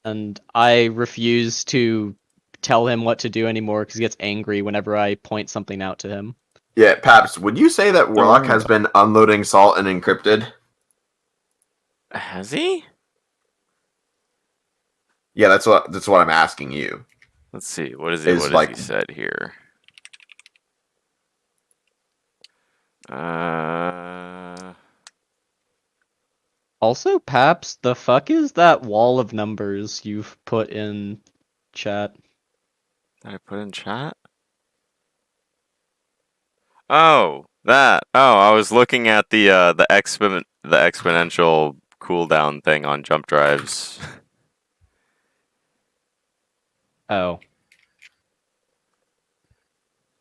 and I refuse to tell him what to do anymore because he gets angry whenever I point something out to him. Yeah, Paps, would you say that Warlock worry has about been unloading salt and encrypted? Has he? Yeah, that's what I'm asking you. Let's see. What is Is What like- he said here? Also, Paps, the fuck is that wall of numbers you've put in chat? Did I put in chat? Oh, that. Oh, I was looking at the exponential cooldown thing on jump drives. Oh.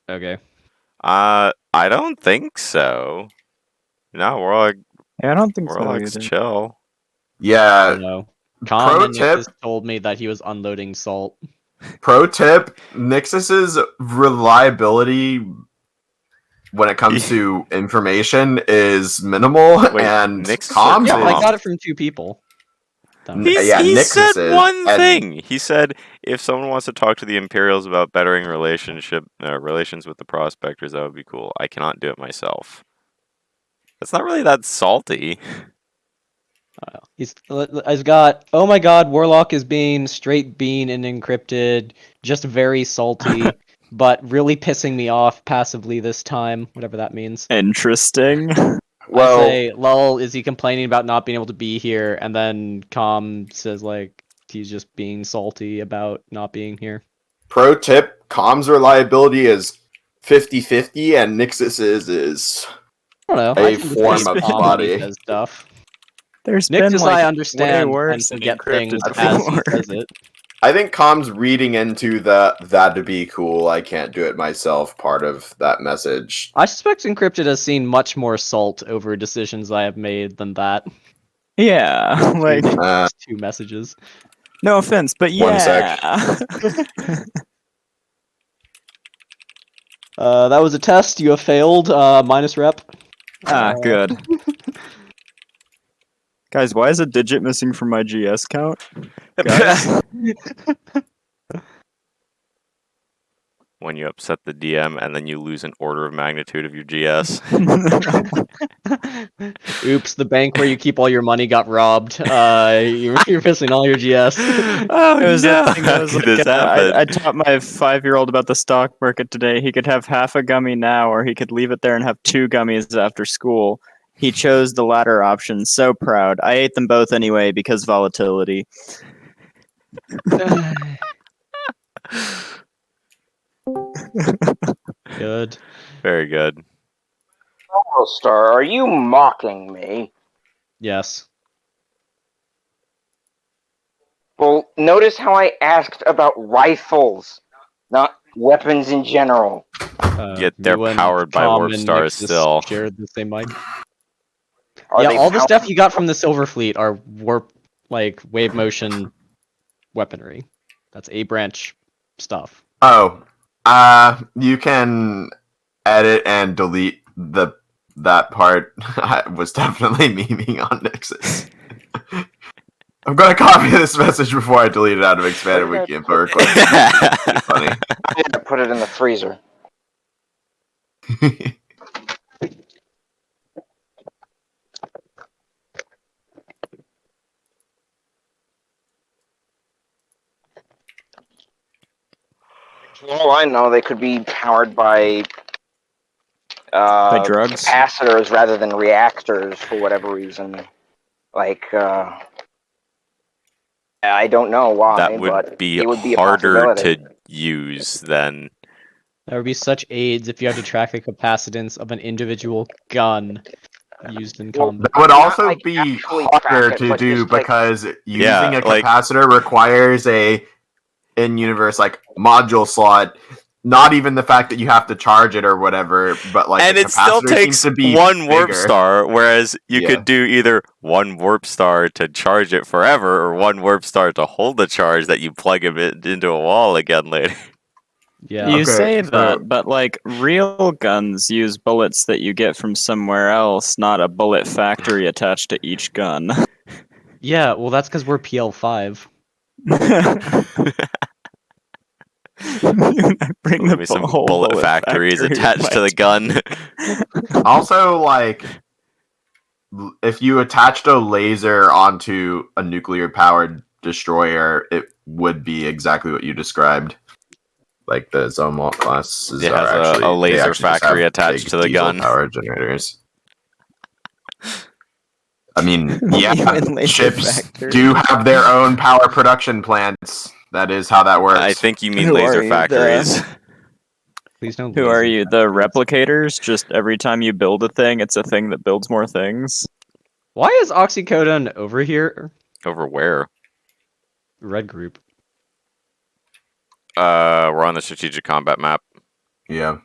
Okay. I don't think so. No, Yeah, I don't think so Warlock's either. chill. I Yeah. don't know. Pro Common tip. Nixus told me that he was unloading salt. Pro tip: Nixus's reliability when it comes to information is minimal, Wait, and Nixus or comms Yeah, I Calm? got it from 2 people. He Nixus said is, one and- thing. He said if someone wants to talk to the Imperials about bettering relations with the prospectors, that would be cool. I cannot do it myself. That's not really that salty. He's got, oh my god, Warlock is being straight bean and encrypted, just very salty, but really pissing me off passively this time, whatever that means. Interesting. Well, I say, lol, is he complaining about not being able to be here? And then Calm says, like, he's just being salty about not being here. pro tip: comms reliability is 50-50, and Nixus's is I don't know. a I tend to form say of Calm when he body. says stuff. There's Nixus, been like I understand, way worse tends to than get things encrypted as he before. says it. I think comms reading into that to be cool. I can't do it myself. Part of that message. I suspect encrypted has seen much more salt over decisions I have made than that. Yeah, like Just 2 messages. no offense, but One sec. yeah. That was a test. You have failed. Minus rep. Good. Guys, why is a digit missing from my GS count? Guys? When you upset the DM and then you lose an order of magnitude of your GS. Oops, the bank where you keep all your money got robbed. You're missing all your GS. Oh, It was no. that thing that was How could like, this happen? I taught my 5-year-old about the stock market today. He could have half a gummy now, or he could leave it there and have 2 gummies after school. He chose the latter option. So proud. I ate them both anyway because volatility. Good. Very good. Star, are you mocking me? Yes. Well, notice how I asked about rifles, not weapons in general. Yet they're you and powered by Tom warp and stars Nixus still. Shared the same mic. Are Yeah, they all the powered- stuff you got from the Silver Fleet are warp, like wave motion weaponry. That's A branch stuff. Oh, you can edit and delete that part. I was definitely memeing on Nixus. I'm gonna copy this message before I delete it out of expanded wiki info request. It's funny. I had to put it in the freezer. For all I know, they could be powered by drugs? capacitors rather than reactors for whatever reason. Like, I don't know why, That would but be it would be a harder possibility. to use than. There would be such aids if you had to track the capacitance of an individual gun used in combat. That would Not, also like, be actually harder track it, to but do just, like- because using Yeah, a like- capacitor requires a in-universe like module slot. Not even the fact that you have to charge it or whatever, but like And the it still capacitor takes seems to be one warp bigger. star, whereas you Yeah. could do either one warp star to charge it forever, or one warp star to hold the charge that you plug it into a wall again later. Yeah. You Okay, say so- that, but like real guns use bullets that you get from somewhere else, not a bullet factory attached to each gun. Yeah, well that's because we're PL5. Bring Give the me some whole bullet factories factory attached with to the gun. Also, like, if you attached a laser onto a nuclear-powered destroyer, it would be exactly what you described. Like the Zomalt classes It are has actually a they laser actually just factory have attached big to the gun. diesel-power generators. I mean, You yeah, mean laser ships factory? do have their own power production plants. That is how that works. I think you mean Who laser are you, factories. Please don't. Who are laser you? The factories. replicators? Just every time you build a thing, it's a thing that builds more things? Why is oxycodone over here? Over where? Red group. We're on the strategic combat map. Yeah.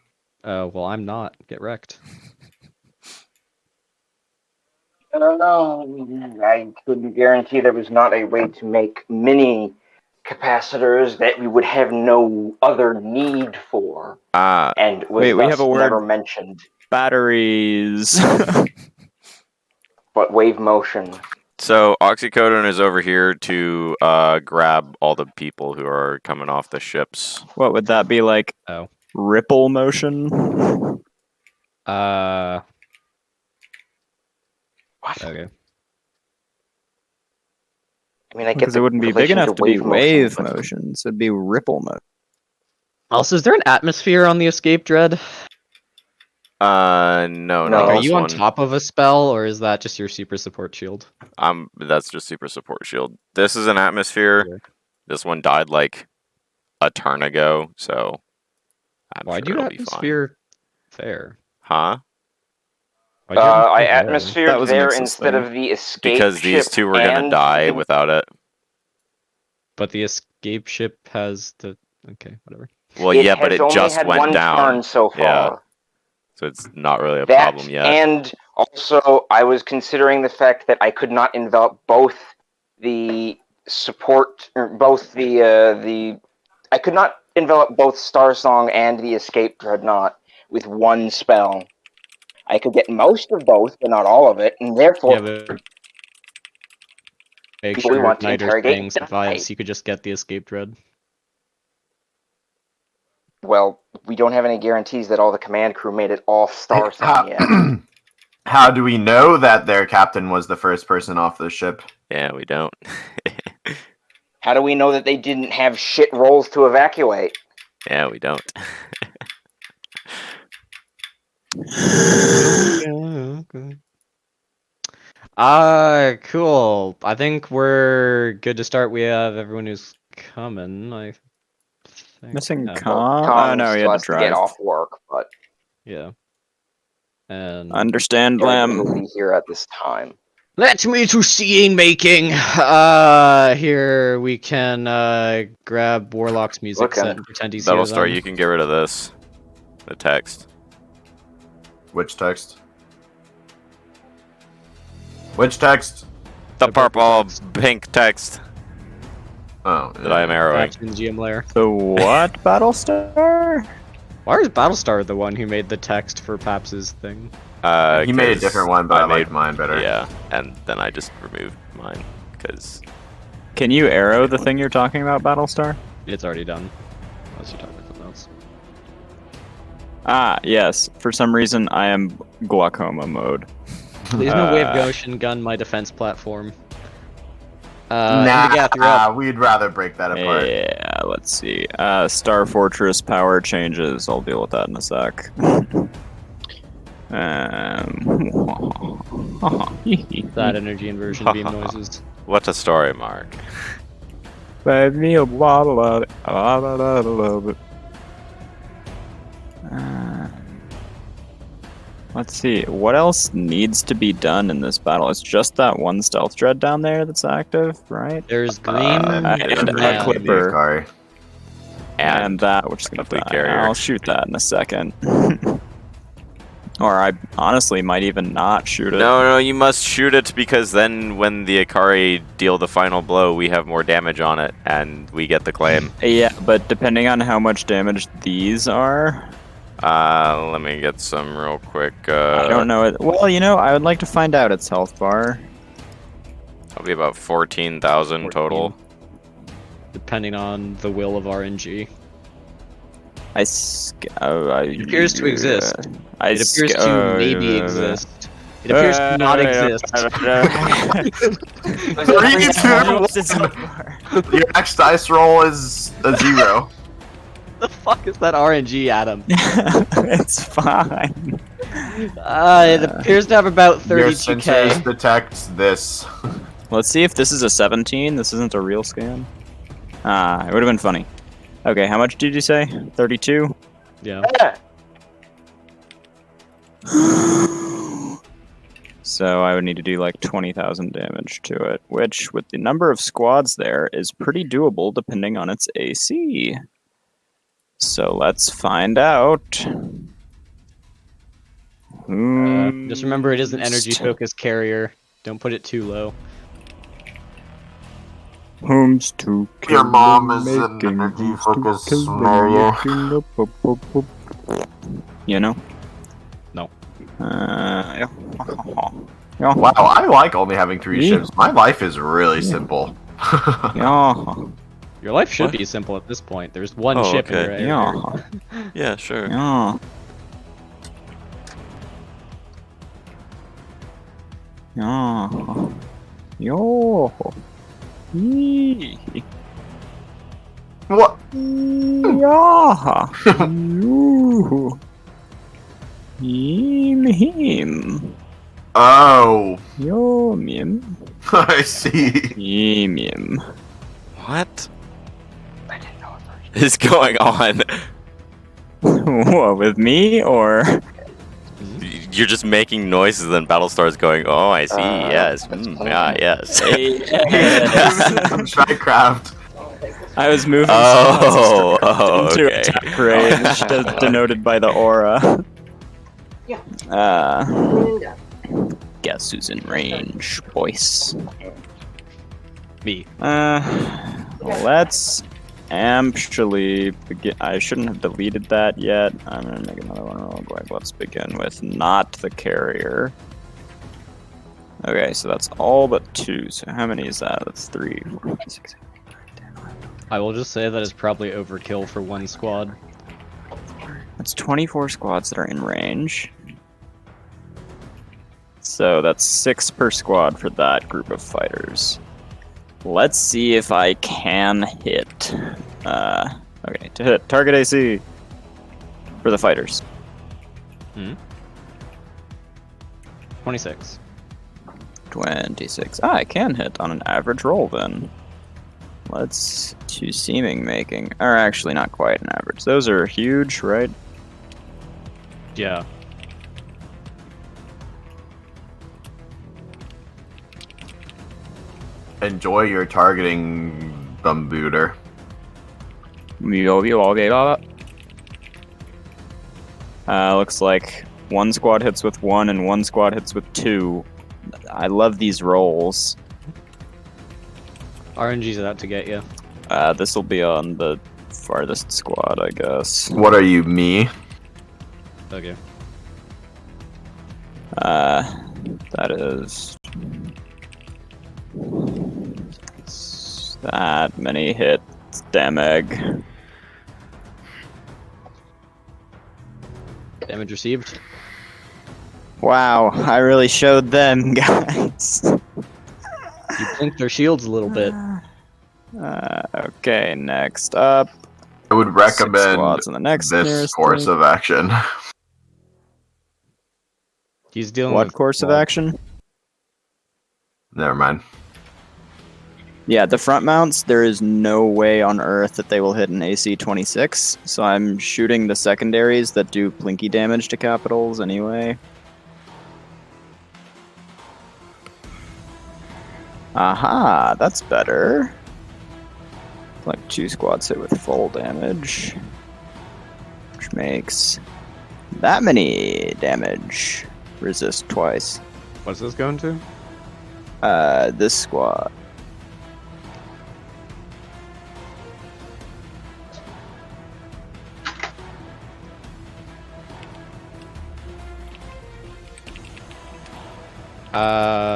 Well, I'm not. Get wrecked. I don't know. I couldn't guarantee there was not a way to make mini capacitors that we would have no other need for, and was Wait, we thus have a word- never mentioned. Batteries. But wave motion. So oxycodone is over here to grab all the people who are coming off the ships. What would that be like? Oh. Ripple motion? What? Okay. I mean, I get Because the it wouldn't be big relation enough to be wave wave motion, but- motions. It'd be ripple motion. Also, is there an atmosphere on the escape dread? No, No. not Are this you on one. top of a spell, or is that just your super support shield? That's just super support shield. This is an atmosphere. Okay. This one died like a turn ago, so I'm Why sure do you it'll be fine. atmosphere fair? Huh? Why'd you I atmosphere there? That atmosphered was there Nix's instead thing. of the escape Because these ship two were gonna and die the- without it. But the escape ship has the. Okay, whatever. Well, yeah, but has it only just had went one down. turn so Yeah. far. So it's not really a That problem yet. and also I was considering the fact that I could not envelop both the support or both the I could not envelop both Star Song and the Escape Dreadnought with one spell. I could get most of both, but not all of it, and therefore Yeah, but make people we sure want to Igniter interrogate thing die. survives. You could just get the escape dread. Well, we don't have any guarantees that all the command crew made it off Star Song yet. How do we know that their captain was the first person off the ship? Yeah, we don't. How do we know that they didn't have shit rolls to evacuate? Yeah, we don't. Okay. Cool. I think we're good to start. We have everyone who's coming. I think. Missing Yeah. com? Oh Comms no, you to had us to to get drive. off work, but Yeah. And Understand, everybody will Lamb. be here at this time. let me to seeing making. Here we can grab Warlock's music Looking. set and pretend he's here. Battlestar, Then. you can get rid of this. The text. Which text? Which text? The The purple purple text. pink text Oh, that I am arrowing. Back in the GM layer. The what, Battlestar? Why is Battlestar the one who made the text for Paps's thing? he made a 'Cause different one, but I made- liked mine better. Yeah, and then I just removed mine because Can you arrow the thing you're talking about, Battlestar? It's already done. Unless you're talking about something else. Ah, yes. For some reason, I am glaucoma mode. Please no wave Goshen gun my defense platform. Nah, Indigath, you're up. we'd rather break that apart. Yeah, let's see. Star Fortress power changes. I'll deal with that in a sec. That energy inversion beam noises. what a story, Mark. Let me a little bit. Let's see. What else needs to be done in this battle? It's just that one stealth dread down there that's active, right? There's green and and Clipper. Akari. And that, which is gonna Complete die. carrier. I'll shoot that in a second. Or I honestly might even not shoot it. No, you must shoot it because then when the Akari deal the final blow, we have more damage on it and we get the claim. Yeah, but depending on how much damage these are, Let me get some real quick. I don't know it. Well, I would like to find out its health bar. That'll be about 14,000 total. depending on the will of RNG. It appears to exist. It appears to maybe exist. It appears to not exist. 3, 2, 1. Your next dice roll is a 0. The fuck is that RNG, Adam? It's fine. It appears to have about Your 32k. sensors detect this. Let's see if this is a 17. This isn't a real scan. It would have been funny. Okay, how much did you say? 32? Yeah. So I would need to do like 20,000 damage to it, which with the number of squads there is pretty doable depending on its AC. So let's find out. Just remember it is an energy-focused carrier. Don't put it too low. Homes to Your mom is an energy-focused scenario. You know? No. Yeah. Wow, I like only having 3 Me? ships. My life is really simple. Yeah. Your life should What? be simple at this point. There's one Oh, ship in okay. your area. Yeah. Yeah, sure. Yeah. Yeah. Yo. Yee. What? Yeah. You. Him. Oh, Yo, mim. I see. Mim. What is going on? What, with me or? You're just making noises and Battlestar's going, oh, I see, yes, yes. I'm Shycraft. I was moving Oh, into okay. attack range, denoted by the aura. Guess who's in range, boys? Me. Let's actually begin. I shouldn't have deleted that yet. I'm gonna make another one real quick. Let's begin with not the carrier. Okay, so that's all but 2. So how many is that? That's 3, 4, 5, 6, 7, 8, 9, 10, 11. I will just say that is probably overkill for one squad. That's 24 squads that are in range. So that's 6 per squad for that group of fighters. Let's see if I can hit. Okay, to hit target AC for the fighters. 26. 26. I can hit on an average roll then. Let's do seeming making. Or actually, not quite an average. Those are huge, right? Yeah. Enjoy your targeting, Bumbooter. Looks like one squad hits with 1 and one squad hits with 2. I love these rolls. RNG's out to get you. This will be on the farthest squad, I guess. What are you, me? Okay. That is that many hits, damage. Damage received. Wow, I really showed them, guys. You blinked their shields a little bit. Okay, next up. I would 6 recommend squads on the next this nearest course thing. of action. He's dealing What with course of well, action? Never mind. Yeah, the front mounts, there is no way on Earth that they will hit an AC 26, so I'm shooting the secondaries that do plinky damage to capitals anyway. Aha, that's better. Like 2 squads hit with full damage, which makes that many damage. Resist twice. What's this going to? This squad.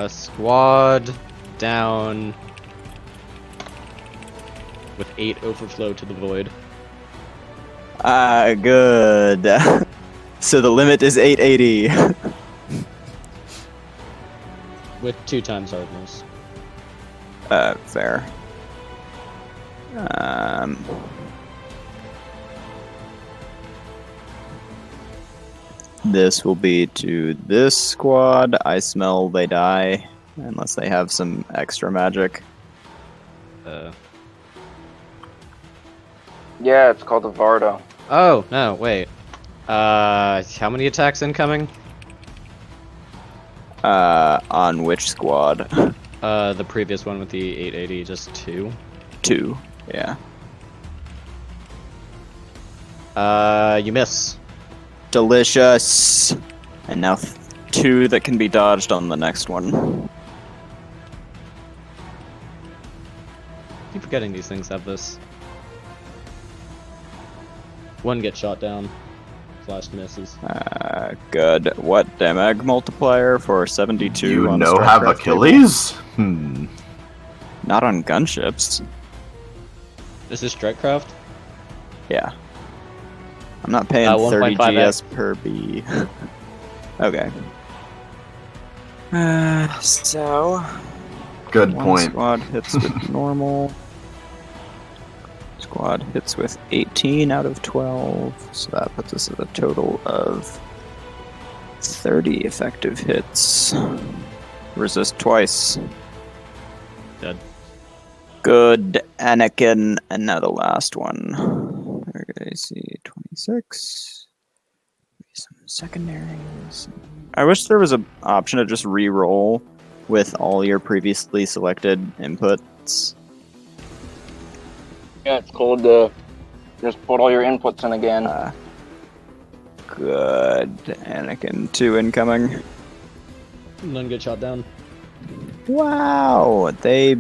Squad down with 8 overflow to the void. Good. So the limit is 880. With 2 times hardness. Fair. This will be to this squad. I smell they die, unless they have some extra magic. Yeah, it's called a Vardo. Oh, no, wait. How many attacks incoming? On which squad? The previous one with the 880, just 2. 2. Yeah. You miss. Delicious. And now 2 that can be dodged on the next one. Keep forgetting these things have this. 1 gets shot down. Flash misses. Good. What damage multiplier for 72? You on know the have Starcraft table? Achilles? Not on gunships. This is Stratcraft? Yeah. I'm not paying 30 1.5x. GS per B. Okay. So Good one point. squad hits with normal. Squad hits with 18 out of 12, so that puts us at a total of 30 effective hits. Resist twice. Dead. Good, Anakin. And now the last one. Okay, AC 26. Some secondaries. I wish there was an option to just re-roll with all your previously selected inputs. Yeah, it's called just put all your inputs in again. Good. Anakin 2 incoming. None get shot down. Wow, they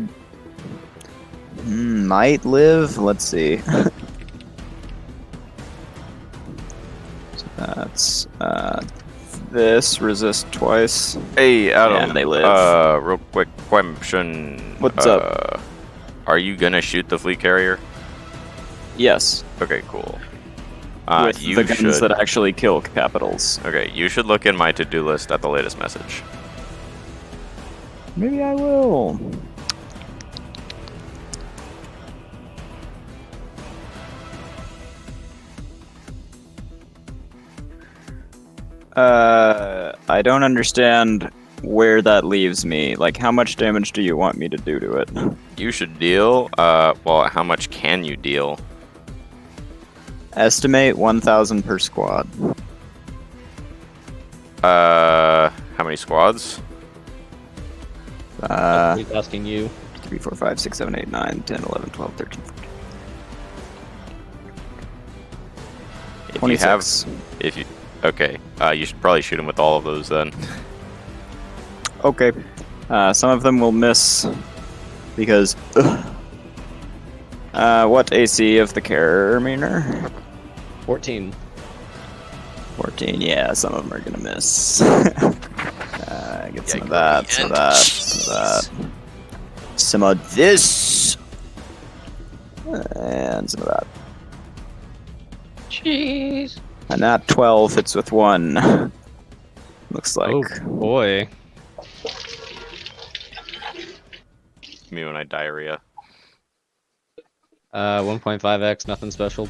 might live. Let's see. So that's this resist twice. Hey, Adam. Yeah, they live. Real quick question. What's up? Are you gonna shoot the fleet carrier? Yes, Okay, cool. with You the guns should. that actually kill capitals. Okay, you should look in my to-do list at the latest message. Maybe I will. I don't understand where that leaves me. Like, how much damage do you want me to do to it? You should deal. Well, how much can you deal? Estimate 1,000 per squad. How many squads? He's asking you. 3, 4, 5, 6, 7, 8, 9, 10, 11, 12, 13, 14. If you 26. have, if you, okay, you should probably shoot him with all of those then. Okay. Some of them will miss because. What AC of the Carabiner? 14. 14. Yeah, some of them are gonna miss. Get some of that. Some of that. Some of that. Some of this. And some of that. Jeez. And that 12 hits with 1. Looks like. Oh boy. Me when I diarrhea. 1.5x, nothing special.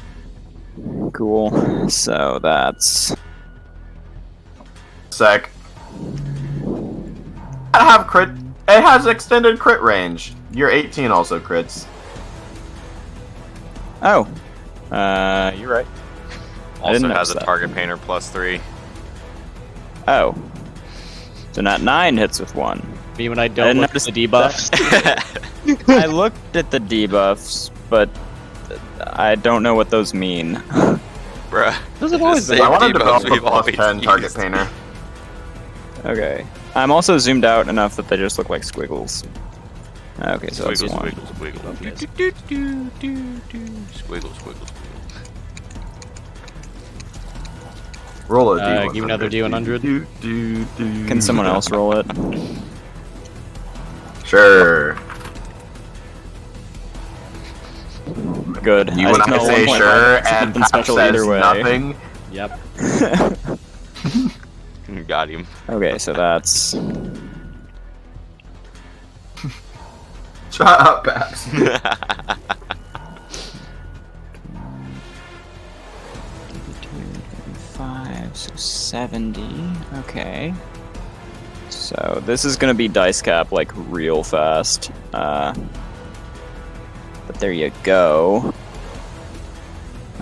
Cool. So that's. Sec. I have crit. It has extended crit range. Your 18 also crits. Oh. You're right. I didn't Also has notice a that. target painter +3. Oh. So not 9 hits with 1. Me when I didn't don't look at notice the debuffs. I looked at the debuffs, but I don't know what those mean. Bruh. Does it always The be? I same want to develop debuffs a we've plus always 10 target used. painter. Okay. I'm also zoomed out enough that they just look like squiggles. Okay, so that's Squiggles, 1. squiggles, squiggles. Squiggles, squiggles. Roll a D100. Give me another D100. Can someone else roll it? Sure. good. You and I smell say 1.5 sure, and something Pap special says either way. nothing. Yep. Got him. Okay, so that's Shut up, Paps. 5, so 70. Okay. So this is gonna be dice cap like real fast. But there you go.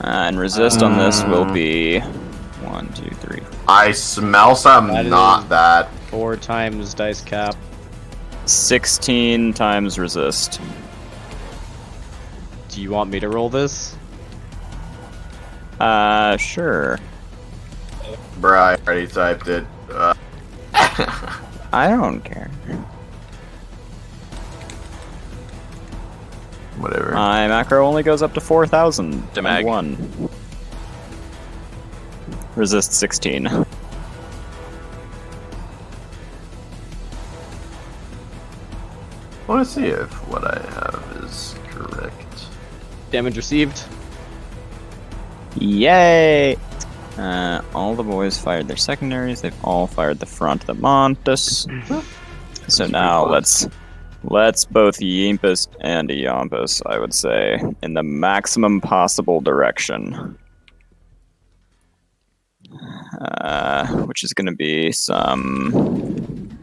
And resist on this will be 1, 2, 3. I smell some That is- not that. 4 times dice cap. 16 times resist. Do you want me to roll this? Sure. Bruh, I already typed it. I don't care. Whatever. My macro only goes up to 4,000. Damag. 1. Resist 16. I want to see if what I have is correct. Damage received. Yay! All the boys fired their secondaries. They've all fired the front of the Montes. So now let's both Yimpus and Yampus, I would say, in the maximum possible direction. Which is going to be some...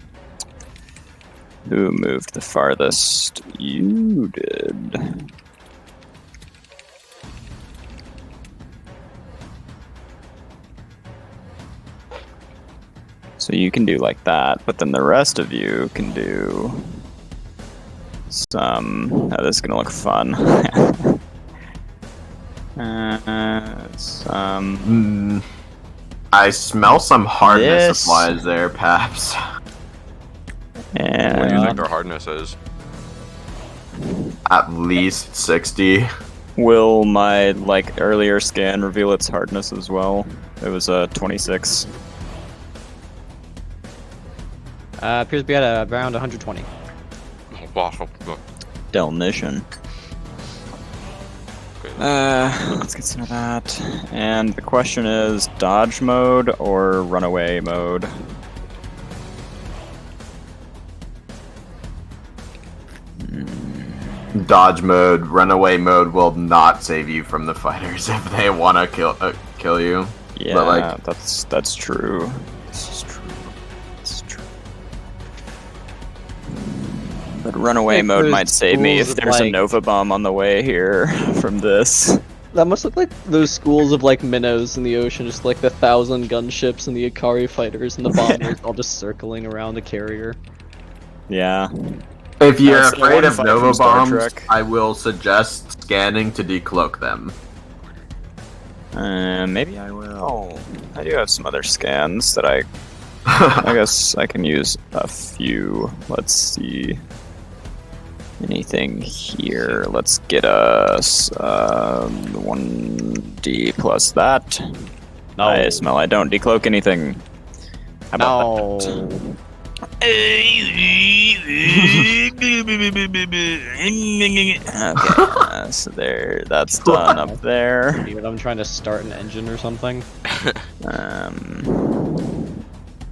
Who moved the farthest? You did. So you can do like that, but then the rest of you can do some... Oh, this is gonna look fun. I smell some hardness This- supplies there, Paps. What do you And think their hardness is? At least 60. will my earlier scan reveal its hardness as well? It was a 26. Appears to be at around 120. Delnition. Let's get some of that. And the question is dodge mode or runaway mode? Dodge mode, runaway mode will not save you from the fighters if they want to kill you. Yeah, But, that's true. This is true. This is true. But runaway Like, mode there's might save me if schools of, there's a like- Nova bomb on the way here from this. That must look like those schools of like minnows in the ocean, just like the 1,000 gunships and the Ikari fighters and the bombers all just circling around the carrier. Yeah. If you're That's the afraid one of fight Nova from Star bombs, Trek. I will suggest scanning to decloak them. Maybe I will. I do have some other scans that I guess I can use a few. Let's see. Anything here? Let's get us 1d plus that. No. I smell I don't decloak anything. How about No. Okay, so that's done up there. Dude, I'm trying to start an engine or something. I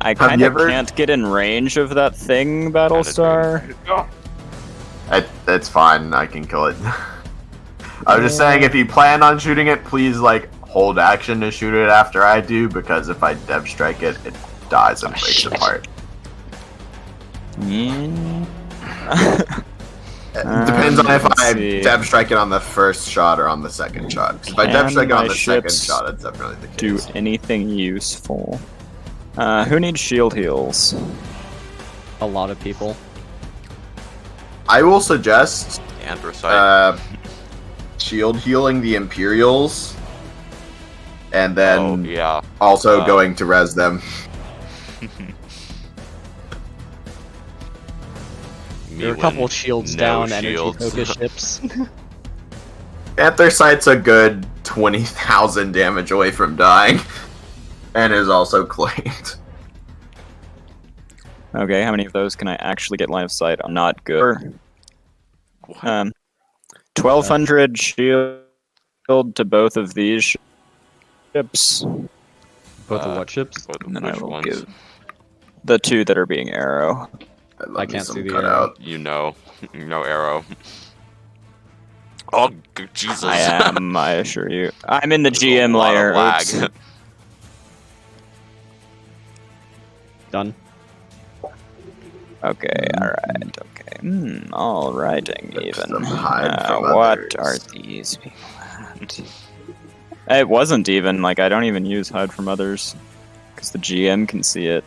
Have kind you of ever- can't get in range of that thing, Battlestar. It's fine, I can kill it. I was just saying, if you plan on shooting it, please, hold action to shoot it after I do, because if I dev strike it, it dies and breaks shit. apart. Yeah. It depends on if let's I see. dev strike it on the first shot or on the second shot. 'Cause if I dev Can strike it on my the second ships shot, that's definitely the Do case. anything useful? Who needs shield heals? A lot of people. I will suggest Anthracite. shield healing the Imperials, and then Oh, yeah. also Uh, going to res them. There are a couple shields no down, shields. energy focus ships. Anthracite's a good 20,000 damage away from dying, and is also claimed. Okay, how many of those can I actually get line of sight on? Not good. 1,200 shield shield to both of these ships, Both of what ships? and then I Which will ones? give the 2 that are being arrow. love I me can't some see the cutout. You know arrow. Oh Jesus! I am, I assure you. I'm in the There's a GM lot of layer. lag. Oops. Done. Okay, alright, okay. Alrighting, Let even. them hide from What others. are these people at? It wasn't even, like, I don't even use hide from others. Because the GM can see it.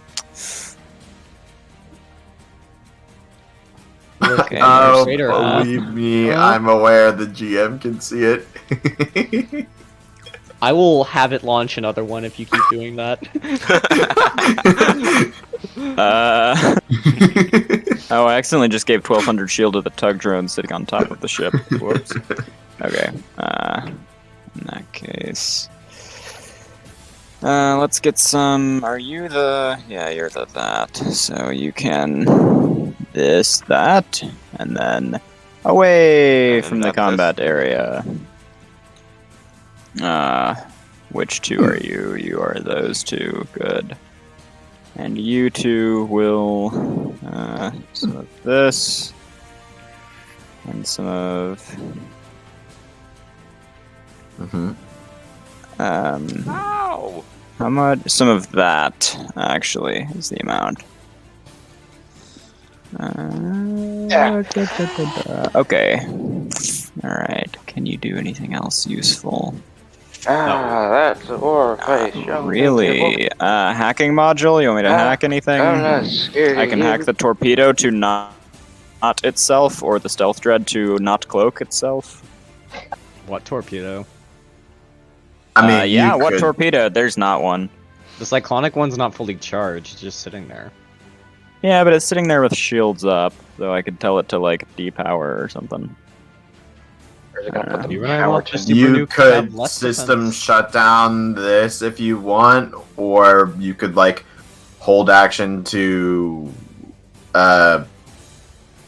Okay. Oh, Crusader hat. believe me, Huh? I'm aware the GM can see it. I will have it launch another one if you keep doing that. Oh, I accidentally just gave 1200 shield to the tug drone sitting on top of the ship. Whoops. Okay. In that case. Let's get some. Are you the. Yeah, you're the that. So you can. That. And then. Away And from the that combat this. area. Which 2 are you? You are those 2. Good. And you 2 will. Some of this. And some of. Ow! How much? Some of that, actually, is the amount. Okay. Alright. Can you do anything else useful? That's a war face. Really? Hacking module? You want me to hack anything? I'm not scared. I can hack the torpedo to not itself, or the stealth dread to not cloak itself. What torpedo? I mean, yeah, you what could- torpedo? There's not one. The cyclonic one's not fully charged, it's just sitting there. Yeah, but it's sitting there with shields up, so I could tell it to, like, depower or something. Or they're gonna put You the and I power want to to the- super You nuke to have could less system defense. shut down this if you want, or you could like hold action to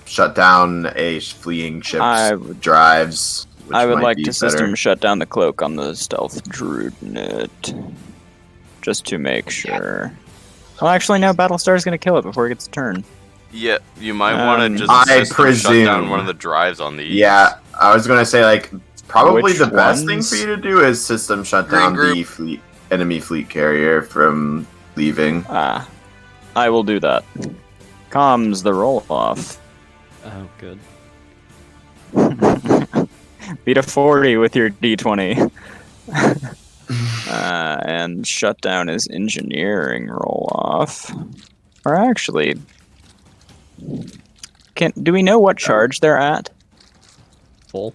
shut down a fleeing ship's I would- drives. Which I would might like be to better. system shut down the cloak on the stealth druidnet. Just to make sure. Well, actually, no, Battlestar's gonna kill it before it gets a turn. Yeah, you might want to just I system shut down presume. one of the drives on these. Yeah, I was gonna say like probably Which the best thing ones? for you to do is system shut Green down group. the enemy fleet carrier from leaving. I will do that. Comms the roll off. Oh, good. Beat a 40 with your D20. And shut down his engineering roll off. Or actually, do we know what charge they're at? Full.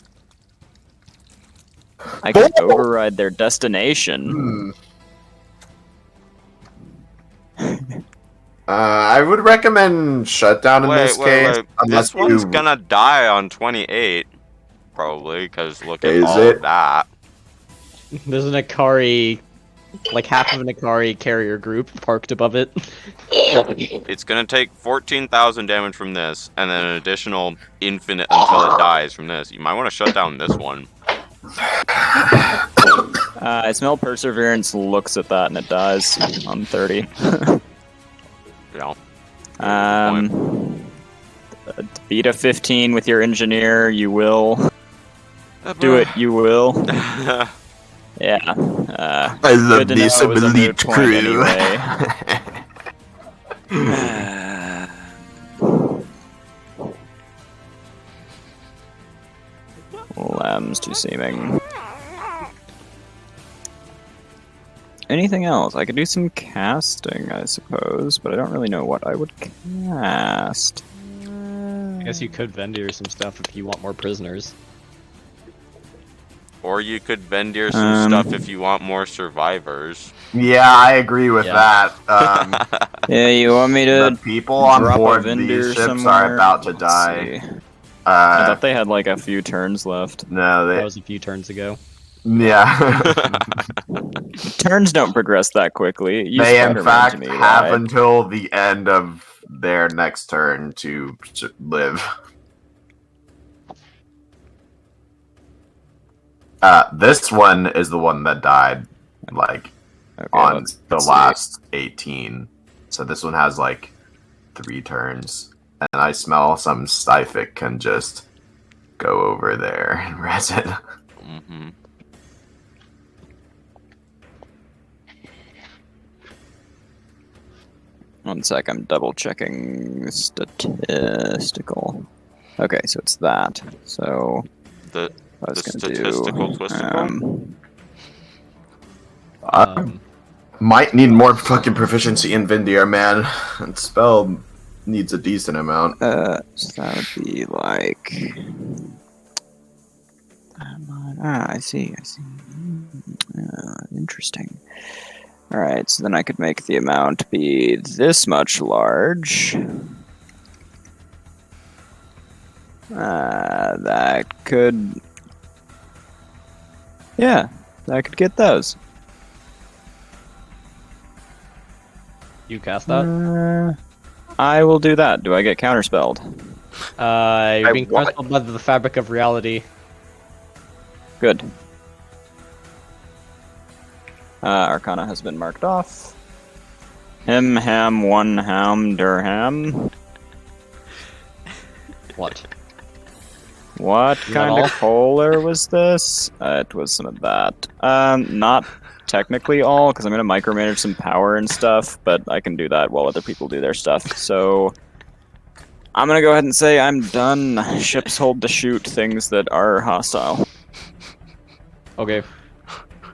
I can override their destination. I would recommend shutdown in this case. Unless This one's you... gonna die on 28, probably, because look at Is all it? of that. There's an Ikari, like half of an Ikari carrier group parked above it. It's gonna take 14,000 damage from this, and then an additional infinite until it dies from this. You might want to shut down this one. I smell Perseverance looks at that and it dies on 30. Yeah. Beat a 15 with your engineer, you will. Do it, you will. Yeah. I love good to this know it was a moot elite point crew. anyway. Lambs to seeming. Anything else? I could do some casting, I suppose, but I don't really know what I would cast. I guess you could Vendir some stuff if you want more prisoners. Or you could Vendir some stuff if you want more survivors. Yeah, I agree with Yeah. that. Yeah, you want me to The people on drop a board vendor these ships somewhere? are about to Let's die. see. I Uh, thought they had like a few turns left. no, That they... was a few turns ago. Yeah. Turns don't progress that quickly. You They, in Spider-Man fact, to me, have right? until the end of their next turn to live. This one is the one that died, like, Okay, on let's the see. last 18. So this one has, like, 3 turns. And I smell some Styphic can just go over there and res it. Mm-hmm. One sec, I'm double checking statistical. Okay, so it's that. So The I was the gonna statistical do. twisticle? Might need more fucking proficiency in Vindir, man. And spell needs a decent amount. So that would be like. I see. Interesting. All right, so then I could make the amount be this much large. That could. Yeah, I could get those. You cast that? I will do that. Do I get counterspelled? You're being what? counterspelled by the fabric of reality. Good. Arcana has been marked off. Him, ham, one ham, dirham. What? What that kind all? of color was this? It was some of that. Not technically all, because I'm going to micromanage some power and stuff, but I can do that while other people do their stuff. So I'm going to go ahead and say I'm done. Ships hold to shoot things that are hostile. Okay.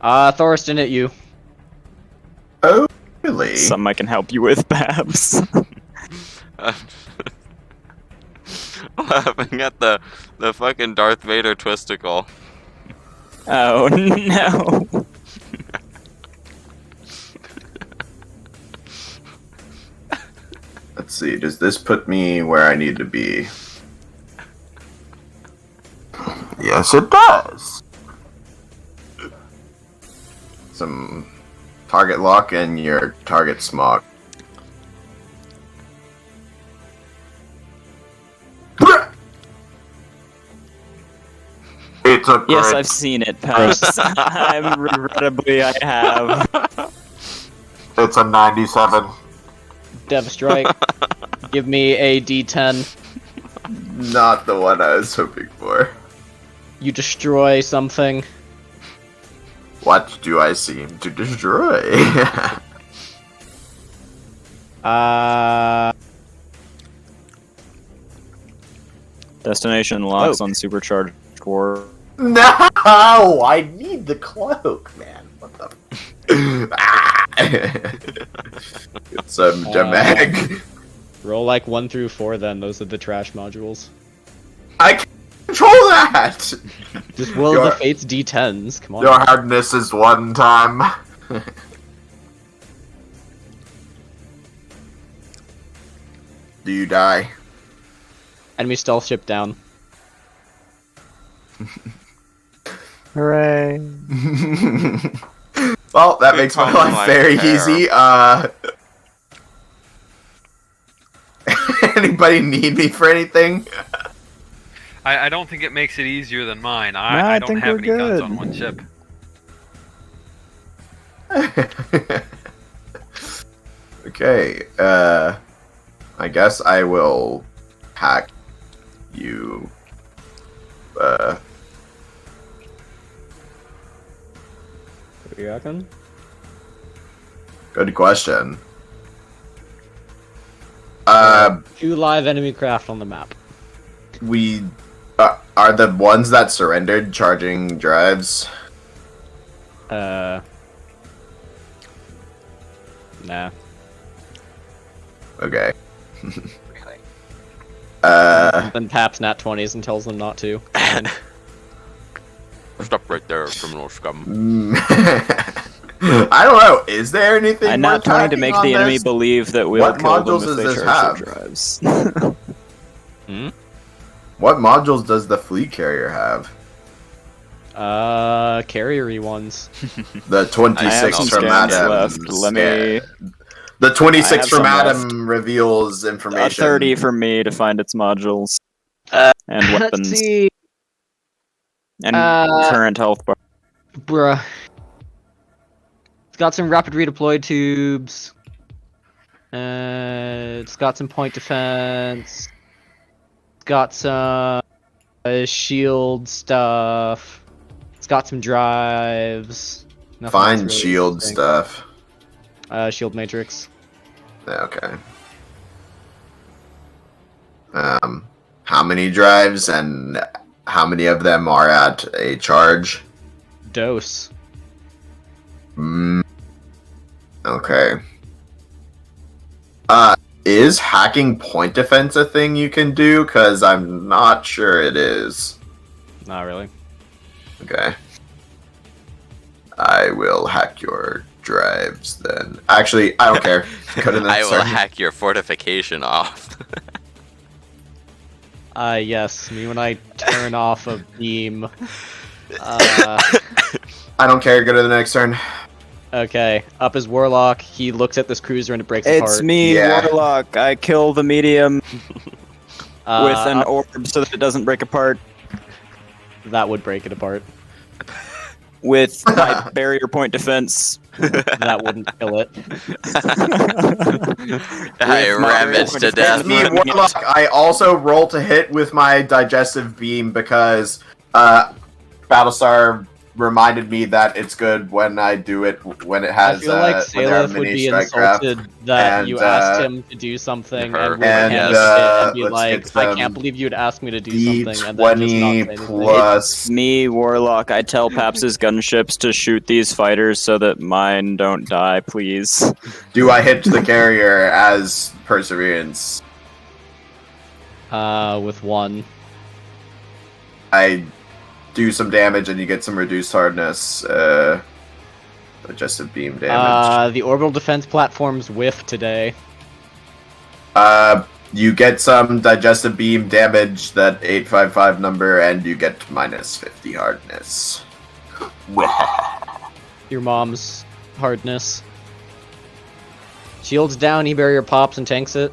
Thoriston at you. Oh, really? Some I can help you with, Babs. Laughing at the fucking Darth Vader twisticle. Oh no. Let's see, does this put me where I need to be? Yes, it does. Some target lock and your target smog. It's a Yes, crit. I've seen it, Babs. I'm regrettably I have. It's a 97. Dev strike. Give me a D10. Not the one I was hoping for. You destroy something. What do I seem to destroy? Destination locks Cloak. on supercharged war. No, I need the cloak, man. What the? It's some dramatic. Roll like 1 through 4 then. Those are the trash modules. I can control that. Just Will of Your- the Fates D10s. Come on. Your hardness is 1 time. Do you die? Enemy stealth ship down. Hooray. Well, that Good makes my time life to very repair. easy. Anybody need me for anything? I don't think it makes it easier than mine. No, I I don't think have we're any guns good. on one ship. Okay, I guess I will hack you. What do you reckon? Good question. 2 live enemy craft on the map. We are the ones that surrendered charging drives. Nah. Okay. Really? Then taps nat 20s and tells them not to. Stop right there, criminal scum. I don't know. Is there anything? I'm not worth trying to hacking make on the enemy this? believe that we'll What kill them modules if does they this charge their have? drives. What modules does the fleet carrier have? Carriery ones. The I have 26 some from scans Adam. left. Let me. The I 26 have from some Adam reveals A information. 30 for me to find its modules. And Let's weapons. see. And Uh, current health bar. Bruh. It's got some rapid redeploy tubes. It's got some point defense. It's got some shield stuff. It's got some drives. Nothing else Fine really shield interesting. stuff. Shield matrix. Okay. How many drives and how many of them are at a charge? Dose. Okay. Is hacking point defense a thing you can do? Because I'm not sure it is. Not really. Okay. I will hack your drives then. Actually, I don't care. Go to the I next will turn. hack your fortification off. Yes. Me when I turn off a beam. I don't care. Go to the next turn. Okay. Up is Warlock. He looks at this cruiser and it breaks It's apart. me, Yeah. Warlock. I kill the medium with an Up- orb so that it doesn't break apart. that would break it apart. With my barrier point defense. That wouldn't kill it. I With my ram it barrier to point death. Me, defense. Warlock, I also roll to hit with my digestive beam because Battlestar reminded me that it's good when I do it when it I has feel like when there are Saleth would mini be strike craft. insulted that and, you asked him to do something her. and would And, cancel it and be let's like, get I some can't believe you'd ask me to do something and then just not D20 say anything. plus. Me, Warlock. I tell Paps' gunships to shoot these fighters so that mine don't die, please. Do I hit the carrier as Perseverance? With one. I do some damage and you get some reduced hardness. Digestive beam damage. The orbital defense platforms whiff today. You get some digestive beam damage, that 855 number, and you get minus 50 hardness. Your mom's hardness. Shields down, E-barrier pops and tanks it.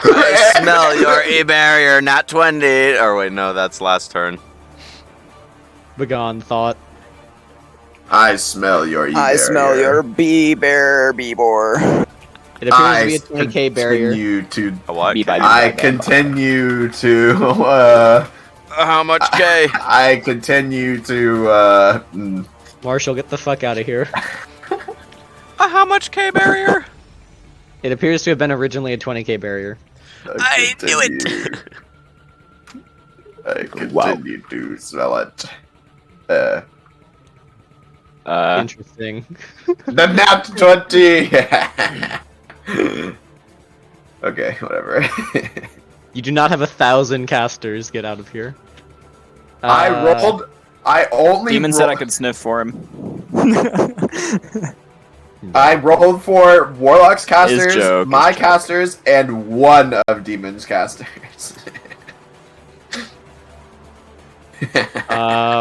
I smell your E-barrier, not 20. Or wait, no, that's last turn. Begone thought. I smell your I smell your bee-bear, bee-bore. It appears to be a 20k barrier. Continue to. A what? Me by K? me. I continue to. How much K? I continue to. Marshall, get the fuck out of here. How much K barrier? It appears to have been originally a 20k barrier. I knew it. I continue to smell it. Interesting. The nat 20! Okay, whatever. You do not have 1,000 casters. Get out of here. I only Demon said I rolled- could sniff for him. I rolled for Warlock's casters, joke, my his joke. casters, and one of Demon's casters.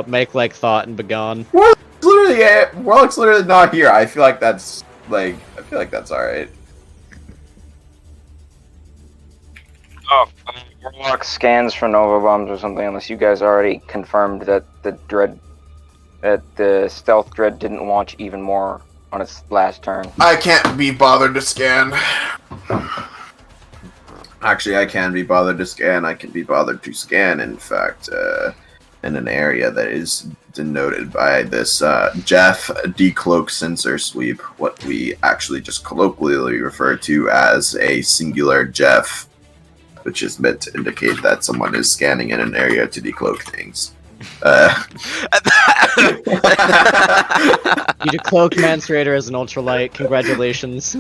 Make like thought and begone. Warlock's literally not here. I feel like that's alright. Oh, Warlock scans for Nova bombs or something. Unless you guys already confirmed that the stealth dread didn't launch even more on its last turn. I can't be bothered to scan. Actually, I can be bothered to scan. I can be bothered to scan, in fact, in an area that is denoted by this Jeff decloak sensor sweep, what we actually just colloquially refer to as a singular Jeff, which is meant to indicate that someone is scanning in an area to decloak things. You decloak Manstrator as an ultralight. Congratulations.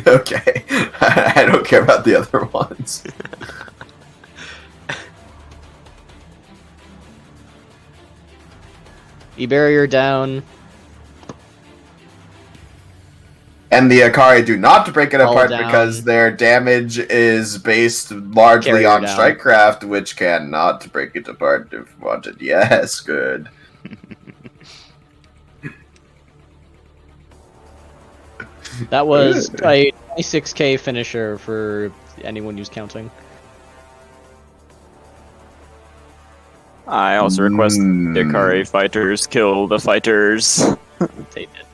Okay. I don't care about the other ones. E-barrier down. And the Akari do not break it All apart down. because their damage is based largely Carrier on down. Strikecraft, which cannot break it apart if wanted. Yes, good. That was a 26k finisher for anyone who's counting. I also request the Ikari fighters kill the fighters. Take it.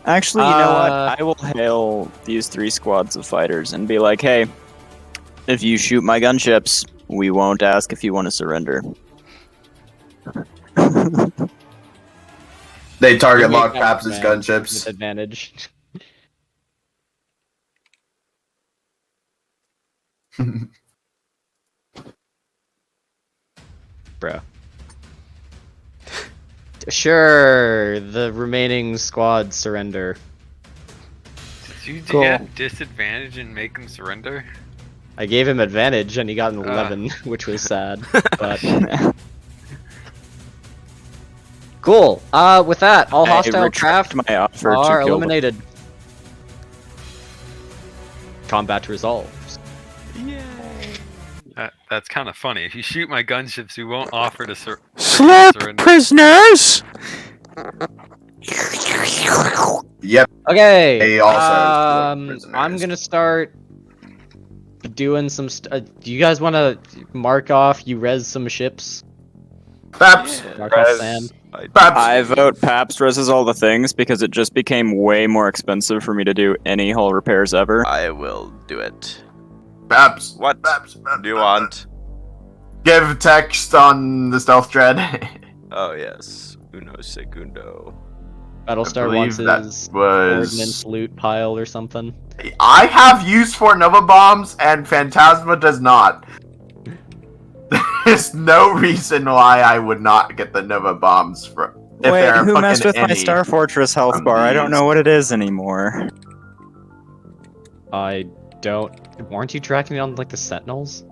Actually, you know what? I will hail these 3 squads of fighters and be like, hey, if you shoot my gunships, we won't ask if you want to surrender. They target You make lock that Paps' command gunships. with advantage. Bro. Sure, the remaining squads surrender. Did you Cool. get disadvantage and make him surrender? I gave him advantage and he got an Ah. 11, which was sad. But cool. With that, all I hostile retract craft my offer are to kill them. eliminated. Combat resolves. That's kind of funny. If you shoot my gunships, we won't offer to Slap prisoners! Yep. Okay. They also prisoners. I'm gonna start doing some. Do you guys want to mark off? You res some ships. Paps. Mark off sand. Paps. I vote Paps reses all the things because it just became way more expensive for me to do any hull repairs ever. I will do it. Paps. What Paps. do you want? Give text on the stealth dread. Oh yes, uno segundo. Battlestar believe wants that his was- ordnance loot pile or something. I have use for Nova Bombs, and Phantasma does not. There's no reason why I would not get the Nova Bombs for. If Wait, there are who messed fucking with my any Star Fortress health from bar? I don't these. know what it is anymore. I don't. Weren't you tracking it on like the Sentinels?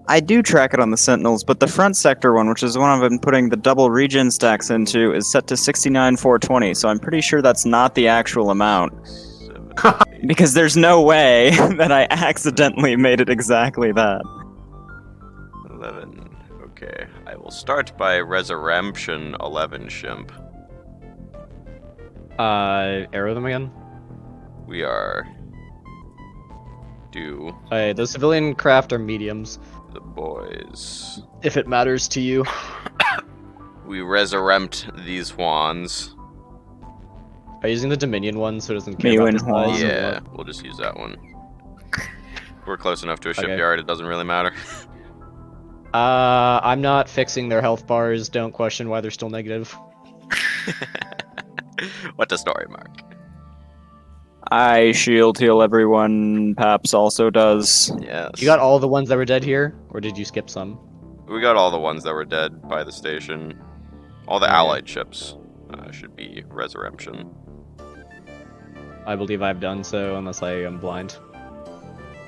I do track it on the Sentinels, but the front sector one, which is the one I've been putting the double regen stacks into, is set to 69,420, so I'm pretty sure that's not the actual amount. 7, 8, Because there's no way that I accidentally made it exactly that. 11. Okay, I will start by Resurrection 11 Shimp. Arrow them again. We are due Hey, the civilian craft are mediums. the boys. If it matters to you. We resurrect these wands. Are you using the Dominion one so it doesn't care Me about and the size? Juan. or Yeah, what? we'll just use that one. We're close enough to a Okay. shipyard, it doesn't really matter. I'm not fixing their health bars. Don't question why they're still negative. What a story, Mark. I shield heal everyone, Paps also does. Yes. You got all the ones that were dead here, or did you skip some? We got all the ones that were dead by the station. All the Okay. allied ships should be resurrection. I believe I've done so, unless I am blind.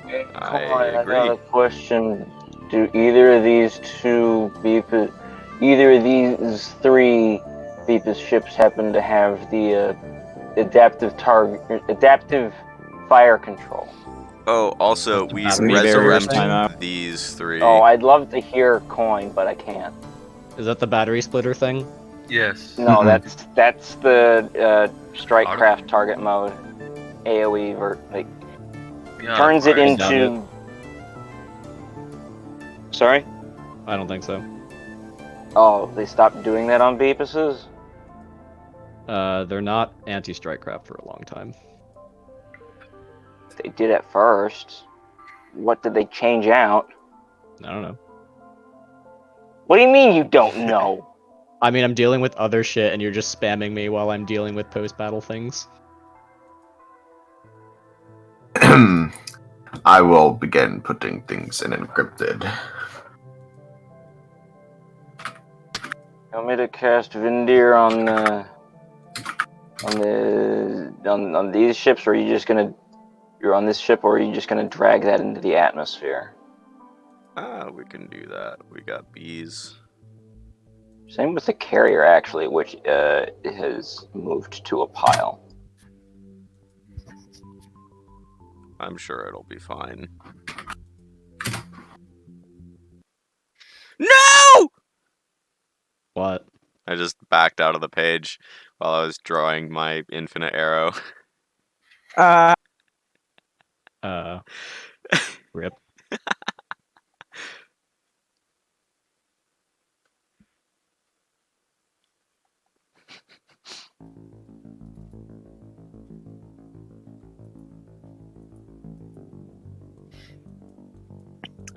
I agree. got a question. Do either of these either of these 3 Beepus ships happen to have the adaptive fire control? Oh, also, we battery barrier resurrect timeout. these 3. Oh, I'd love to hear coin, but I can't. Is that the battery splitter thing? Yes. No, Mhm. that's the strike craft target mode. AOE Yeah, turns it right. Doubt into. Sorry? I don't think so. Oh, they stopped doing that on Beepuses? They're not anti-strike craft for a long time. They did at first. What did they change out? I don't know. What do you mean you don't know? I mean, I'm dealing with other shit, and you're just spamming me while I'm dealing with post-battle things. I will begin putting things in encrypted. You want me to cast Vindir on these ships, or are you just gonna you're on this ship, or are you just gonna drag that into the atmosphere? We can do that. We got bees. Same with the carrier, actually, which has moved to a pile. I'm sure it'll be fine. No! What? I just backed out of the page while I was drawing my infinite arrow. Rip.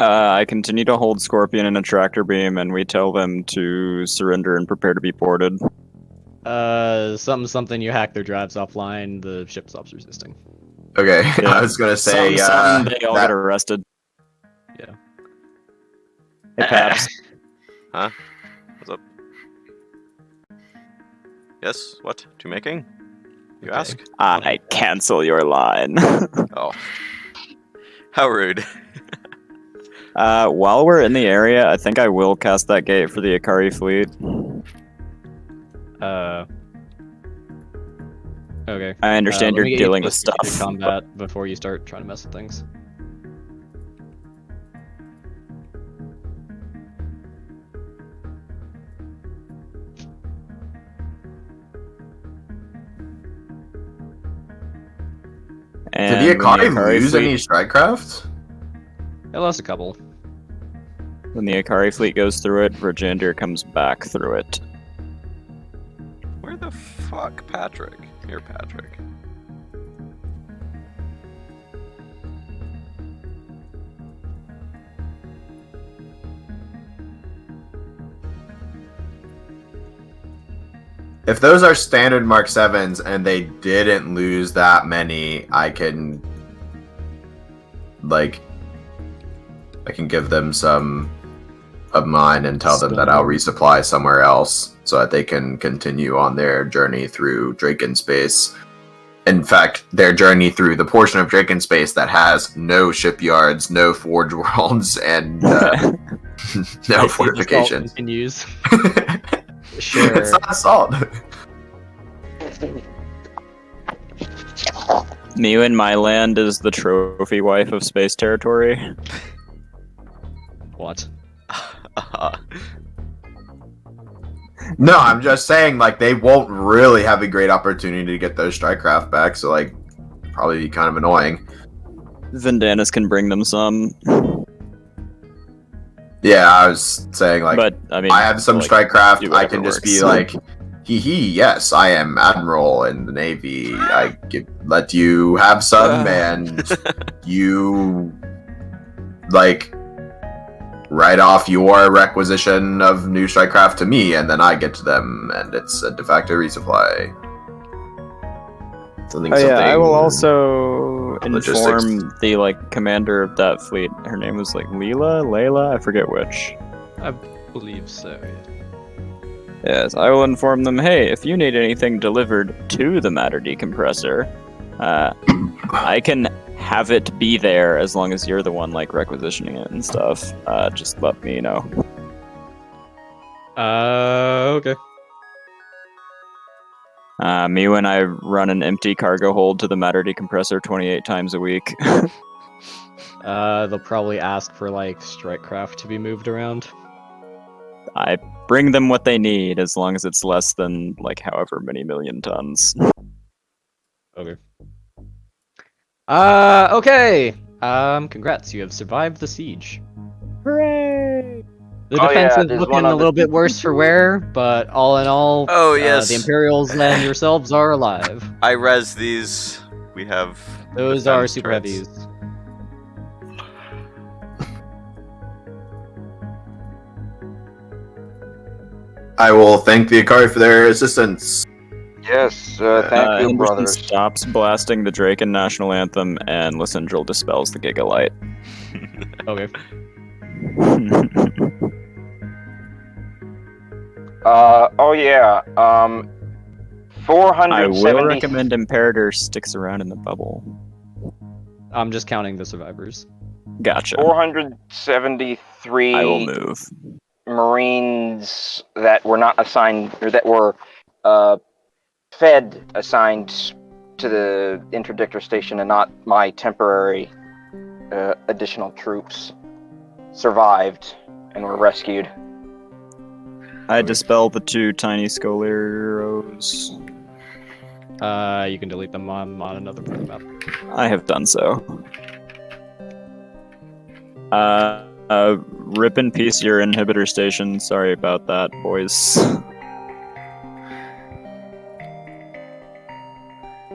I continue to hold Scorpion in a tractor beam, and we tell them to surrender and prepare to be boarded. Something. You hack their drives offline. The ship stops resisting. Okay, Yeah. I was gonna say they all that get arrested. Yeah. Hey, Paps. Huh? What's up? Yes. What? To making? You Okay. ask? I cancel your line. Oh. How rude. While we're in the area, I think I will cast that gate for the Ikari fleet. Okay. I understand Let you're me get dealing you with to stuff. combat before you start trying to mess with things. And did the when Akari lose fleet, any strike craft? I lost a couple. when the Ikari fleet goes through it, Virginder comes back through it. Where the fuck, Patrick? Here, Patrick. If those are standard Mark 7s and they didn't lose that many, I can give them some of mine and tell them that I'll resupply somewhere else so that they can continue on their journey through Draken space. In fact, their journey through the portion of Draken space that has no shipyards, no forge worlds, and no fortifications. Continues. Sure. It's not assault. Mew in my land is the trophy wife of space territory. What? No, I'm just saying, like, they won't really have a great opportunity to get those strike craft back, so, like, probably be kind of annoying. Vandanis can bring them some. Yeah, I was saying, like, But I mean, I have some like, strike craft, do I whatever can just works. be like, yes, I am Admiral in the Navy. I let you have some, and you, like, write off your requisition of new strike craft to me, and then I get to them, and it's a de facto resupply. Something. I will also Logistics. inform the commander of that fleet. Her name was Layla, I forget which. I believe so. Yeah. Yes, I will inform them. Hey, if you need anything delivered to the matter decompressor, I can have it be there as long as you're the one requisitioning it and stuff. Just let me know. Okay. Me when I run an empty cargo hold to the matter decompressor 28 times a week. They'll probably ask for strike craft to be moved around. I bring them what they need as long as it's less than however many million tons. Okay. Okay. Congrats, you have survived the siege. Hooray! The Oh, defense yeah, is there's looking one a other- little bit worse for wear, but all in all, Oh, yes. the Imperials and yourselves are alive. I res these. We have. Those are defense super turrets. heavies. I will thank the Akari for their assistance. Yes, thank you, Henderson brothers. stops blasting the Draken national anthem, and Lysandril dispels the Gigalight. Okay. Oh yeah. I 470. will recommend Imperator sticks around in the bubble. I'm just counting the survivors. Gotcha. 473 I will move. Marines that were not assigned, or that were assigned to the interdictor station and not my temporary additional troops, survived and were rescued. I dispel the two tiny Scoliros. You can delete them on another part of the map. I have done so. Rip in peace your inhibitor station. Sorry about that, boys.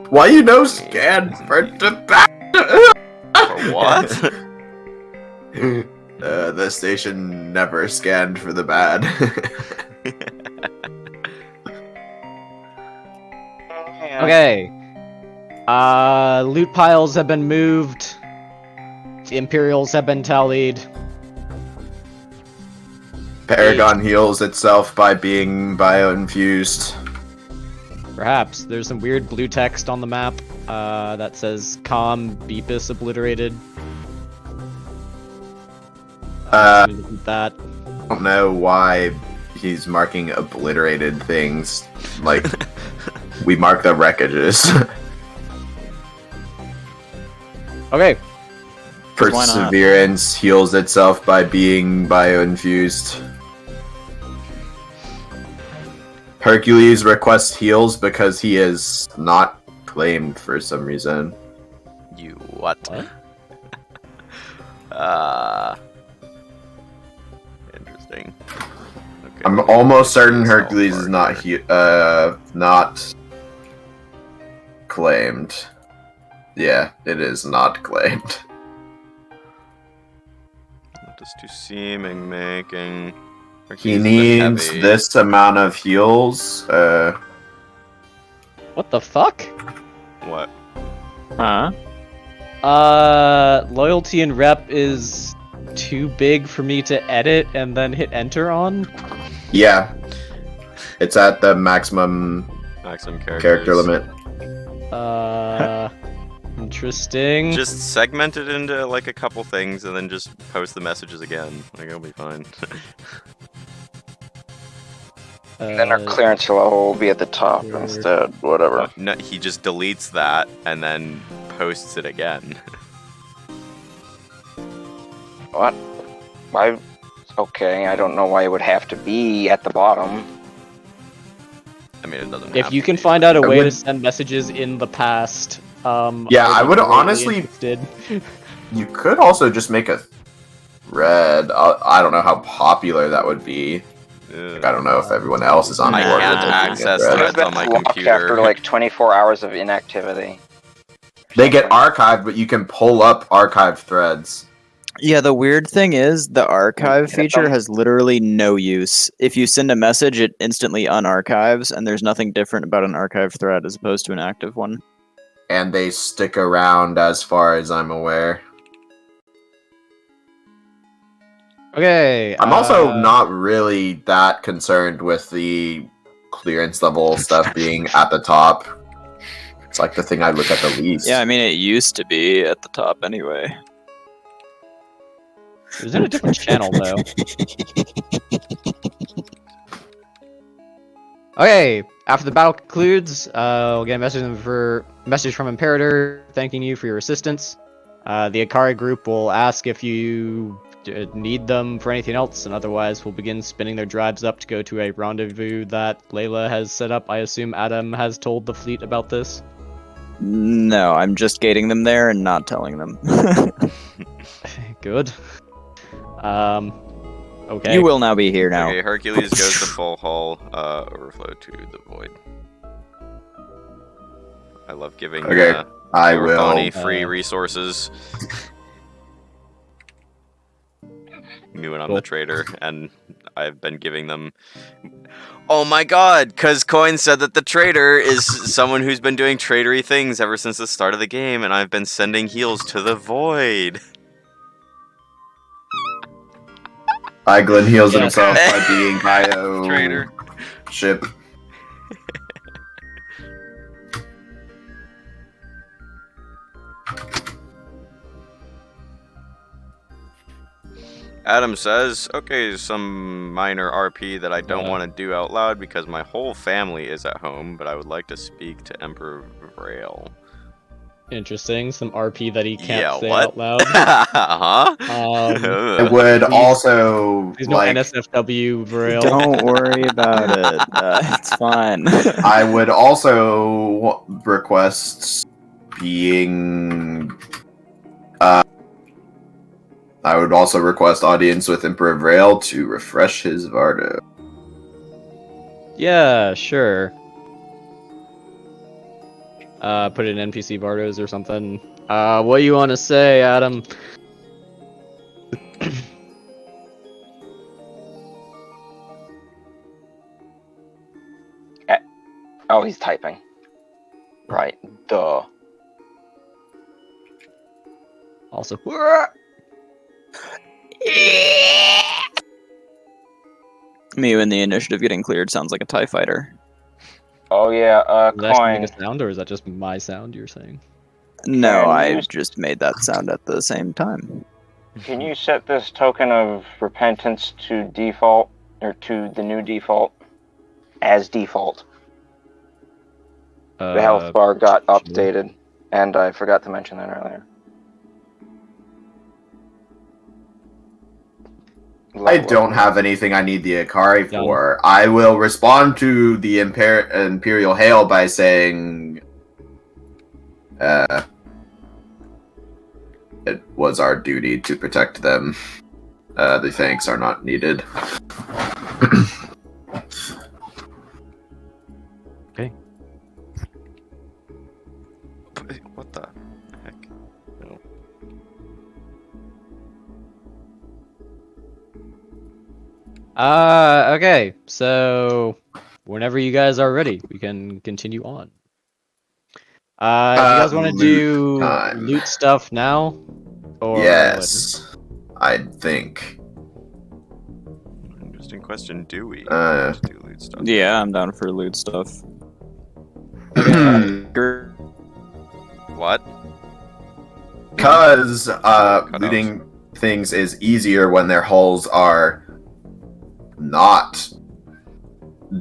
Why you no scan for the bad? For what? The station never scanned for the bad. Okay. Loot piles have been moved. The Imperials have been tallied. Paragon heals itself by being bioinfused. Perhaps. There's some weird blue text on the map that says "Com Beepus obliterated." That. I don't know why he's marking obliterated things. Like, we mark the wreckages. Okay. Why not? Perseverance heals itself by being bioinfused. Hercules requests heals because he is not claimed for some reason. You what? What? Interesting. Okay. I'm almost certain Hercules is Self-marker. not claimed. Yeah, it is not claimed. Just to seeming making. He Hercules is a bit needs heavy. this amount of heals. What the fuck? What? Huh? Loyalty and rep is too big for me to edit and then hit enter on. Yeah, it's at the maximum Maximum character limit. Interesting. Just segment it into like a couple things and then just post the messages again. Like it'll be fine. Then our clearance level will be at the top Sure. instead. Whatever. No, he just deletes that and then posts it again. What? Why? Okay, I don't know why it would have to be at the bottom. I mean, it doesn't. If have you to can be. find out a I way would- to send messages in the past, Yeah, I be would greatly honestly- interested. You could also just make a thread. I don't know how popular that would be. Like, I don't know if everyone else is on I board can't with making a access thread. threads on my Locked computer. after like 24 hours of inactivity. They get archived, but you can pull up archived threads. Yeah, the weird thing is the archive Yeah. feature has literally no use. If you send a message, it instantly unarchives, and there's nothing different about an archive thread as opposed to an active one. And they stick around as far as I'm aware. Okay. I'm also not really that concerned with the clearance level stuff being at the top. It's like the thing I look at the least. Yeah, I mean, it used to be at the top anyway. It was in a different channel though. Okay. After the battle concludes, we'll get a message from Imperator thanking you for your assistance. The Akari group will ask if you need them for anything else, and otherwise we'll begin spinning their drives up to go to a rendezvous that Layla has set up. I assume Adam has told the fleet about this. No, I'm just gating them there and not telling them. Good. Okay. You will now be here now. Okay, Hercules goes to full hull, overflow to the void. I love giving Okay, I will. Bonnie free resources. Me when I'm Cool. the trader, and I've been giving them. Oh my god! Because Coin said that the trader is someone who's been doing tradery things ever since the start of the game, and I've been sending heals to the void. Iglin heals Yes. himself by being bio Traitor. ship. Adam says, okay, some minor RP that I don't Yeah. want to do out loud because my whole family is at home, but I would like to speak to Emperor Vrail. Interesting. Some RP that he can't Yeah, say what? out loud. huh? It would Please- also There's no like NSFW, Vrail. Don't worry about it. It's fine. I would also requests being. I would also request audience with Emperor Vrail to refresh his Vardo. Yeah, sure. Put in NPC Bardos or something. What do you want to say, Adam? Oh, he's typing. Right. Duh. Also, Me and the initiative getting cleared sounds like a TIE fighter. Oh yeah, does that actually Coin. make a sound, or is that just my sound you're saying? No, Can I you- just made that sound at the same time. Can you set this token of repentance to default, or to the new default, as default? The health bar got sure. updated, and I forgot to mention that earlier. I don't have anything I need the Akari Done. for. I will respond to the Imperial Hail by saying, it was our duty to protect them. The thanks are not needed. Okay. What the heck? No. Okay. So, whenever you guys are ready, we can continue on. If you guys want to Loot do time. loot stuff now, or Yes, I think. Interesting question. Do we Uh, do loot stuff? Yeah, I'm down for loot stuff. What? Because Cutouts. looting things is easier when their hulls are not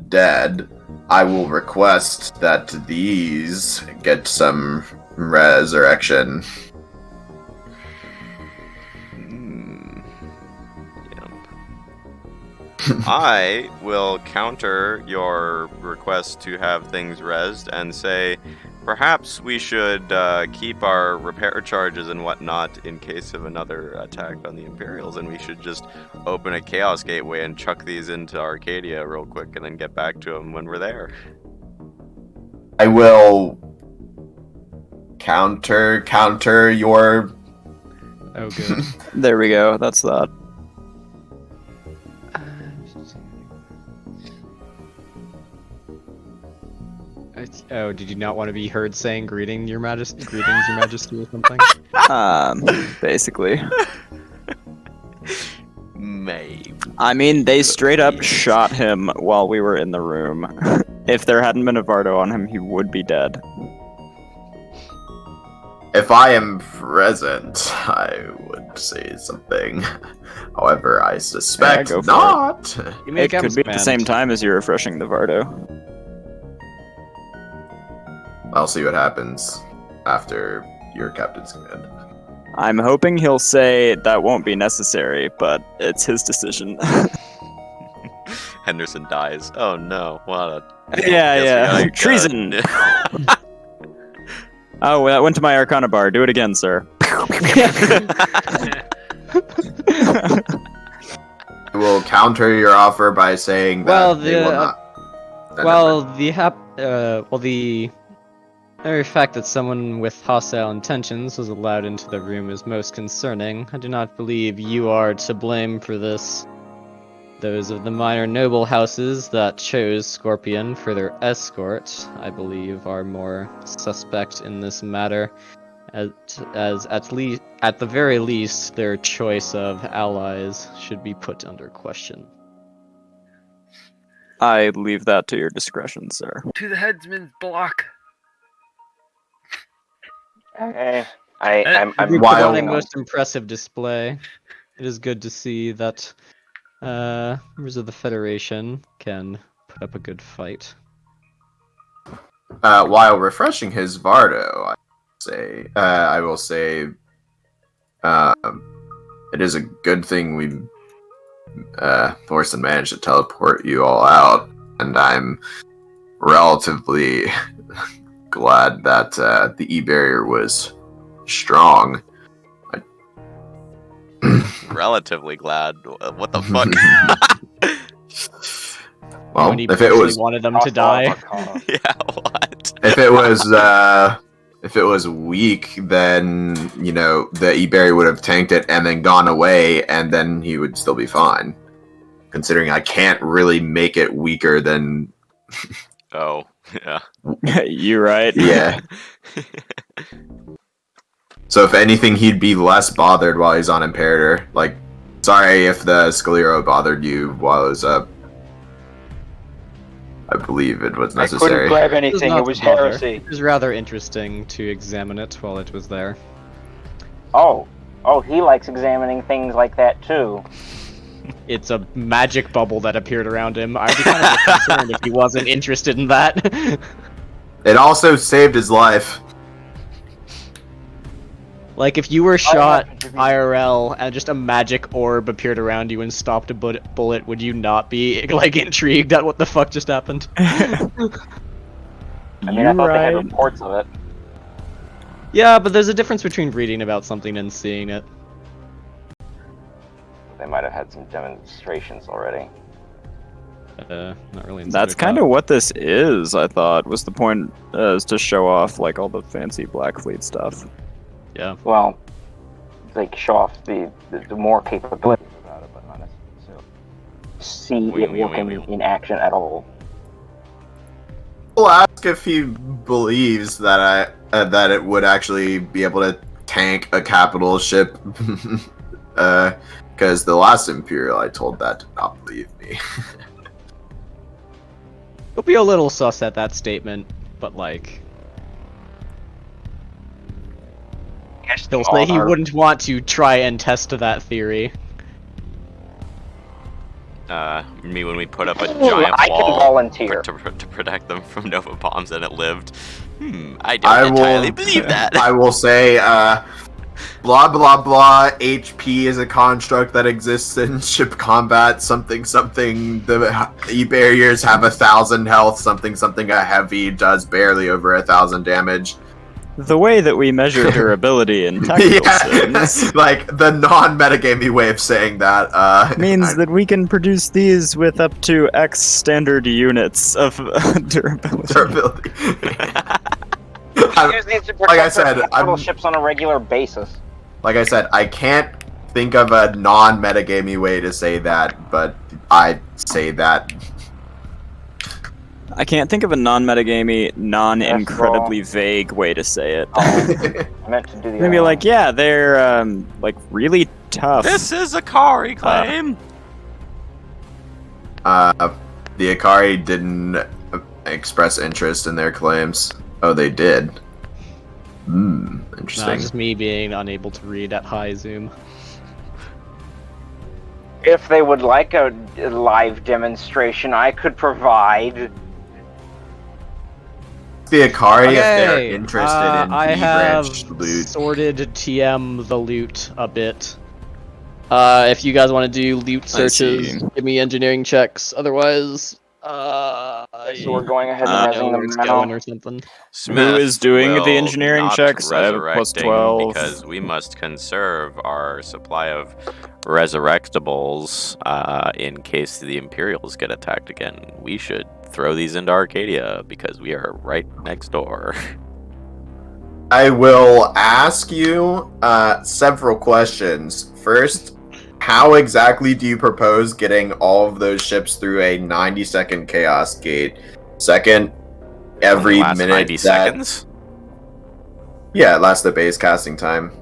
dead. I will request that these get some resurrection. Yep. I will counter your request to have things rezzed and say, perhaps we should keep our repair charges and whatnot in case of another attack on the Imperials, and we should just open a Chaos Gateway and chuck these into Arcadia real quick and then get back to them when we're there. I will counter your. Oh, good. There we go. That's that. Oh, did you not want to be heard saying greetings, Your Majesty, or something? Basically. Maybe. I mean, they straight up shot him while we were in the room. If there hadn't been a Vardo on him, he would be dead. If I am present, I would say something. However, I suspect go for not. You may It could be at the same time as you're refreshing the Vardo. I'll see what happens after your captain's command. I'm hoping he'll say that won't be necessary, but it's his decision. Henderson dies. Oh no. What a... Yeah, Guess yeah. we gotta- Treason! Oh, that went to my Arcana bar. Do it again, sir. I will counter your offer by saying that Well, they will the not. the very fact that someone with hostile intentions was allowed into the room is most concerning. I do not believe you are to blame for this. Those of the minor noble houses that chose Scorpion for their escort, I believe, are more suspect in this matter, as at the very least, their choice of allies should be put under question. I leave that to your discretion, sir. To the headsman's block. Okay. I'm Every While- providing most impressive display. It is good to see that members of the Federation can put up a good fight. While refreshing his Vardo, I will say, it is a good thing we Thorsten managed to teleport you all out, and I'm relatively glad that the E barrier was strong. Relatively glad. What the fuck? Well, When he if it actually was wanted them Cost to a lot of die. Arcana. Yeah, what? if it was weak, then the E barrier would have tanked it and then gone away, and then he would still be fine. Considering I can't really make it weaker than Oh, yeah. You right? yeah. So if anything, he'd be less bothered while he's on Imperator. Like, sorry if the Scalero bothered you while it was up. I believe it was I couldn't necessary. grab It was anything. not It was to bother. heresy. It was rather interesting to examine it while it was there. Oh, he likes examining things like that too. It's a magic bubble that appeared around him. I'd be kind of concerned if he wasn't interested in that. It also saved his life. Like, if you were shot contributed. IRL and just a magic orb appeared around you and stopped a bullet, would you not be, like, intrigued at what the fuck just happened? I mean, I thought they had reports of it. Yeah, but there's a difference between reading about something and seeing it. They might have had some demonstrations already. Not really. That's kind of what this is. I thought was the point, is to show off like all the fancy Black Fleet stuff. Yeah. Well, they show off the more capabilities about it, but not necessarily see it working in action at all. We'll ask if he believes that that it would actually be able to tank a capital ship. Because the last Imperial I told that did not believe me. He'll be a little sus at that statement, but like, he'll say he wouldn't want to try and test that theory. Me when we put up a Ooh, giant I can wall volunteer. to protect them from Nova bombs and it lived. I don't entirely believe that. I will say, blah blah blah. HP is a construct that exists in ship combat. Something. The E barriers have 1,000 health. Something. A heavy does barely over 1,000 damage. The way that we measure durability in tactical sims like the non-metagamey way of saying that means that we can produce these with up to X standard units of durability. durability. Use these to like I protect said, their capital ships on a regular basis. Like I said, I can't think of a non-metagamey way to say that, but I say that. I can't think of a non-metagamey, non-incredibly vague way to say it. I meant to do the Maybe other like, one. yeah, they're like really tough. This is a Kari claim. The Ikari didn't express interest in their claims. Oh, they did. No, Interesting. just me being unable to read at high zoom. If they would like a live demonstration, I could provide. The Ikari, if Okay, they're interested in I have B-branch loot. sorted TM the loot a bit. If you guys want to do loot I searches, see. give me engineering checks. Otherwise, So we're going ahead and I resing know where them it's now. going or something. Smith is doing the will engineering not checks? I have a resurrecting +12. because we must conserve our supply of resurrectables in case the Imperials get attacked again. We should throw these into Arcadia because we are right next door. I will ask you several questions. First, how exactly do you propose getting all of those ships through a 90-second chaos gate? Second, every Last minute 90 that... seconds? Yeah, it lasts the base casting time.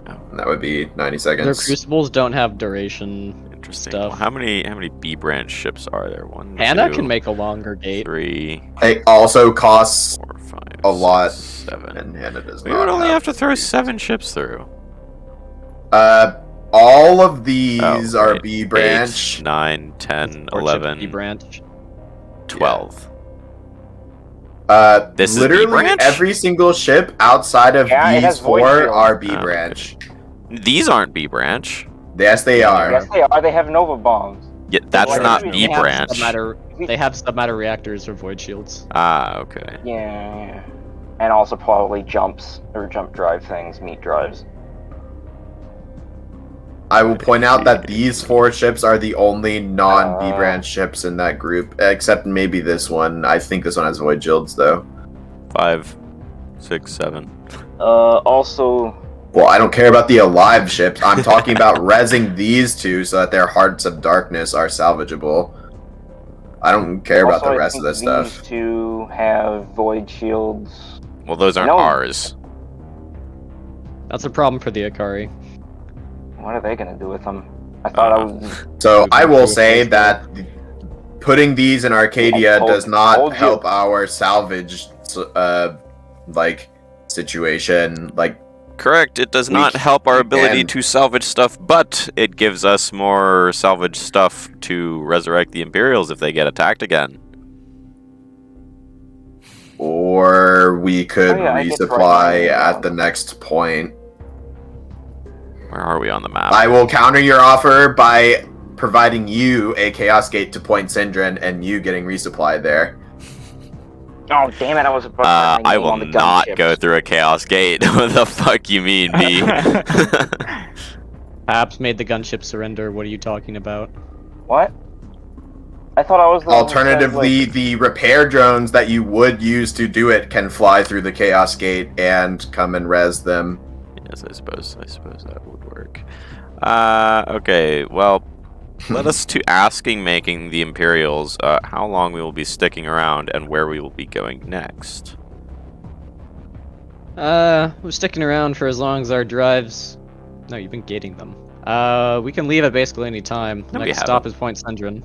Oh. And that would be 90 Their seconds. crucibles don't have duration. Interesting. Stuff. Well, how many B branch ships are there? One, Hannah two, can make a longer gate. 3, It also costs 4, 5, a lot, 7. and Hannah does We not would only have to throw these. 7 ships through. All of these Oh, are right. B branch. 8, 9, 10, Or 11, branch. 12. This is Literally B-branch? every single ship outside of Yeah, it these has void 4 shields. are B Oh, branch. These aren't B branch. Yes, they are. Yes, they are. They have Nova bombs. Yeah, that's Well, not they B have branch. They have submatter reactors or void shields. Ah, okay. Yeah. and also probably jumps or jump drive things, meat drives. I will point out that these 4 ships are the only non-B branch ships in that group, except maybe this one. I think this one has void shields, though. 5, 6, 7. Also, Well, I don't care about the alive ships. I'm talking about rezzing these 2 so that their Hearts of Darkness are salvageable. I don't care about the rest of this stuff. These 2 have void shields. Well, those aren't No. ours. That's a problem for the Akari. What are they gonna do with them? I thought I was. So I will Through say Facebook. that putting these in Arcadia Told- does not told you. help our salvage situation. Like, Correct. It does We not help our ability can- to salvage stuff, but it gives us more salvage stuff to resurrect the Imperials if they get attacked again. or we could Oh, yeah, I get resupply right. at the next point. Where are we on the map? I will counter your offer by providing you a Chaos Gate to Point Syndren and you getting resupply there. Oh damn it! I was about to write my I name will on the not gunship. go through a Chaos Gate. What the fuck you mean, B? Paps made the gunship surrender. What are you talking about? What? I thought I was the one who said, Alternatively, like, the repair drones that you would use to do it can fly through the Chaos Gate and come and res them. Yes, I suppose that would work. Okay, well, let us to asking making the Imperials how long we will be sticking around and where we will be going next. We're sticking around for as long as our drives. No, you've been gating them. We can leave at basically any time. No, we Next stop haven't. is Point Sundren.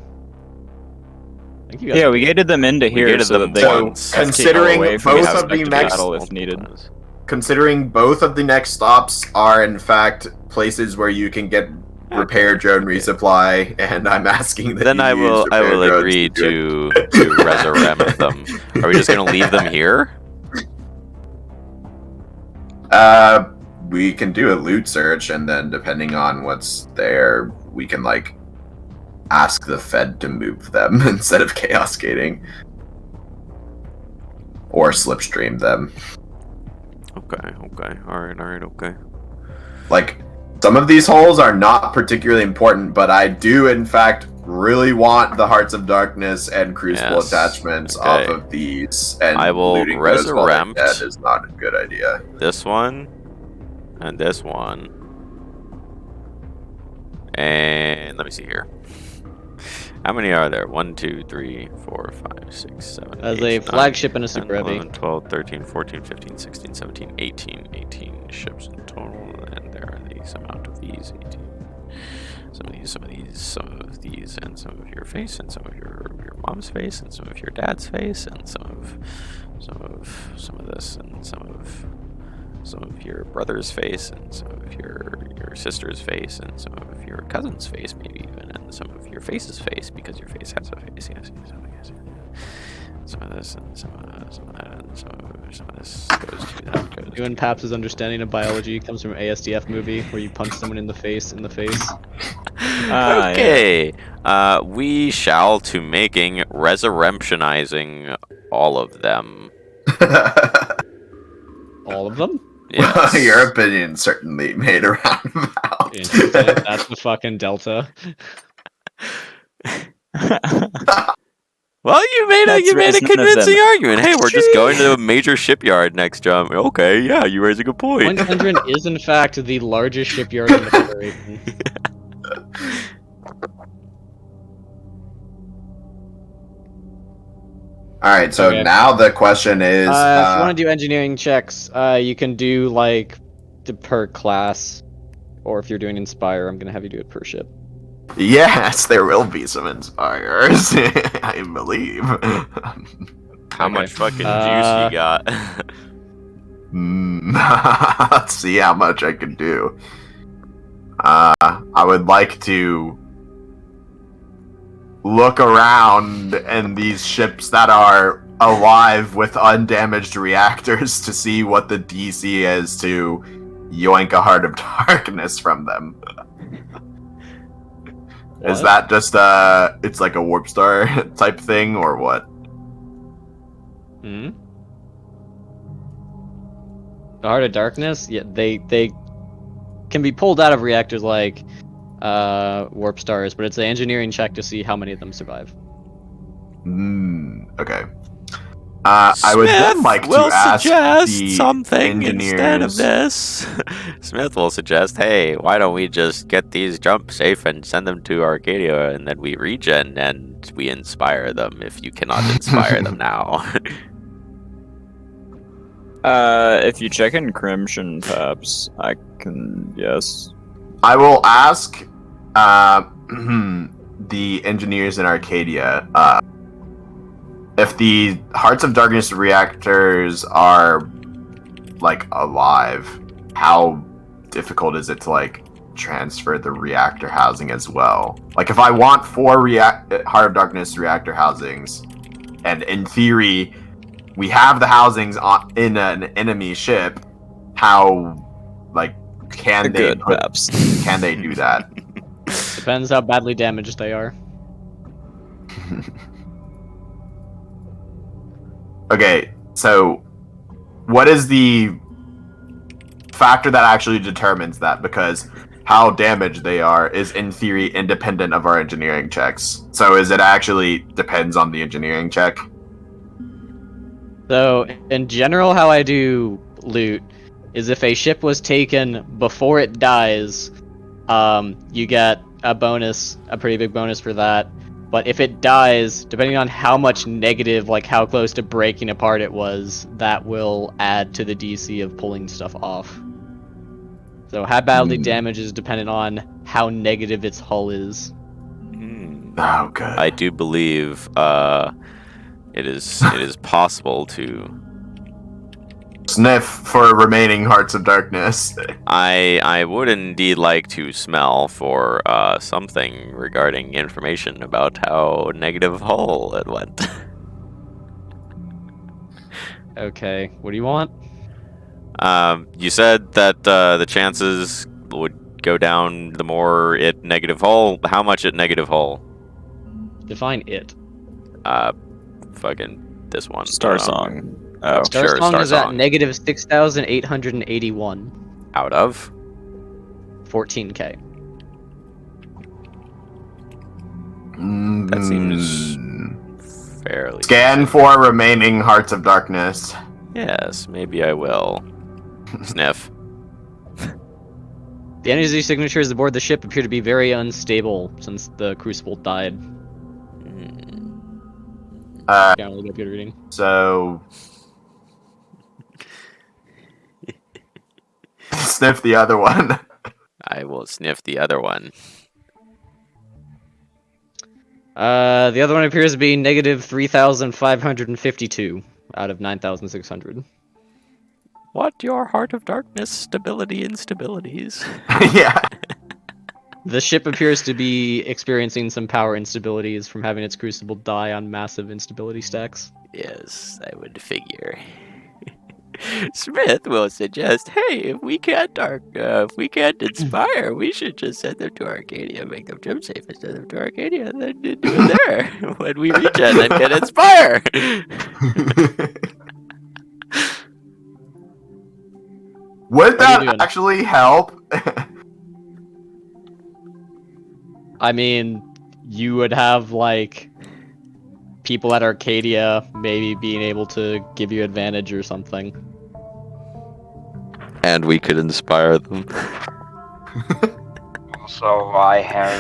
I think you guys Yeah, we gated them into here gated so them that they once. can Considering away from both the of the respective next- battle if needed. Considering both of the next stops are in fact places where you can get repair drone resupply, and I'm asking that Then you I use will repair drones agree do it. to resurrect them. Are we just gonna leave them here? We can do a loot search, and then depending on what's there, we can like ask the Fed to move them instead of chaos gating or slipstream them. Okay, alright, okay. Like, some of these holes are not particularly important, but I do in fact really want the Hearts of Darkness and Crucible Yes, attachments okay. off of these, and I will looting those while they're resurrect- dead is not a good idea. This one, and this one. And let me see here. How many are there? 1, 2, 3, 4, 5, 6, 7, As 8, a 9, flagship and a 10, super heavy. 11, 12, 13, 14, 15, 16, 17, 18. 18 ships in total, and there are these amount of these. 18. Some of these, and some of your face, and some of your mom's face, and some of your dad's face, and some of this, and some of your brother's face, and some of your sister's face, and some of your cousin's face, maybe even, and some of your face's face, because your face has a face. Yes. Some of this, and some of that, and some of this goes to that. Goes You and Paps' understanding of biology comes from ASDF movie where you punch someone in the face. Okay, we shall to making resurrectionizing all of them. All of them? Yes. Your opinion certainly made a roundabout. Interesting. That's the fucking delta. Well, you made That's a raised none of convincing them. argument. Hey, we're just going to a major shipyard next jump. Okay, yeah, you raise a good point. Point Sundren is in fact the largest shipyard in the Federation. Alright, so Okay. now the question is... If you want to do engineering checks, you can do like per class, or if you're doing Inspire, I'm gonna have you do it per ship. Yes, there will be some inspires, I believe. How much fucking juice Uh, you got? Let's see how much I can do. I would like to look around in these ships that are alive with undamaged reactors to see what the DC is to yoink a Heart of Darkness from them. Is What? that just it's like a warp star type thing or what? Hmm? The Heart of Darkness, yeah, they can be pulled out of reactors like warp stars, but it's an engineering check to see how many of them survive. Okay. I would then Smith like to will ask suggest the something instead of engineers. this. Smith will suggest, hey, why don't we just get these jumps safe and send them to Arcadia, and then we regen and we inspire them if you cannot inspire them now. If you check in Crimson, perhaps I can. Yes. I will ask the engineers in Arcadia if the Hearts of Darkness reactors are like alive. How difficult is it to like transfer the reactor housing as well? Like, if I want 4 Heart of Darkness reactor housings, and in theory we have the housings in an enemy ship, how like can they can they do that? Depends how badly damaged they are. Okay, so what is the factor that actually determines that? Because how damaged they are is in theory independent of our engineering checks. So is it actually depends on the engineering check? So, in general, how I do loot is if a ship was taken before it dies, you get a bonus, a pretty big bonus for that. But if it dies, depending on how much negative, like how close to breaking apart it was, that will add to the DC of pulling stuff off. So how badly damaged is dependent on how negative its hull is. Oh, good. I do believe it is possible to. Sniff for remaining Hearts of Darkness. I would indeed like to smell for something regarding information about how negative hull it went. Okay, what do you want? You said that the chances would go down the more it negative hull. How much at negative hull? Define it. Fucking this one. Star Song. Oh, Star sure, Song Star is at Song. negative 6,881. Out of 14k. That seems fairly. Scan for remaining Hearts of Darkness. Yes, maybe I will. Sniff. The energy signatures aboard the ship appear to be very unstable since the Crucible died. Can't really get good reading. So sniff the other one. I will sniff the other one. The other one appears to be negative 3,552 out of 9,600. What your Heart of Darkness stability instabilities? Yeah. The ship appears to be experiencing some power instabilities from having its Crucible die on massive instability stacks. Yes, I would figure. Smith will suggest, hey, if we can't inspire, we should just send them to Arcadia, make them jump safe, and send them to Arcadia, and then do it there when we regen and can inspire. Would What are you that doing? actually help? I mean, you would have, like, people at Arcadia maybe being able to give you advantage or something. And we could inspire them. Also, I have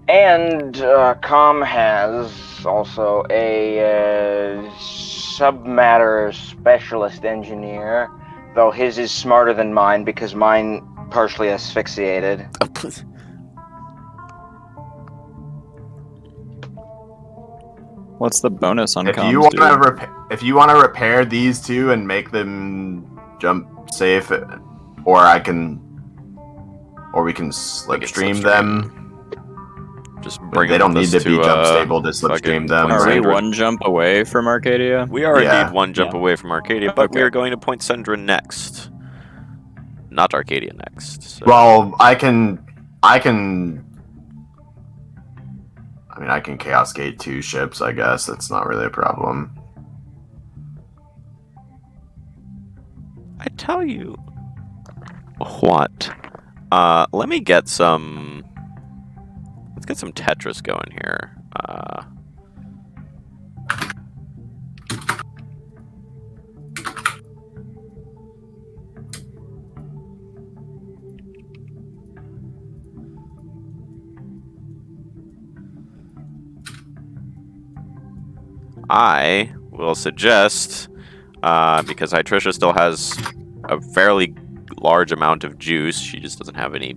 and Com has also a submatter specialist engineer, though his is smarter than mine because mine partially asphyxiated. What's the bonus on If comms, you want dude? to if you want to repair these two and make them jump safe, or we can slipstream them. Just But bring they them don't with need us to be jump fucking stable to slipstream them. Are we Sandra. one jump away from Arcadia? We are Yeah. indeed one jump Yeah. away from Arcadia, but we Okay. are going to Point Sandra next. Not Arcadia next. So. Well, I mean, I can Chaos Gate 2 ships, I guess. That's not really a problem. tell you what. Let me get some. Let's get some Tetris going here. I will suggest, because Trisha still has a fairly large amount of juice, she just doesn't have any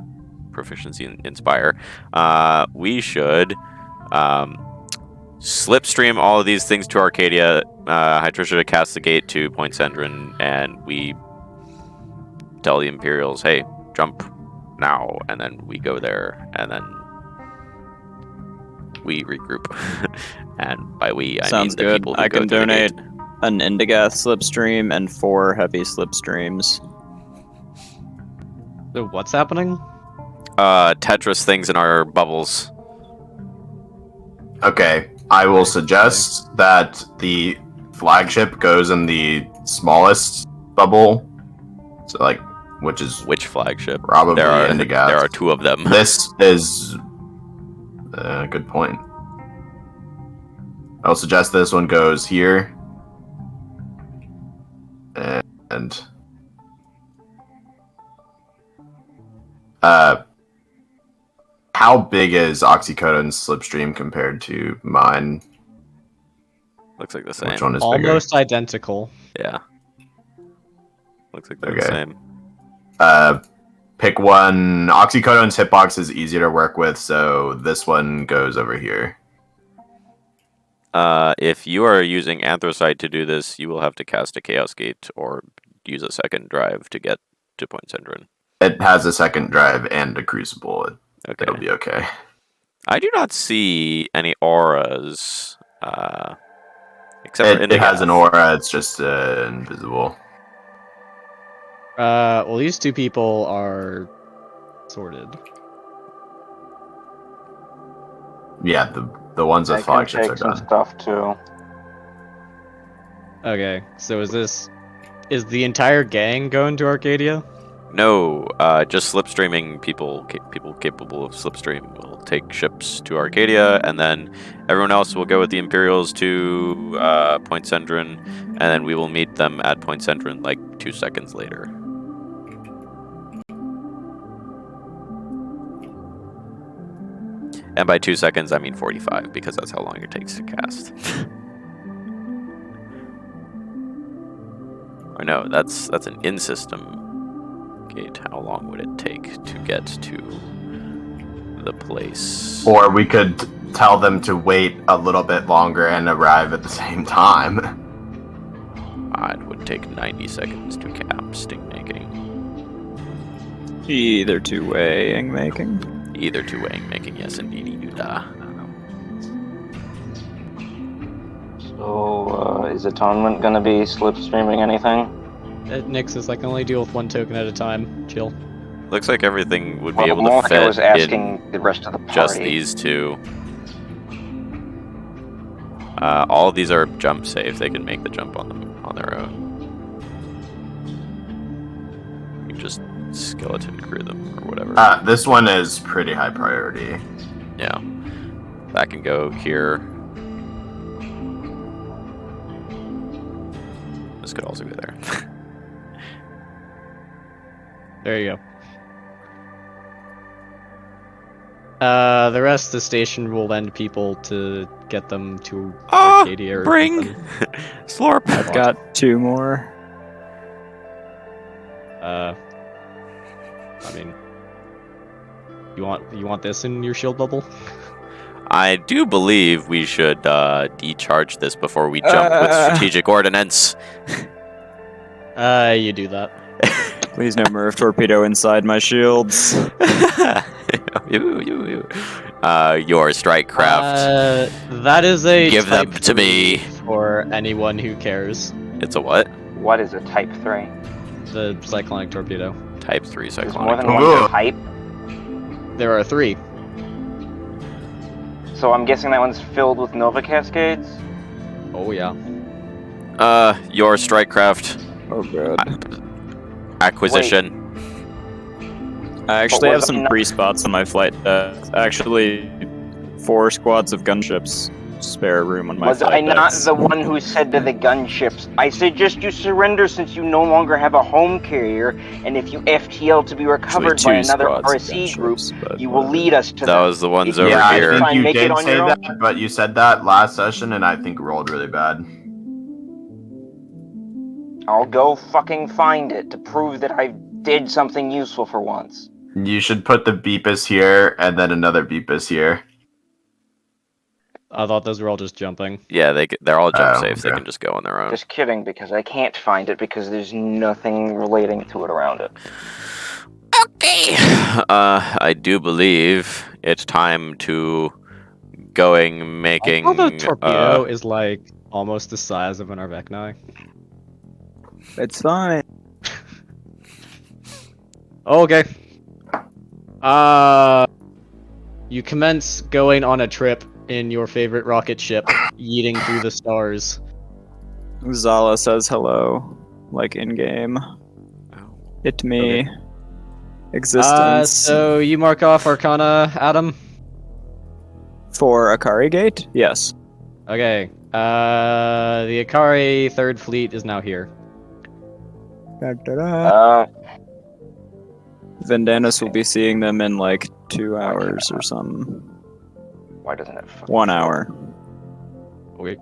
proficiency in Inspire, we should slipstream all of these things to Arcadia, Trisha to cast the gate to Point Sendrin, and we tell the Imperials, hey, jump now, and then we go there, and then we regroup. And by we, I Sounds mean the good. people who I go can through the donate gate. an Indigath slipstream and 4 heavy slipstreams. So what's happening? Tetris things in our bubbles. Okay, I will suggest that the flagship goes in the smallest bubble. So, like, which is Which flagship? probably There are Indigath. 2 of them. This is a good point. I'll suggest this one goes here. And how big is Oxycodone's slipstream compared to mine? Looks like the same. Which one is Almost identical. Yeah. Looks like they're Okay. the same. bigger? Pick one. Oxycodone's hitbox is easier to work with, so this one goes over here. If you are using Anthracite to do this, you will have to cast a Chaos Gate or use a second drive to get to Point Sendrin. It has a second drive and a crucible. Okay. It'll be okay. I do not see any auras, except for It has an Indigath. aura, it's just invisible. Well, these 2 people are sorted. Yeah, the ones I with can flagships are take some done. stuff too. Okay, so is the entire gang going to Arcadia? No, just slipstreaming people capable of slipstream will take ships to Arcadia, and then everyone else will go with the Imperials to Point Sendrin, and then we will meet them at Point Sendrin like 2 seconds later. And by 2 seconds, I mean 45, because that's how long it takes to cast. Or no, that's an in-system gate. How long would it take to get to the place? Or we could tell them to wait a little bit longer and arrive at the same time. It would take 90 seconds to cap sting making. Either two-way making. Either two-way making, yes, indeed, you da. So, is Atonement gonna be slipstreaming anything? Nixus, I can only deal with 1 token at a time. Chill. Looks like everything would be Well, able more to like I fit was asking in the rest of the party. just these 2. All of these are jump safe. They can make the jump on them on their own. You can just skeleton crew them or whatever. This one is pretty high priority. Yeah, that can go here. This could also go there. There you go. The rest of the station will lend people to get them to Arcadia or bring something. Slurp. I've got 2 more. I mean, you want this in your shield bubble? I do believe we should decharge this before we jump with strategic ordnance. You do that. Please no Merv torpedo inside my shields. Your strike craft. That is a Give them type to me. 3 for anyone who cares. It's a what? What is a Type 3? The cyclonic torpedo. Type 3 There's more cyclonic. than one Ugh. type, There are 3. so I'm guessing that one's filled with Nova Cascades? Oh yeah. Your strike craft. Oh god. acquisition. I actually But have was some I not- pre-spots on my flight deck. Actually, 4 squads of gunships spare room on my Was flight I not decks. the one who said to the gunships, I suggest you surrender since you no longer have a home carrier, and if you FTL to be recovered Actually, by 2 another squads of RSE group, gunships, but you will whatever. lead us to That them. was the ones If over you Yeah, I here. try think and you make it did on say your own- that, but you said that last session, and I think rolled really bad. I'll go fucking find it to prove that I did something useful for once. You should put the beepus here, and then another beepus here. I thought those were all just jumping. Yeah, they're all jump Oh, safe. They okay. can just go on their own. Just kidding, because I can't find it because there's nothing relating to it around it. Okay. I do believe it's time to making. Although torpedo is like almost the size of an Arveknai. It's fine. Okay. You commence going on a trip in your favorite rocket ship, yeeting through the stars. Zala says hello, like in game. Hit me. Existence. So you mark off Arcana, Adam? For Akari Gate? Yes. Okay. The Akari Third Fleet is now here. Da-da-da. Vandanus will be seeing them in like 2 hours or something. Why doesn't it fucking 1 hour. Okay.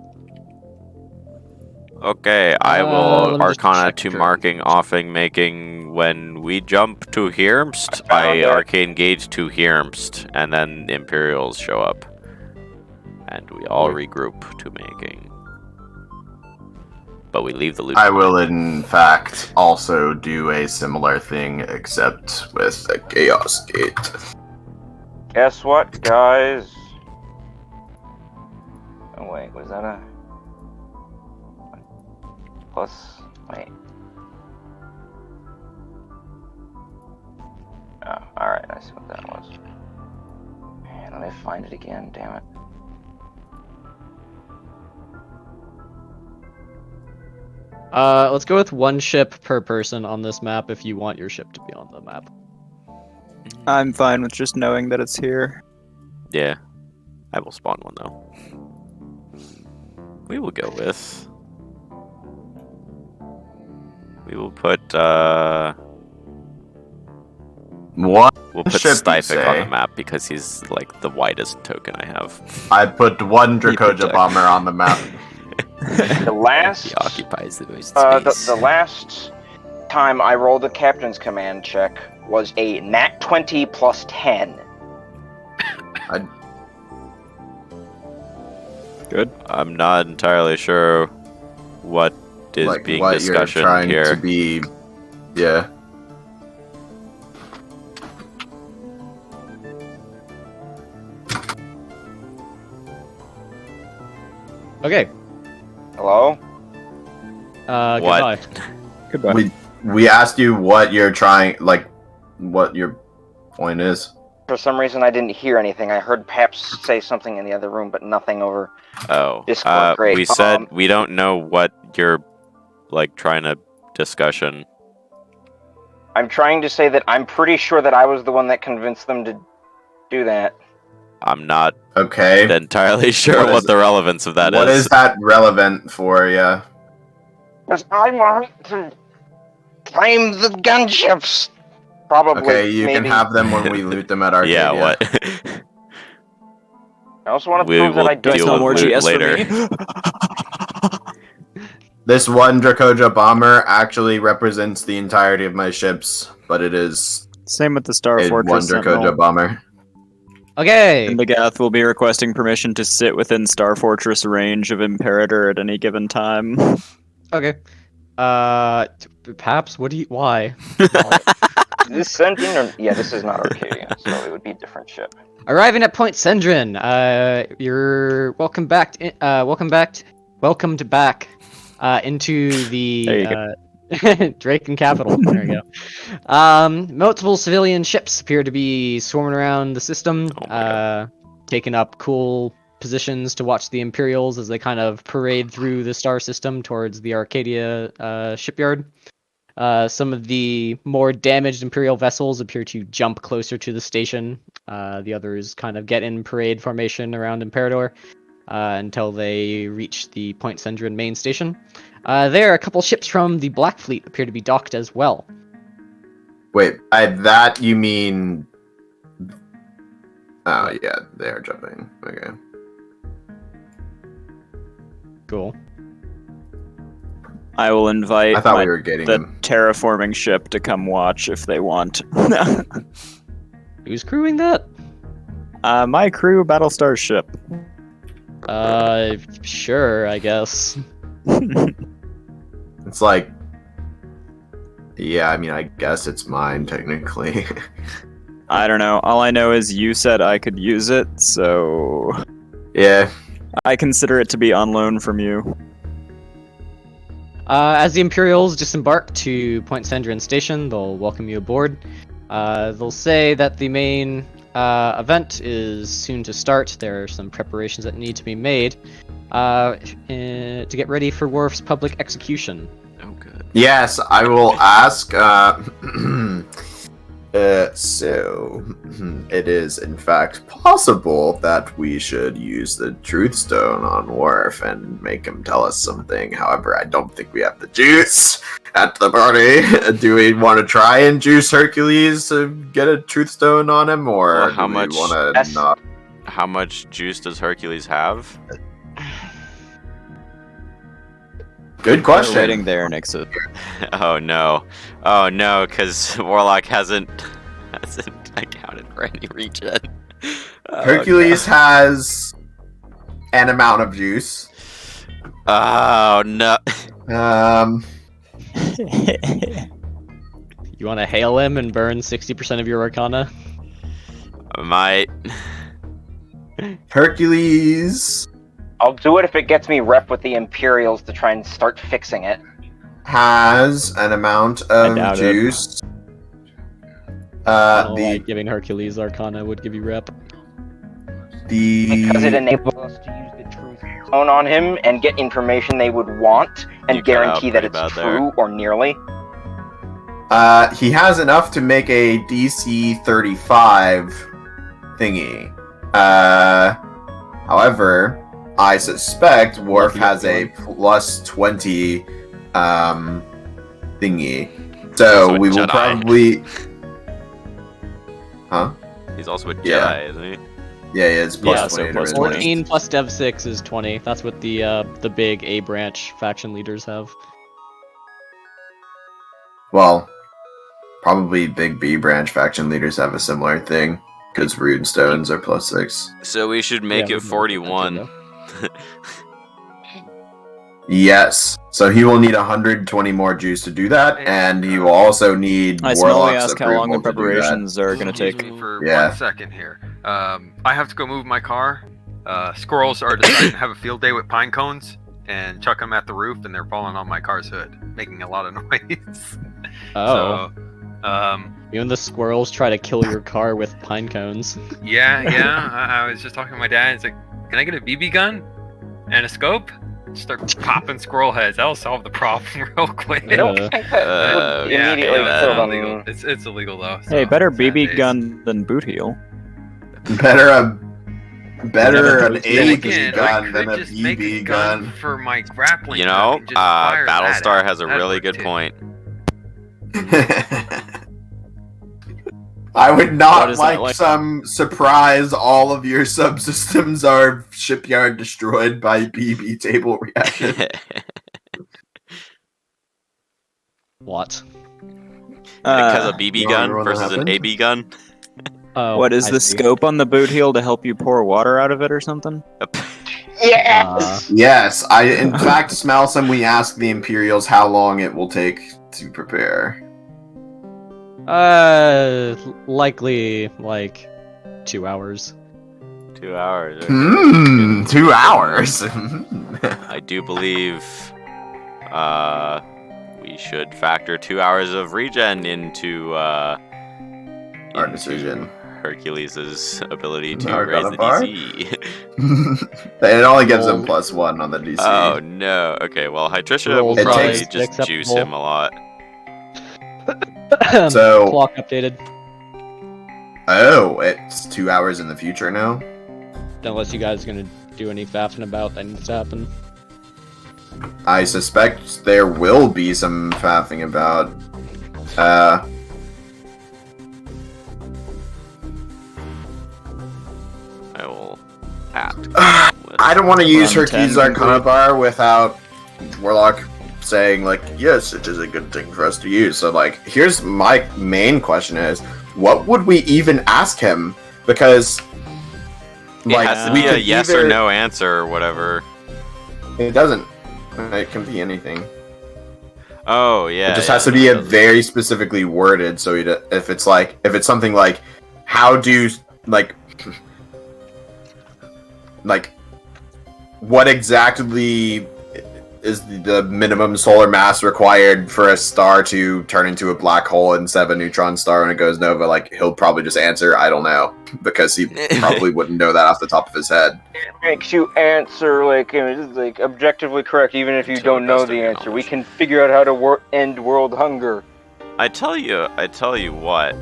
Okay, I let will me just Arcana check to for- marking offing making when we jump to Hirmst. I found I it. arcane gauge to Hirmst, and then the Imperials show up, and we all regroup to making. But we leave the loot. I will, in fact, also do a similar thing, except with a Chaos Gate. Guess what, guys? Oh wait, was that a plus? Wait. Oh, alright, I see what that was. Man, let me find it again, damn it. Let's go with 1 ship per person on this map if you want your ship to be on the map. I'm fine with just knowing that it's here. Yeah, I will spawn one though. We will go with. We will put. What We'll put ship you Styphic on say? the map because he's like the widest token I have. I put one Dracoja protect. bomber on the map. The last, He occupies the most the space. last time I rolled a captain's command check was a nat 20 plus 10. Good. I'm not entirely sure what is Like being what you're discussion trying here. to be. Yeah. Okay. Hello? What? Goodbye. Goodbye. We asked you what you're trying, like, what your point is. For some reason, I didn't hear anything. I heard Paps say something in the other room, but nothing over. Oh, Discord, great. we said we don't know what you're like trying to discussion. I'm trying to say that I'm pretty sure that I was the one that convinced them to do that. I'm not Okay. entirely sure What what is the relevance of that is. What is that relevant for you? Because I want to claim the gunships. Probably. Okay, you maybe. can have them when we loot them at Arcadia. Yeah, what? I also want to We prove that will I Do I did deal smell with more loot GS later. for me? This one Dracoja bomber actually represents the entirety of my ships, but it is Same with the Star a one Fortress Dracoja Sentinel. bomber. Okay. And the Gath will be requesting permission to sit within Star Fortress range of Imperator at any given time. Okay. Paps, what do you? Why? Is this Sendrin or yeah, this is not Arcadia, so it would be a different ship. Arriving at Point Sendrin. You're welcomed back into There you the Draken capital. There you go. Multiple civilian ships appear to be swarming around the system, Oh my taking up cool positions to watch the Imperials as they kind of parade through the star system towards the Arcadia shipyard. Some of the more damaged Imperial vessels appear to jump closer to the station. The others kind of get in parade formation around Imperador until they reach the Point Sendrin main station. There, a couple ships from the Black Fleet appear to be docked as well. Wait, by that you mean... Oh, yeah, they are jumping. Okay. Cool. I will invite I thought we were getting the them. terraforming ship to come watch if they want. Who's crewing that? My crew, Battlestar ship. Sure, I guess. It's like... Yeah, I mean, I guess it's mine, technically. I don't know. All I know is you said I could use it, so Yeah. I consider it to be on loan from you. As the Imperials disembark to Point Sendrin Station, they'll welcome you aboard. They'll say that the main event is soon to start. There are some preparations that need to be made to get ready for Worf's public execution. Oh, good. Yes, I will ask. So, it is in fact possible that we should use the Truth Stone on Worf and make him tell us something. However, I don't think we have the juice at the party. Do we want to try and juice Hercules to get a Truth Stone on him, or Well, how do much- we want to That's- not? How much juice does Hercules have? Good We're question. waiting there, Nixon. Oh no. Oh no, because Warlock hasn't accounted for any regen. Oh, Hercules has an amount of juice. no. Oh no. You want to hail him and burn 60% of your Arcana? I might. Hercules I'll do it if it gets me rep with the Imperials to try and start fixing it. has an amount I doubt of it. juice. I don't know why The giving Hercules Arcana would give you rep. Because it the enables us to use the truth stone on him and get information they would want and You cut out guarantee that pretty it's bad there. true or nearly. he has enough to make a DC 35 thingy. However, I suspect Worf Lucky has a one. plus 20 thingy. So Also a we will Jedi. probably. Huh? He's also a Jedi, Yeah. isn't he? Yeah, it's plus Yeah, so 20. plus to 20. 14 plus Dev 6 is 20. That's what the big A branch faction leaders have. Well, probably big B branch faction leaders have a similar thing because rune stones are plus 6. So we should make Yeah, it we've never done that 41. too, Yes. So he will need 120 more juice to do that, and he will also need I smell we Warlock's ask how long the approval to do that. preparations are gonna Excuse take. me for Yeah. 1 second here. I have to go move my car. Squirrels are deciding to have a field day with pine cones and chuck them at the roof, and they're falling on my car's hood, making a lot of noise. Oh, So, you and the squirrels try to kill your car with pine cones. yeah. I was just talking to my dad. He's like, "Can I get a BB gun and a scope? Start popping squirrel heads. That'll solve the problem real quick." I don't Yeah. think that would Yeah, immediately yeah, kill it's them. illegal. It's illegal though. Hey, so better sad BB days. gun than boot heel. Better an Then Then AD again, gun I than could a just make a BB gun gun. for my grappling. You hook know, and just fire that Battlestar out. has a That'd really work good too. point. I would What not is that like some surprise all of your subsystems are shipyard destroyed by BB table reaction. What? Because a Uh, BB You gun remember when that versus an happened? AB gun. Oh, what is I the see. scope on the boot heel to help you pour water out of it or something? Yes! Yes, I in fact smell some. We ask the Imperials how long it will take to prepare. Likely like 2 hours. 2 hours. okay. 2 hours. I do believe we should factor 2 hours of regen into Our into decision. Hercules' ability to Our raise God the of Bar? DC. It only gives them Roll. +1 on the DC. Oh no. Okay, well Hytricia Roll will It probably takes- just juice acceptable. him a lot. So- Clock updated. Oh, it's 2 hours in the future now? Unless you guys are gonna do any faffing about that needs to happen. I suspect there will be some faffing about. I will act. I don't want to use Run Hercules 10 Arcana complete. Bar without Warlock saying, like, yes, it is a good thing for us to use. So, like, here's my main question is, what would we even ask him? Because, It like, has to we be a could yes either- or no answer or whatever. It doesn't. It can be anything. Oh yeah. It just yeah, has to no, be it a doesn't. very specifically worded. So if it's something like, how do like what exactly is the minimum solar mass required for a star to turn into a black hole instead of a neutron star when it goes nova? Like, he'll probably just answer, I don't know, because he probably wouldn't know that off the top of his head. It makes you answer like objectively correct, even if you To the don't know best of the your answer. We knowledge. can figure out how to end world hunger. I tell you what.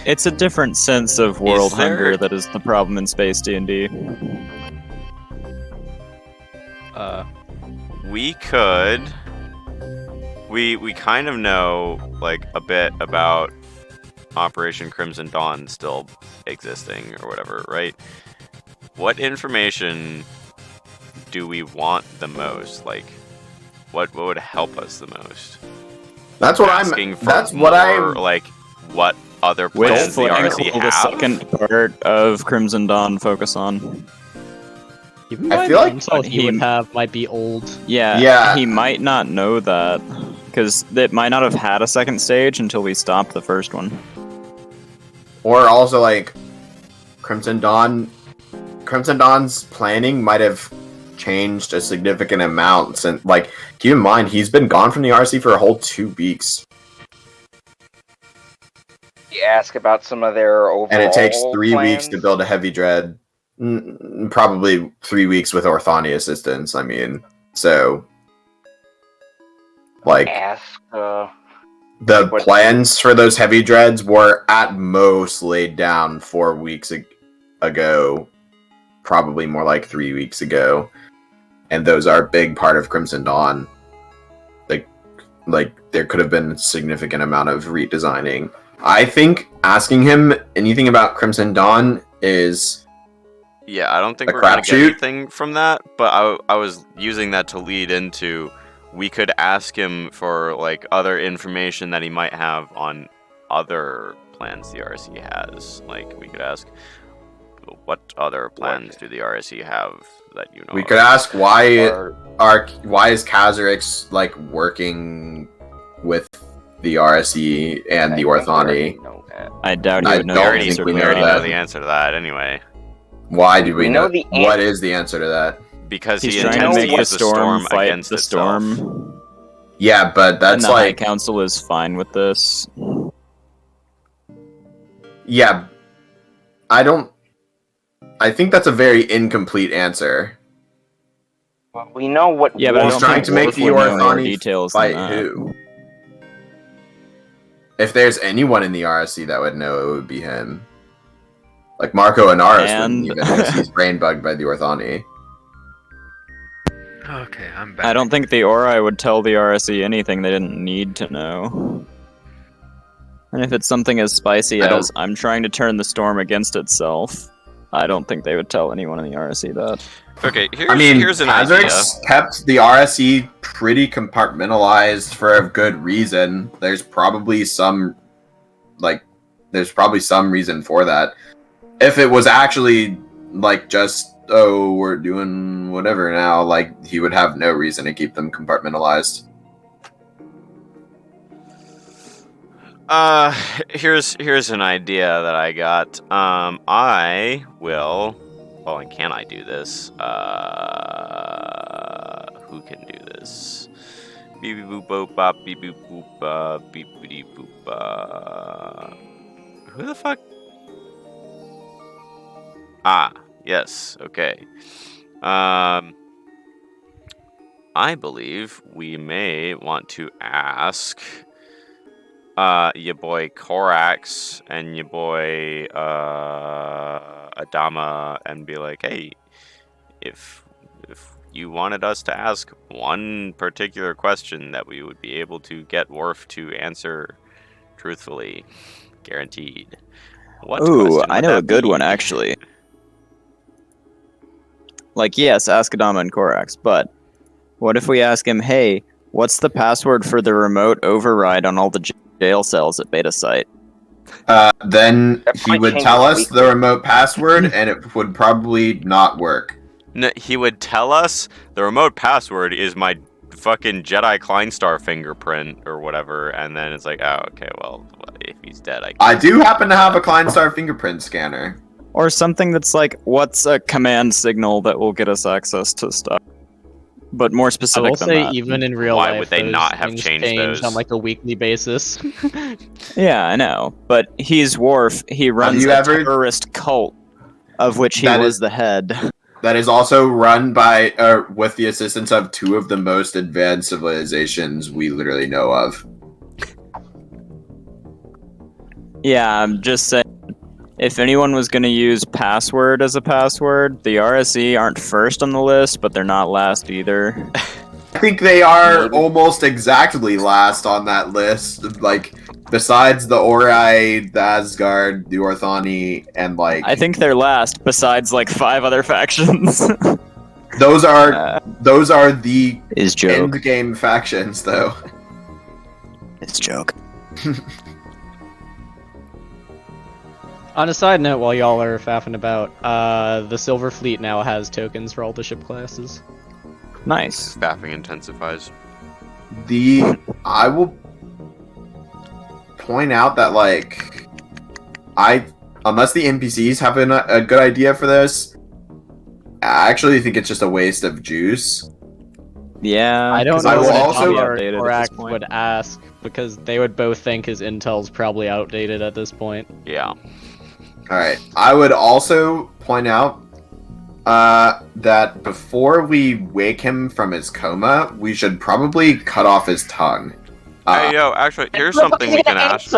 It's a different sense of world there- hunger that is the problem in space D&D. We could. We kind of know like a bit about Operation Crimson Dawn still existing or whatever, right? What information do we want the most? Like, what would help us the most? That's what Asking for That's more, what I'm. like what other Which plans the flank RC will the have? second part of Crimson Dawn focus on? Even I by feel the like insult he would he- have might be old. Yeah. He might not know that, because it might not have had a second stage until we stopped the first one. Or also, like, Crimson Dawn's planning might have changed a significant amount since, like, keep in mind, he's been gone from the RC for a whole 2 weeks. You ask about some of their overall And it takes 3 weeks to plans. build a heavy dread. Probably 3 weeks with Orthani assistance, I mean. So, like, Ask. the what- plans for those heavy dreads were at most laid down 4 weeks ago. Probably more like 3 weeks ago. And those are a big part of Crimson Dawn. Like there could have been a significant amount of redesigning. I think asking him anything about Crimson Dawn is Yeah, I don't think A we're gonna get crapshoot? anything from that, but I was using that to lead into we could ask him for like other information that he might have on other plans the RSE has. Like we could ask, what other plans do the RSE have that you know? we of? could ask why or- is Kazarix like working with the RSE and the I think we Orthani? already know that. I doubt I he would know don't the already, think answer we to we know already that. know the answer to that anyway, Why do we We know? know the What is the answer to that? because He's he trying to intends to make the use the storm fight against the itself. storm. Yeah, but And that's the High like Council is fine with this. yeah. I think that's a very incomplete answer. Well, we know what. Yeah, but I He's don't trying think to make Worf the would know more Orthani details than fight that. who? If there's anyone in the RSC that would know, it would be him. Like Marco Inaros And- wouldn't even, because he's brain bugged by the Orthani. Okay, I'm back. I don't think the Ori would tell the RSE anything they didn't need to know. And if it's something as spicy I don't- as I'm trying to turn the storm against itself, I don't think they would tell anyone in the RSE that. Okay, here's, I mean, here's an idea. Kazarix kept the RSE pretty compartmentalized for a good reason. There's probably some reason for that. If it was actually like just, oh, we're doing whatever now, like he would have no reason to keep them compartmentalized. Here's an idea that I got. I will. Oh, and can I do this? Who can do this? Beep beep boop boop bop beep boop boop beep beep boop. Who the fuck? Ah, yes. Okay. I believe we may want to ask your boy Korax and your boy Adama and be like, hey, if you wanted us to ask one particular question that we would be able to get Worf to answer truthfully, guaranteed. What Ooh, question I would know a that good be? one actually. Like, yes, ask Adama and Korax, but what if we ask him, hey, what's the password for the remote override on all the jail cells at Beta Site? Then That he might would change tell us weekly. the remote password, and it would probably not work. No, he would tell us the remote password is my fucking Jedi Kleinstar fingerprint or whatever, and then it's like, oh, okay, well, if he's dead, I do happen to have a Kleinstar fingerprint scanner. Or something that's like, what's a command signal that will get us access to stuff? But more I specific will than say, that. even in real Why life, would they those not have things changed change those? on like a weekly basis. Yeah, I know. But he's Worf. He runs you a ever- terrorist cult, of which he That was is- the head. That is also run by, with the assistance of two of the most advanced civilizations we literally know of. Yeah, I'm just saying. If anyone was going to use password as a password, the RSE aren't first on the list, but they're not last either. I think they are Maybe. almost exactly last on that list. Like, besides the Ori, the Asgard, the Orthani, and like I think they're last, besides like 5 other factions. those are the Is joke. end game factions, though. It's joke. On a side note, while y'all are faffing about, the Silver Fleet now has tokens for all the ship classes. Nice. Staffing intensifies. I will point out that like unless the NPCs have a good idea for this, I actually think it's just a waste of juice. Yeah, I don't 'cause know I will what wasn't also- really Adama or updated at this Korax point. would ask, because they would both think his intel's probably outdated at this point. Yeah. Alright, I would also point out that before we wake him from his coma, we should probably cut off his tongue. Hey, yo, actually, here's something we can ask.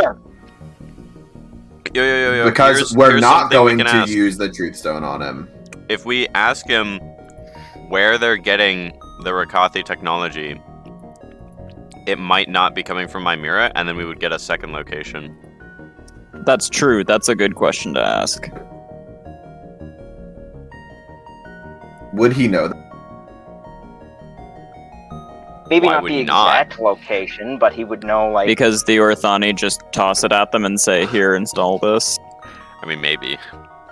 Yo. Because here's we're not something we going can to ask. use the truth stone on him. If we ask him where they're getting the Rakathi technology, it might not be coming from Mimira, and then we would get a second location. That's true. That's a good question to ask. Would he know that? Maybe Why not would the he not? exact location, but he would know, like, Because the Orthani just toss it at them and say, here, install this. I mean, maybe.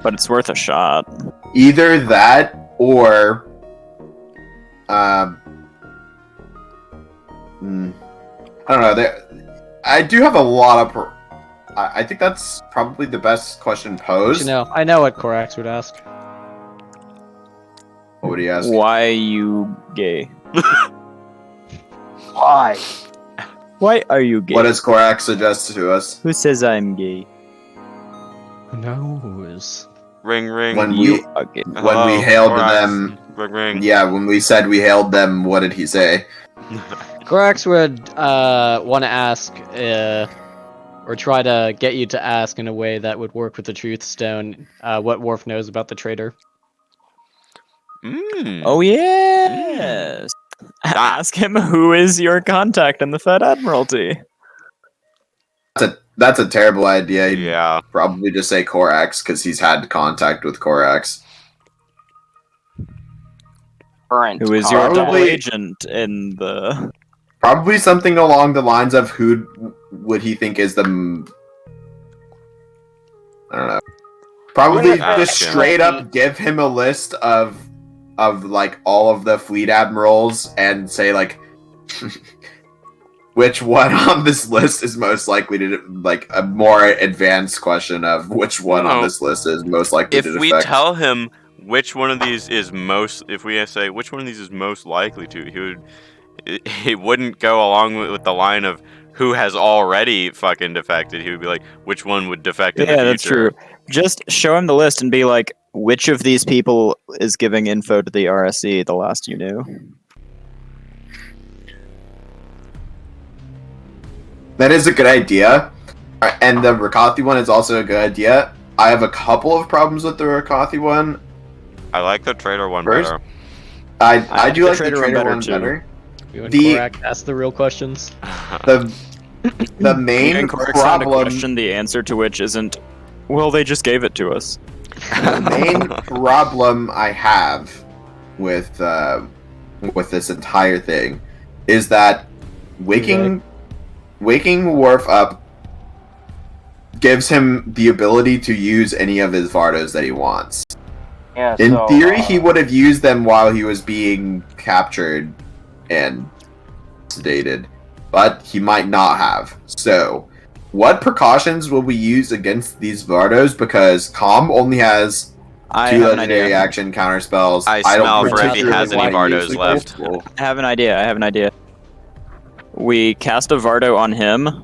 But it's worth a shot. Either that or I don't know. I do have a lot of. I think that's probably the best question posed. I know what Korax would ask. What would he ask? Why you gay? why? Why are you gay? What does Korak suggest to us? Who says I'm gay? Who knows? Ring, ring. When You we are gay. when we hailed them, Ring, ring. yeah, when we said we hailed them, what did he say? Korax would want to ask, or try to get you to ask in a way that would work with the Truth Stone, what Worf knows about the traitor. Mm. Oh yes. Ask him who is your contact in the Fed Admiralty. That's a terrible idea. He'd Yeah. probably just say Korax because he's had contact with Korax. Current. Who is your Probably- double agent in the? Probably something along the lines of who would he think is the. I don't know. Probably Yeah, just yeah. straight up give him a list of like all of the fleet admirals and say like which one on this list is most likely to like a more advanced question of which one on No. this list is most likely If to we defect. tell him which one of these is most, if we say which one of these is most likely to, he wouldn't go along with the line of who has already fucking defected. He would be like, which one would defect in the Yeah, future? that's true. Just show him the list and be like, which of these people is giving info to the RSE the last you knew? That is a good idea. And the Rakathi one is also a good idea. I have a couple of problems with the Rakathi one. I like the trader one First- better. I do like the Trader one trader better, one too. better. You and The- Korak ask the real questions. The main And Correct found a problem question, the answer to which isn't, well, they just gave it to us. the main problem I have with this entire thing is that waking Worf up gives him the ability to use any of his Vardos that he wants. Yeah, In so, theory, he would have used them while he was being captured and sedated, but he might not have. So, what precautions will we use against these Vardos? Because Calm only has I two have an legendary idea. action counter spells. I don't smell for if he particularly has any wanna use Vardos the left. Gold. I have an idea. We cast a Vardo on him.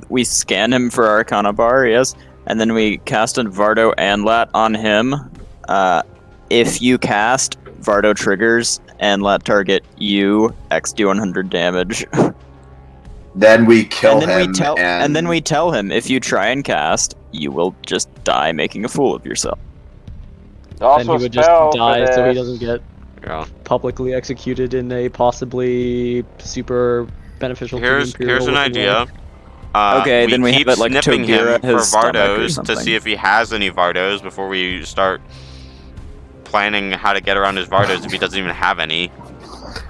We scan him for Arcana Bar, yes, and then we cast a Vardo Anlat on him. If you cast, Vardo triggers, Anlat target you, XD100 damage. Then we kill and then him, and then we tell him, if you try and cast, you will just die making a fool of yourself. there's Then also he a would just spell for die so he this. doesn't get Yeah. publicly executed in a possibly super beneficial Here's to the Imperial an looking idea. way. Okay, then we keep have it, like, sniffing Togira him for his stomach or Vardos to something. see if he has any Vardos before we start planning how to get around his Vardos if he doesn't even have any.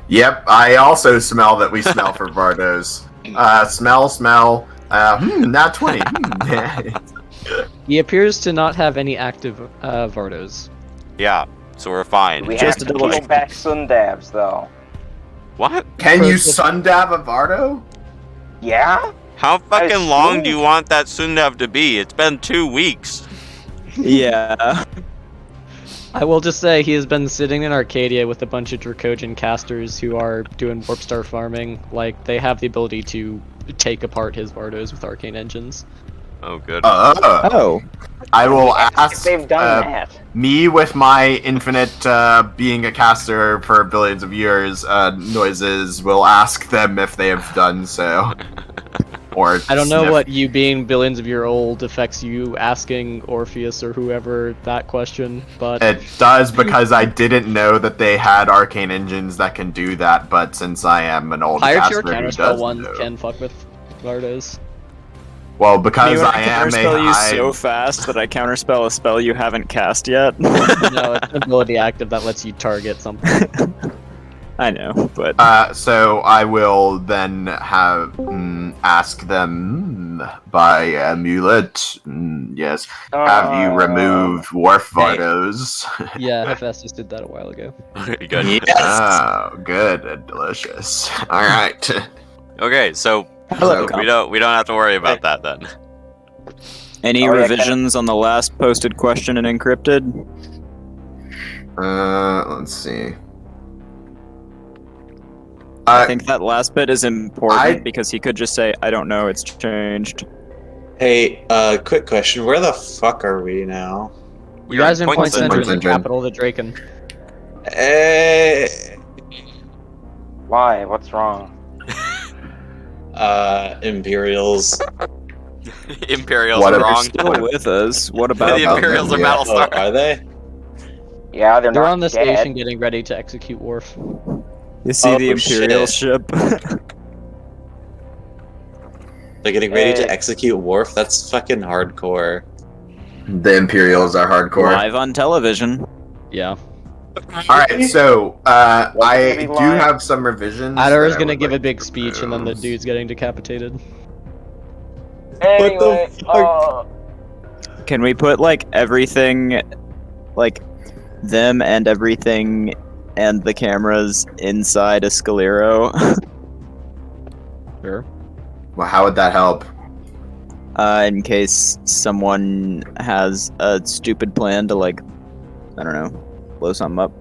Yep, I also smell that we smell for Vardos. Smell. Not 20. He appears to not have any active Vardos. Yeah, so we're fine. We Just have to to double peel check. back Sundabs, though. What? Can you First- sundab a Vardo? Yeah? How fucking long assume- do you want that Sundav to be? It's been 2 weeks. Yeah. I will just say he has been sitting in Arcadia with a bunch of Dracogen casters who are doing Warp Star farming. Like, they have the ability to take apart his Vardos with arcane engines. Oh, good. Oh. I will If ask they've done that. me with my infinite being a caster for billions of years noises will ask them if they have done so. Or I don't know sniff. what you being billions of year old affects you asking Orpheus or whoever that question, but It does, because I didn't know that they had arcane engines that can do that, but since I am an old higher caster tier who counterspell does ones know. can fuck with Vardos. Well, because You wanna I am a counterspell you high... so fast that I counterspell a spell you haven't cast yet. No, it's an ability active that lets you target something. I know, but So I will then have ask them by amulet. Yes, have you removed Wharf Vardos? Yeah, Hephaestus did that a while ago. Good. Oh, good and delicious. All right. Okay, so Hello, we don't have to worry about that then. any Oh, yeah, revisions on the last posted question in encrypted? Let's see. I think that last bit is important I- because he could just say, I don't know, it's changed. Hey, quick question. Where the fuck are we now? You guys are in Point Center, the Central. capital of the Draken. Eh, Why? What's wrong? Imperials. Imperials What are if- wrong. Still with us. What The about about Imperials are them? Yeah. Oh, Battlestar. are they? Yeah, they're They're not on the dead. station getting ready to execute Worf. You see Oh, the Imperial shit. ship? They're getting ready Hey. to execute Worf? That's fucking hardcore. The Imperials are hardcore. Live on television. Yeah. All right, so I gonna be do live. have some revisions. Adar that is I gonna would give a like big to speech, and then the propose. dude's getting decapitated. Anyway, Can we put, like, everything, like, them and everything and the cameras inside a Scalero? Sure. Well, how would that help? In case someone has a stupid plan to, like, I don't know, blow something up.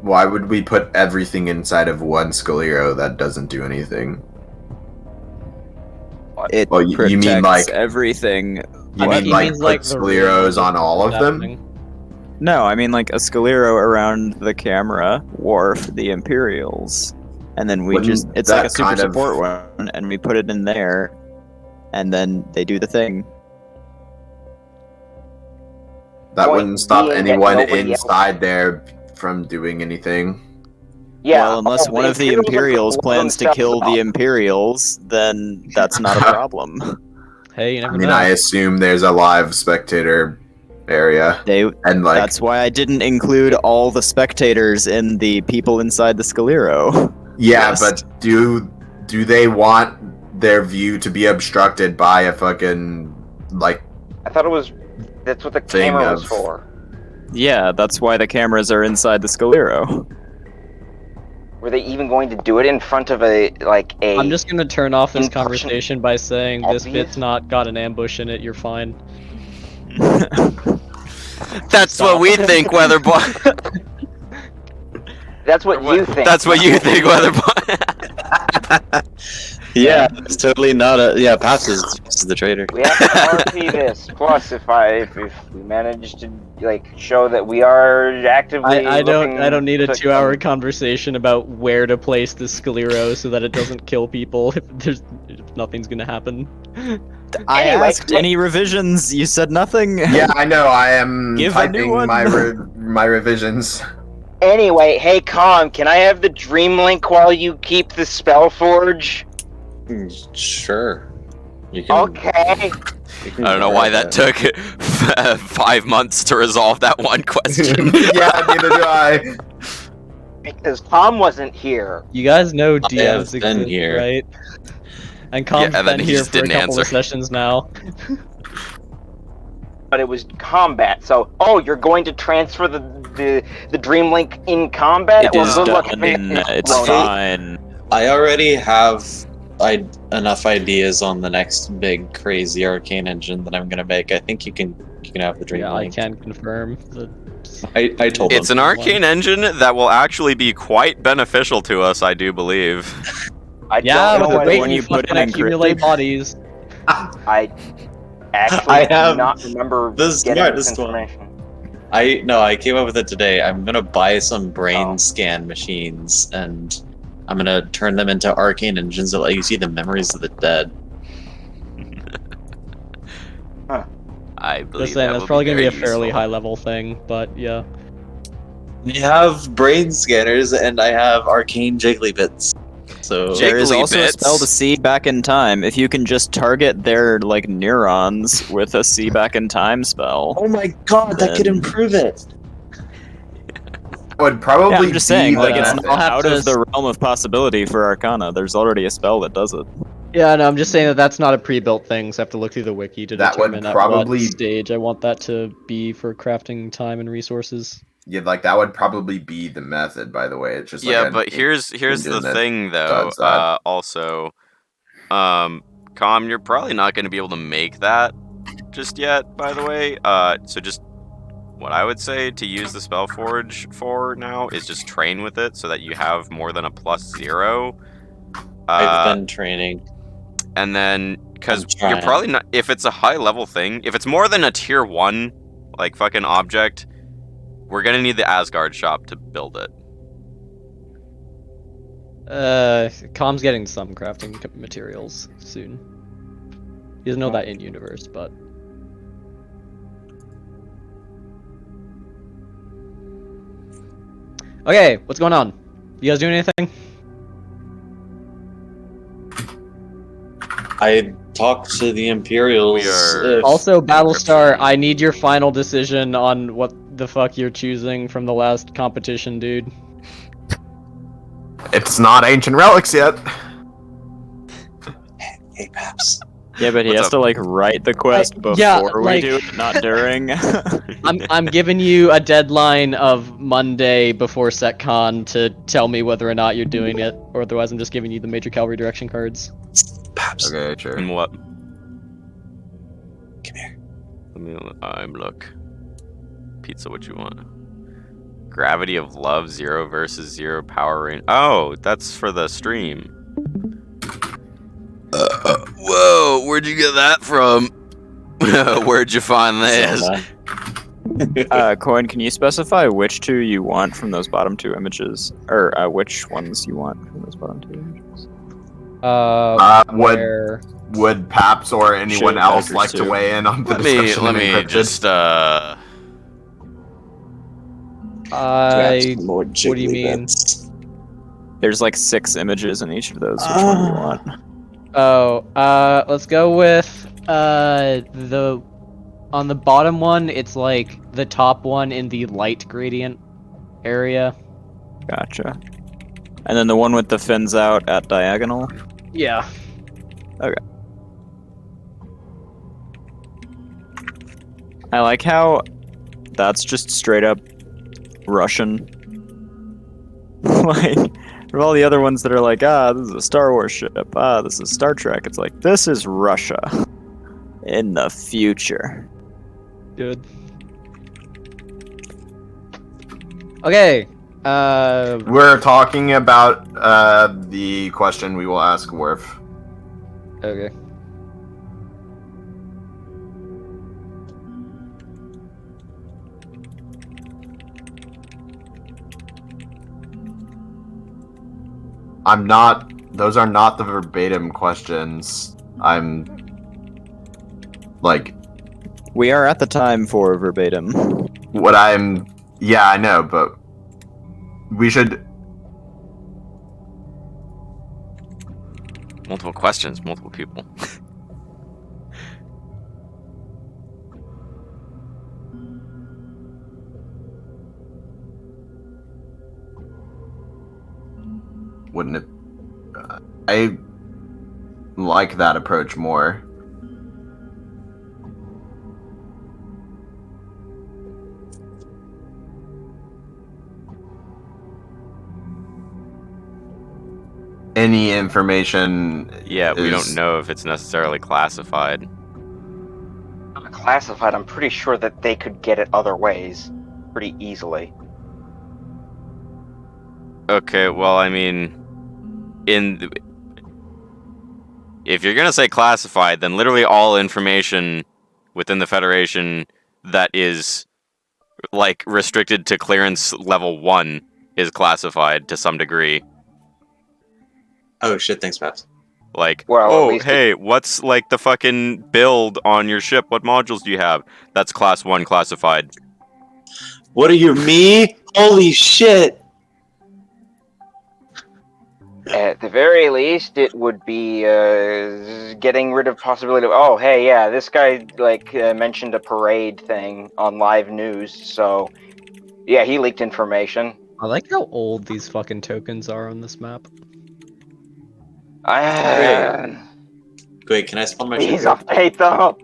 Why would we put everything inside of one Scalero that doesn't do anything? It Oh, you mean, protects like- everything. You What? mean He like means, put like, the real Scaleros on all of them? happening. No, I mean like a Scalero around the camera, Worf, the Imperials. and then we Wouldn't just—it's like that a super kind of- support one, and we put it in there, and then they do the thing. That Point wouldn't stop being that anyone nobody else- inside there from doing anything. Yeah, Well, unless one of the Imperials are plans to kill the Imperials, then that's not a problem. Hey, you I never mean, know. I assume there's a live spectator area, They and like, That's why I didn't include all the spectators in the people inside the Scalero. yeah, list. but do they want their view to be obstructed by a fucking like? I thought it was. That's what the Thing camera was of- for. Yeah, that's why the cameras are inside the Scalero. Were they even going to do it in front of a I'm just gonna turn off this in-person conversation by saying this obvious? bit's not got an ambush in it. You're fine. That's Stop. what we think, Weatherboy. That's what you think. That's what you think, Weatherboy. Yeah, it's totally not a. Yeah, Paps is the traitor. We have to RP this. Plus, if we manage to show that we are actively, I don't need a to- 2-hour conversation about where to place the Scalero so that it doesn't kill people if nothing's gonna happen. I Anyway, asked any revisions. You said nothing. Yeah, I know. I am Give a new typing one. my revisions. Anyway, hey Calm, can I have the Dream Link while you keep the Spell Forge? Sure. You can. Okay. You can I don't know why that took 5 months to resolve that one question. Yeah, neither do I. Because Calm wasn't here. You guys know have DMs been exist, here. right? And Com's Yeah, and then been he here just for a didn't couple of answer. sessions now. But it was combat, so you're going to transfer the Dream Link in combat? It Well, is good luck done. having it It's explode. fine. I already have enough ideas on the next big crazy arcane engine that I'm gonna make. I think you can have the Dream Yeah, Link. I can confirm. I told It's them. an arcane engine that will actually be quite beneficial to us, I do believe. I Yeah, don't know but whether wait, when you you put fucking it in accumulate encrypted. bodies. I actually I do have not remember the getting this smartest one. information. I came up with it today. I'm gonna buy some brain Oh. scan machines and I'm gonna turn them into arcane engines that let you see the memories of the dead. I believe Just saying, that that's will probably gonna be a very fairly useful. high level thing, but yeah. I have brain scanners and I have arcane jiggly bits. So There is Jiggly also a bits. spell to see back in time. If you can just target their neurons with a see back in time spell. oh my god, that could Then- improve it. Would probably Yeah, I'm just saying, be like the it's method. I'll have out to of the realm of possibility for Arcana. There's already a spell that does it. Yeah, no, I'm just saying that that's not a pre-built thing, so I have to look through the wiki to That would determine at probably- what stage I want that to be for crafting time and resources. Yeah, like that would probably be the method. By the way, it's just like Yeah, an but here's the engine that thing though. does that. Also, Com, you're probably not going to be able to make that just yet. By the way, so just what I would say to use the Spell Forge for now is just train with it so that you have more than a +0. I've been training. And then, because I'm you're trying. probably not, if it's a high level thing, if it's more than a tier 1, like fucking object, we're gonna need the Asgard shop to build it. Com's getting some crafting materials soon. He doesn't know that in universe, but okay, what's going on? You guys doing anything? I talked to the Imperials. We are- if- Also, Battlestar, Encryption. I need your final decision on what the fuck you're choosing from the last competition, dude. It's not ancient relics yet. Hey, Paps. Yeah, but he What's has up? to like write the quest before yeah, we like- do it, not during. I'm giving you a deadline of Monday before SetCon to tell me whether or not you're doing it, or otherwise I'm just giving you the major cavalry direction cards. Paps. Okay, sure. And what? Come here. Let me. Look. Pizza, what you want? Gravity of Love 0 versus 0 power range. Oh, that's for the stream. Whoa, where'd you get that from? Where'd you find this? Zelda. Coin, can you specify which two you want from those bottom two images? Or which ones you want from those bottom two images? Where? Would Paps or anyone Shit, else backers like to too. weigh in on the Let me discussion of encrypted? just More What do you jiggly mean? bits. There's like 6 images in each of those. Which one do you want? Let's go with the on the bottom one. It's like the top one in the light gradient area. Gotcha. And then the one with the fins out at diagonal? Yeah. I like how that's just straight up Russian. Like, for all the other ones that are like, this is a Star Wars ship, this is Star Trek, it's like, this is Russia in the future. Good. Okay. We're talking about the question we will ask Worf. Okay. Those are not the verbatim questions. We are at the time for verbatim. Yeah, I know, but we should. multiple questions, multiple people. Wouldn't it? I like that approach more. Any information. Yeah, we don't is- know if it's necessarily classified. Not classified. I'm pretty sure that they could get it other ways, pretty easily. Okay, well, I mean, if you're gonna say classified, then literally all information within the Federation that is like restricted to clearance level 1 is classified to some degree. Oh shit! Thanks, Paps. Like, Well, at oh, least hey, what's like the fucking build on your ship? What modules do you have? That's class 1 classified. What are you, me? Holy shit! At the very least, it would be getting rid of possibility of, oh, hey, yeah, this guy mentioned a parade thing on live news, so yeah, he leaked information. I like how old these fucking tokens are on this map. Wait, can I spawn my ship Please here? update them.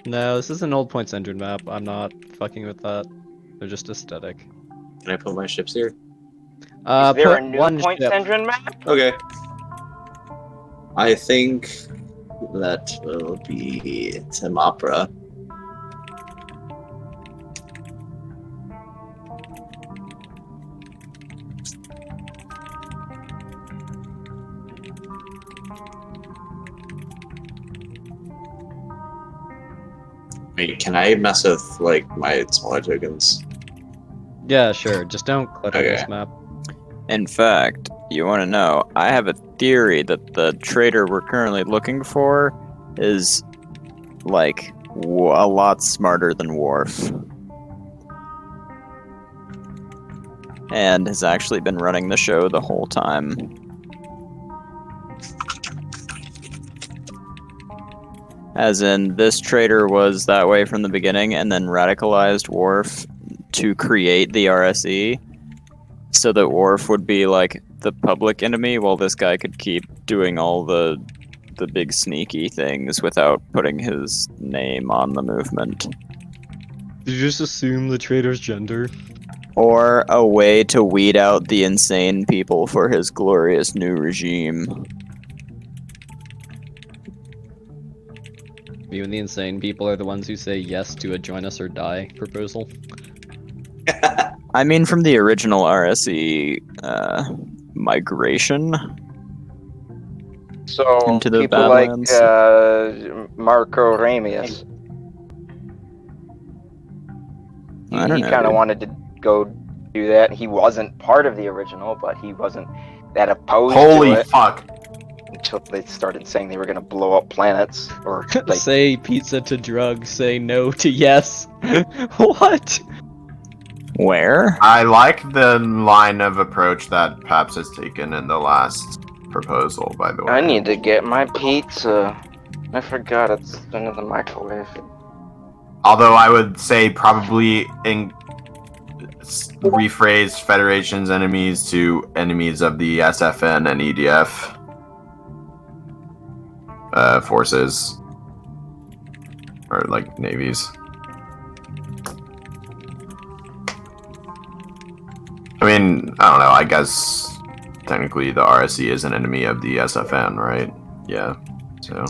No, this is an old Points Engine map. I'm not fucking with that. They're just aesthetic. Can I put my ships here? Is there Put a new one Points ship. Engine map? Okay. I think that will be Tim Opera. Wait, can I mess with like my smaller tokens? Yeah, sure. Just don't clutter Okay. this map. In fact, you want to know, I have a theory that the trader we're currently looking for is like a lot smarter than Worf. And has actually been running the show the whole time. As in, this trader was that way from the beginning and then radicalized Worf to create the RSE so that Worf would be like the public enemy while this guy could keep doing all the big sneaky things without putting his name on the movement. Did you just assume the traitor's gender? Or a way to weed out the insane people for his glorious new regime. You and the insane people are the ones who say yes to a join us or die proposal. I mean, from the original RSE migration. So Into the people like Badlands. Marco Ramius. I don't He know, kind of dude. wanted to go do that. He wasn't part of the original, but he wasn't that opposed Holy to it fuck. until they started saying they were going to blow up planets. Or like, Say pizza to drugs, say no to yes. What? Where? I like the line of approach that Paps has taken in the last proposal, by the way. I need to get my pizza. I forgot it's in the microwave. Although I would say probably rephrase Federation's enemies to enemies of the SFN and EDF forces. Or, like, navies. I mean, I don't know, I guess technically the RSE is an enemy of the SFN, right? Yeah, so...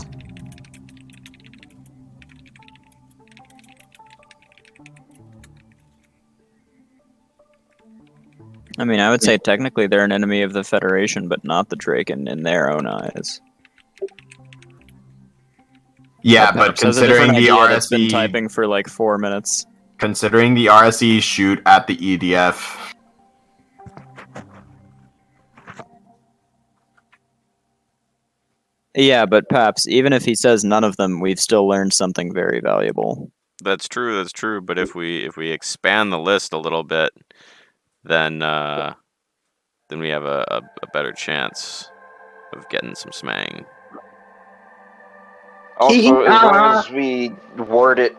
I mean, I would say technically they're an enemy of the Federation, but not the Draken in their own eyes. Yeah, That but perhaps has a different considering the idea that's been RSE... typing for like 4 minutes. Considering the RSE shoot at the EDF... Yeah, but Paps, even if he says none of them, we've still learned something very valuable. That's true. That's true. But if we expand the list a little bit, then we have a better chance of getting some smang. Also, as long as we word it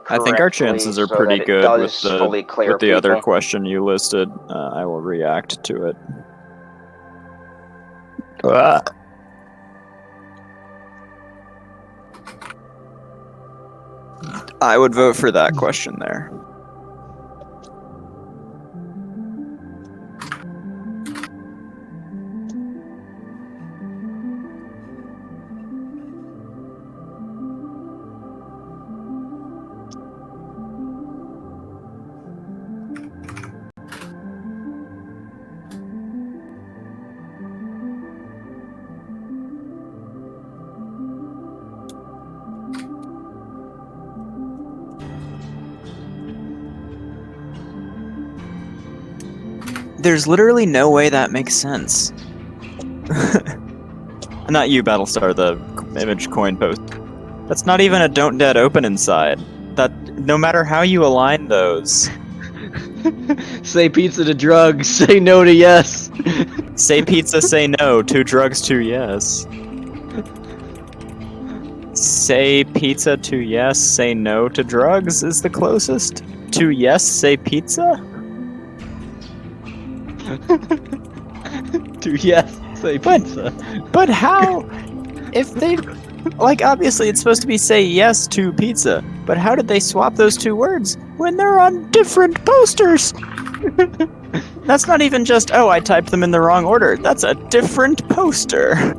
I think our correctly chances are so pretty that it good with does the fully clear other people. question you listed. I will react to it. Ah. I would vote for that question there. There's literally no way that makes sense. Not you, Battlestar, the image coin post. That's not even a don't dead open inside. That no matter how you align those. Say pizza to drugs, say no to yes. Say pizza, say no. 2 drugs, 2 yes. Say pizza to yes, say no to drugs is the closest. To yes, say pizza? To yes, say pizza. But how? If they... Like, obviously it's supposed to be say yes to pizza. But how did they swap those 2 words when they're on different posters? That's not even just, oh, I typed them in the wrong order. That's a different poster.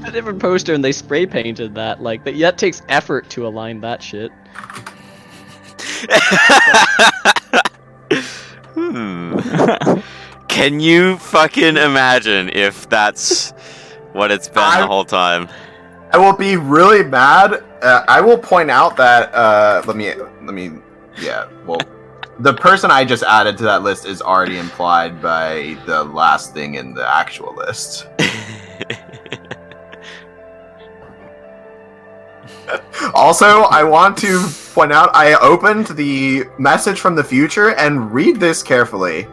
A different poster and they spray painted that. Like, that takes effort to align that shit. Can you fucking imagine if that's what it's been the whole time? I will be really mad. I will point out that let me yeah, well, the person I just added to that list is already implied by the last thing in the actual list. Also, I want to point out I opened the message from the future and read this carefully.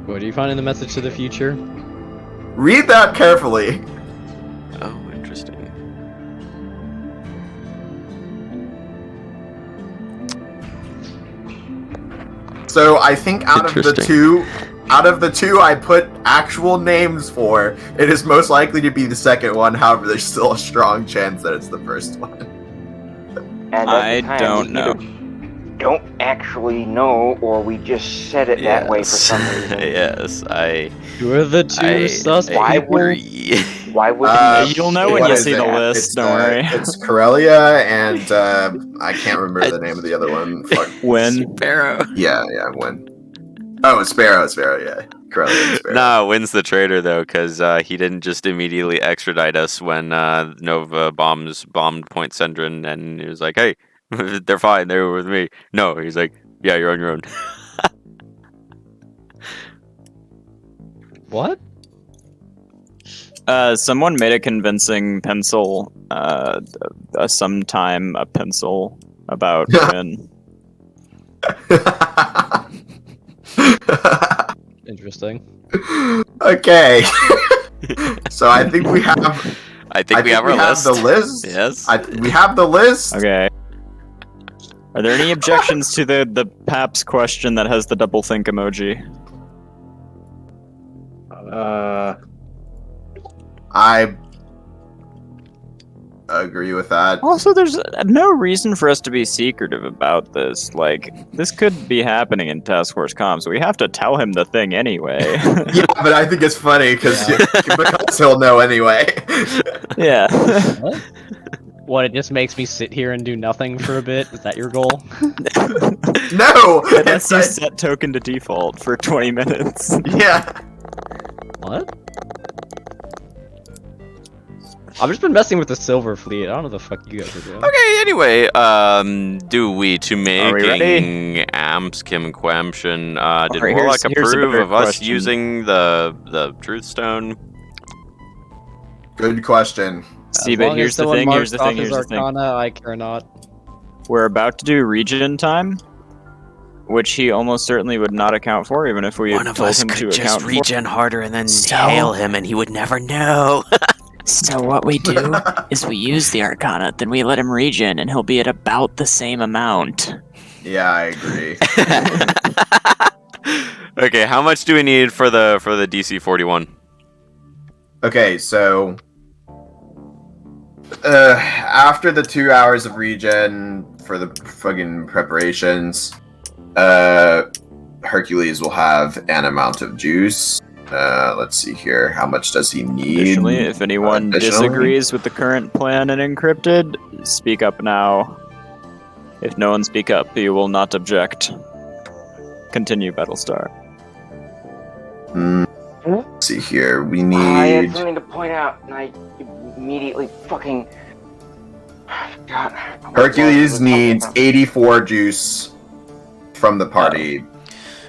What do you find in the message to the future? Read that carefully. Oh, interesting. So I think out of the two I put actual names for, it is most likely to be the second one. However, there's still a strong chance that it's the first one. And I don't know. Don't actually know, or we just said it that way for some reason. Yes, Who are the 2 sus Why people? agree. Why would You'll know when what you is see the it? list, It's, don't worry. It's Corellia and I can't remember the name of the other one. Fuck. When? Sparrow. Yeah, when. Oh, it's Sparrow, yeah. Corellian's barrel. No, wins the trader though, because he didn't just immediately extradite us when Nova bombed Point Sendrin, and he was like, "Hey, they're fine. They were with me." No, he's like, "Yeah, you're on your own." What? Someone made a convincing pencil. Sometime a pencil about Rin. Interesting. Okay. So I think we have. I think we have our list. The list. Yes. We have the list. Okay. Are there any objections to the Paps question that has the double think emoji? I agree with that. Also, there's no reason for us to be secretive about this. Like, this could be happening in Task Force Comms, so we have to tell him the thing anyway. Yeah, but I think it's funny because he'll know anyway. Yeah. What? What? It just makes me sit here and do nothing for a bit. Is that your goal? No. It lets you set token to default for 20 minutes. Yeah. What? I've just been messing with the Silver Fleet. I don't know the fuck you guys are doing. Okay, anyway, do we to Are we making amps Kim Quamshin, did Alright, Warlock here's a approve better of us question. using the Truth Stone? Good question. See, As but long as here's the someone thing, here's the marks thing, off here's the his thing. Arcana, I care not. We're about to do region time, which he almost certainly would not account for, even if we had told him to account for. harder and then So- hail him and he would never know. So what we do is we use the Arcana, then we let him regen, and he'll be at about the same amount. Yeah, I agree. Okay, how much do we need for the DC 41? Okay, so after the 2 hours of regen for the fucking preparations, Hercules will have an amount of juice. Let's see here. How much does he need? Additionally, if anyone Additionally? disagrees with the current plan in Encrypted, speak up now. If no one speak up, you will not object. Continue, Battlestar. Let's see here. We I had need. something to point out, and I immediately fucking. God. Hercules needs 84 juice from the party.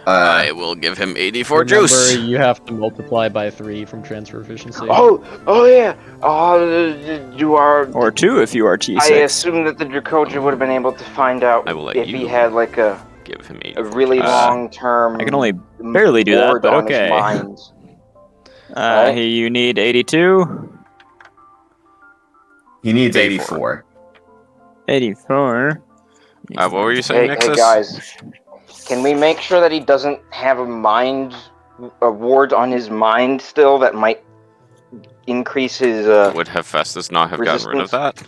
I will give him 84 Remember, juice. you have to multiply by 3 from transfer efficiency. Oh yeah. You are. Or 2 if you are T6. I assume that the Dracoja would have been able to find out I will let if you he had like a Give him 84. really long-term. I can only barely do that, board but on his okay. mind. Right. You need 82. He needs 84. 84. 84. What were you saying, Hey Nexus? guys, can we make sure that he doesn't have a ward on his mind still that might increase his? Would Hephaestus not have gotten rid of that?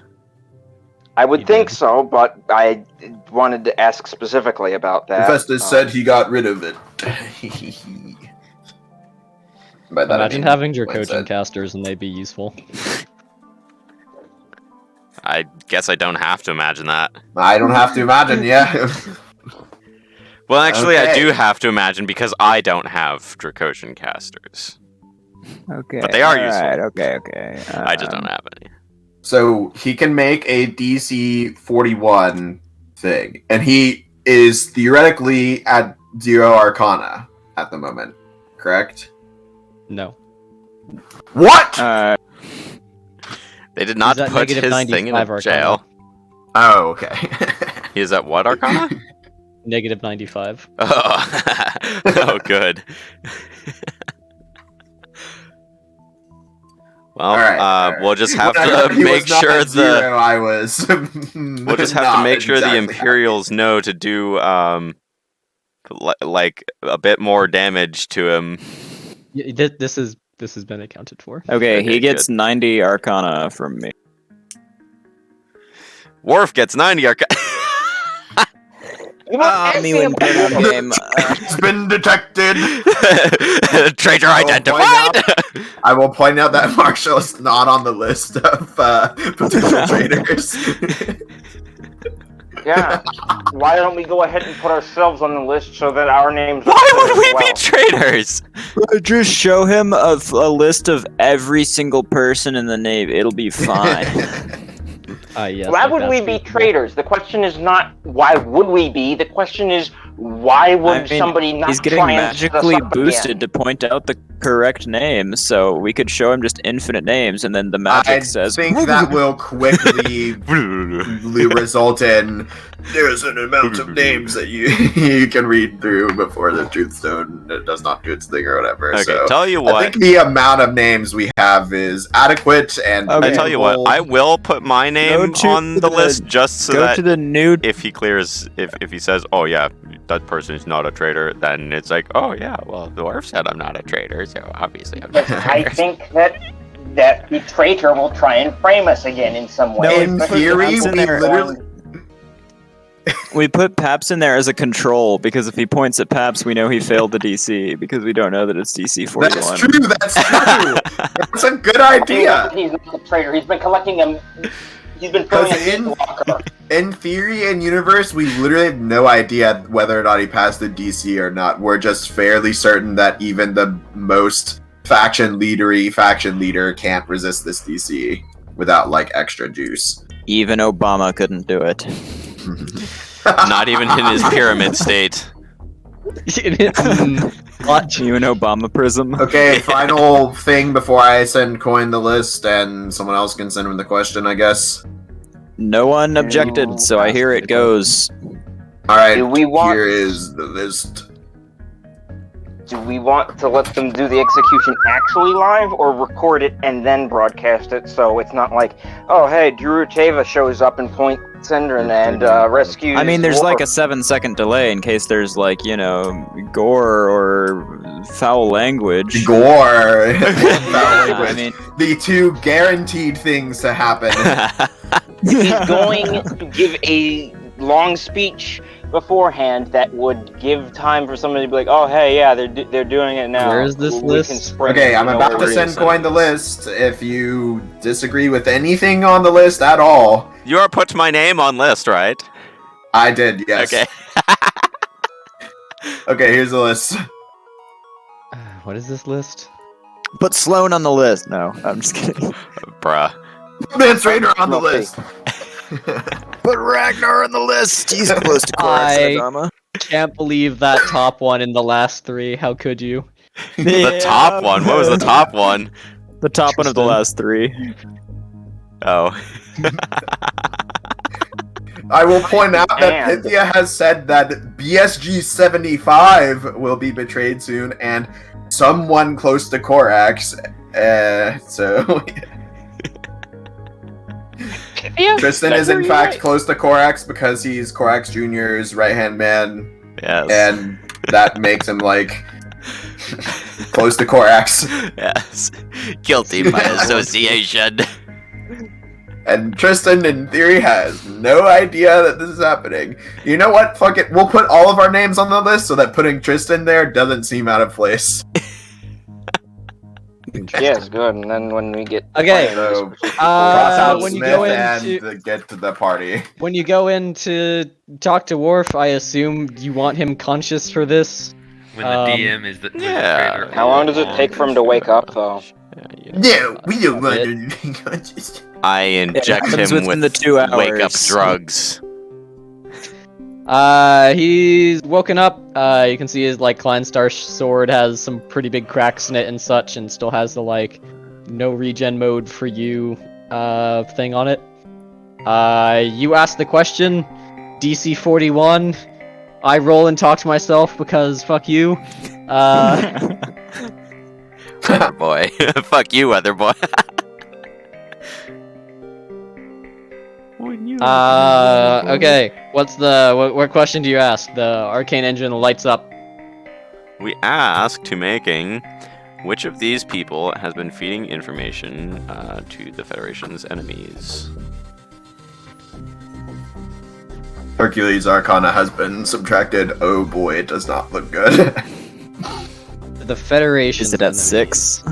I would He think did. so, but I wanted to ask specifically about that. Hephaestus said he got rid of it. By that I Imagine mean having Gwen Dracogen said. casters and they'd be useful. I guess I don't have to imagine that. I don't have to imagine, yeah. Well, actually, I Okay. do have to imagine because I don't have Dracosian casters. Okay. But they are useful. Alright, okay. I just don't have any. So he can make a DC 41 thing, and he is theoretically at 0 Arcana at the moment, correct? No. What? They did not He's at put his negative thing in 95 a jail. Oh, okay. He is at what Arcana? Negative 95. Oh, oh good. Well, Alright, we'll just have Whenever to he was make not sure at the 0, I was. we'll just have to make sure the Imperials know to do like a bit more damage to him. This has been accounted for. Okay, Okay, he gets 90 Arcana from me. Worf gets 90 Arcana. game. It's been detected. Traitor I will point identified. I will point out that Marshall is not on the list of potential traitors. Yeah. Why don't we go ahead and put ourselves on the list so that our names are Why clear would as we well? be traitors? Just show him a list of every single person in the Navy. It'll be fine. Yes, Why like would we that's be reasonable. traitors? The question is not why would we be. The question is why would somebody not he's getting try and set us magically up boosted again? to point out the correct name, so we could show him just infinite names, and then the magic I says. think that will quickly result in there's an amount of names that you can read through before the Truthstone does not do its thing or whatever. Okay, so tell you I what. think the amount of names we have is adequate and Okay. I tell you what, reasonable. I will put my name to on the the- list just so Go that to the new. if he clears, if he says, "Oh yeah, that person is not a traitor," then it's like, "Oh yeah, well the dwarf said I'm not a traitor, so obviously I'm not a I traitor." think that the traitor will try and frame us again in some way. No, in especially theory, if Paps in we there. literally. We put Paps in there as a control because if he points at Paps, we know he failed the DC because we don't know that it's DC 41. That's true. That's true. That's a good idea. He's not the traitor. He's been collecting them. He's been filling Because a in- locker. In theory, in universe, we literally have no idea whether or not he passed the DC or not. We're just fairly certain that even the most faction leader can't resist this DC without like extra juice. Even Obama couldn't do it. Not even in his pyramid state. What? Even Obama Prism. Okay, final thing before I send Coin the list and someone else can send him the question, I guess. No one objected, so I hear it goes. Alright, Do we want- here is the list. Do we want to let them do the execution actually live or record it and then broadcast it so it's not like, oh hey, Drew Tava shows up and points Syndran and rescues. I mean, there's like a Worf. 7-second delay in case there's like, gore or foul language. Gore. I mean, The two guaranteed things to happen. He's going to give a long speech beforehand that would give time for somebody to be like, oh hey, yeah, they're doing it now. Where is this We can list? sprint, Okay, you I'm know about where to we're send gonna Coin the list. If you disagree with anything on the list at all, You are put my name on list, right? I did, yes. Okay. Okay, here's the list. What is this list? put Sloan on the list. No, I'm just kidding. Bruh. Mance Raider on the Okay. list. Put Ragnar on the list. He's close to I can't believe that top one in the last three. How could you? The top one. What was the top one? The top one of the Tristan. last three. Oh. I will point out that And- Pythia has said that BSG 75 will be betrayed soon, and someone close to Korax. So Tristan is in fact close to Korax because he's Korax Jr.'s right-hand man, Yes. and that makes him like close to Korax. Yes. Guilty by association. And Tristan, in theory, has no idea that this is happening. You know what? Fuck it. We'll put all of our names on the list so that putting Tristan there doesn't seem out of place. Yes, good. And then when we get Okay. So, cross out when you Smith go and into get to the party. when you go in to talk to Worf, I assume you want him conscious for this. When the DM is the yeah. traitor. How long does it take for him to wake up, though? No, we don't want It- to. I inject happens him within with the 2 wake up hours. drugs. He's woken up. You can see his like Kleinstar sword has some pretty big cracks in it and such, and still has the like no regen mode for you thing on it. You ask the question, DC 41. I roll and talk to myself because fuck you. Weather boy. Fuck you, weather boy. Okay. What's the what question do you ask? The arcane engine lights up. We ask to making which of these people has been feeding information to the Federation's enemies. Hercules Arcana has been subtracted. Oh boy, it does not look good. The Federation. Is it at 6?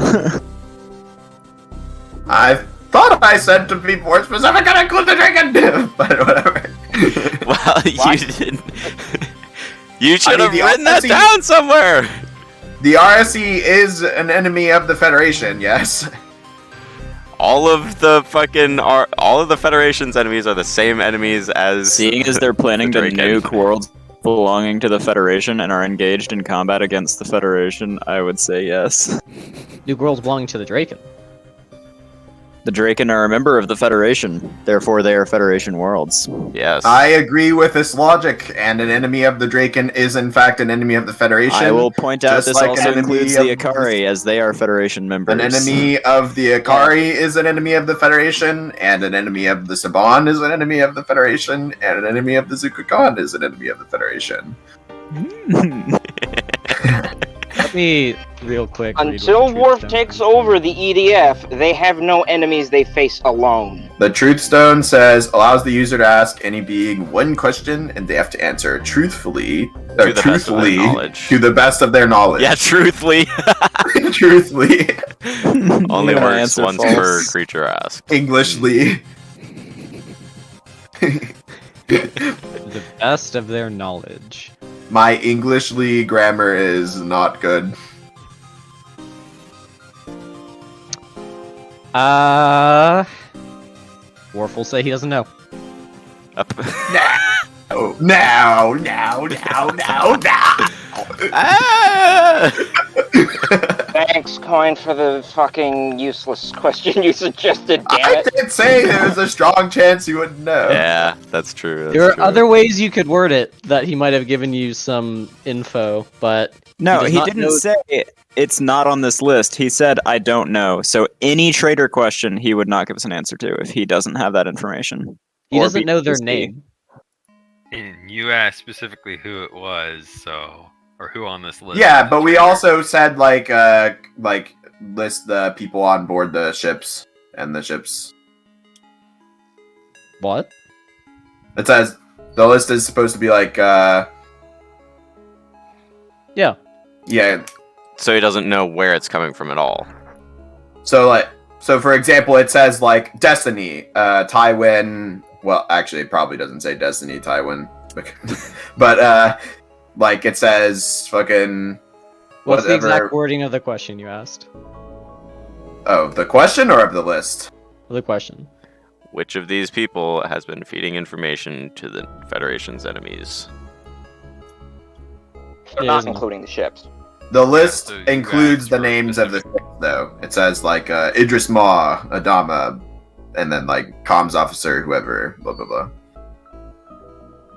I thought I said to be more specific and include the dragon, but whatever. Well, You didn't. You should have the written that RSE down somewhere. The RSE is an enemy of the Federation, yes. All of the Federation's enemies are the same enemies as. Seeing as they're planning to Draken. nuke worlds belonging to the Federation and are engaged in combat against the Federation, I would say yes. New worlds belonging to the Draken. The Draken are a member of the Federation, therefore they are Federation worlds. Yes. I agree with this logic, and an enemy of the Draken is in fact an enemy of the Federation. I will point out just this like also an enemy includes the of Akari, as they are Federation members. An enemy of the Akari is an enemy of the Federation, and an enemy of the Saban is an enemy of the Federation, and an enemy of the Zukukan is an enemy of the Federation. Let me real quick. read what Until the Worf Truthstone takes says. over the EDF, they have no enemies they face alone. The Truth Stone says allows the user to ask any being one question, and they have to answer truthfully, To the best of their knowledge. to the best of their knowledge. Yeah, truthfully. Truthfully, Only Yeah, works answer once false. per creature asked. Englishly. The best of their knowledge. My Englishly grammar is not good. Worf will say he doesn't know. Oh, now. Ah! Thanks, Coin, for the fucking useless question you suggested, damn I it. did say there's a strong chance you wouldn't know. Yeah, that's true. That's There are true. other ways you could word it that he might have given you some info, but No, does he not didn't know- say it's not on this list. He said, I don't know. So any trader question, he would not give us an answer to if he doesn't have that information. he Or doesn't know their BTC. name. And you asked specifically who it was, so or who on this list. Yeah, was but the we traitor. also said like list the people on board the ships and the ships. What? It says the list is supposed to be like Yeah. yeah. So he doesn't know where it's coming from at all. So for example, it says like Destiny, Tywin. Well, actually, it probably doesn't say Destiny, Tywin, but like it says fucking What's the whatever. exact wording of the question you asked? Oh, the question or of the list? The question. Which of these people has been feeding information to the Federation's enemies? They're It not isn't. including the ships. The list so you includes asked the for names of the specific- ships, though. It says like Idris Maw, Adama, and then like comms officer, whoever, blah blah blah.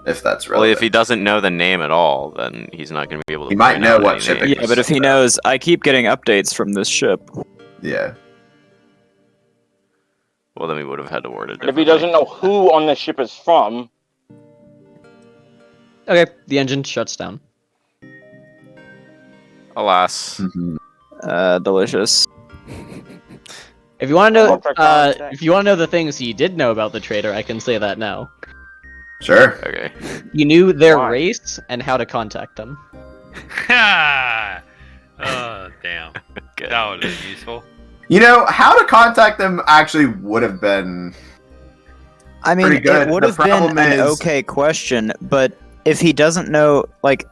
If that's Well, relevant. if he doesn't know the name at all, then he's not going to be able to. He might point know out what any ship it names. Yeah, but if he knows, I keep getting updates from this ship. Yeah. Well, then we would have had to word it. But if he differently. doesn't know who on the ship is from, Okay, the engine shuts down. Alas. Delicious. If you want to know, Well, for context. if you want to know the things he did know about the traitor, I can say that now. Sure. Okay. He knew their Why? race and how to contact them. Ha! Oh, damn. Good. That would have been useful. You know how to contact them actually would have been. I mean, Pretty good. it would The have been problem an is- okay question, but if he doesn't know, like,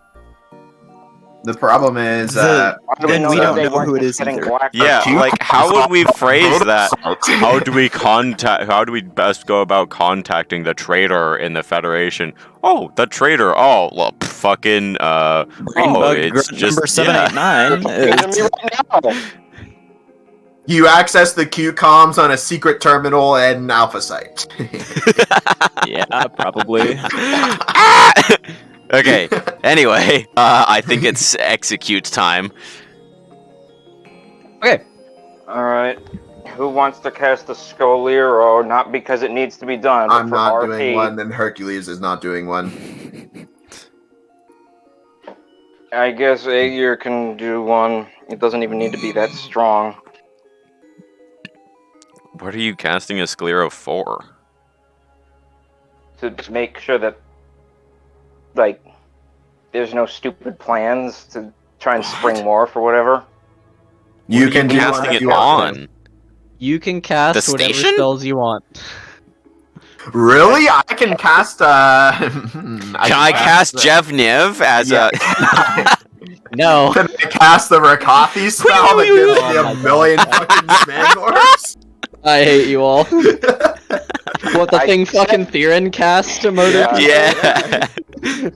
The problem is how do we Then know we that don't they know weren't who it just is getting either. black? Yeah, cute. like how would we phrase that? How do we best go about contacting the traitor in the Federation? Oh, the traitor. Oh, well, fucking. Greenbug it's grunt just number 789. Look at me right now. you access the Q comms on a secret terminal at an alpha site. Yeah, probably. Okay. Anyway, I think it's execute time. Okay, Alright. Who wants to cast a Scoliro? Not because it needs to be done, but I'm for not RP. doing one, and Hercules is not doing one. I guess Aegir can do one. It doesn't even need to be that strong. What are you casting a Sclero for? To make sure that, like, there's no stupid plans to try and spring more for whatever. You What are can do one casting if it you want to. on. you can cast The whatever station? spells you want. Really? I can cast. Can I cast Jevniv as Yeah. No. Can I cast the Rakathi spell that gives me a million fucking Smangors? I hate you all. What, the I thing said- fucking Theron cast to murder Yeah. people? Yeah.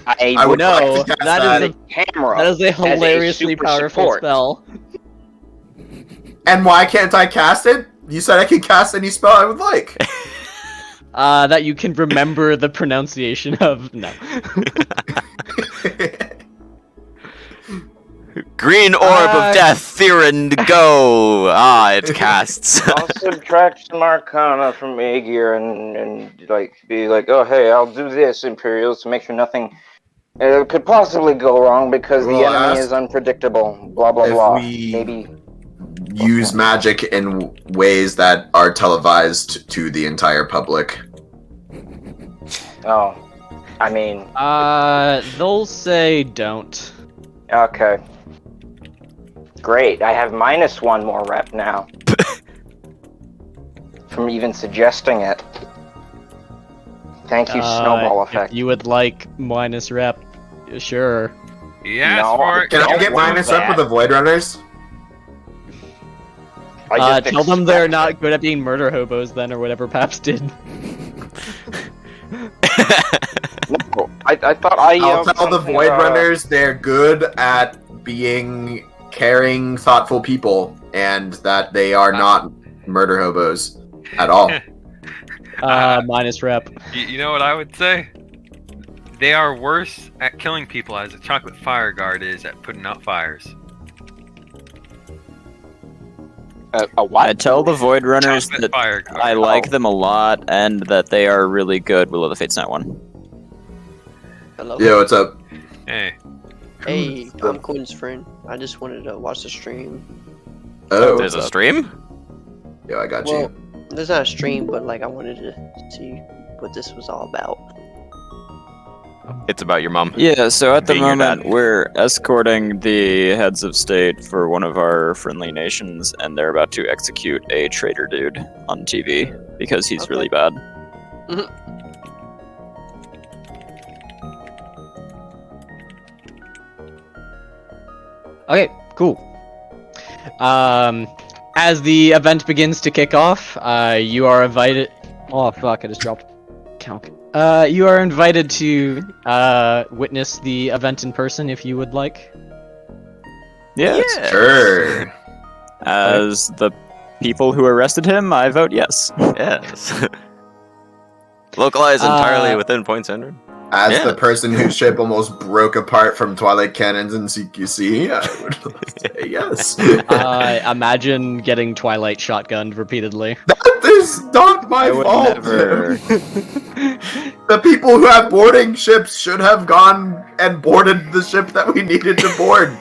I would No, like to cast that is camera. That is a as a hilariously super powerful support. spell. And why can't I cast it? You said I could cast any spell I would like. That you can remember the pronunciation of. No. Green orb of death, Theron, go! Ah, it casts. I'll subtract some Arcana from Aegir and like be like, oh hey, I'll do this, Imperials, to make sure nothing could possibly go wrong because the Well, enemy ask is unpredictable. Blah blah if blah. we- Maybe. Use magic in ways that are televised to the entire public. Oh, I mean, They'll say don't. okay. Great. I have -1 more rep now. From even suggesting it. Thank you, snowball If effect. you would like minus rep, sure. Yes, No, for it. Can I Don't get want minus up that. with the Void Runners? I just Tell them they're expect not it. good at being murder hobos then, or whatever Paps did. No, I thought I I'll yelled tell the something Void about, Runners they're good at being caring, thoughtful people, and that they are not murder hobos at all. Minus rep. You know what I would say? They are worse at killing people as a chocolate fire guard is at putting out fires. a what? I tell the Void Runners Chocolate that fire guard. I like them a lot and that they are really good. Will of the Fates Not One. Hello. Yeah, what's up? Hey, Hey, I'm Quinn's friend. I just wanted to watch the stream. Oh, There's a stream? yeah, I got Well, you. there's not a stream, but like I wanted to see what this was all about. It's about your mom. Yeah, so at the Being your moment dad. we're escorting the heads of state for one of our friendly nations, and they're about to execute a traitor dude on TV because he's Okay. really bad. Okay, cool. As the event begins to kick off, you are invited. Oh fuck! I just dropped calc. You are invited to witness the event in person if you would like. Yes. Sure. As the people who arrested him, I vote yes. Yes. Localized entirely Uh, within Point Standard. As Yeah. the person whose ship almost broke apart from Twilight Cannons and CQC, I would say yes. Imagine getting Twilight shotgunned repeatedly. That is not my I would fault. never. The people who have boarding ships should have gone and boarded the ship that we needed to board.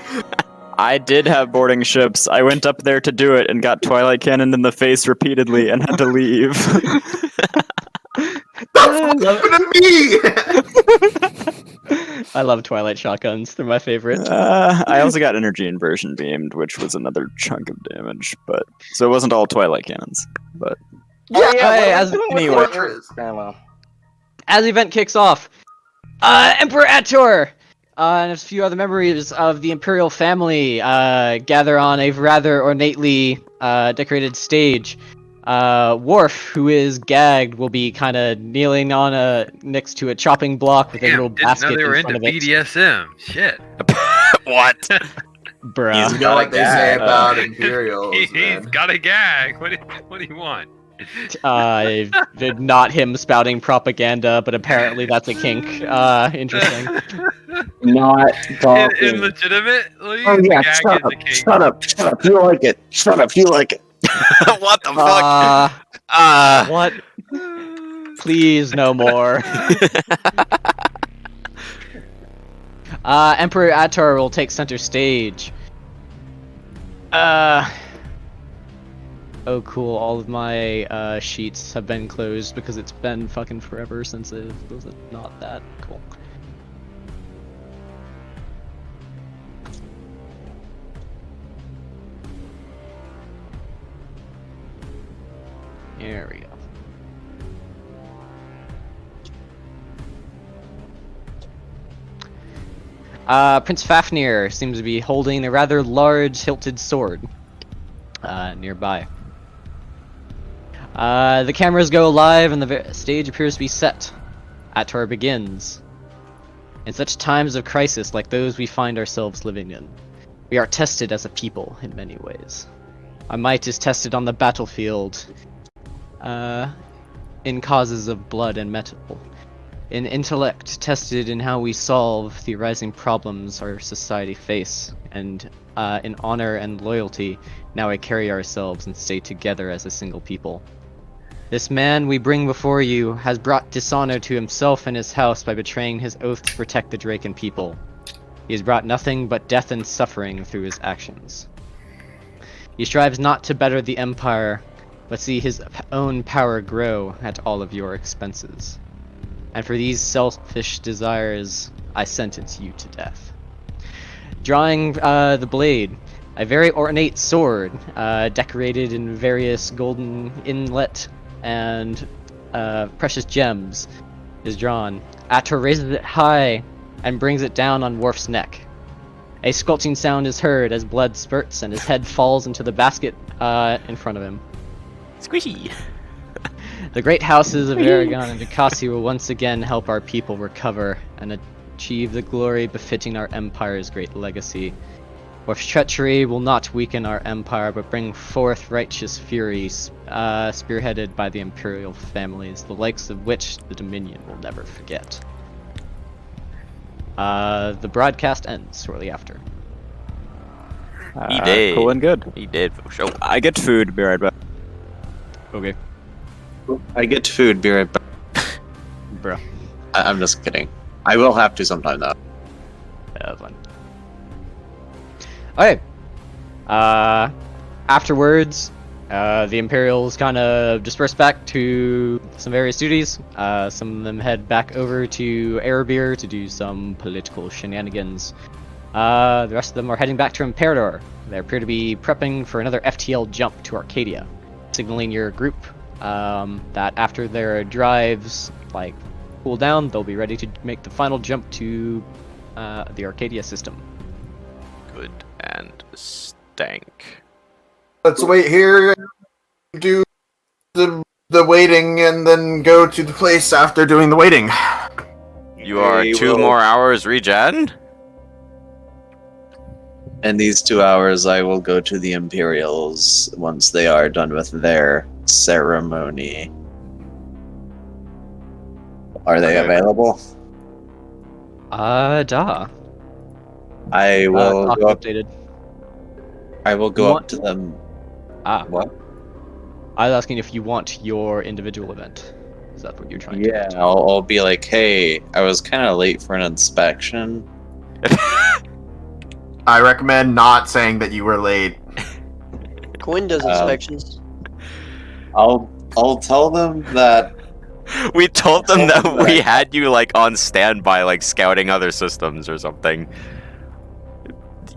I did have boarding ships. I went up there to do it and got Twilight Cannon in the face repeatedly and had to leave. That's what happened to me. I love Twilight shotguns. They're my favorite. I also got energy inversion beamed, which was another chunk of damage, but so it wasn't all Twilight cannons. But Oh, yeah, hey, what as- are we doing with anyway. fortress ammo? As the event kicks off, Emperor Ator and a few other members of the Imperial family gather on a rather ornately decorated stage. Worf, who is gagged, will be kind of kneeling on next to a chopping block with a damn, little didn't know basket they were in into front of it. BDSM. Shit. What? Bruh. You know what they say gag. about Imperials, He's man. got a gag. What do you want? Not him spouting propaganda, but apparently that's a kink. Interesting. Not Illegitimately? Oh, yeah, gag shut is up, a kink. shut up, you like it. Shut up, you like it. What the fuck? What? Please, no more. Emperor Atar will take center stage. Oh cool, all of my sheets have been closed because it's been fucking forever since it was not that cool. There we go. Prince Fafnir seems to be holding a rather large hilted sword nearby. The cameras go live and the stage appears to be set. Ator begins. In such times of crisis like those we find ourselves living in, we are tested as a people in many ways. Our might is tested on the battlefield, in causes of blood and metal. In intellect, tested in how we solve the arising problems our society face, and in honor and loyalty, now we carry ourselves and stay together as a single people. This man we bring before you has brought dishonor to himself and his house by betraying his oath to protect the Draken people. He has brought nothing but death and suffering through his actions. He strives not to better the Empire, but see his own power grow at all of your expenses. And for these selfish desires, I sentence you to death. Drawing the blade, a very ornate sword, decorated in various golden inlet and precious gems, is drawn. Ator raises it high and brings it down on Worf's neck. A squelching sound is heard as blood spurts and his head falls into the basket in front of him. Squishy. The great houses of Aragon and Decasi will once again help our people recover and achieve the glory befitting our empire's great legacy. Worf's treachery will not weaken our empire, but bring forth righteous fury, spearheaded by the imperial families, the likes of which the Dominion will never forget. The broadcast ends shortly after. He did. Cool and good. He did for sure. I get food. Be right back. Okay, I get food, be right back. bro. I'm just kidding. I will have to sometime though. Yeah, that's fine. Okay. Afterwards, the Imperials kind of disperse back to some various duties. Some of them head back over to Erebir to do some political shenanigans. The rest of them are heading back to Imperator. They appear to be prepping for another FTL jump to Arcadia, signaling your group that after their drives cool down, they'll be ready to make the final jump to the Arcadia system. Good and stank. Let's wait here, do the waiting, and then go to the place after doing the waiting. You are We 2 will- more hours regen? In these 2 hours, I will go to the Imperials once they are done with their ceremony. Are they Okay. available? Da. I will Clock go up. updated. I will You go want- up to them. Ah, What? I was asking if you want your individual event. Is that what you're trying to Yeah, do? I'll be like, hey, I was kind of late for an inspection. I recommend not saying that you were late. Coin does inspections. I'll tell them that. We told them that Welcome we back. had you on standby, scouting other systems or something.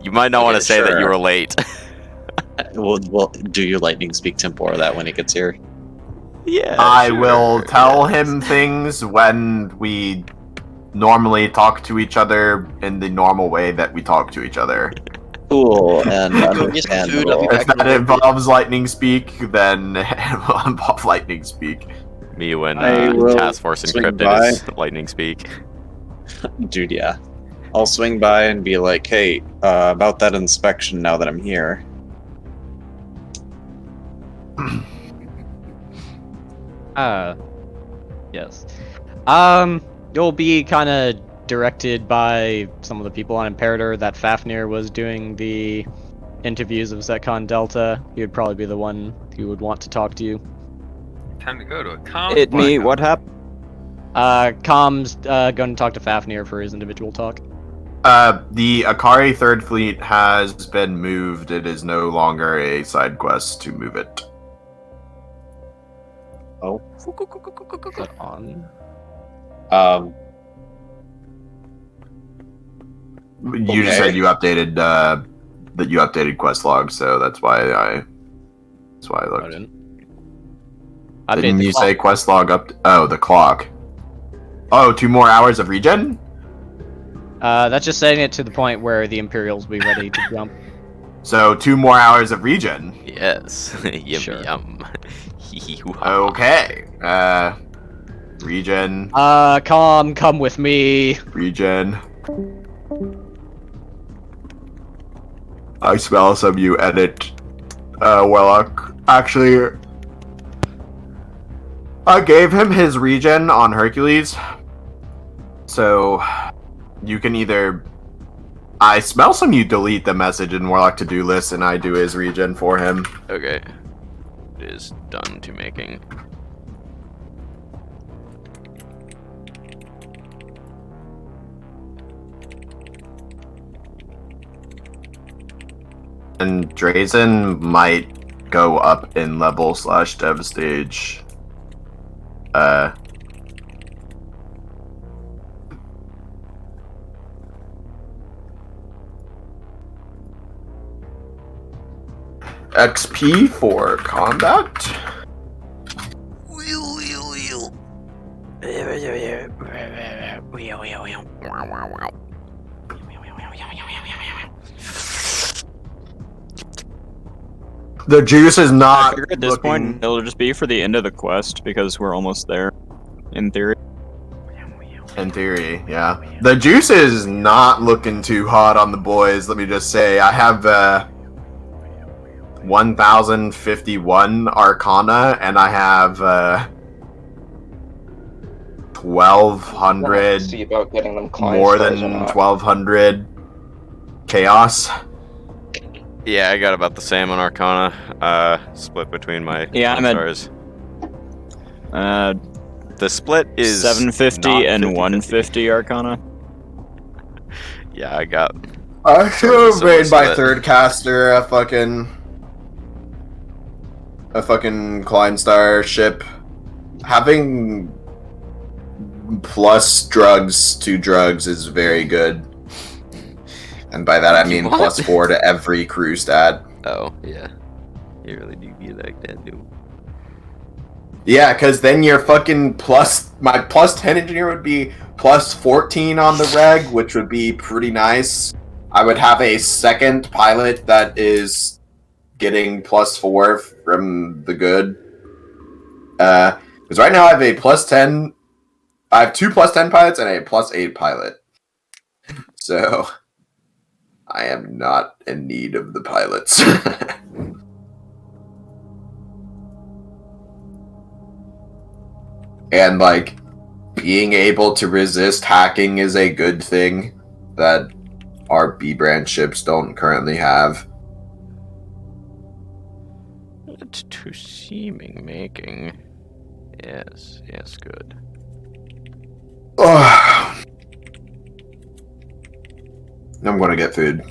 You might not want to Okay, say that you sure. were late. Well, do your lightning speak tempora that when he gets here? Yeah. I will sure, tell yes. him things when we normally talk to each other in the normal way that we talk to each other. Cool and Go get some food, I'll be understandable. back. If that involves lightning speak, then it will involve lightning speak. Me when I will Task Force swing Encrypted by. is lightning speak. Dude, yeah. I'll swing by and be like, hey, about that inspection now that I'm here. Yes. You'll be kind of directed by some of the people on Imperator that Fafnir was doing the interviews of Zetcon Delta. He would probably be the one who would want to talk to you. Time to go to a comic It me. book. What happened? Com's going to talk to Fafnir for his individual talk. The Akari Third Fleet has been moved. It is no longer a side quest to move it. Is that on? You just Okay. said you updated that you updated quest log, so that's why I I looked. didn't. Update Didn't the you clock. say quest log up? Oh, the clock. Oh, 2 more hours of regen? That's just setting it to the point where the Imperials will be ready to jump. So 2 more hours of regen. Yes. Yum Sure. yum. Okay. Regen. Come with me. Regen. I smell some you edit. Warlock. Actually, I gave him his regen on Hercules. So, you can either... I smell some you delete the message in Warlock to-do list and I do his regen for him. Okay. It is done to making. And Drazen might go up in level / dev stage. XP for combat? The juice is I not figure at this looking... point, it'll just be for the end of the quest, because we're almost there, in theory. In theory, yeah. The juice is not looking too hot on the boys, let me just say. I have 1051 Arcana, and I have 1200, See about getting them more Klein than stars or not. 1200 Chaos. Yeah, I got about the same on Arcana. Split between my Yeah, I'm at- stars. Uh, The split is 750 not and 50-50. 150 Arcana. Yeah, I got. I should have made my split. third caster a fucking Kleinstar ship. Having plus drugs to drugs is very good. And by that I mean What? +4 to every crew stat. Oh yeah, you really do be like that, dude. Yeah, because then your fucking my +10 engineer would be +14 on the reg, which would be pretty nice. I would have a second pilot that is getting +4 from the good. Because right now I have a +10. I have 2 +10 pilots and a +8 pilot. So I am not in need of the pilots. And like being able to resist hacking is a good thing that our B branch ships don't currently have. It's to seeming making. Yes, yes, good. Ugh. I'm gonna get food.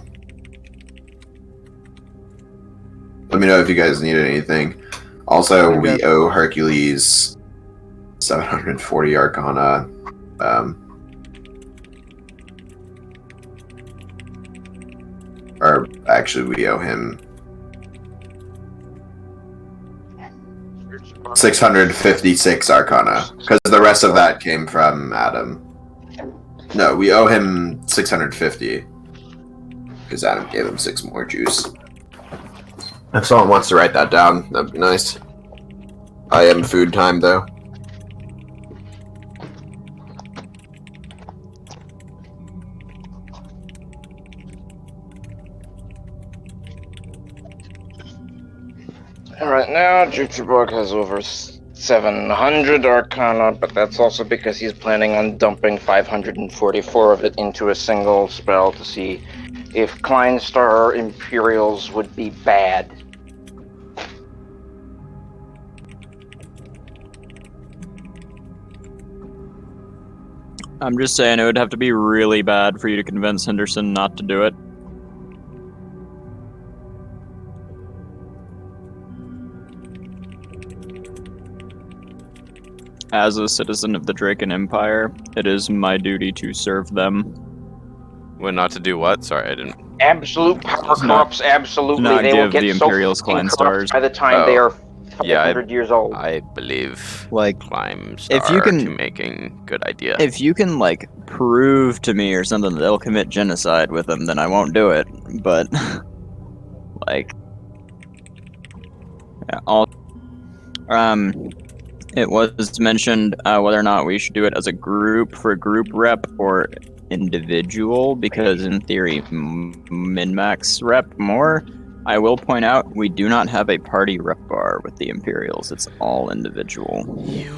Let me know if you guys need anything. Also, we owe Hercules 740 Arcana. Or actually, we owe him 656 Arcana, because the rest of that came from Adam. No, we owe him 650, because Adam gave him 6 more juice. If someone wants to write that down, that'd be nice. I am food time, though. Right now, Jutubug has over 700 Arcana, but that's also because he's planning on dumping 544 of it into a single spell to see if Kleinstar Imperials would be bad. I'm just saying it would have to be really bad for you to convince Henderson not to do it. As a citizen of the Draken Empire, it is my duty to serve them. Well, not to do what? Sorry, I didn't. Absolute power Not- corrupts, absolutely. not They will give get the so Imperials fucking Klein corrupt stars. by the time they Oh. are Yeah, 500 years old. I believe Like, climb if star you can- to making good idea. if you can like prove to me or something that they'll commit genocide with them, then I won't do it. But like, yeah, it was mentioned whether or not we should do it as a group for a group rep or individual, because in theory, min-max rep more. I will point out we do not have a party rep bar with the Imperials. It's all individual. You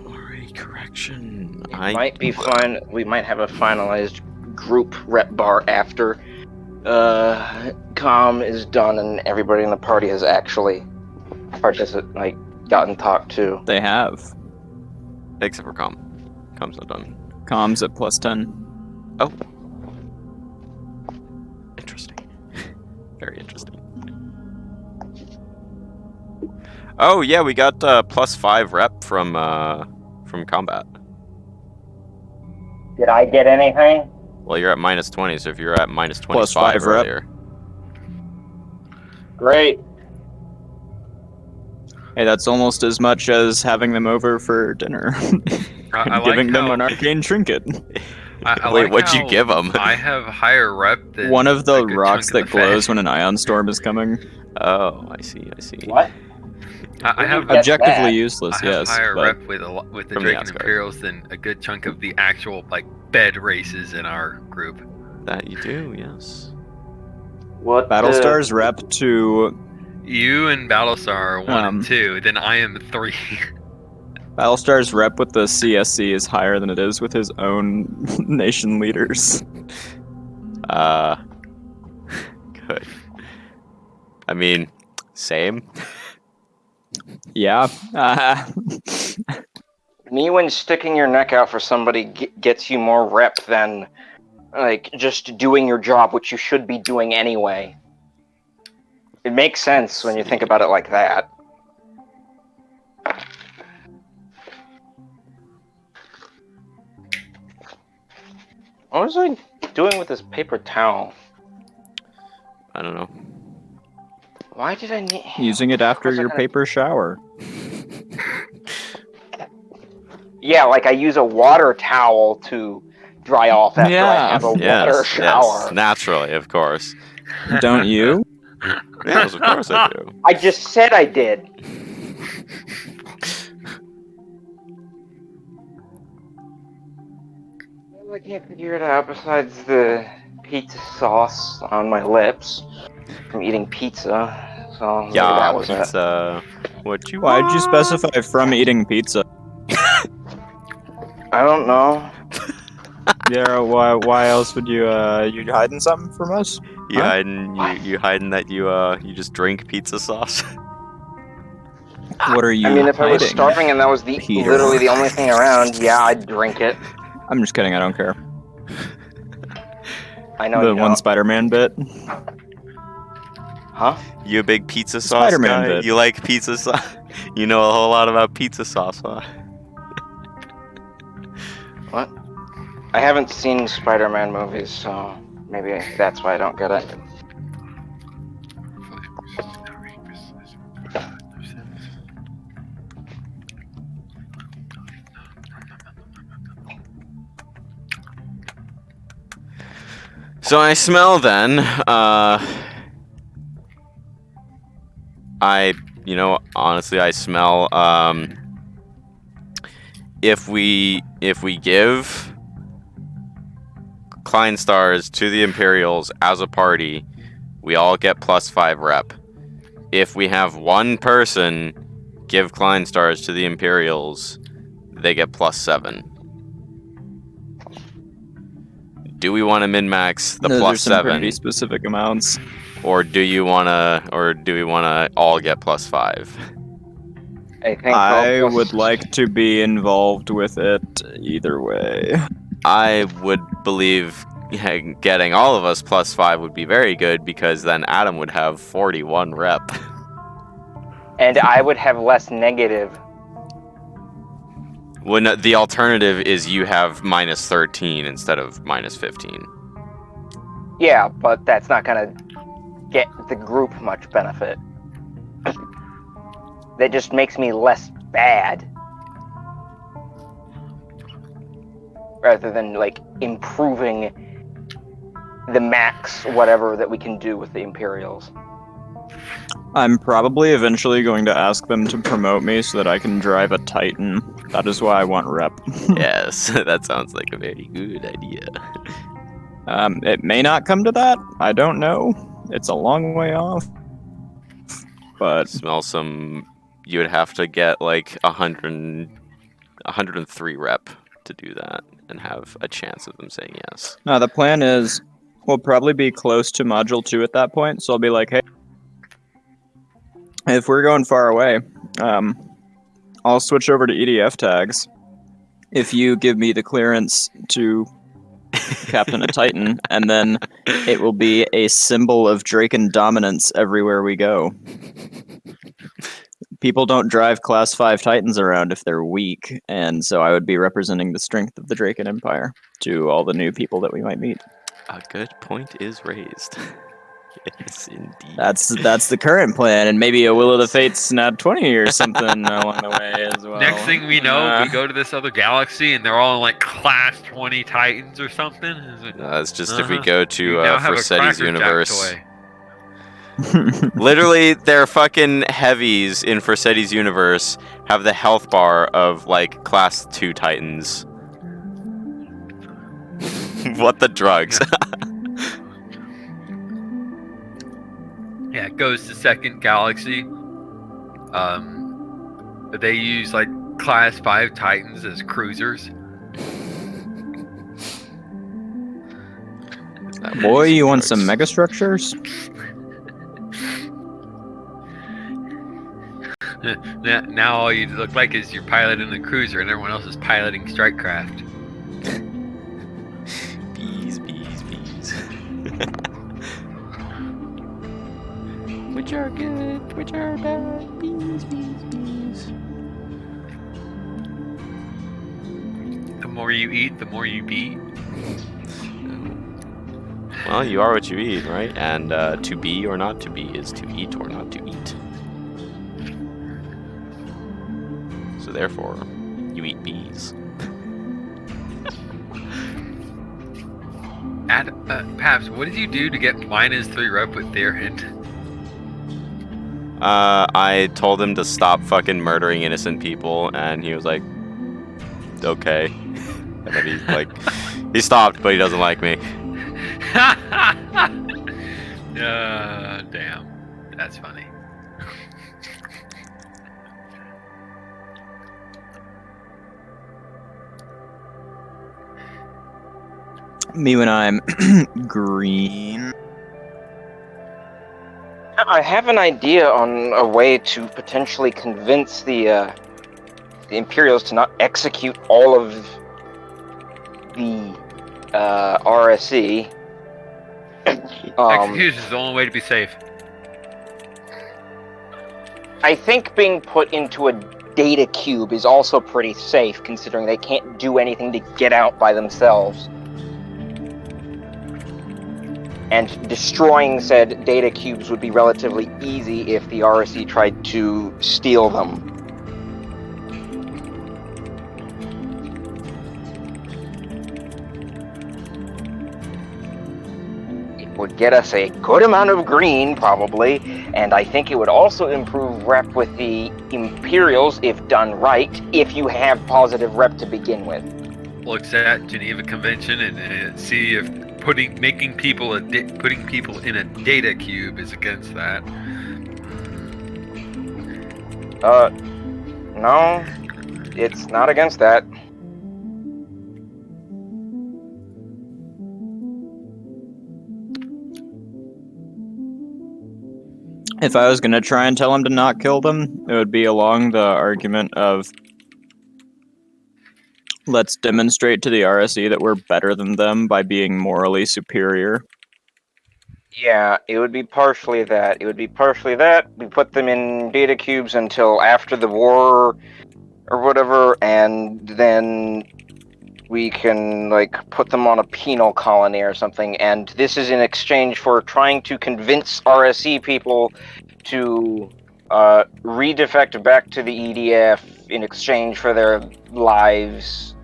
are a correction. It might be fine. We might have a finalized group rep bar after Com is done and everybody in the party has actually gotten talked to. They have. Except for Com. Com's not done. Comms at +10. Oh. Interesting. Very interesting. Oh yeah, we got +5 rep from combat. Did I get anything? Well, you're at -20, so if you're at -25 +5 rep. earlier. Great. Hey, that's almost as much as having them over for dinner. I Giving like them how- an arcane trinket. I Wait, like what'd you how give 'em? I have higher rep than One of a the good rocks chunk that of the glows fat. when an ion storm is coming. Oh, I see. What? I have Yes, Objectively that. useless, I have yes. higher but rep with with the From the Drake and Asgard. Imperials than a good chunk of the actual bed races in our group. That you do, yes. What? Battlestar's rep to You and Battlestar are 1 and 2, then I am 3. Battlestar's rep with the CSC is higher than it is with his own nation leaders. Good. I mean, same. Yeah. Me when sticking your neck out for somebody gets you more rep than just doing your job, which you should be doing anyway. It makes sense when you think about it like that. What was I doing with this paper towel? I don't know. Why did I need... Using it after Was I your gonna- paper shower. Yeah, I use a water towel to dry off after I have a water Yes, shower. yes, naturally, of course. Don't you? Yes, of course I do. I just said I did. Well, I can't figure it out besides the pizza sauce on my lips from eating pizza. So maybe Yeah, that was it. pizza. What you Why'd you want? specify from eating pizza? I don't know. Yeah, why else would you hiding something from us? You Huh? hiding that you just drink pizza sauce? What are you I mean, if I was hiding? starving and that was Peter? literally the only thing around, yeah, I'd drink it. I'm just kidding, I don't care. I know The you one don't. Spider-Man bit. Huh? You a big pizza sauce Spider-Man guy? bit. You like pizza sauce? You know a whole lot about pizza sauce, huh? What? I haven't seen Spider-Man movies, so maybe that's why I don't get it. So I smell then, honestly I smell, if we give Klein stars to the Imperials as a party, we all get +5 rep. If we have one person give Klein stars to the Imperials, they get +7. Do we want to min-max the Those are some +7, pretty specific amounts. or do we wanna all get +5? I think I I'll would just- like to be involved with it either way. I would believe getting all of us +5 would be very good, because then Adam would have 41 rep. And I would have less negative. When the alternative is you have -13 instead of -15. Yeah, but that's not gonna get the group much benefit. that just makes me less bad. Rather than, like, improving the max whatever that we can do with the Imperials. I'm probably eventually going to ask them to promote me so that I can drive a Titan. That is why I want rep. Yes, that sounds like a very good idea. It may not come to that. I don't know. It's a long way off. But Smell some. You would have to get like 103 rep to do that and have a chance of them saying yes. no, the plan is we'll probably be close to Module 2 at that point. So I'll be like, hey, if we're going far away, I'll switch over to EDF tags. If you give me the clearance to captain a Titan, and then it will be a symbol of Draken dominance everywhere we go. People don't drive Class 5 Titans around if they're weak, and so I would be representing the strength of the Draken Empire to all the new people that we might meet. A good point is raised. Yes, indeed. That's the current plan, and maybe a Will of the Fates Nat 20 or something along the way as well. Next thing we know, we go to this other galaxy and they're all in like Class 20 Titans or something. It's just if we go to now have a Forseti's Cracker Jack universe. toy. Literally, their fucking heavies in Forseti's universe have the health bar of like Class 2 Titans. What the drugs? Yeah, it goes to second galaxy. They use like Class 5 Titans as cruisers. Boy, you want some megastructures? Now all you look like is you're piloting the cruiser and everyone else is piloting strike craft. Bees. Which are good, which are bad. Bees. The more you eat, the more you beat. Well, you are what you eat, right? And to be or not to be is to eat or not to eat. So therefore, you eat bees. Paps, what did you do to get -3 rep with Theorhand? I told him to stop fucking murdering innocent people, and he was like, okay. And then he's like, he stopped, but he doesn't like me. Damn. That's funny. Me when I'm green. I have an idea on a way to potentially convince the Imperials to not execute all of the RSE. Execution is the only way to be safe. I think being put into a data cube is also pretty safe, considering they can't do anything to get out by themselves. And destroying said data cubes would be relatively easy if the RSE tried to steal them. It would get us a good amount of green, probably, and I think it would also improve rep with the Imperials if done right, if you have positive rep to begin with. Looks at Geneva Convention and see if putting people in a data cube is against that. No, it's not against that. If I was going to try and tell him to not kill them, it would be along the argument of let's demonstrate to the RSE that we're better than them by being morally superior. Yeah, it would be partially that. We put them in data cubes until after the war or whatever, and then we can, like, put them on a penal colony or something, and this is in exchange for trying to convince RSE people to redefect back to the EDF in exchange for their lives,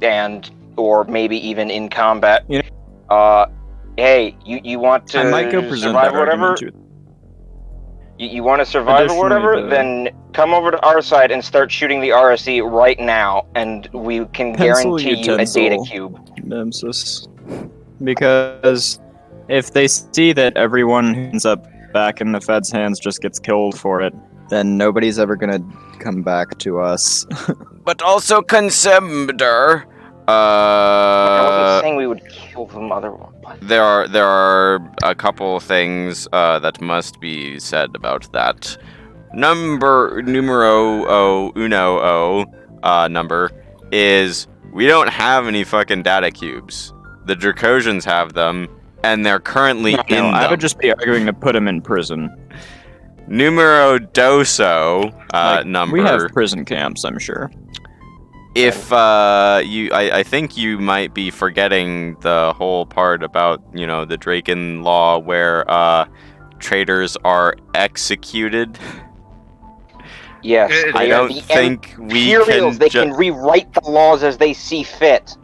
and or maybe even in combat. You Hey, you want to I might go present survive that or whatever? argument to You want to survive or whatever? Additionally, the- Then come over to our side and start shooting the RSE right now, and we can Pencil guarantee you a data utensil. cube. Nemesis. Because if they see that everyone who ends up back in the Fed's hands just gets killed for it, then nobody's ever gonna come back to us. But also consider, I wasn't saying we would kill them otherwise. there are a couple things that must be said about that. Numero uno number is we don't have any fucking data cubes. The Dracosians have them, and they're currently in them. I would just be arguing to put him in prison. Numero doso number. We have prison camps, I'm sure. If I think you might be forgetting the whole part about the Draken law where traitors are executed. Yes, I they are don't the think we Imperials. can. They can rewrite the laws as they see fit.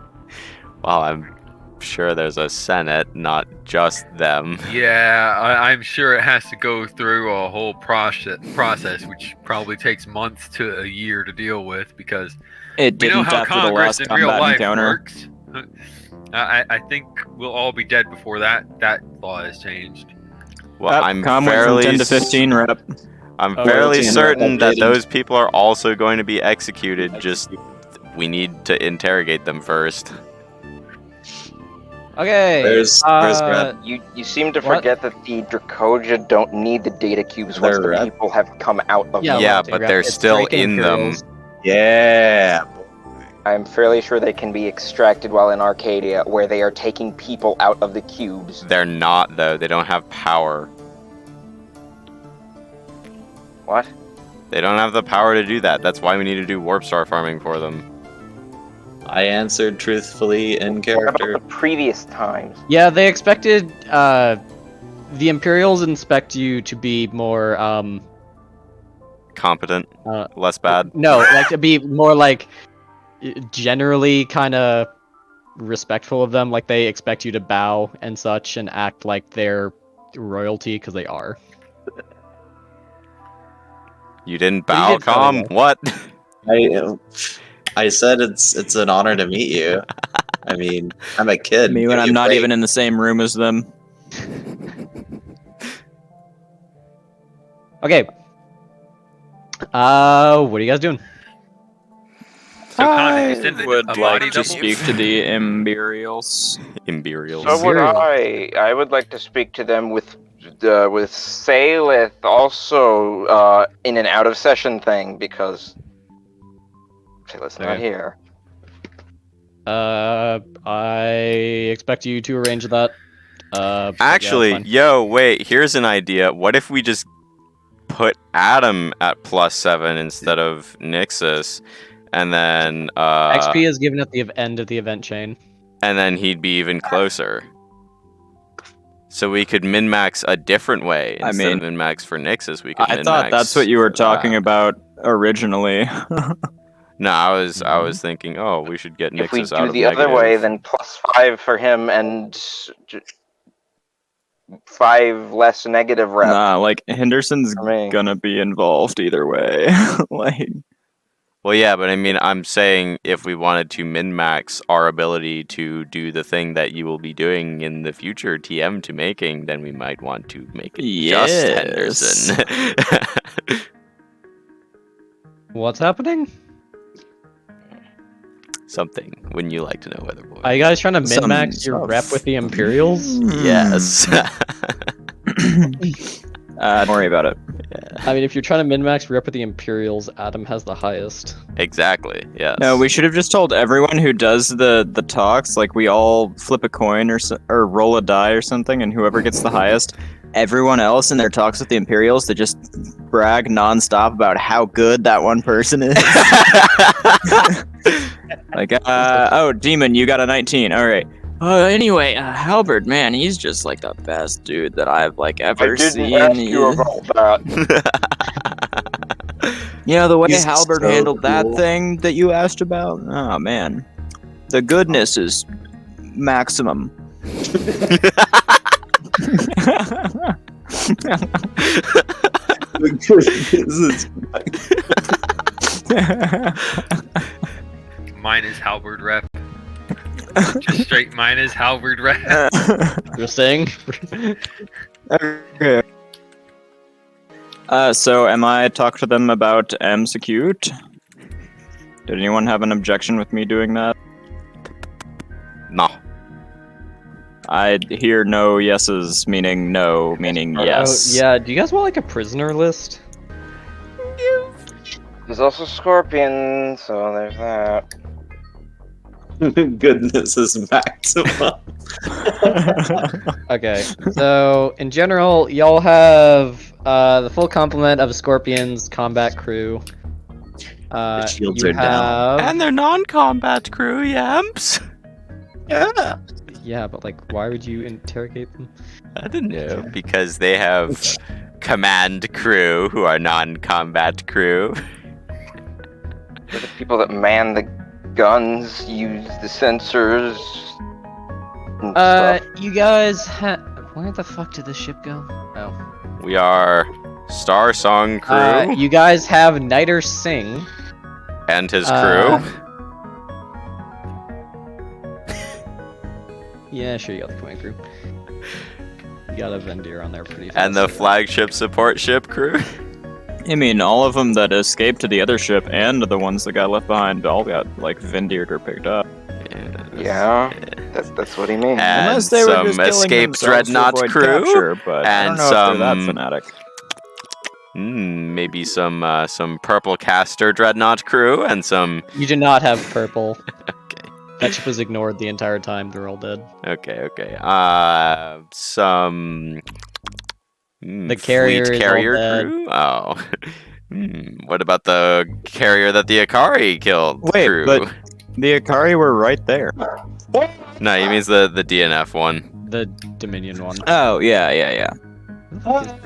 Well, I'm sure there's a Senate, not just them. Yeah, I'm sure it has to go through a whole process, which probably takes months to a year to deal with, because It we know didn't how after the Congress last in real combat life encounter. works. I think we'll all be dead before that law is changed. Well, I'm Com went from fairly 10 to 15 rep. I'm Oh, fairly it's in certain that updated. those people are also going to be executed. Just we need to interrogate them first. Okay. Where's Red? You seem to What? forget that the Dracoja don't need the data cubes once They're the red? people have come out of Yeah, them. Yeah, well, but they're it's still Draken in them. Imperials. Yeah. I'm fairly sure they can be extracted while in Arcadia, where they are taking people out of the cubes. They're not though. They don't have power. What? They don't have the power to do that. That's why we need to do warp star farming for them. I answered truthfully in What character. about the previous times? Yeah, they expected the Imperials expect you to be more Competent, Uh, less bad. no, like to be more like generally kind of respectful of them. Like they expect you to bow and such and act like they're royalty because they are. You didn't But you bow, did fairly Com? well. What? I said it's an honor to meet you. I mean, I'm a kid. Me when Give I'm me a not break. even in the same room as them. Okay. What are you guys doing? So, Con, did I you send would a like body to double? speak to the Imperials. Imperials. So would Imperial. I would like to speak to them with Saleth also in an out of session thing because Saleth's not Okay. here. I expect you to arrange that. Yeah, Actually, fine. yo, wait, here's an idea. What if we just put Adam at +7 instead of Nixus, and then XP is given at the end of the event chain. and then he'd be even closer. So we could min-max a different way. I Instead of mean, min-max for Nixus, we could I min-max thought that's what you were for talking that. about originally. No, I was thinking, oh, we should get If we Nixus out do of the other way, negative. then +5 for him and 5 less negative rep. Nah, like Henderson's For me. gonna be involved either way. Like, Well, yeah, but I mean, I'm saying if we wanted to min-max our ability to do the thing that you will be doing in the future TM to making, then we might want to make it just Yes. Henderson. What's happening? Something. Wouldn't you like to know, Weatherboy? Are you guys trying to Some min-max your stuff. rep with the Imperials? Yes. don't worry about it. I mean, if you're trying to min-max rep with the Imperials, Adam has the highest. Exactly. Yes. No, we should have just told everyone who does the talks, like we all flip a coin or roll a die or something, and whoever gets the highest, everyone else in their talks with the Imperials, to just brag nonstop about how good that one person is. Like, oh, Demon, you got a 19. All right. Anyway, Halberd, man, he's just like the best dude that I've like ever I didn't seen. ask you about that. You know, the way He's Halberd so handled that cool. thing that you asked about? Oh, man. The goodness is maximum. Mine is Halberd rep. Just straight mine is Halberd rep. Interesting. Okay. So am I talk to them about execute? Did anyone have an objection with me doing that? No. I hear no yeses, meaning no, meaning yes. Oh, yeah, do you guys want like a prisoner list? There's also Scorpion, so there's that. Goodness is maximum. Okay, so in general, y'all have the full complement of Scorpion's combat crew. The shields you are down. have... And they're non-combat crew, yamps. Yeah. Yeah, but like, why would you interrogate them? I didn't know. Because they have command crew who are non-combat crew. They're the people that man the guns, use the sensors. And stuff. You guys where the fuck did the ship go? Oh. We are Star Song crew You guys have Niter Singh. and his crew. Yeah, sure, you got the command crew. You got a Vendir on there pretty fast. And the flagship support ship crew. I mean, all of them that escaped to the other ship and the ones that got left behind all got, like, Vindired or picked up. Yeah, that's what he means. And Unless they were some just killing escaped themselves to dreadnought avoid crew. capture, but I don't and know if they're that some- fanatic. Maybe some purple caster dreadnought crew and some. You do not have purple. Okay. That ship was ignored the entire time. They're all dead. Okay. Some. The carrier fleet is all carrier dead. crew. Oh. What about the carrier that the Akari killed? Wait, crew? but the Akari were right there. No, he means the DNF one. The Dominion one. Oh, yeah.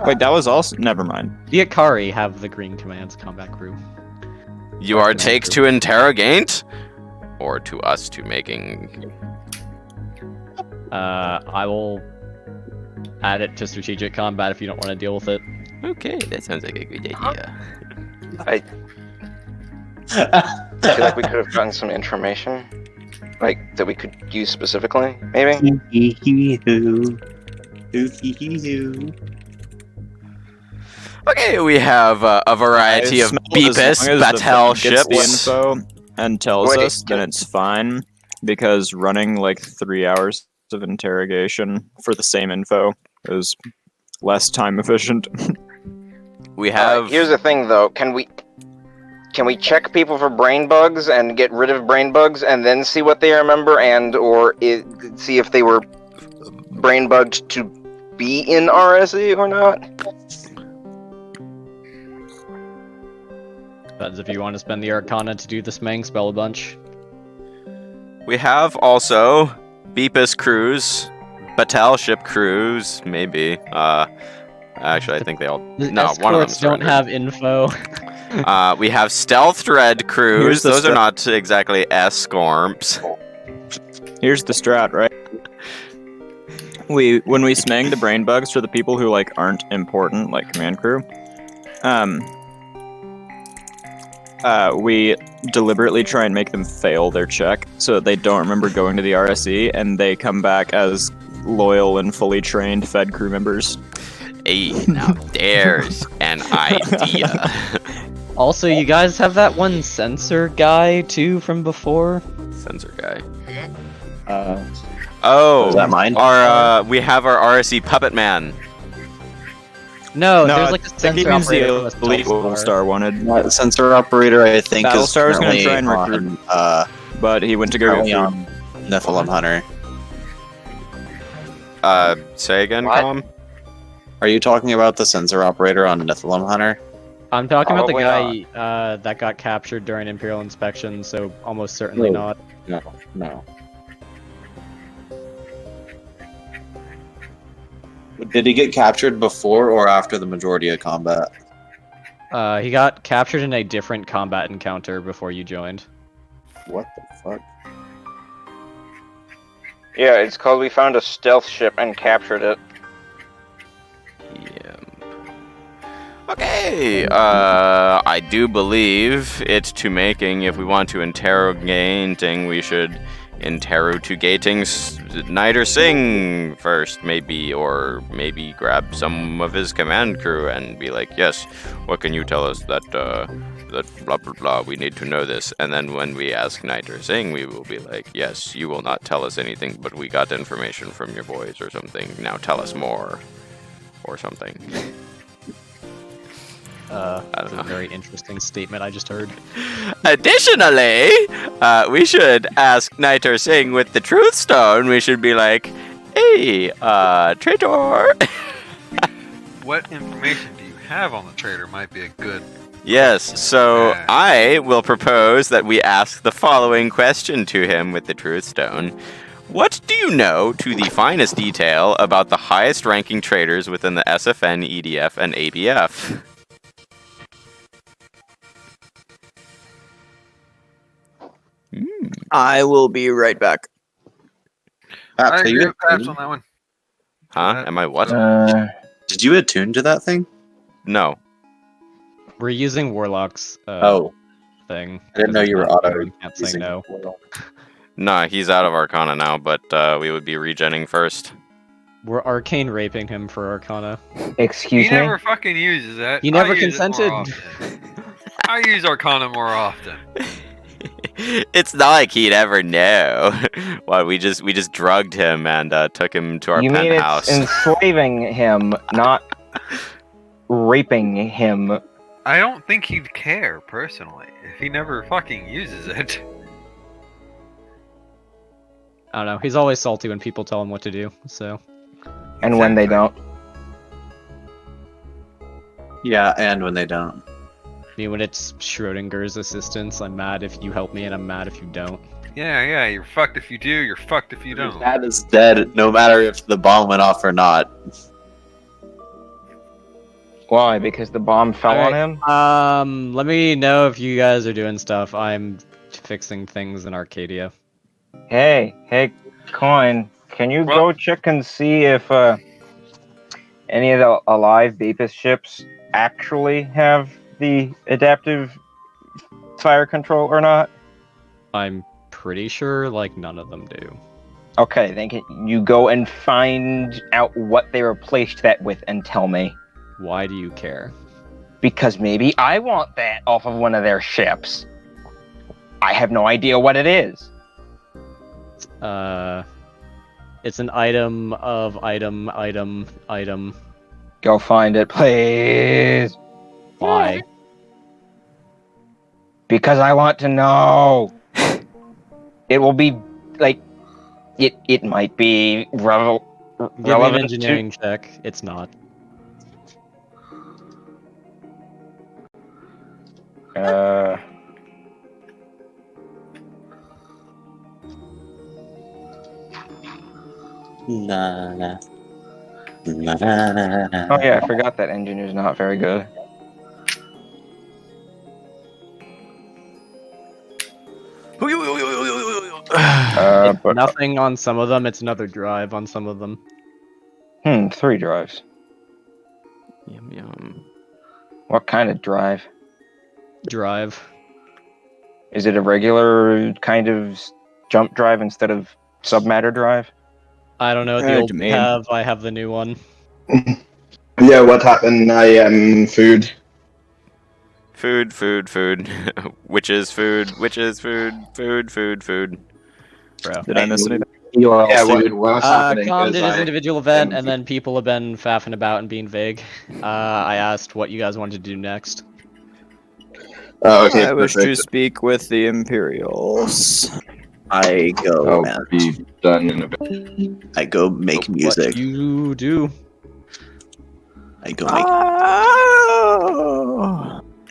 Wait, that was also... Never mind. The Akari have the Green Command's combat crew. You are takes to interrogate, or to us to making. I will add it to strategic combat if you don't want to deal with it. Okay, that sounds like a good idea. I feel like we could have gotten some information, like that we could use specifically, maybe. Okay, we have a variety of Beepus Batel gets the ships. info and tells Wait, us, then it's fine, because running like 3 hours of interrogation for the same info is less time efficient. We have. Here's the thing, though. Can we check people for brain bugs and get rid of brain bugs, and then see what they remember, see if they were brain bugged to be in RSE or not? Depends if you want to spend the Arcana to do the Smang spell a bunch. We have also Beepus crews, Batel ship crews, maybe. Actually, I think they all. The No, one of them escorts don't have info. We have stealth dread crews. Here's the Those are strat- not exactly escorps. Here's the strat, right? When we smang the brain bugs for the people who like aren't important, like command crew, we deliberately try and make them fail their check so that they don't remember going to the RSE, and they come back as loyal and fully trained Fed crew members. Hey, now there's an idea. Also, you guys have that one sensor guy too from before. Sensor guy. Is Oh, that mine? we have our RSE puppet man. No, No, there's like I a think he sensor means operator. the from a elite stealth Star wanted, Sensor operator, I think, is Battlestar was gonna currently try and recruit, on, but he went to go currently get on Nephilim Hunter. Say again, What? Calm? Are you talking about the sensor operator on Nephilim Hunter? I'm talking about the Probably guy that got captured during Imperial Inspection, so almost certainly No. not. No. Did he get captured before or after the majority of combat? He got captured in a different combat encounter before you joined. What the fuck? Yeah, it's called we found a stealth ship and captured it. Yeah. Okay, I do believe it to making, if we want to interrogating, we should interrogating Snyder Singh first, maybe, or maybe grab some of his command crew and be like, yes, what can you tell us that blah blah blah, we need to know this. And then when we ask Snyder Singh, we will be like, yes, you will not tell us anything, but we got information from your boys or something, now tell us more, or something. That's a very interesting statement I just heard. Additionally, we should ask Naiter Singh with the Truth Stone. We should be like, hey, traitor. What information do you have on the traitor might be a good... Yes, so Yeah. I will propose that we ask the following question to him with the Truth Stone. What do you know to the finest detail about the highest ranking traitors within the SFN, EDF, and ABF? I will be right back. I Perhaps, are agree you with Paps on attuned? that one. Huh? Am I what? Did you attune to that thing? No. We're using Warlock's Oh, thing. I didn't know you were auto Can't say using no. Nah, he's out of Arcana now, but we would be regenning first. We're arcane raping him for Arcana. Excuse He me? never fucking uses that. He never I use it more consented. often. I use Arcana more often. It's not like he'd ever know. Well, we just drugged him and took him to our You mean penthouse. it's enslaving him, not raping him? I don't think he'd care, personally, if he never fucking uses it. I don't know. He's always salty when people tell him what to do. So And when they don't. yeah, and when they don't. I mean, when it's Schrodinger's assistants, I'm mad if you help me, and I'm mad if you don't. Yeah, you're fucked if you do, you're fucked if you don't. That is dead, no matter if the bomb went off or not. Why? Because the bomb fell on him? Let me know if you guys are doing stuff. I'm fixing things in Arcadia. Hey, Coin, can you What? go check and see if any of the alive Beepus ships actually have the adaptive fire control or not? I'm pretty sure, like, none of them do. Okay, then can you go and find out what they replaced that with and tell me? Why do you care? Because maybe I want that off of one of their ships. I have no idea what it is. It's an item of item. Go find it, please. Why? Because I want to know. It will be like it might be Give me an relevant engineering check. It's not. to. Nah, nah. Nah, nah, nah, nah. Oh yeah, I forgot that engineer's not very good. It's But nothing on some of them. It's another drive on some of them. 3 drives. Yum yum. What kind of drive? Drive. Is it a regular kind of jump drive instead of submatter drive? I don't know what the old have. I have the new one. Yeah, what happened? I am food. Food. Witches, food. Bro. Did I miss anything? You are what's happening? Com 'Cause did his I- individual event, and then people have been faffing about and being vague. I asked what you guys wanted to do next. Oh, okay. I wish to perfect. speak with the Imperials. I go I'll and be done in a bit. I go make music. What you do? I go make.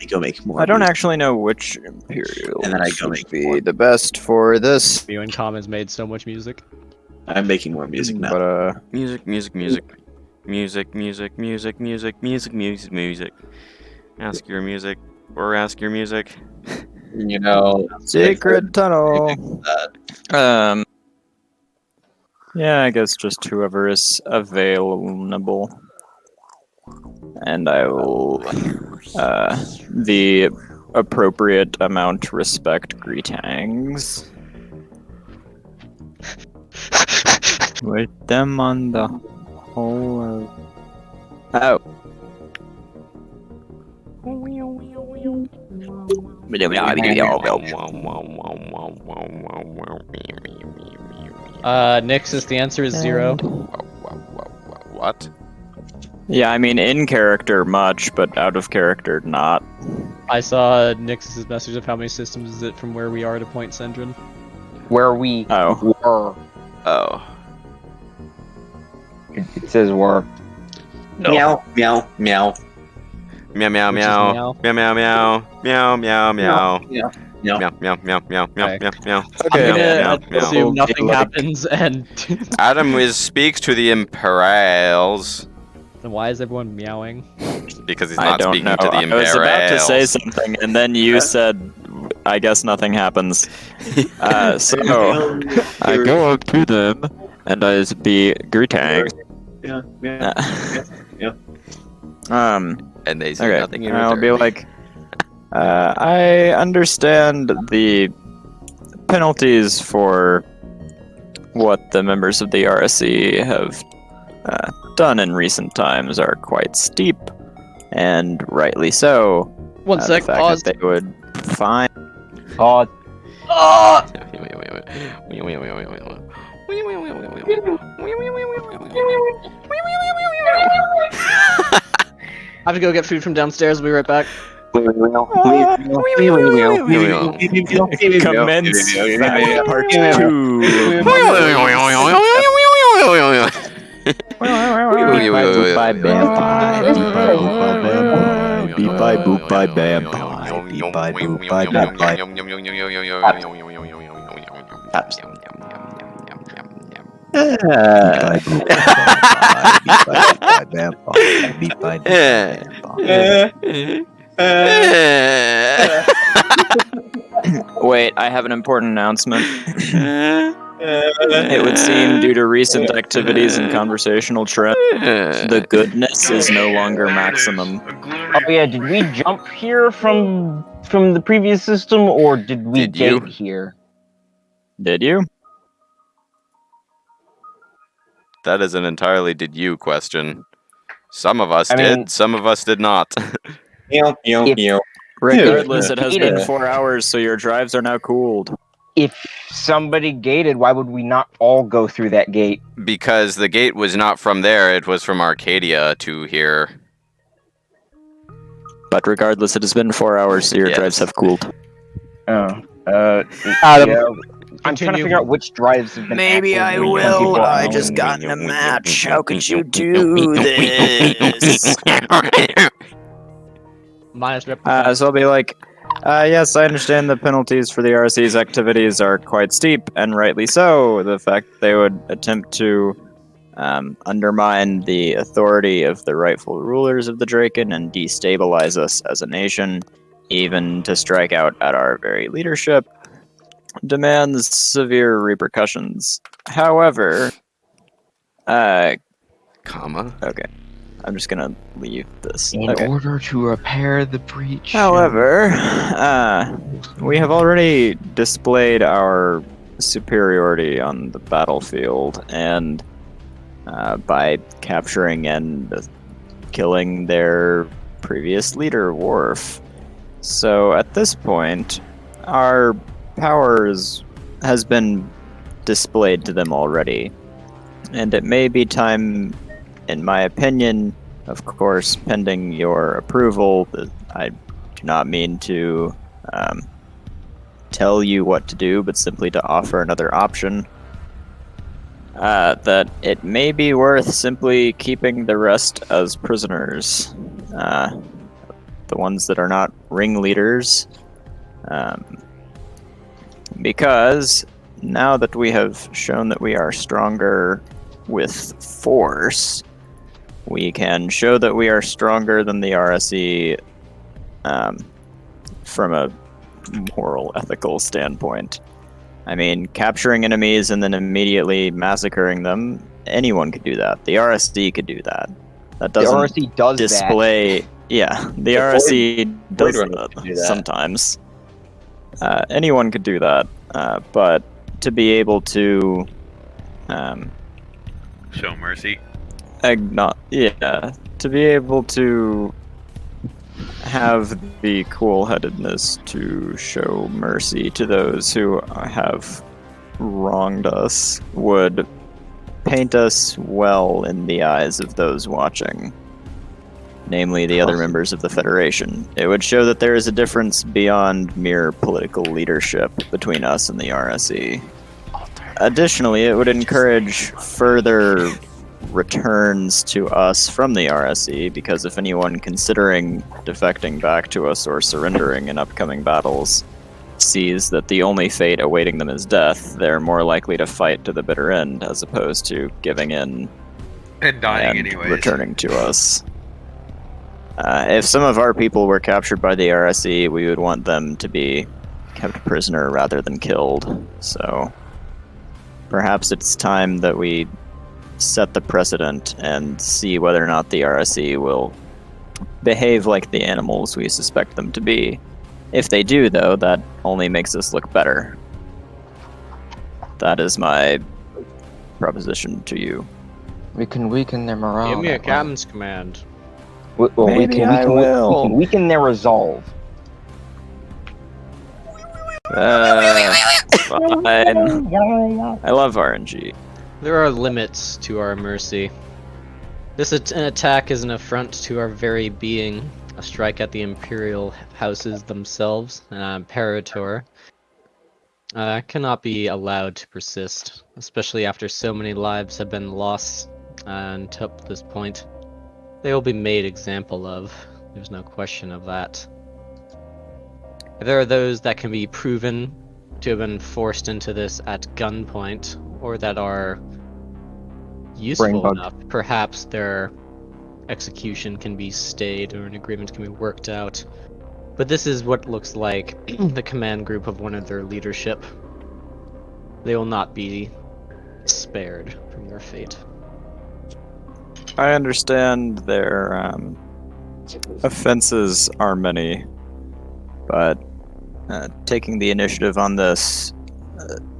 I go make more. I don't music. actually know which Imperials And then I go would make be more. the best for this. You and Com has made so much music. I'm making more music now. But Music. Music, music, music, music, music, music, music. Ask your music, or ask your music. You know, Secret tunnel. that. Yeah, I guess just whoever is available. And I will, the appropriate amount respect greetings. With them on the whole of... Oh. Nixus, the answer is 0. What? Yeah, I mean, in character much, but out of character not. I saw Nixus's message of how many systems is it from where we are to Point Sendrin. Where we Oh. were. Oh. It says were. Meow, meow, meow. Meow meow Which is meow. meow. Meow meow meow. Meow meow meow. Meow. Meow meow meow meow meow Okay. meow meow. Okay, I'm Meow, gonna meow, meow. assume nothing Like- happens, and Adam speaks to the Imperials then why is everyone meowing? because he's I not don't speaking know. to the I was about to say Imperials. something, and then you said, I guess nothing happens. So, I go up to them, and I be greetings. Yeah, And they say Okay, nothing in I'll be return. like, I understand the penalties for what the members of the RSC have done in recent times are quite steep, and rightly so. One The sec, fact pause. that they would fine. God. Ah! I have to go get food from downstairs. We'll be right back. Commence part 2. Bye, Wait, I have an important announcement. It would seem, due to recent activities and conversational trends, the goodness is no longer maximum. Oh yeah, did we jump here from the previous system, or did we Did you? gate here? Did you? That is an entirely did you question. Some of us I did, mean- some of us did not. meow, meow, If- meow. Regardless, it has been Yeah. 4 hours, so your drives are now cooled. If somebody gated, why would we not all go through that gate? Because the gate was not from there, it was from Arcadia to here. But regardless, it has been 4 hours, so your Yes. drives have cooled. Oh, Adam, yeah. I'm trying to continue. figure out which drives have been. Maybe I active when will. people are I on. just got in a match. How could you do this? Minus rep. So I'll be like, yes, I understand the penalties for the RC's activities are quite steep, and rightly so. The fact that they would attempt to undermine the authority of the rightful rulers of the Draken and destabilize us as a nation, even to strike out at our very leadership, demands severe repercussions. However, Comma. okay, I'm just gonna leave this. In Okay. order to repair the breach. However, we have already displayed our superiority on the battlefield, and by capturing and killing their previous leader, Worf. So at this point, our powers has been displayed to them already, and it may be time, in my opinion, of course, pending your approval. I do not mean to tell you what to do, but simply to offer another option. That it may be worth simply keeping the rest as prisoners. The ones that are not ringleaders. Because now that we have shown that we are stronger with force, we can show that we are stronger than the RSE from a moral, ethical standpoint. I mean, capturing enemies and then immediately massacring them, anyone could do that. The RSD could do that. That The doesn't RSE does display. Yeah, the The RSE does Runner that could do that. sometimes. Anyone could do that, but to be able to Show mercy. to be able to have the cool-headedness to show mercy to those who have wronged us would paint us well in the eyes of those watching, namely the other members of the Federation. It would show that there is a difference beyond mere political leadership between us and the RSE. Additionally, it would encourage further returns to us from the RSE, because if anyone considering defecting back to us or surrendering in upcoming battles sees that the only fate awaiting them is death, they're more likely to fight to the bitter end as opposed to giving in And dying and anyways. returning to us. If some of our people were captured by the RSE, we would want them to be kept prisoner rather than killed. So perhaps it's time that we set the precedent and see whether or not the RSE will behave like the animals we suspect them to be. If they do, though, that only makes us look better. That is my proposition to you. We can weaken their morale. Give me a that way. captain's command. We Maybe I will. we can weaken their resolve. Fine. I love RNG. There are limits to our mercy. An attack is an affront to our very being, a strike at the Imperial houses themselves, an imperator. Cannot be allowed to persist, especially after so many lives have been lost until this point. They will be made example of. There's no question of that. There are those that can be proven to have been forced into this at gunpoint, or that are useful Brain enough. Perhaps their execution can be stayed or an agreement can be worked out. But this is what looks like the command group of one of their leadership. They will not be spared from their fate. I understand their offenses are many, but taking the initiative on this,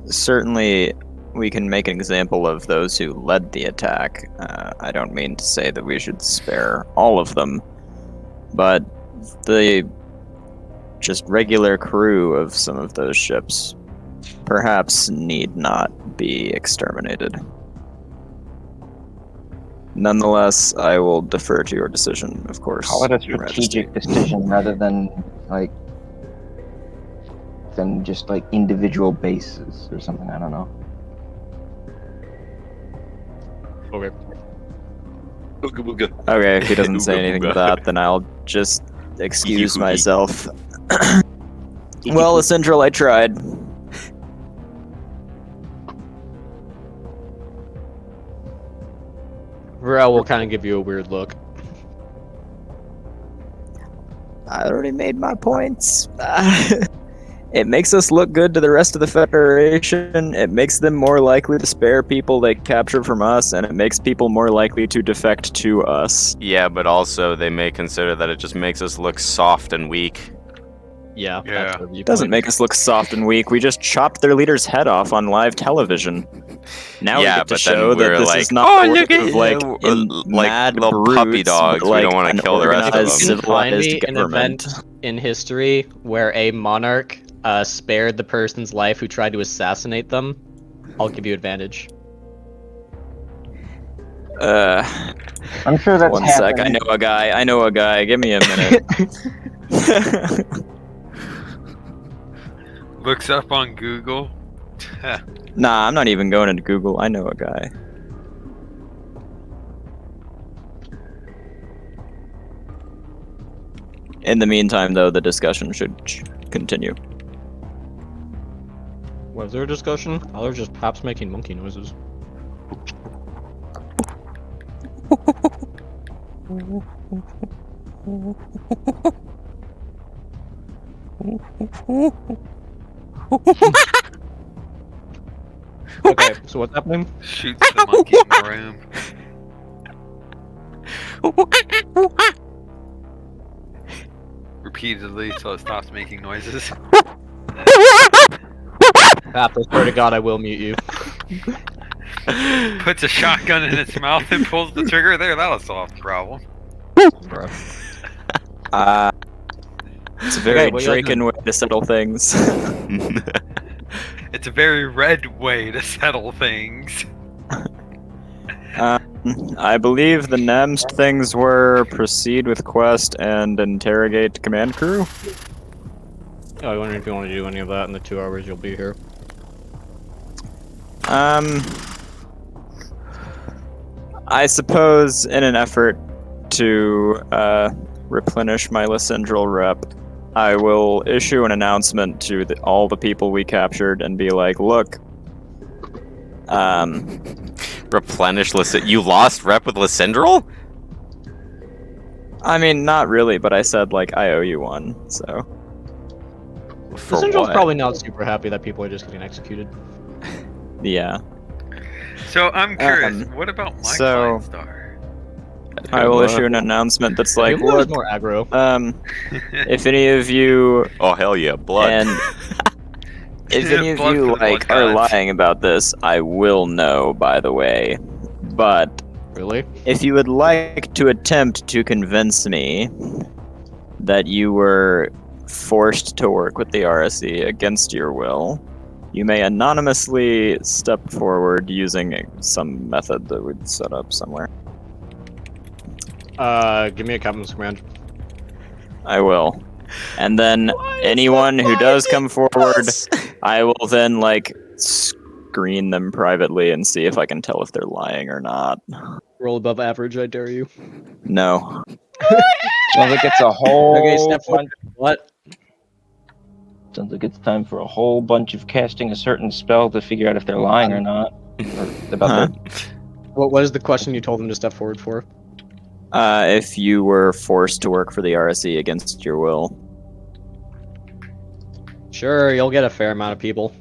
certainly we can make an example of those who led the attack. I don't mean to say that we should spare all of them, but the just regular crew of some of those ships perhaps need not be exterminated. Nonetheless, I will defer to your decision, of course. Call it a Your Majesty. strategic decision rather than just like individual bases or something. I don't know. Okay. Okay, if he doesn't say anything to that, then I'll just excuse myself. Well, Essential, I tried. Varel will kind of give you a weird look. I already made my points. It makes us look good to the rest of the Federation. It makes them more likely to spare people they capture from us, and it makes people more likely to defect to us. Yeah, but also they may consider that it just makes us look soft and weak. Yeah. Yeah. That's what It doesn't make us look soft and weak. We just chopped their leader's head off on live television. Now Yeah, we get to but then show that we're this like, is not "Oh, the look work at of, like, you, like mad little brutes, puppy dogs. but, We like, don't wanna an kill the rest of organized, them." Can you find civilized me an government. event in history where a monarch spared the person's life who tried to assassinate them? I'll give you advantage. I'm sure that's One sec. happened. I know a guy. Give me a minute. Looks up on Google. Nah, I'm not even going into Google. I know a guy. In the meantime, though, the discussion should continue. Was there a discussion? I was just perhaps making monkey noises. Okay, so what's happening? Shoots the monkey in the room. Repeatedly till it stops making noises. Pap, I swear to God, I will mute you. Puts a shotgun in its mouth and pulls the trigger. There, that'll solve the problem. Bro. It's a very Okay, what you guys Draken way to settle things. It's a very red way to settle things. I believe the next things were proceed with quest and interrogate command crew. Oh, I wonder if you want to do any of that in the 2 hours you'll be here. I suppose in an effort to replenish my Lysindral rep, I will issue an announcement to all the people we captured and be like, look, Replenish Lysindral. You lost rep with Lysindral? I mean, not really, but I said, like, I owe you one, so. For Syndral's what? probably not super happy that people are just getting executed. Yeah. So I'm curious, what about my so- client star? I will issue an announcement that's like, Humor is look, more aggro. if any of you Oh hell yeah, blood. and if any of Blood you for the like blood are gods. lying about this, I will know, by the way. But Really? if you would like to attempt to convince me that you were forced to work with the RSE against your will, you may anonymously step forward using some method that we'd set up somewhere. Give me a captain's command. I will. And then anyone who does come forward, I will then, like, screen them privately and see if I can tell if they're lying or not. Roll above average, I dare you. No. Sounds like it's a whole Okay, step bunch. What? Sounds like it's time for a whole bunch of casting a certain spell to figure out if they're lying or not. Or about Huh? What is the question you told them to step forward for? If you were forced to work for the RSE against your will. Sure, you'll get a fair amount of people.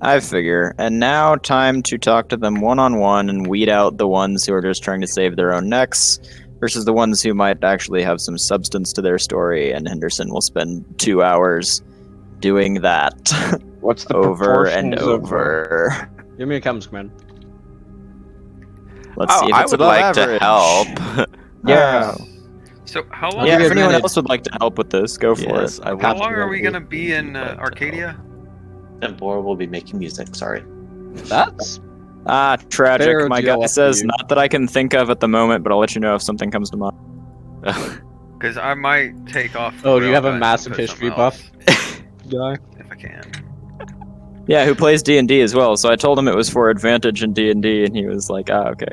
I figure. And now, time to talk to them one-on-one and weed out the ones who are just trying to save their own necks versus the ones who might actually have some substance to their story, and Henderson will spend 2 hours doing that What's the over and proportions of, over. Give me a captain's command. Let's see if I it's would above like average. to help. Yeah. So how long? Yeah, Give if anyone advantage. else would like to help with this, go for Yes, it. I will. How long are we gonna be in Arcadia? Tempor will be making music, sorry. That's Ah, tragic. Fair My deal guy up to says you. not that I can think of at the moment, but I'll let you know if something comes to mind. Because I might take off. the Oh, do you rail have a gun and massive put history something else, guy. if I can. Yeah, who plays D&D as well. So I told him it was for advantage in D&D, and he was like, ah, okay.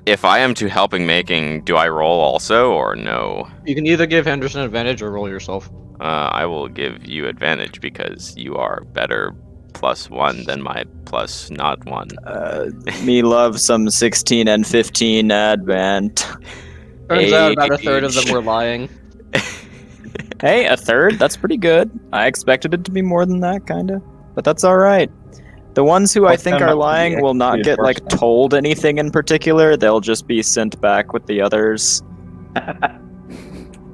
If I am to helping making, do I roll also or no? You can either give Henderson advantage or roll yourself. I will give you advantage because you are better +1 than my plus not 1. Me love some 16 and 15 advent. Turns out about a third of them Age. were lying. Hey, a third? That's pretty good. I expected it to be more than that, kinda. But that's alright. The ones who I Put think them are up to the lying will not executed get, like, first. told anything in particular. They'll just be sent back with the others.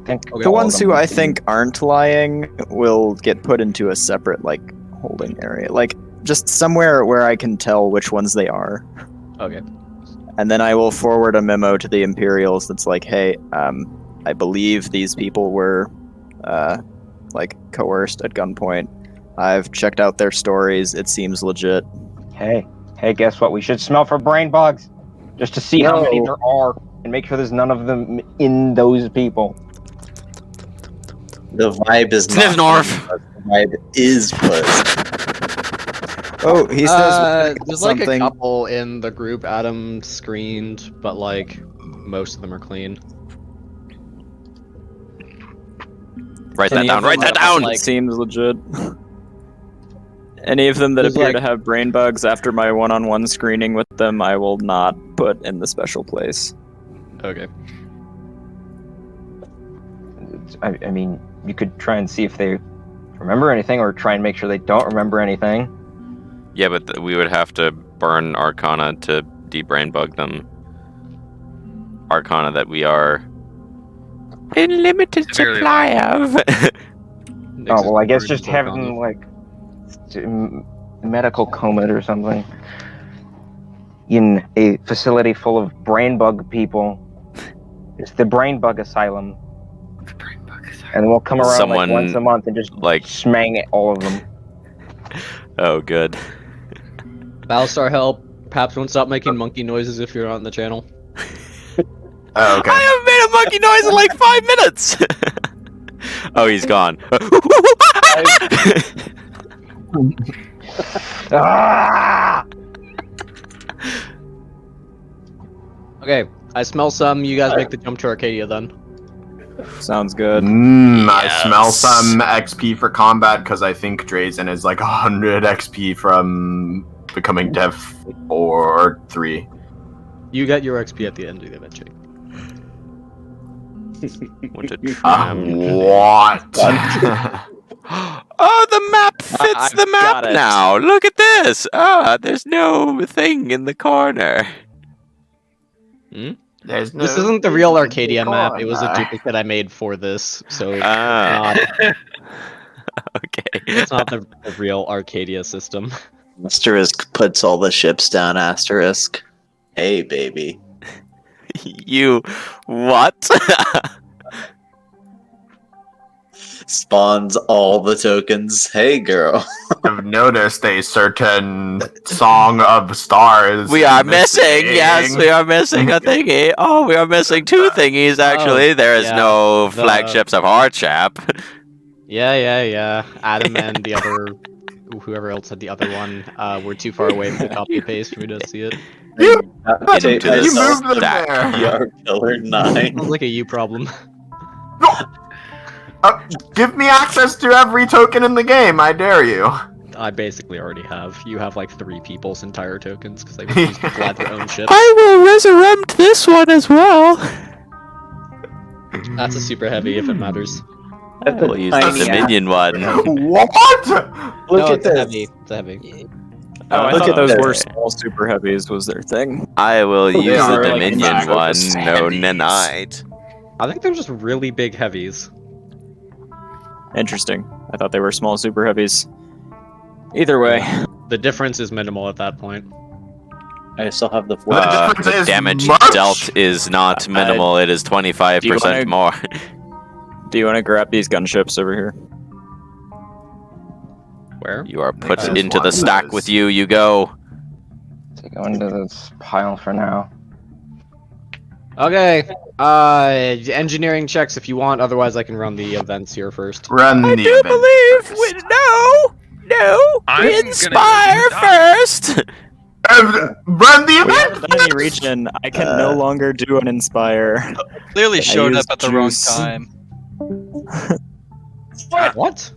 Think The ones who I think aren't lying will get put into a separate, like, holding area. Like, just somewhere where I can tell which ones they are. Okay. And then I will forward a memo to the Imperials that's like, hey, I believe these people were, like, coerced at gunpoint. I've checked out their stories. It seems legit. Hey, guess what? We should smell for brain bugs, just to see how many there are, and make sure there's none of them in those people. The vibe is not. Snivnorf! The vibe is puss. Oh, he says There's like something. a couple in the group Adam screened, but like most of them are clean. Write that Any down, of write them that down! It seems legit. Any of them that There's appear like- to have brain bugs after my one-on-one screening with them, I will not put in the special place. Okay. I mean, you could try and see if they remember anything, or try and make sure they don't remember anything. Yeah, but we would have to burn Arcana to de-brain bug them. Arcana that we are in limited Severely supply of. Oh well, I guess just have them like medical coma or something in a facility full of brain bug people. It's the brain bug asylum, and we'll come around Someone, like once a month and just like- smang all of them. Oh, good. Battlestar help. Perhaps don't stop making monkey noises if you're not on the channel. Oh, okay. I haven't made a monkey noise in like 5 minutes. Oh, he's gone. Ah! Okay, I smell some. You guys make the jump to Arcadia then. Sounds good. I smell Yes. some XP for combat because I think Drazen is like 100 XP from becoming Dev 4 or 3. You get your XP at the end of the event, Jake. Want to try What? Oh, the map fits I've the map got it. now. Look at this. There's no thing in the corner. There's This isn't the real Arcadia map. It was a duplicate I made for this, so it's not, Okay. it's not the real Arcadia system. Asterisk puts all the ships down. Asterisk. Hey, baby. You what? Spawns all the tokens. Hey, girl. I've noticed a certain song of stars. We are missing. Yes, we are missing a thingy. Oh, we are missing 2 thingies actually. There is yeah, no the- flagships of Hardchap. Yeah. Adam and the other, whoever else had the other one, were too far away for the copy paste for me to see it. You, Get into you this moved them stack. there. Yard Killer 9. Sounds like a you problem. Give me access to every token in the game, I dare you. I basically already have. You have like 3 people's entire tokens because they refuse to fly their own ships. I will resurrect this one as well. That's a super heavy if it matters. We'll use Tiny the Dominion one. What? Look No, at it's this. heavy. It's heavy. Oh, I Look thought at those this. were small super heavies was their thing. I will They use the are like Dominion bag of one. No, sandies. nanite. I think they're just really big heavies. Interesting. I thought they were small super heavies. Either way. The difference is minimal at that point. I still have the The 4. difference The is damage much. dealt is not minimal. It is 25% do you wanna- more. Do you want to grab these gunships over here? Where? You are put This into the one stack says- with you. You go. Take go into this pile for now. Okay. Engineering checks if you want. Otherwise, I can run the events here first. Run the I do event. believe. No. I'm gonna Inspire go do first. Run the We haven't event. done any region. I can no longer do an inspire. Clearly showed up used at the wrong juice. time. What?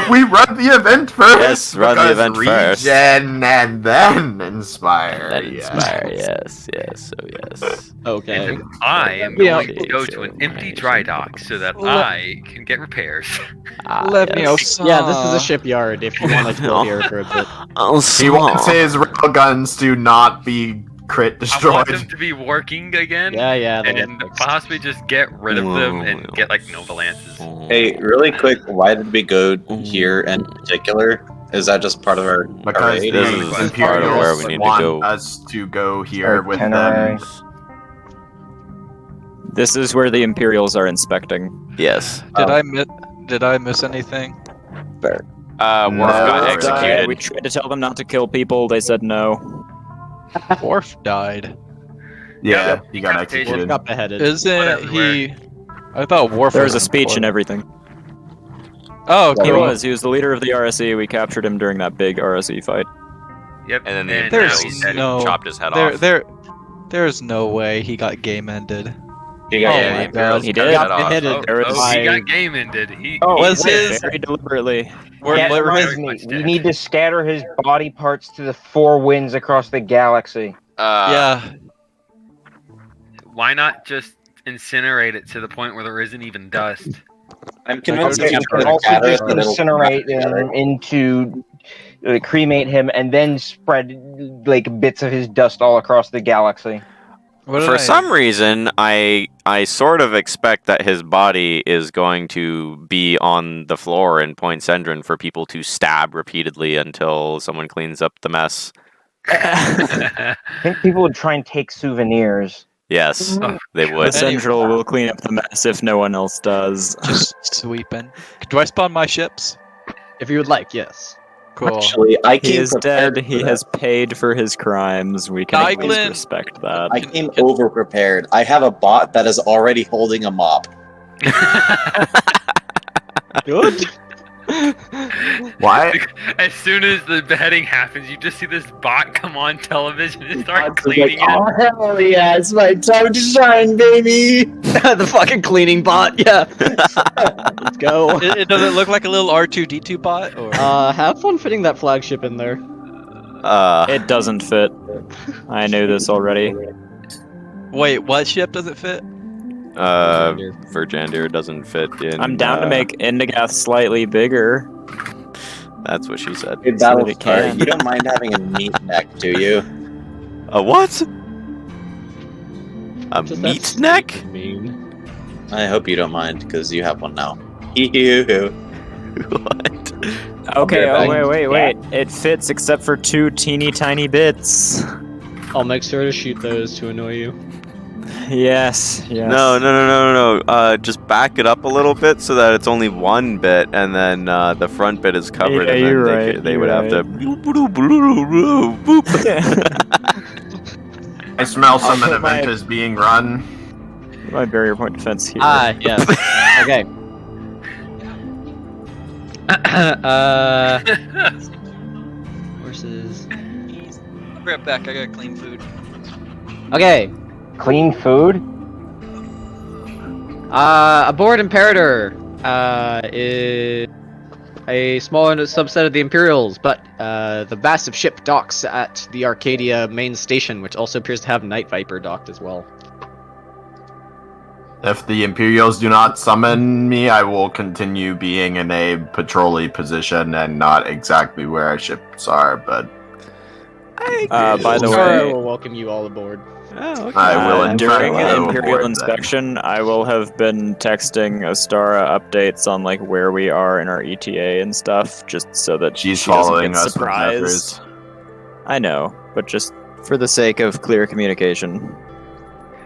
We run the event first. Yes, run the because event first. regen and then inspire. Then inspire. Yes. Oh yes. Okay. And I am Yeah. going to go to an empty dry dock so that I can get repairs. Let me yes. Yeah, this is a shipyard. If you want to go here for a bit. Oh, He wants his railguns to not be crit I want destroyed. them to be working again. Yeah. they'll And get fixed. possibly just get rid of them and get like Nova Lances. Hey, really quick, why did we go here in particular? Is that just part of our Because array? This the is part of where we Imperials need to want go. us to go here with Itinerary. them. This is where the Imperials are inspecting. Yes. Did I miss anything? Worf No, got we executed. We tried to tell them not to kill people. They said no. Worf died. Yeah, he got Worf executed. got beheaded. Isn't he? I thought Worf. There was a was speech and important. everything. Oh, He cool. was. He was the leader of the RSE. We captured him during that big RSE fight. Yep. And then the now There's he's dead. no- chopped his head off. There's no way he got game ended. You got Oh Yeah, my the God. Imperials He cut did. his head off. Beheaded. Oh, There was- he by- got game ended. He Was his- Very deliberately. That Were reminds his- me, we need to scatter his body parts to the 4 winds across the galaxy. Yeah. why not just incinerate it to the point where there isn't even dust? I'm convinced Okay, if you we put could a also gather, just that it'll incinerate him into cremate him and then spread like bits of his dust all across the galaxy. For some reason, I sort of expect that his body is going to be on the floor in Point Cendron for people to stab repeatedly until someone cleans up the mess. I think people would try and take souvenirs. Yes, they The would. Central will clean up the mess if no one else does. Just sweeping. Do I spawn my ships? If you would like, yes. Cool. Actually, I He came is prepared dead. for He that. has paid for his crimes. We can at least Dyglin. respect that. I came over prepared. I have a bot that is already holding a mop. Good. Why? As soon as the beheading happens, you just see this bot come on television and start Bots is cleaning like, it. oh hell yeah, it's my time to shine, baby! The fucking cleaning bot. Yeah. Let's go. Does it look like a little R2D2 bot? Or Have fun fitting that flagship in there. It doesn't fit. I knew this already. wait, what ship does it fit? Virjandir doesn't fit in. I'm down to make Indigath slightly bigger. That's what she said. Hey, So that it Battlestar, can. you don't mind having a meat neck, do you? A what? A Just meat that's neck? mean. I hope you don't mind, because you have one now. Ew. What? Okay, be right oh back. wait. It fits except for 2 teeny tiny bits. I'll make sure to shoot those to annoy you. Yes. No. Just back it up a little bit so that it's only one bit, and then the front bit is covered, Yeah, and then you're they, right, they you're would have to. I smell some put event my- is being run. My barrier point defense here. Yes. Okay. Horses. I'll be right back. I gotta clean food. Okay. Clean food? Aboard Imperator is a smaller subset of the Imperials, but the massive ship docks at the Arcadia main station, which also appears to have Night Viper docked as well. If the Imperials do not summon me, I will continue being in a patrol-y position and not exactly where our ships are, but By the I way, will welcome you all aboard. Oh, okay. I will in during fact go Imperial aboard then. Inspection, I will have been texting Ostara updates on like where we are in our ETA and stuff, just so that She's she doesn't following get us with surprised. numbers. I know, but just for the sake of clear communication.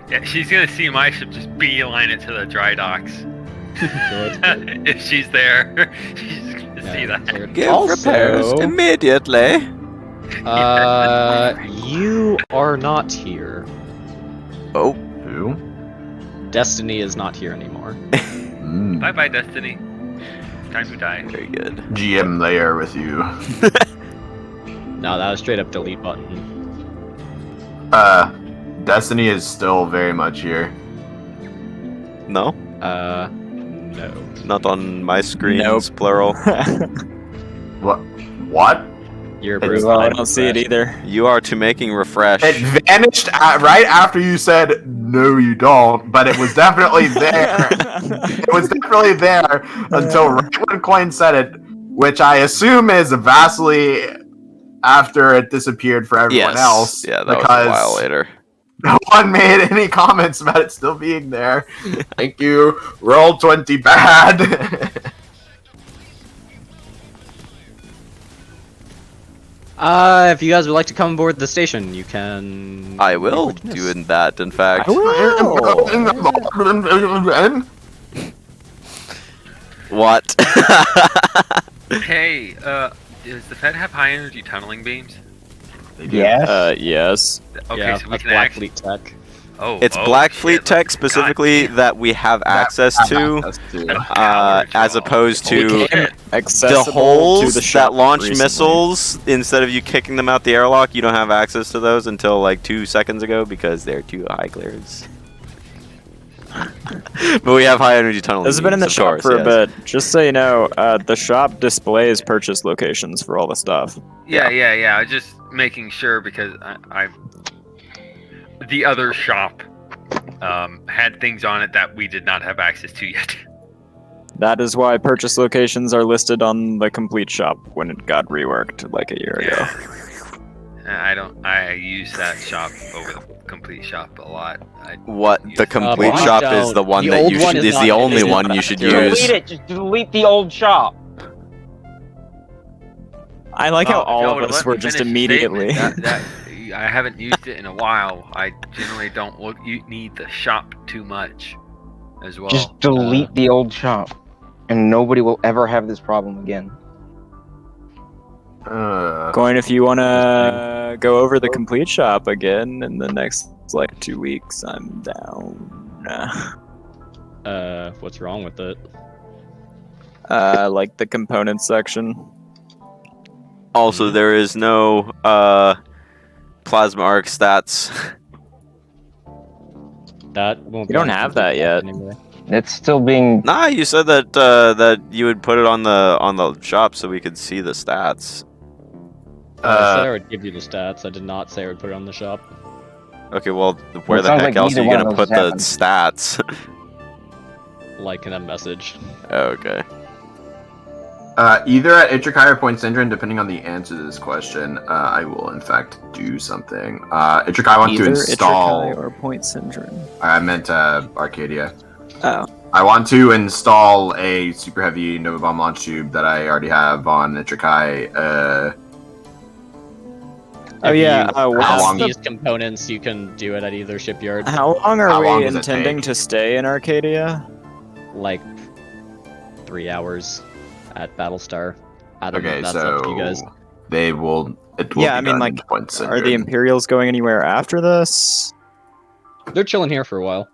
Yeah, she's gonna see my ship just beeline it to the dry docks. If she's there, she's gonna see that. Give Also- repairs immediately. You are not here. Oh, Who? Destiny is not here anymore. Bye bye, Destiny. Time to die. very good. GM layer with you. No, that was straight up delete button. Destiny is still very much here. No, No. not on my screens, Nope. plural. What? You're It's- I don't see it either. You are to making refresh. It vanished right after you said no, you don't, but it was definitely there. It was definitely there until right when Coin said it, which I assume is vastly after it disappeared for everyone Yes. else. Yeah, that was because a while later. no one made any comments about it still being there. Thank you. Roll 20 bad. If you guys would like to come aboard the station, you can. I will Witness. do that, in fact. What? Hey, does the Fed have high energy tunneling beams? Yes. Yes. Okay, Yeah, so we that's can Black actually. Fleet tech. Oh, It's oh, Black shit, Fleet let's- tech God specifically damn. that we have access to, Power as draw. opposed Holy to shit. the Accessible to holes the that shop launch recently. missiles. Instead of you kicking them out the airlock, you don't have access to those until like 2 seconds ago because they're too high clearance. But we have high energy tunneling. This has been in the beams, of shop course, for a yes. bit. Just so you know, the shop displays purchase locations for all the stuff. Yeah. Just making sure because I the other shop had things on it that we did not have access to yet. That is why purchase locations are listed on the complete shop when it got reworked like a year ago. I use that shop over the complete shop a lot. What the complete but shop don't. is the one The that old you one should is is not the only updated one you should accurate. use. Delete it. Just delete the old shop. I like how Well, if y'all all of would've us let were me just finish the statement, immediately. that I haven't used it in a while. I generally don't need the shop too much as well. Just delete the old shop, and nobody will ever have this problem again. Going, if you want to go over the complete shop again in the next like 2 weeks, I'm down. What's wrong with it? Like the components section. Also, there is no plasma arc stats. That won't. You don't have that yet. Anyway. It's still being. Nah, you said that that you would put it on the shop so we could see the stats. I said I would give you the stats. I did not say I would put it on the shop. Okay, well, where it the sounds heck like else are neither you one gonna of put those the happened. stats? Like in a message. Okay. Either at Ichikai or Point Syndrome, depending on the answer to this question, I will in fact do something. Ichikai, I want to install. Ichikai or Point Syndrome. I meant Arcadia. Oh. I want to install a super heavy Nova Bomb launch tube that I already have on Ichikai. Oh yeah. how long- These components, you can do it at either shipyard. How long are How long we does it intending take? to stay in Arcadia? Like 3 hours at Battlestar. I don't know. Okay, That's up to you guys. so they will. It will Yeah, be I mean, done like, in Point Are Syndrome. the Imperials going anywhere after this? They're chilling here for a while.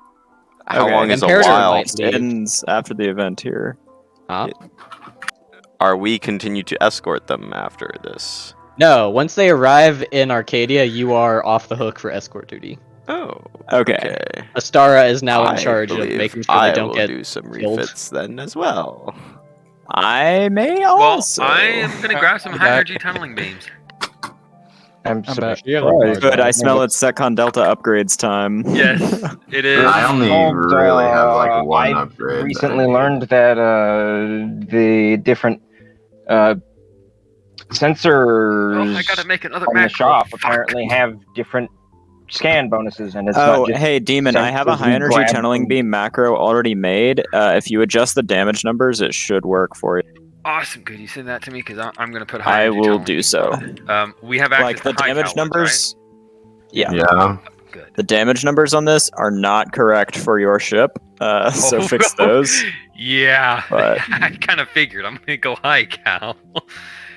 How Okay, long is a Imperator while? might leave. Ends after the event here. Huh? Are we continue to escort them after this? No, once they arrive in Arcadia, you are off the hook for escort duty. Oh. Okay. Astara is now in I charge of believe making sure I they don't will get do some killed. refits then as well. I may Well, also. I am gonna grab some high energy tunneling beams. I'm back. surprised. Good, I smell it's Secon Delta upgrades time. Yes, it is. I only really have like one I upgrade. recently that I learned that the different sensors Oh, I gotta make another from the macro. shop Fuck. apparently have different scan bonuses, and it's Oh, not just. hey, Demon, I have a sensors high you energy grab channeling from- beam macro already made. If you adjust the damage numbers, it should work for you. Awesome. Could you send that to me? Because I'm gonna put high I energy will tunneling do beams so. on. We have access Like, the to high damage cowls, numbers. Yeah. Yeah. Right? Good. The damage numbers on this are not correct for your ship, so fix those. Yeah, But- I kind of figured I'm gonna go high cow.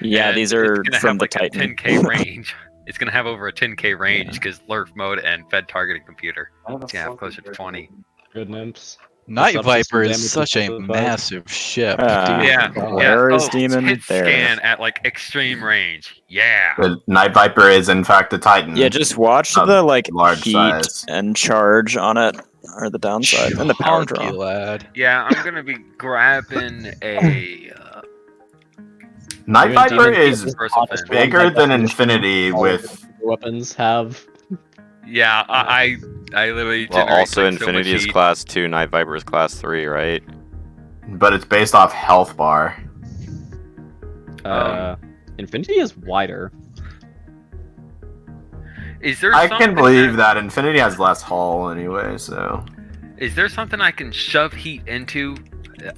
Yeah, And these are it's gonna from have the like Titan. a 10k range. It's gonna have over a 10k range because lurf mode and fed targeting computer. It's gonna have closer to 20. Good nymphs. Night Subsystem Viper damage is such a is 5. massive ship. Yeah, Where yeah. is Demon? Hit There. scan at like extreme range. Yeah. The Night Viper is in fact a Titan. Yeah, just watch Of the like large heat size. and charge on it, or the downside, and the power Harky draw. lad. Yeah, I'm gonna be grabbing a. Night You and Viper Demon is Universal fin. bigger than Infinity with. Weapons have. Yeah, I literally. Well, generate, also like, so much Infinity is heat. class 2, Night Viper is class 3, right? But it's based off health bar. Infinity is wider. Is there? I something can believe that Infinity has less hull anyway, so. Is there something I can shove heat into,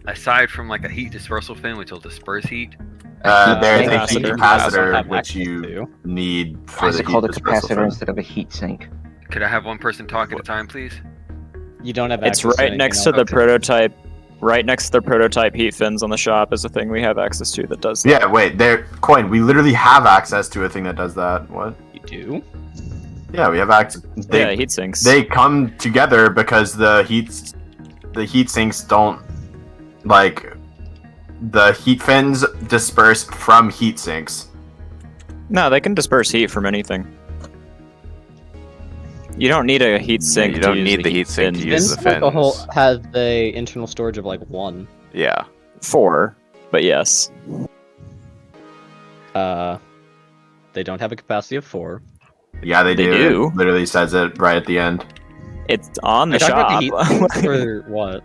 aside from like a heat dispersal fin, which will disperse heat? There's a heat capacitor. capacitor Have which access you to. need Why for is the it called a heat dispersal capacitor fin. instead of a heat sink? Could I have one person talk at a time, please? You don't have It's access to right anything next to else. the prototype. Right next to the prototype heat fins on the shop is a thing we have access to that does that. Yeah, wait, there, Coin, we literally have access to a thing that does that. What? You do? Yeah, we have access. Yeah, heat sinks. They come together because the heat sinks don't, like, the heat fins disperse from heat sinks. No, they can disperse heat from anything. You don't need a heat sink. you don't to use need the heat sink to fins. use the Fins like a whole fins. has the internal storage of like 1. Yeah. 4, but yes. They don't have a capacity of 4. Yeah, they They do. do. It literally says it right at the end. It's on the Are you talking about shop. the heat sinks or what?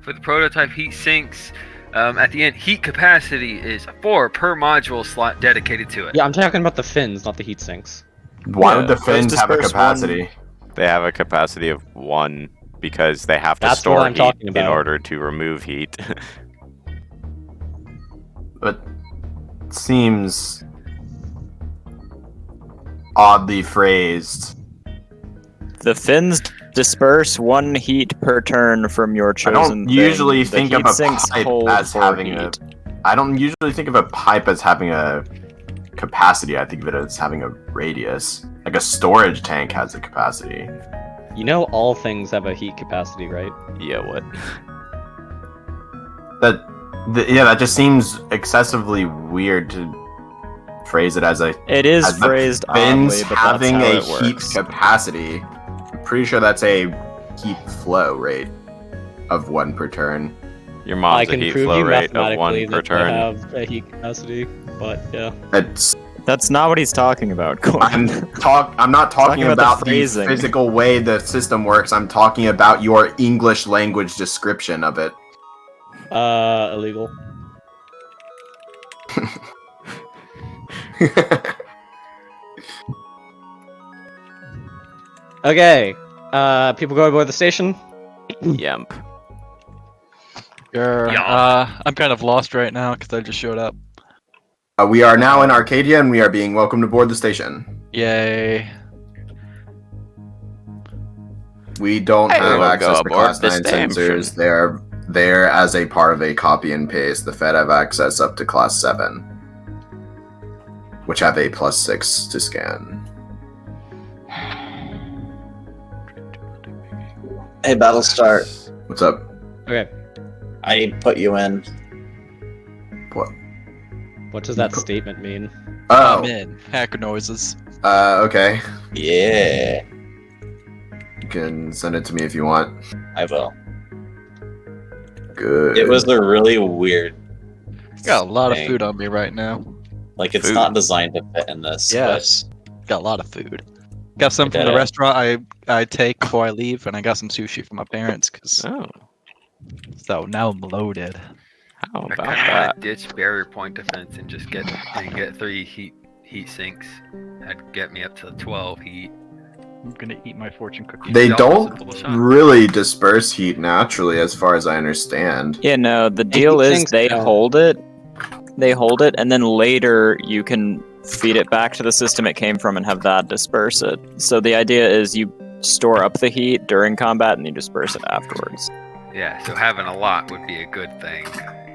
For the prototype heat sinks, at the end, heat capacity is 4 per module slot dedicated to it. Yeah, I'm talking about the fins, not the heat sinks. Why would the those fins have a disperse capacity? They have a capacity of 1 because they have to That's what store I'm heat talking in about. order to remove heat. But seems oddly phrased. The fins disperse 1 heat per turn from your I chosen don't usually thing. think The of a heat sinks pipe hold as for having heat. I don't usually think of a pipe as having a capacity. I think of it as having a radius. Like a storage tank has a capacity. You know all things have a heat capacity, right? Yeah, what? That just seems excessively weird to phrase it as a. It is as the phrased fins oddly, but having that's a how it heat works. capacity. I'm pretty sure that's a heat flow rate of 1 per turn. Your I mom's a can heat prove flow you rate of mathematically 1 per that they turn. have a heat capacity, but yeah. That's not what he's talking about, Coin. I'm not talking Talking about the about the phrasing. physical way the system works. I'm talking about your English language description of it. Illegal. Okay. People go aboard the station. Yemp. Sure. Yeah. I'm kind of lost right now because I just showed up. We are now in Arcadia, and we are being welcomed aboard the station. Yay. We don't Hey, have we'll access go to aboard Class the 9 station. sensors. They're there as a part of a copy and paste. The Fed have access up to Class 7, which have a +6 to scan. Hey, Battlestar, What's up? Okay. I put you in. What does that statement mean? Oh, I'm in. Hacker noises. okay. Yeah, You can send it to me if you want. I will. Good. It was a really weird. Got a lot of thing. food on me right now. Like, it's Food. not designed to fit in this. Yes. Got a lot of food. Got some I from did the it. restaurant I take before I leave, and I got some sushi from my parents. Oh, So now I'm loaded. how I about kind of that? want to ditch barrier point defense and just get 3 heat sinks. That'd get me up to 12 heat. I'm gonna eat my fortune cookie. They Yeah, don't possible shot. really disperse heat naturally, as far as I understand. Yeah, no, the deal heat is sinks they don't. hold it. They hold it, and then later you can feed it back to the system it came from and have that disperse it. So the idea is you store up the heat during combat and you disperse it afterwards. Yeah, so having a lot would be a good thing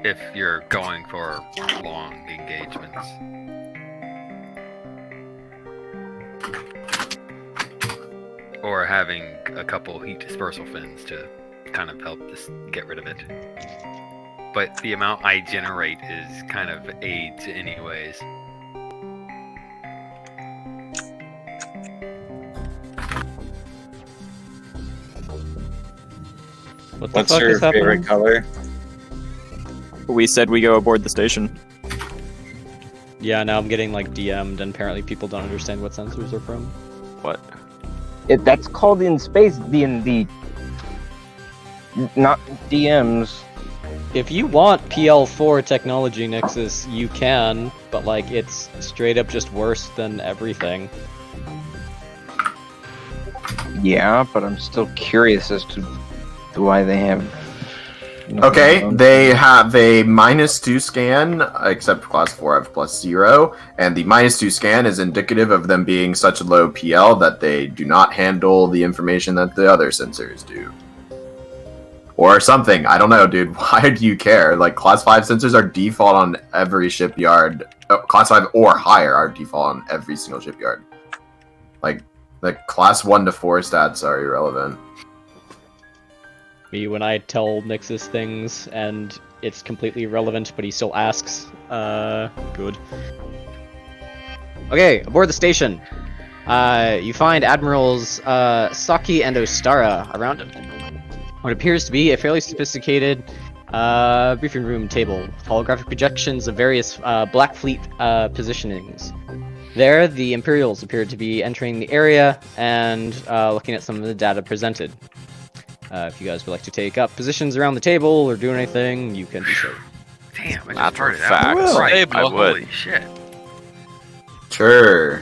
if you're going for long engagements. Or having a couple heat dispersal fins to kind of help this get rid of it. But the amount I generate is kind of aids anyways. What the What's fuck your is happening? favorite color? We said we go aboard the station. Yeah, now I'm getting like DM'd, and apparently people don't understand what sensors are from. What? That's called in space DnD, not DMs. If you want PL4 technology Nexus, you can, but like it's straight up just worse than everything. Yeah, but I'm still curious as to why they have. Okay, they have a -2 scan, except class 4 have +0, and the -2 scan is indicative of them being such a low PL that they do not handle the information that the other sensors do. Or something, I don't know, dude. Why do you care? Like, class 5 sensors are default on every shipyard. Class 5 or higher are default on every single shipyard. Like, the class 1 to 4 stats are irrelevant. Me when I tell Nixus things and it's completely irrelevant, but he still asks. Good. Okay, aboard the station. You find Admirals Saki and Ostara around what appears to be a fairly sophisticated briefing room table with holographic projections of various Black Fleet positionings. There, the Imperials appeared to be entering the area and looking at some of the data presented. If you guys would like to take up positions around the table or do anything, you can do so. Damn, I just Matter of farted fact, out. Right, Table. I would. holy shit. Sure.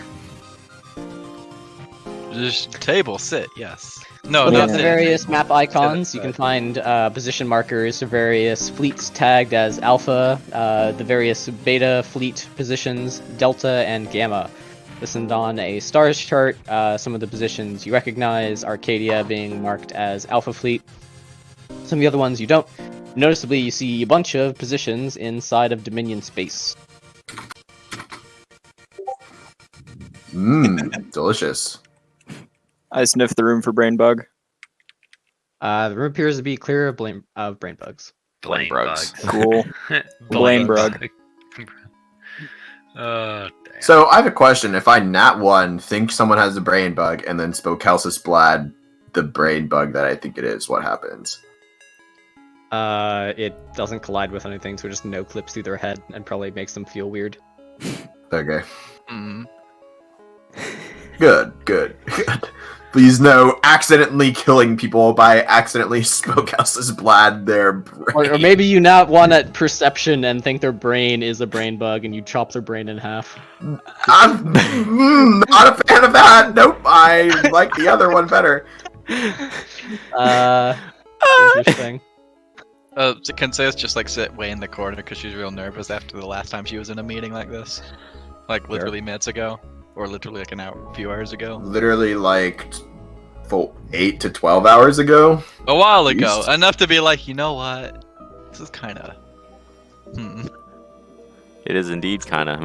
Just table, sit, yes. No, Looking not at the sit. various map icons, you Sit can outside. find position markers for various fleets tagged as Alpha, the various Beta fleet positions, Delta, and Gamma. Listed on a stars chart, some of the positions you recognize, Arcadia being marked as Alpha Fleet. Some of the other ones you don't. Noticeably, you see a bunch of positions inside of Dominion space. Mmm, delicious. I sniff the room for brain bug. The room appears to be clear of brain bugs. Blame Blame bugs. bugs. Cool. Blame brug. Damn. So I have a question. If I nat one, think someone has a brain bug, and then Spocalsis Blad, the brain bug that I think it is, what happens? It doesn't collide with anything, so it just no clips through their head and probably makes them feel weird. Okay. Mm. Good, good, good. Please no accidentally killing people by accidentally Spocalsis Blad their brain. Or maybe you not want at perception and think their brain is a brain bug and you chop their brain in half. I'm not a fan of that. Nope, I like the other one better. Interesting. So Kinsea's just like sit way in the corner because she's real nervous after the last time she was in a meeting like this. Like literally minutes ago. Or literally like a few hours ago. Literally like 8 to 12 hours ago. A while ago. Jeez. Enough to be like, you know what? This is kinda... It is indeed kind of,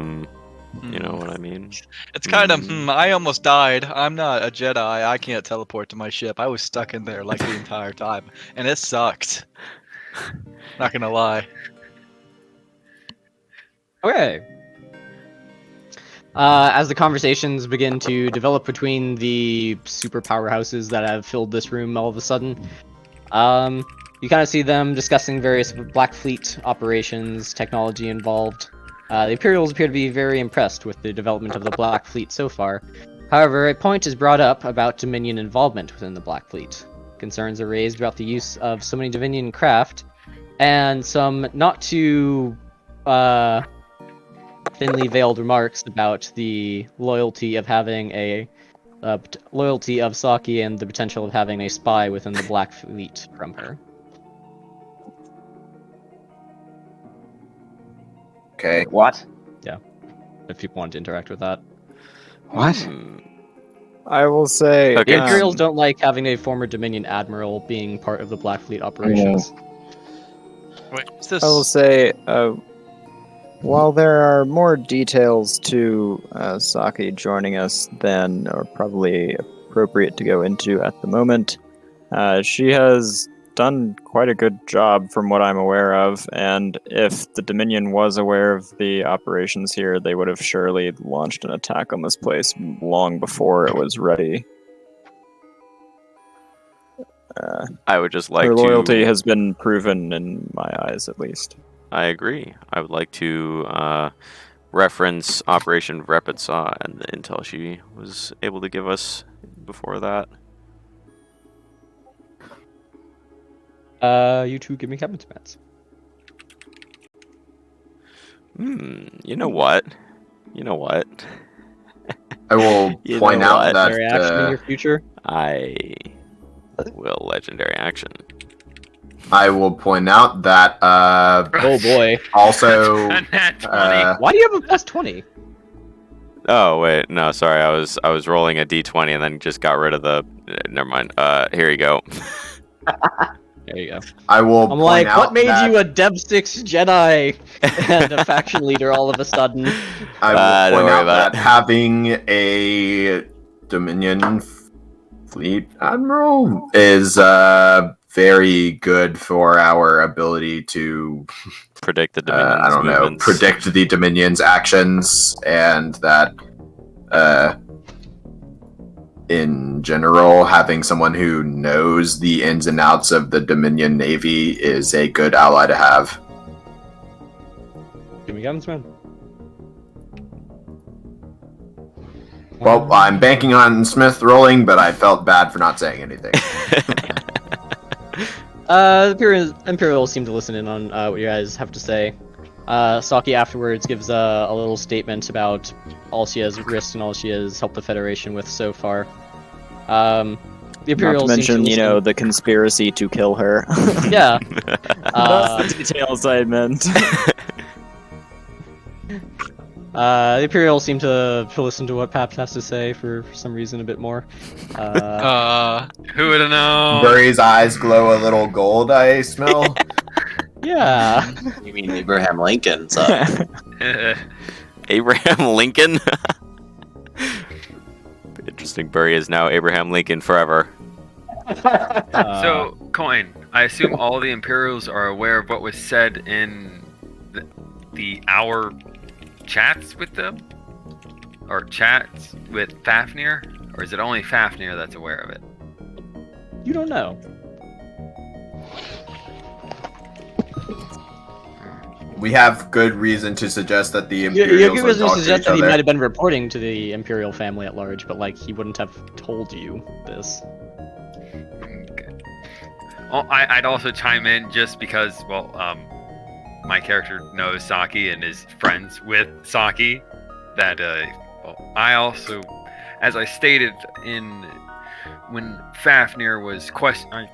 you know what I mean? It's kind of, I almost died. I'm not a Jedi. I can't teleport to my ship. I was stuck in there like the entire time. And it sucked. Not gonna lie. Okay. As the conversations begin to develop between the super powerhouses that have filled this room all of a sudden, you kind of see them discussing various Black Fleet operations, technology involved. The Imperials appear to be very impressed with the development of the Black Fleet so far. However, a point is brought up about Dominion involvement within the Black Fleet. Concerns are raised about the use of so many Dominion craft, and some not too thinly veiled remarks about the loyalty of having loyalty of Saki and the potential of having a spy within the Black Fleet from her. Okay. What? If people want to interact with that. What? I will say. Okay. The Imperials don't like having a former Dominion admiral being part of the Black Fleet operations. Wait, what's this? I will say, while there are more details to Saki joining us than are probably appropriate to go into at the moment, she has done quite a good job from what I'm aware of, and if the Dominion was aware of the operations here, they would have surely launched an attack on this place long before it was ready. I would just like Her loyalty to... has been proven in my eyes, at least. I agree. I would like to reference Operation Rapid Saw and the intel she was able to give us before that. You two give me cabinet mats. You know what? You know what? I will You point know out what? that Legendary action in your future. I will legendary action. I will point out that Oh boy. also Nat 20. Why do you have a plus 20? Oh wait, no, sorry. I was rolling a d20 and then just got rid of the. Never mind. Here you go. There you go. I will I'm point like, out what made that you a Dev 6 Jedi and a faction leader all of a sudden? I don't will point worry out about that it. having a Dominion fleet admiral is very good for our ability to Predict the Dominion's I don't know, movements. predict the Dominion's actions, and that in general, having someone who knows the ins and outs of the Dominion Navy is a good ally to have. Give me guns, man. Well, I'm banking on Smith rolling, but I felt bad for not saying anything. The Imperial seem to listen in on what you guys have to say. Saki afterwards gives a little statement about all she has risked and all she has helped the Federation with so far. The Imperial Not to seems mention, you listen- know, the conspiracy to kill her. Yeah. That's the details I meant. The Imperial seem to listen to what Paps has to say for some reason a bit more. Who would have known? Burry's eyes glow a little gold, I smell. Yeah. You mean Abraham Lincoln's up? Abraham Lincoln? Interesting. Burry is now Abraham Lincoln forever. So, Coin, I assume all the Imperials are aware of what was said in the hour chats with them? Or chats with Fafnir? Or is it only Fafnir that's aware of it? You don't know. We have good reason to suggest that the You Imperials could are talking to suggest each that he might other. have been reporting to the Imperial family at large, but like he wouldn't have told you this. Okay. Well, I'd also chime in just because, well, my character knows Saki and is friends with Saki. That, well, I also, as I stated when Fafnir was questioning,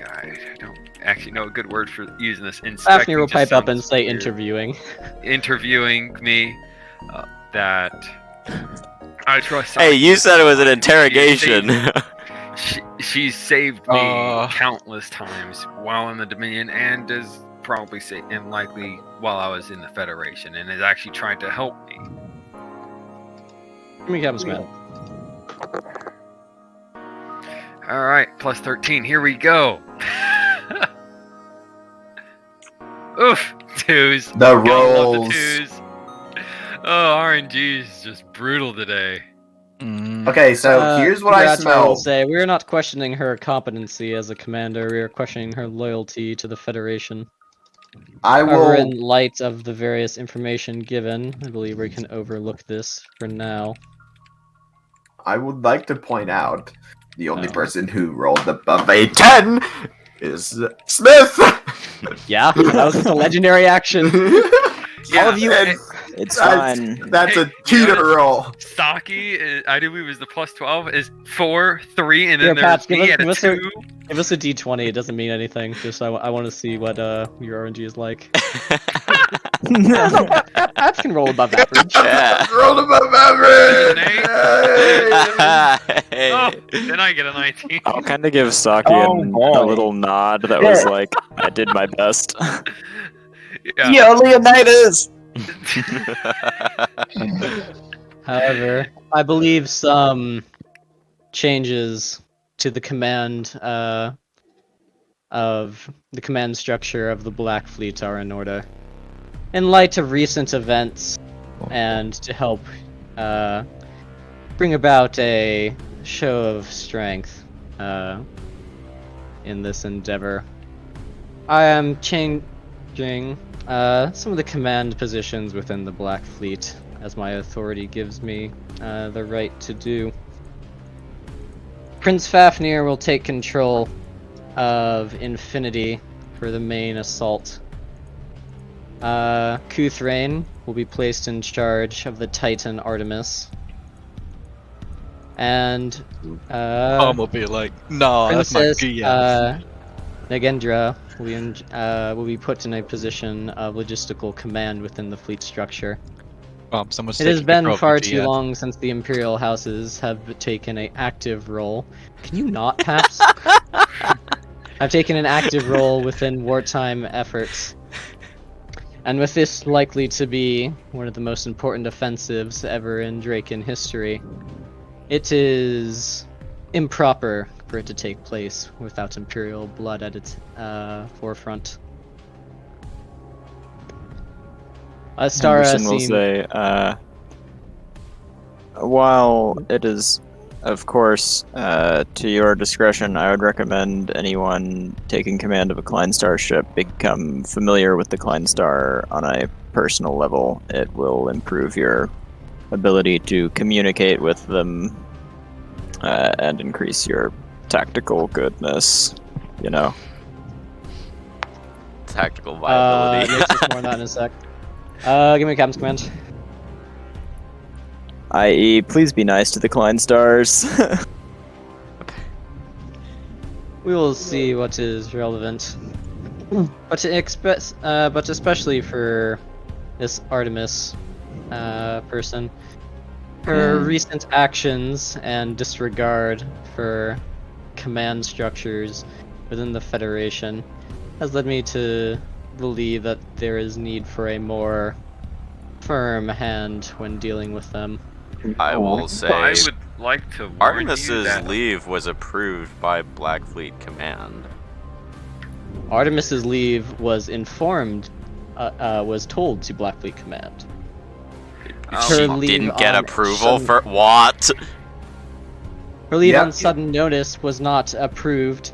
I don't actually know a good word for using this. Fafnir will pipe up and sounds say weird. interviewing Me, that I trust. Hey, Saki you with said it was an mine. interrogation. She's saved me countless times while in the Dominion, and is probably and likely while I was in the Federation, and is actually trying to help me. Give me Captain's command. All right, plus 13. Here we go. Oof, twos. The Gotta love rolls. the twos. Oh, RNG is just brutal today. Okay, so here's what I Congrats, smell. will say we are not questioning her competency as a commander. We are questioning her loyalty to the Federation. However, in light of the various information given, I believe we can overlook this for now. I would like to point out the only person who rolled above a 10 is Smith. Yeah, that was just a legendary action. Yeah, All of you, It's fine. That's Hey, a cheater notice- roll. Saki, I do believe was the plus 12, is 4, 3, and Here, then Pat, there's me at a 2. give us a d20. It doesn't mean anything. Just I want to see what your RNG is like. Pats can roll above average. Yeah. Rolled above An average. 8. Yay. Oh, then I get a 19. I'll kind of give Saki a little nod that was like, I did my best. Yeah. Leonidas! However, I believe some changes to the command structure of the Black Fleet are in order. In light of recent events, and to help bring about a show of strength in this endeavor, I am changing some of the command positions within the Black Fleet, as my authority gives me the right to do. Prince Fafnir will take control of Infinity for the main assault. Kuthrain will be placed in charge of the Titan Artemis. And Tom will be like, nah, that's my Princess BS. Nagendra will be put in a position of logistical command within the fleet structure. Someone's It has taking been control of far the too GS. long since the Imperial houses have taken an active role. Can you not, Paps? I've taken an active role within wartime efforts. And with this likely to be one of the most important offensives ever in Draken history, it is improper for it to take place without Imperial blood at its forefront. Astara Henderson will say, while it is, of course, to your discretion, I would recommend anyone taking command of a Kleinstar ship become familiar with the Kleinstar on a personal level. It will improve your ability to communicate with them and increase your tactical goodness. You know. Tactical viability. Nixus, more on that in a sec. Give me a captain's command. I.e., please be nice to the Klein stars. We will see what is relevant. But but especially for this Artemis person, her recent actions and disregard for command structures within the Federation has led me to believe that there is need for a more firm hand when dealing with them. I will I say would like to warn you Artemis's that leave was approved by Black Fleet Command. Artemis's leave was was told to Black Fleet Command. She Her leave didn't get on approval sudden- for what? Her leave Yep. on sudden notice was not approved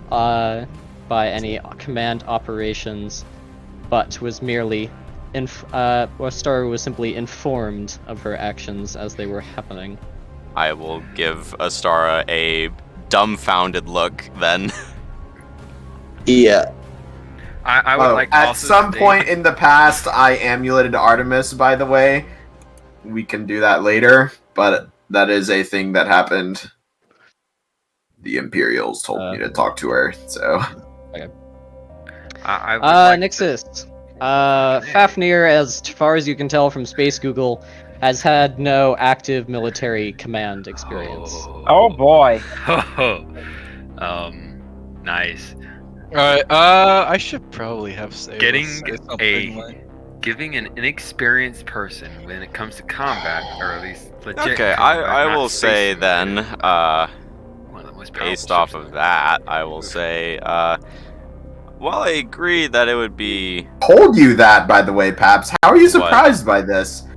by any command operations, but was merely Star was simply informed of her actions as they were happening. I will give Astara a dumbfounded look then. Yeah. I would like to at also some state- point in the past, I amuleted Artemis, by the way. We can do that later, but that is a thing that happened. The Imperials told me to talk to her, so... I would like to- Nixus. Fafnir, as far as you can tell from Space Google, has had no active military command experience. Oh boy. Nice. Alright, I should probably have saved Getting say something a- like... Giving an inexperienced person when it comes to combat, or at least legit Okay, combat, I not will say space then, one of the most powerful based off ships of that, I will say, while I agree that it would be... Told you that, by the way, Paps. How are you surprised by this?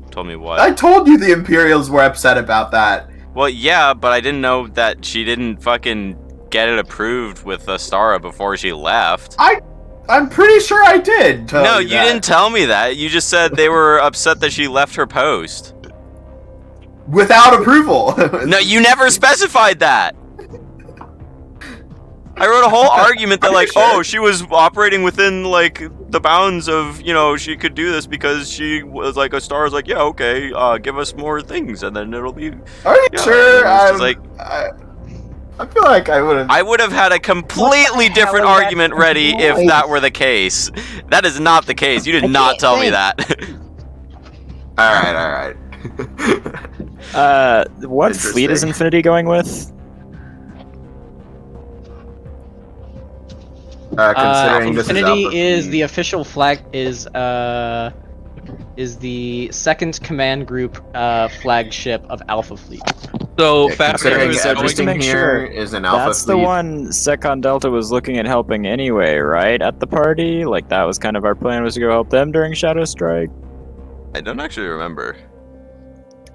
Told me what? I told you the Imperials were upset about that. Well, yeah, but I didn't know that she didn't fucking get it approved with Astara before she left. I'm pretty sure I did. No, you didn't tell me that. You just said they were upset that she left her post. Without approval. No, you never specified that. I wrote a whole argument that, like, sure? oh, she was operating within, like, the bounds of, you know, she could do this because she was, like, Astara's like, yeah, okay, give us more things, and then it'll be... Are you Yeah, sure? and it was just I feel like I would have. I would have had a completely different hell is that argument ready if noise? that were the case. That is not the case. You did I not can't tell me think. that. Alright. What fleet is Interesting. Infinity going with? Considering this Infinity Alpha is Fleet. the official flag is the second command group flagship of Alpha Fleet. So, Yeah, Fafnir considering is so going just to everything make here sure, is an Alpha That's Fleet. the one Secon Delta was looking at helping anyway, right? At the party? Like, that was kind of our plan, was to go help them during Shadow Strike? I don't actually remember.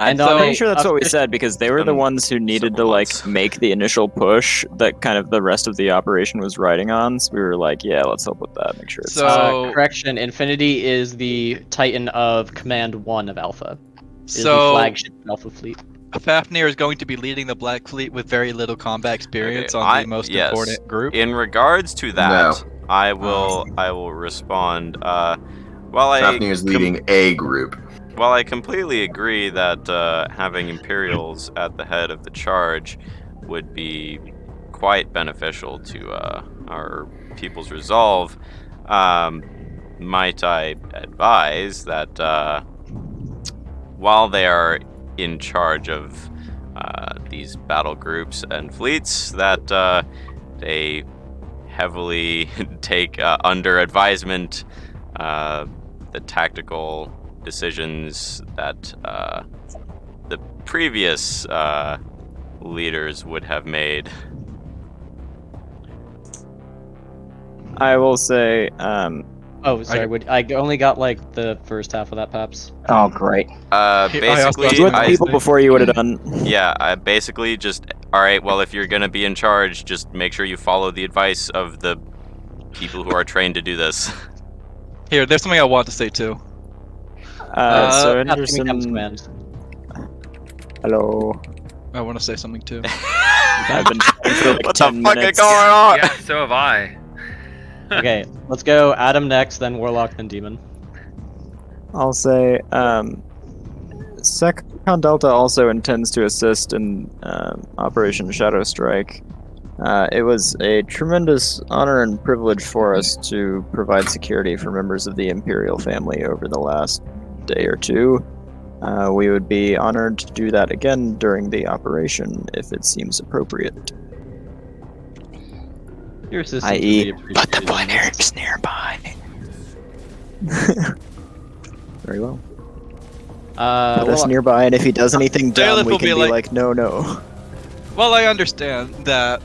I'm And on pretty a sure that's what we official- said, because they were the ones who needed to, several like, months. make the initial push that kind of the rest of the operation was riding on, so we were like, yeah, let's help with that, make sure it's... So- Correction, Infinity is the Titan of Command 1 of Alpha. It is the So, flagship of Alpha Fleet. Fafnir is going to be leading the Black Fleet with very little combat experience Okay, on the most yes. important group. In regards to that, I will respond. While I Fafnir is leading a group. While I completely agree that having Imperials at the head of the charge would be quite beneficial to our people's resolve, might I advise that while they are in charge of these battle groups and fleets, that they heavily take under advisement the tactical decisions that the previous leaders would have made. I will say, Oh, sorry. I only got like the first half of that, Paps. Oh great. Basically, with the people before you would have done. yeah, I basically just, alright, well, if you're gonna be in charge, just make sure you follow the advice of the people who are trained to do this. Here, there's something I want to say too. So Paps, give me Captain's Anderson, command. Hello. I want to say something too. I've been trying for like What the 10 fuck is minutes. going on? Yeah, so have I. Okay, let's go Adam next, then Warlock, then Demon. I'll say, Second Delta also intends to assist in Operation Shadow Strike. It was a tremendous honor and privilege for us to provide security for members of the Imperial family over the last day or two. We would be honored to do that again during the operation if it seems appropriate. Your assistance I.e., would be But the appreciated. Blinner's nearby. Very well. Put us Warlock, nearby, and if he does anything dumb, Bailiff we will can be be like- like, no. Well, I understand that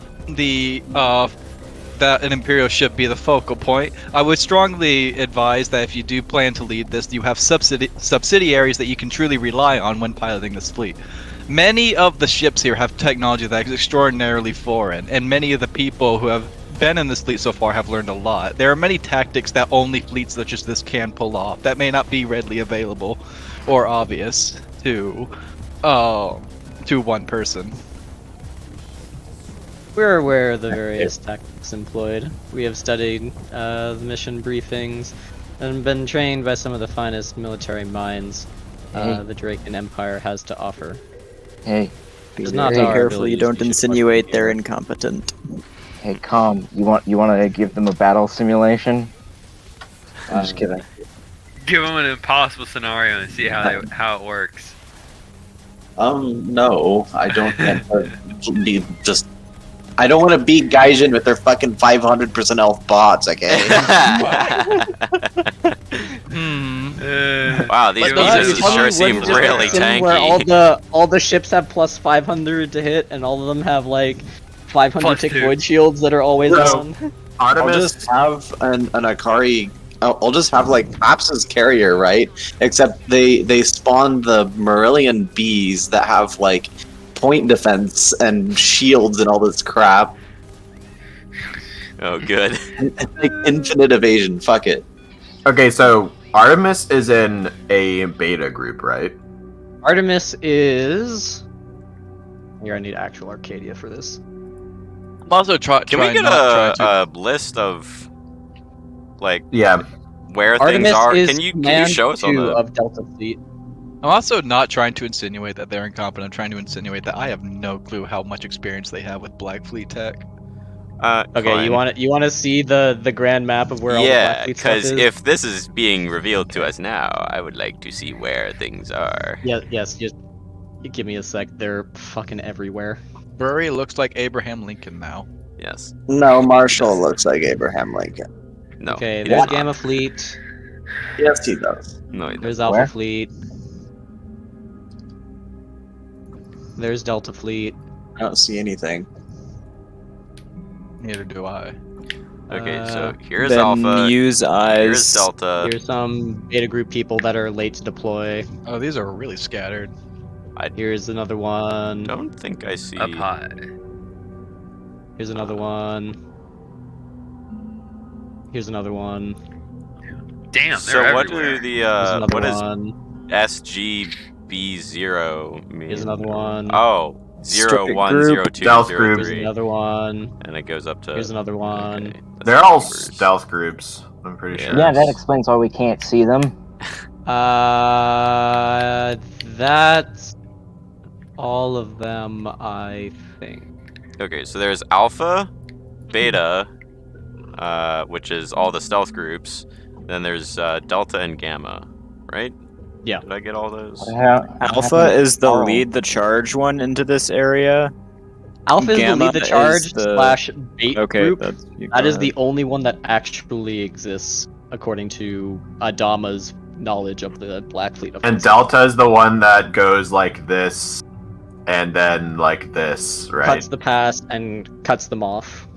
that an Imperial ship be the focal point. I would strongly advise that if you do plan to lead this, you have subsidiaries that you can truly rely on when piloting this fleet. Many of the ships here have technology that is extraordinarily foreign, and many of the people who have been in this fleet so far have learned a lot. There are many tactics that only fleets such as this can pull off that may not be readily available or obvious to one person. we're aware of the various tactics employed. We have studied the mission briefings and been trained by some of the finest military minds the Draken Empire has to offer. Hey, Be It's not very our careful you abilities don't we should insinuate question they're here. incompetent. hey, calm. You want to give them a battle simulation? I'm just kidding. Give them an impossible scenario and see how it works. No, I don't want to be just. I don't want to beat Gaijin with their fucking 500% health bots, okay? Wow, these But those pieces are sure the seem ones really Where tanky. all the ships have plus 500 to hit, and all of them have like 500 Plus tick 2. void shields that are always No. on. I'll Artemis. just have an Akari. I'll just have like Paps's carrier, right? Except they spawn the Marillion bees that have like point defense and shields and all this crap. Oh, good. And like infinite evasion. Fuck it. Okay, so Artemis is in a beta group, right? Artemis is. Here, I need actual Arcadia for this. I'm also Can we get a list of like Yeah. where Artemis things are? is Can you command show us on 2 the? of Delta Fleet. I'm also not trying to insinuate that they're incompetent. I'm trying to insinuate that I have no clue how much experience they have with Black Fleet tech. Okay, Klein. you want to see the grand map of where all the Black Yeah, Fleet stuff because is? if this is being revealed to us now, I would like to see where things are. Yes, just give me a sec. They're fucking everywhere. Bury looks like Abraham Lincoln now. Yes. No, Marshall looks like Abraham Lincoln. No. Okay, he there's does not. Gamma Fleet. Yes, he does. No, he There's doesn't. Alpha Where? Fleet. There's Delta Fleet. I don't see anything. Neither do I. Okay, so Uh, here's Then Alpha. use Here's eyes. Delta. Here's some Beta Group people that are late to deploy. Oh, these are really scattered. Here's another one. Don't think I see. Up high. Here's another one. Here's another one. Damn, they're So what everywhere. do the Here's another what does one. SGB0 mean? Here's another one. Oh, 0, Straight 1, group. 0, 2, Stealth 0, group. Here's 3. another one. And it goes up to. Here's another one. Okay, that's They're all numbers. stealth groups. I'm pretty Yeah. sure. Yeah, that explains why we can't see them. That's all of them, I think. Okay, so there's Alpha, Beta, which is all the stealth groups. Then there's Delta and Gamma, right? Yeah. Did I get all those? Alpha is the Oh. lead the charge one into this area. Alpha is the Gamma lead the is charge the- / bait Okay, group. that's you That go is the ahead. only one that actually exists, according to Adama's knowledge of the Black Fleet. And Delta is the one that goes like this, and then like this, right? cuts the pass and cuts them off.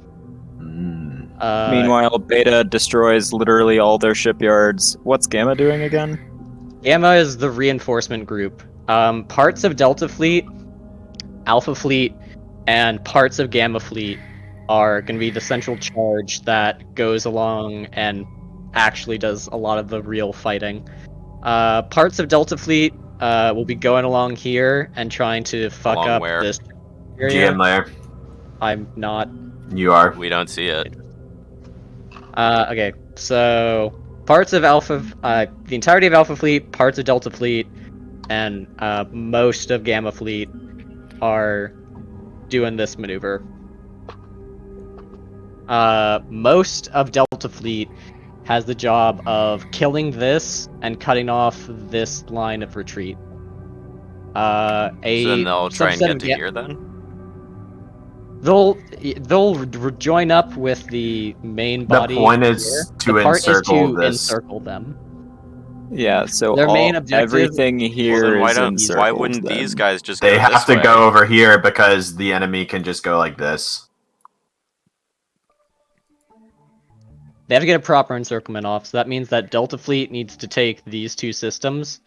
Mm. Meanwhile, Beta destroys literally all their shipyards. What's Gamma doing again? Gamma is the reinforcement group. Parts of Delta Fleet, Alpha Fleet, and parts of Gamma Fleet are going to be the central charge that goes along and actually does a lot of the real fighting. Parts of Delta Fleet will be going along here and trying to fuck Along up where? this area. GM layer. I'm not. You are. We don't see it. Okay, so parts of the entirety of Alpha Fleet, parts of Delta Fleet, and most of Gamma Fleet are doing this maneuver. Most of Delta Fleet has the job of killing this and cutting off this line of retreat. So then they'll try and subset get of to here then? They'll join up with the main body. The point here. is to the part encircle is to this. encircle them. Yeah, so Their main objective- everything here Well, then why is don't encircled, why wouldn't then. these guys just They go have this to way? go over here because the enemy can just go like this. They have to get a proper encirclement off, so that means that Delta Fleet needs to take these two systems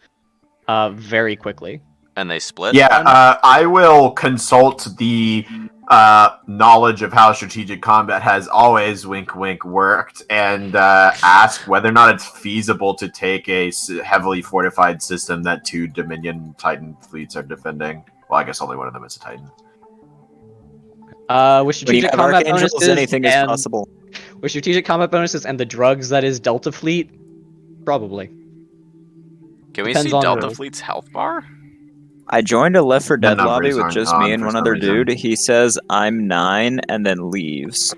very quickly. And they split? Yeah, I will consult the knowledge of how strategic combat has always, wink wink, worked, and ask whether or not it's feasible to take a heavily fortified system that 2 Dominion Titan fleets are defending. Well, I guess only one of them is a Titan. With When you strategic have combat Archangels, bonuses anything is and possible. with strategic combat bonuses and the drugs that is Delta Fleet, probably. Can we Depends see on Delta the- Fleet's health bar? I joined a Left 4 The Dead lobby numbers with aren't just on me and for one some other reason. dude. He says I'm 9 and then leaves.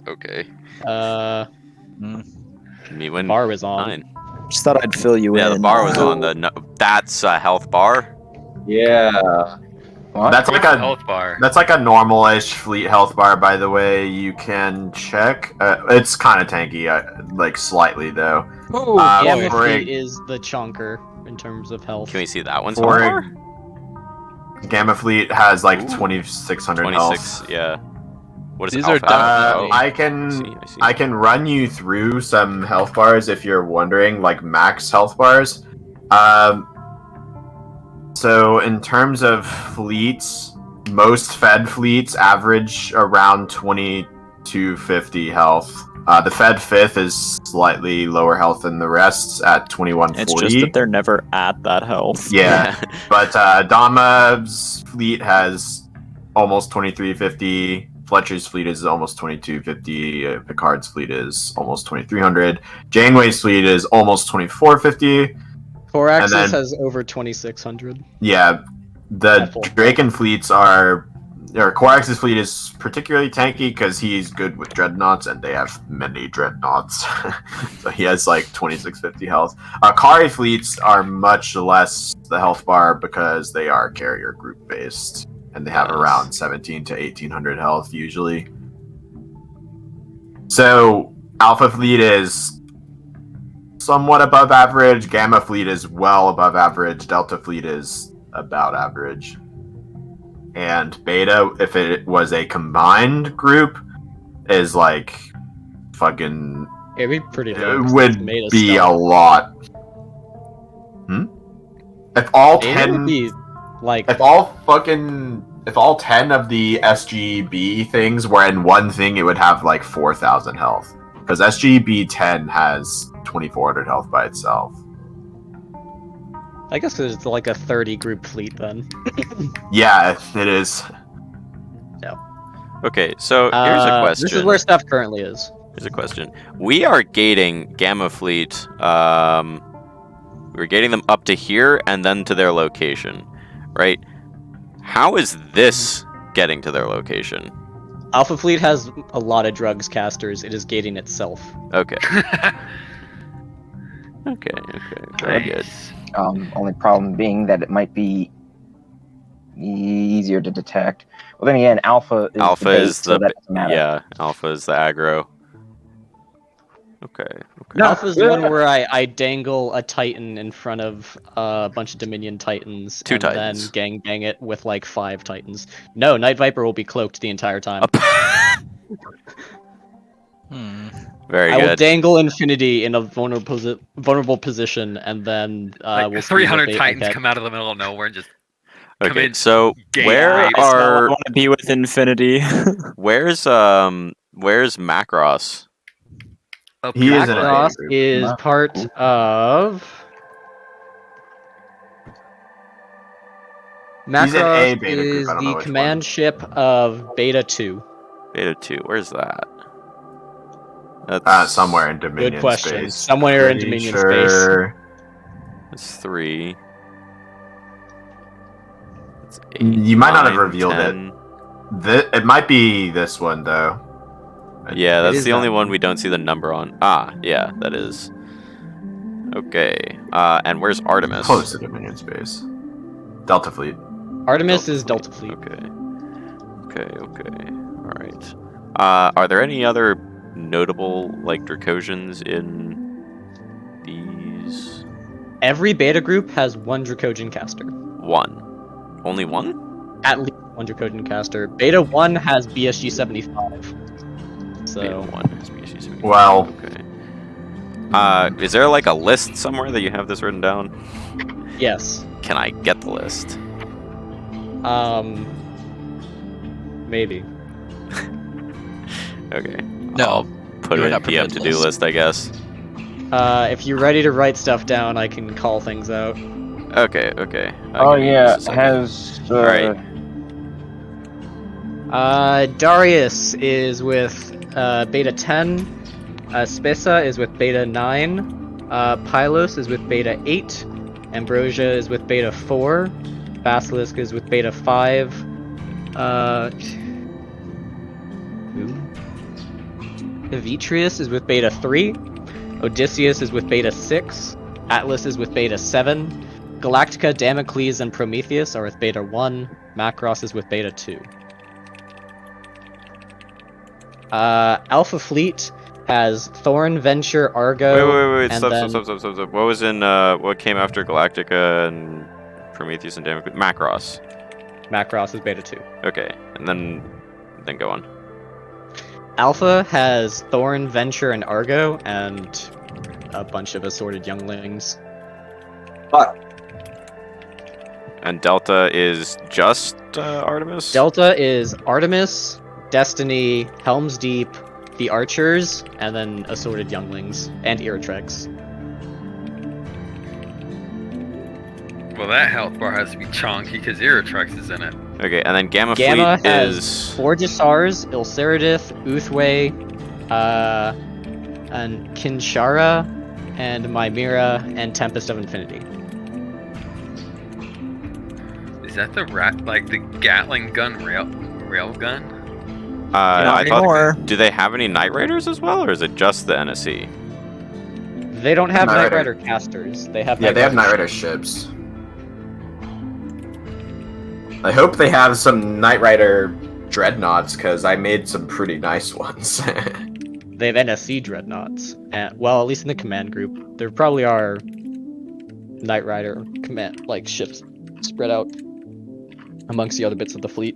Okay. Me when bar was on. 9. Just thought I'd fill you in. Yeah, the bar was on. That's a health bar. Yeah. That's like a health bar. That's like a normal-ish fleet health bar, by the way. You can check. It's kind of tanky, like slightly though. Gamma for Fleet a- is the chunker in terms of health. Can we see that one's For health a- bar? Gamma Fleet has like Ooh. 2,600 26. health. Yeah. What is These are Alpha? definitely- Oh, I can see. I can run you through some health bars if you're wondering, like max health bars. So in terms of fleets, most Fed fleets average around 2250 health. The Fed 5th is slightly lower health than the rest at 2140. It's just that they're never at that health. Yeah, but Dama's fleet has almost 2350. Fletcher's fleet is almost 2250. Picard's fleet is almost 2300. Janeway's fleet is almost 2450. Corax's and then- has over 2600. Yeah, the Full. Draken fleets are. Or Corax's fleet is particularly tanky because he's good with dreadnoughts, and they have many dreadnoughts. So he has like 2650 health. Kari fleets are much less the health bar because they are carrier group based, and they have Nice. around 17 to 1800 health usually. So Alpha fleet is somewhat above average. Gamma fleet is well above average. Delta fleet is about average. And Beta, if it was a combined group, is like fucking. It'd be pretty low. It 'cause would it's made of be a stone. lot. If all Beta 10, would be like if all 10 of the SGB things were in one thing, it would have like 4,000 health. Because SGB 10 has 2,400 health by itself. I guess it's like a 30 group fleet then. Yeah, it is. Okay, so here's a question. This is where stuff currently is. Here's a question. We are gating Gamma Fleet. We're gating them up to here and then to their location, right? How is this getting to their location? Alpha Fleet has a lot of drugs casters. It is gating itself. Okay. Okay. Very good. Only problem being that it might be easier to detect. Well, then again, Alpha is Alpha the base, is so the that doesn't matter. yeah. Alpha is the aggro. Okay. Alpha's the one where I dangle a Titan in front of a bunch of Dominion Titans Two and Titans. then gang it with like 5 Titans. No, Night Viper will be cloaked the entire time. Very I will good. dangle Infinity in a vulnerable position, and then Like we'll see what 300 they Titans get. come out of the middle of nowhere and just come Okay, in. so gay where rape. I are want to be with Infinity. where's Macross? Oh, He is in a Macross beta group. is part of. He's in a Macross beta group, is I don't know the which command one. ship of Beta 2. Beta 2, where's that? That's Somewhere in Dominion Good question. space. Somewhere in Pretty Dominion sure. That's 3. That's 8. You might not have 9, revealed 10. It might be this one though. Yeah, It that's is the only that one we don't see the number on. Ah, yeah, that is. Okay. And where's Artemis? Close to Dominion space. Delta Fleet. Artemis is Delta Fleet. Okay. Okay. All right. Are there any other notable like Dracosians in these? Every beta group has one Dracodian caster. One. Only one? At least one Dracodian caster. Beta 1 has BSG 75. So Beta 1 has BSG 75. Well, okay. Is there like a list somewhere that you have this written down? yes. Can I get the list? Maybe. Okay. No, I'll put you it are in a not PM prepared to-do list. list, I guess. If you're ready to write stuff down, I can call things out. Okay. Oh Give me yeah, just a second. has Alright. Darius is with Beta 10. Spessa is with Beta 9. Pylos is with Beta 8. Ambrosia is with Beta 4. Basilisk is with Beta 5. Evitrius is with Beta 3. Odysseus is with Beta 6. Atlas is with Beta 7. Galactica, Damocles, and Prometheus are with Beta 1. Macross is with Beta 2. Alpha Fleet has Thorn, Venture, Argo, Wait. and Stop. then What was in, what came after Galactica and Prometheus and Damocles? Macross. Macross is Beta 2. Okay. And then go on. Alpha has Thorn, Venture, and Argo, and a bunch of assorted younglings. Fuck. And Delta is just Artemis? Delta is Artemis, Destiny, Helm's Deep, the Archers, and then assorted younglings, and Iritrex. Well, that health bar has to be chonky because Iritrex is in it. Okay, and then Gamma Gamma Fleet has is... 4 Jassars, Ilceridith, Uthway, and Kinshara, and Mimira, and Tempest of Infinity. Is that the the Gatling gun rail gun? I anymore. thought... Do they have any Night Raiders as well, or is it just the NSC? They don't have Knight Knight Rider. Rider casters. They have Yeah, they have Knight Rider ships. I hope they have some Knight Rider dreadnoughts, because I made some pretty nice ones. They have NSC dreadnoughts. And, well, at least in the command group. There probably are Knight Rider command ships spread out amongst the other bits of the fleet.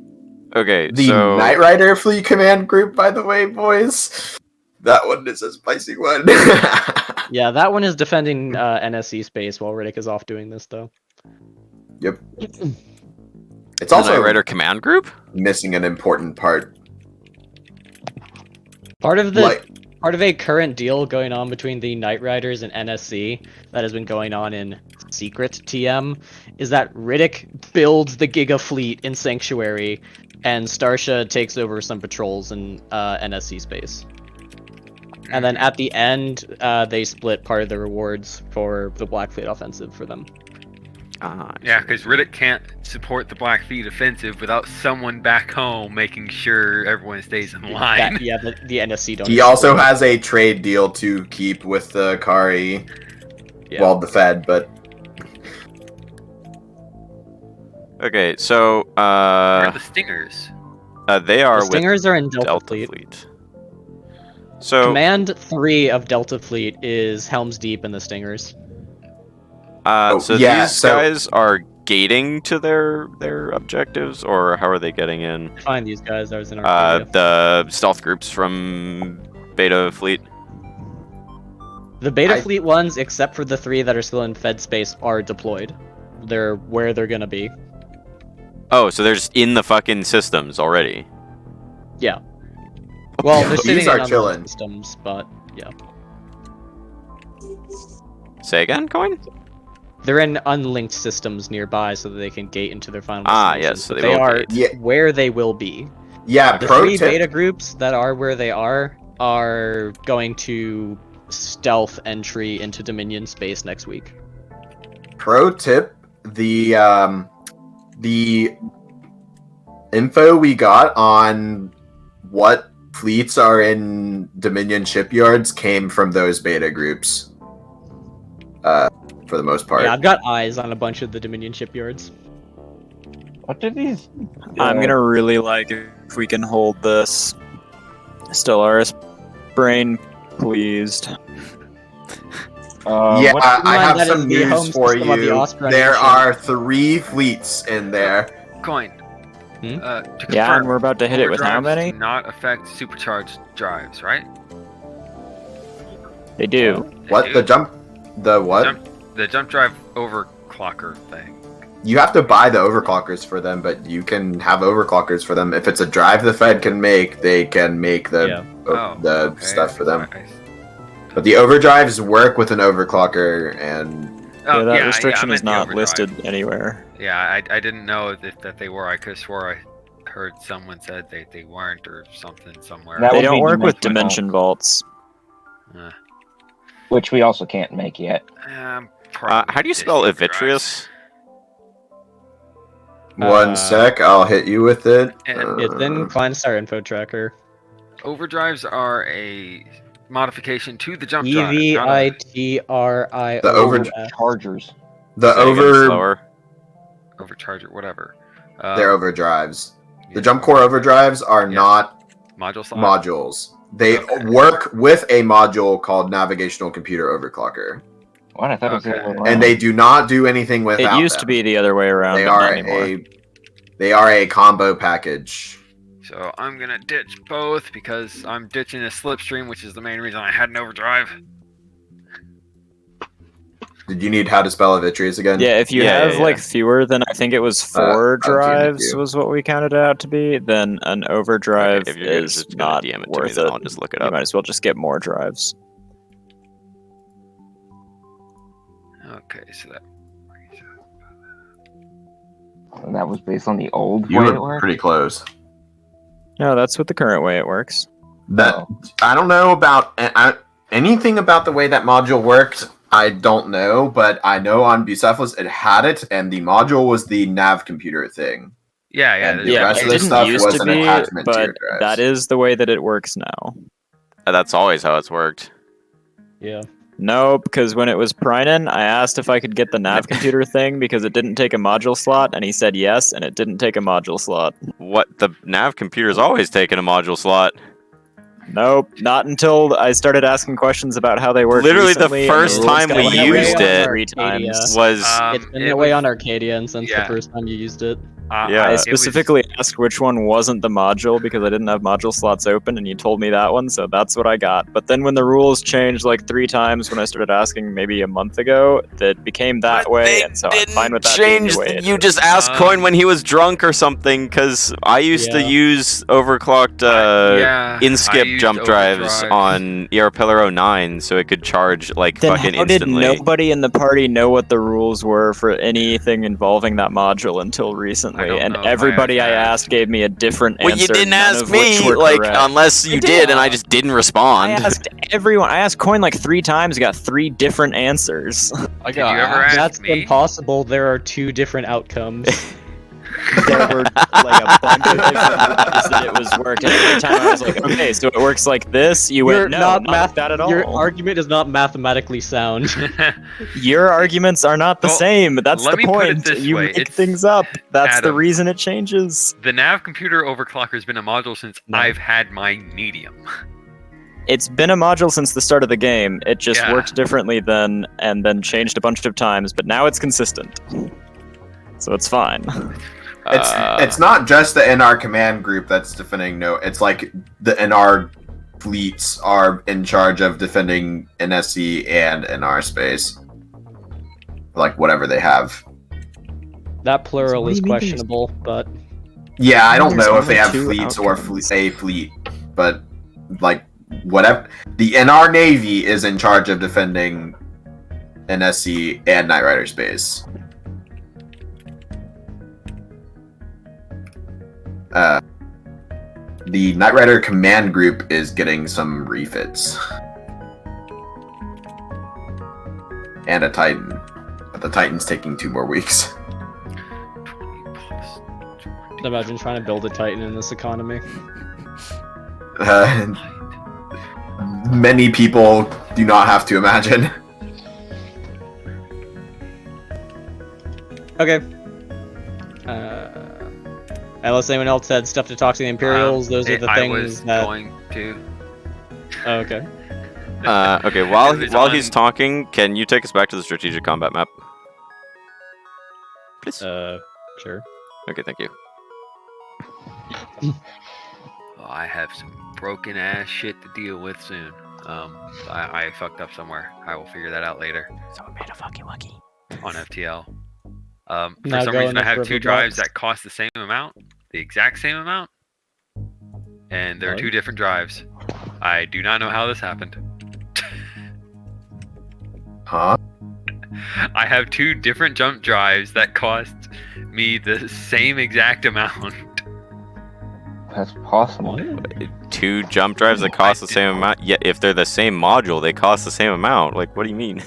Okay, The so... Knight Rider fleet command group, by the way, boys. That one is a spicy one. Yeah, that one is defending NSC space while Riddick is off doing this, though. Yep. It's The also Knight Rider command group? missing an important part. Part of a current deal going on between the Knight Riders and NSC that has been going on in secret TM is that Riddick builds the Giga Fleet in Sanctuary, and Starsha takes over some patrols in NSC space. And then at the end, they split part of the rewards for the Black Fleet offensive for them. Yeah, because Riddick can't support the Black Fleet offensive without someone back home making sure everyone stays in line. The NSC don't. He also has a trade deal to keep with Kari. Yeah. Well, the Fed, but Okay, so, Where are the Stingers? they are The Stingers with are in Delta Fleet. Fleet. So, Command 3 of Delta Fleet is Helm's Deep and the Stingers. these guys are gating to their objectives, or how are they getting in? Find these guys. I was in Arcadia. The stealth groups from Beta Fleet. The Beta Fleet ones, except for the 3 that are still in Fed space, are deployed. They're where they're gonna be. Oh, so they're just in the fucking systems already. Yeah. Well, they're these sitting are in on chilling. the systems, but yeah. Say again, Coin? they're in unlinked systems nearby, so that they can gate into their final Ah, destinations. yes, so But they they will are gate. Yeah. where they will be. Yeah, The pro 3 tip. beta groups that are where they are going to stealth entry into Dominion space next week. Pro tip: the info we got on what fleets are in Dominion shipyards came from those beta groups. For the most part. Yeah, I've got eyes on a bunch of the Dominion shipyards. What do these? I'm gonna really like if we can hold this. Stellaris brain pleased. Yeah, what- I have that is some the home news for system of the you. Osprey There nation. are 3 fleets in there. Coin. Hmm? To Yeah, confirm, and we're about to hit it with how overdrives many? Do not affect supercharged drives, right? They do. They What? do. The what? The jump drive overclocker thing. You have to buy the overclockers for them, but you can have overclockers for them. If it's a drive the Fed can make, they can make the Okay. stuff for them. I- But the overdrives work with an overclocker, and Oh, Yeah, that I restriction meant is the not overdrive. listed anywhere. Yeah, I didn't know that they were. I could have swore I heard someone said they weren't or something somewhere. That They would don't be work with dimension dimension vaults. Uh, which we also can't make yet. probably How do you spell just Evitrius? one sec, I'll hit you with it. And It's in Client-Star Info Tracker. overdrives are a modification to the jump drive. not a- EVITRIO. The over- Chargers. The Say it again over slower. overcharger, whatever. they're overdrives. yeah, The jump core overdrives are Yeah. not module slot. modules. They Okay. work with a module called Navigational Computer Overclocker, What? I thought it was the Okay. other way around. and they do not do anything without It used them. to be the other way around, They but are not anymore. they are a combo package. So I'm gonna ditch both because I'm ditching a slipstream, which is the main reason I had an overdrive. Did you need how to spell Evitrius again? Yeah, if you Yeah, have yeah, like yeah. fewer than I think it was 4 I'll drives DnD. was what we counted it out to be, then an overdrive Okay, if you're is just gonna not DM it to me, worth then it. I'll just look it You up. might as well just get more drives. Okay, so that. That was based on the old You way it were worked. pretty close. No, that's with the current way it works. That I don't know about anything about the way that module worked. I don't know, but I know on Bucephalus it had it, and the module was the nav computer thing. Yeah, And there's the Yeah, rest it of the didn't stuff used was to an be, attachment to your but drives. that is the way that it works now. That's always how it's worked. Yeah. No, because when it was Prinen, I asked if I could get the nav computer thing because it didn't take a module slot, and he said yes, and it didn't take a module slot. What? The nav computer's always taken a module slot. Nope, not until I started asking questions about how they work. Literally the recently, and first rules time got we like used way it on 3 Arcadia. times. Was It's been it that way was- on Arcadia since yeah. the first time you used it. Yeah. I it specifically asked which one wasn't the module because I didn't have module slots open, and you told me that one, so that's what I got. But then when the rules changed like 3 times when I started asking maybe a month ago, that became that But way, they and so I'm fine with that change. being the way it You is. just asked Coin when he was drunk or something, because I used to Yeah. use overclocked yeah, I in-skip used jump drives overdrive. on Pillar 09, so it could charge like Then fucking how did instantly. nobody in the party know what the rules were for anything involving that module until recently? don't And know if everybody I asked. asked gave me a different Well, answer. you didn't none ask of which me, were like, correct. unless you I did, and I did. just didn't I respond. asked everyone. I asked Coin like 3 times, got 3 different answers. I Did you got ever asked. ask That's me? impossible. There are 2 different outcomes. There were like a bunch of different ways that it was working. Every time I was like, okay, so it works like this. You You're went, no, not like that at all. Your argument is not mathematically sound. Your arguments are not the Well, same. That's let the me put it point. this You way, make it's- things up. That's the Adam. reason it changes. The nav computer overclocker has been a module since No. I've had my medium. It's been a module since the start of the game. It just Yeah. worked differently then, and then changed a bunch of times. But now it's consistent, so it's fine. It's not just the NR command group that's defending no. It's like the NR fleets are in charge of defending NSC and NR space. Like whatever they have. That plural What do is you mean there's- questionable, but Yeah, I don't There's know if they only have 2 fleets or outcomes. a fleet, but like whatever. The NR Navy is in charge of defending an SC, and Knight Rider space. The Knight Rider command group is getting some refits. And a Titan. But the Titan's taking 2 more weeks. 20 plus 20. Imagine trying to build a Titan in this economy. Many people do not have to imagine. Okay. Unless anyone else had stuff to talk to the Imperials, those are the I things was that... going to. Oh, okay. Okay, while It was while on- he's talking, can you take us back to the strategic combat map? Please. Sure. Okay, thank you. Well, I have some broken ass shit to deal with soon. I fucked up somewhere. I will figure that out later Someone made a fucky wucky. on FTL. Now For some go reason, I enough have river 2 drives blocks. that cost the same amount, the exact same amount, and they're Oh. 2 different drives. I do not know how this happened. Huh? I have 2 different jump drives that cost me the same exact amount. That's possible. 2 jump drives that cost the same amount. Yeah, if they're the same module, they cost the same amount. Like, what do you mean?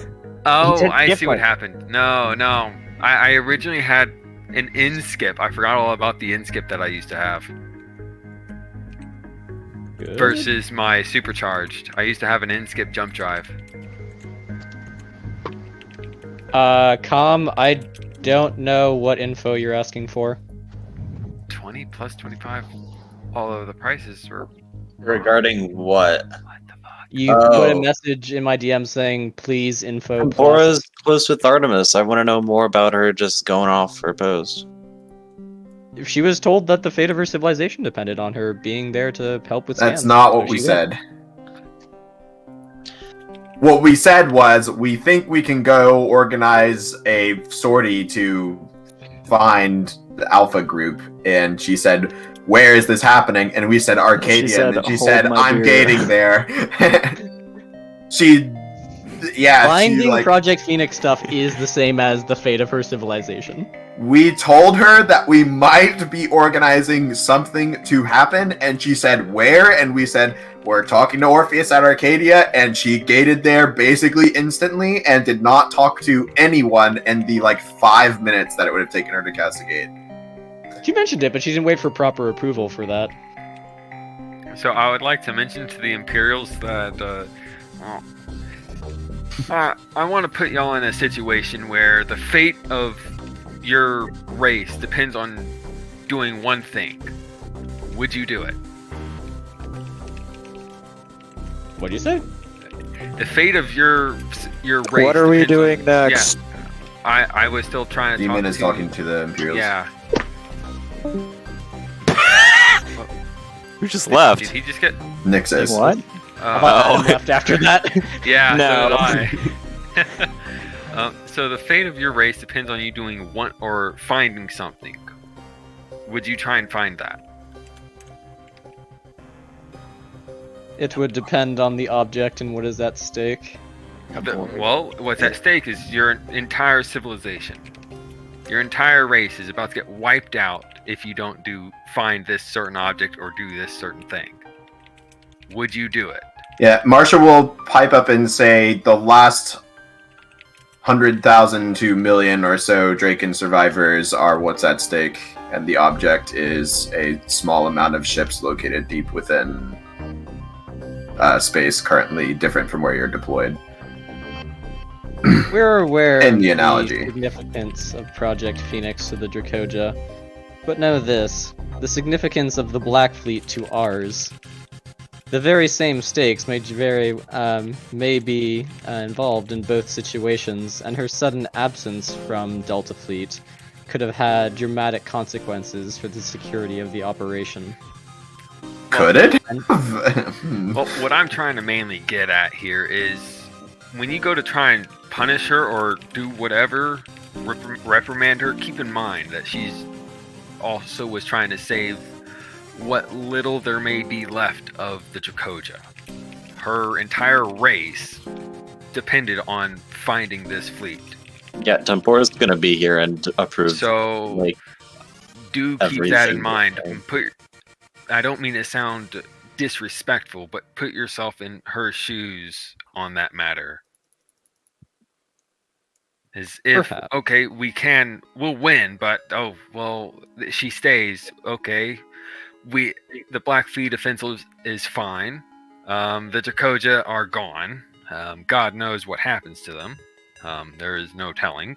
Oh, said I see what different. happened. No. I originally had an in-skip. I forgot all about the in-skip that I used to have. Good. Versus my supercharged. I used to have an in-skip jump drive. I don't know what info you're asking for. 20 plus 25. All of the prices were... Regarding what? What the fuck? You put a Oh. message in my DM saying, please info Bora's close with Artemis. I want to know more about her just going off her post. She was told that the fate of her civilization depended on her being there to help with That's scans, not so what we she went. said. What we said was, we think we can go organize a sortie to find the Alpha group. And she said, where is this happening? And we said, Arcadia. said, and she "Hold said, my I'm beer." gating there. she Finding like, Project Phoenix stuff is the same as the fate of her civilization. we told her that we might be organizing something to happen, and she said where, and we said we're talking to Orpheus at Arcadia, and she gated there basically instantly and did not talk to anyone in the 5 minutes that it would have taken her to cast a gate. She mentioned it, but she didn't wait for proper approval for that. So I would like to mention to the Imperials that I want to put y'all in a situation where the fate of your race depends on doing one thing. Would you do it? What do you say? The fate of your race. What are we depends on- doing next? Yeah, I was still trying to Demon talk is to talking to the Imperials. Yeah. Who just left? Did he just get? Nick says. What? I left after that. Yeah, No. so did I. So the fate of your race depends on you doing one or finding something. Would you try and find that? It would depend on the object and what is at stake. Well, what's at stake is your entire civilization. Your entire race is about to get wiped out if you don't find this certain object or do this certain thing. Would you do it? Yeah, Marsha will pipe up and say the last 100,000 to million or so Draken survivors are what's at stake, and the object is a small amount of ships located deep within space currently different from where you're deployed. We're aware In of the analogy. significance of Project Phoenix to the Dracoja, but know this, the significance of the Black Fleet to ours. The very same stakes may be involved in both situations, and her sudden absence from Delta Fleet could have had dramatic consequences for the security of the operation. Could it? Well, what I'm trying to mainly get at here is when you go to try and punish her or do whatever, reprimand her, keep in mind that she's also was trying to save what little there may be left of the Dracoja. Her entire race depended on finding this fleet. Yeah, Tempora's gonna be here and approve. So like, do keep that in everything mind. we're I don't mean to sound disrespectful, but put yourself in her shoes on that matter. As if, Perhaps. okay, we'll win, but oh well, she stays. Okay, the Blackfeet offensive is fine. The Dakoja are gone. God knows what happens to them. There is no telling.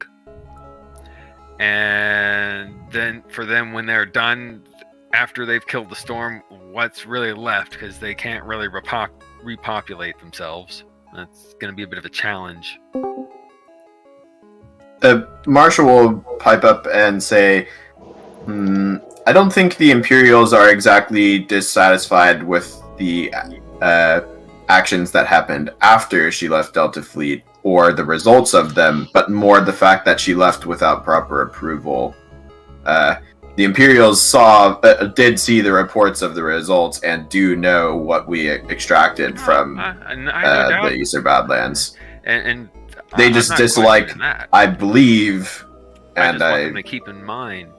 And then for them, when they're done, after they've killed the storm, what's really left? Because they can't really repopulate themselves. That's going to be a bit of a challenge. Marshall will pipe up and say, I don't think the Imperials are exactly dissatisfied with the actions that happened after she left Delta Fleet, or the results of them, but more the fact that she left without proper approval. The Imperials did see the reports of the results and do know what we extracted from the Eastern Badlands. And they just dislike, I believe, and I just want them to keep in mind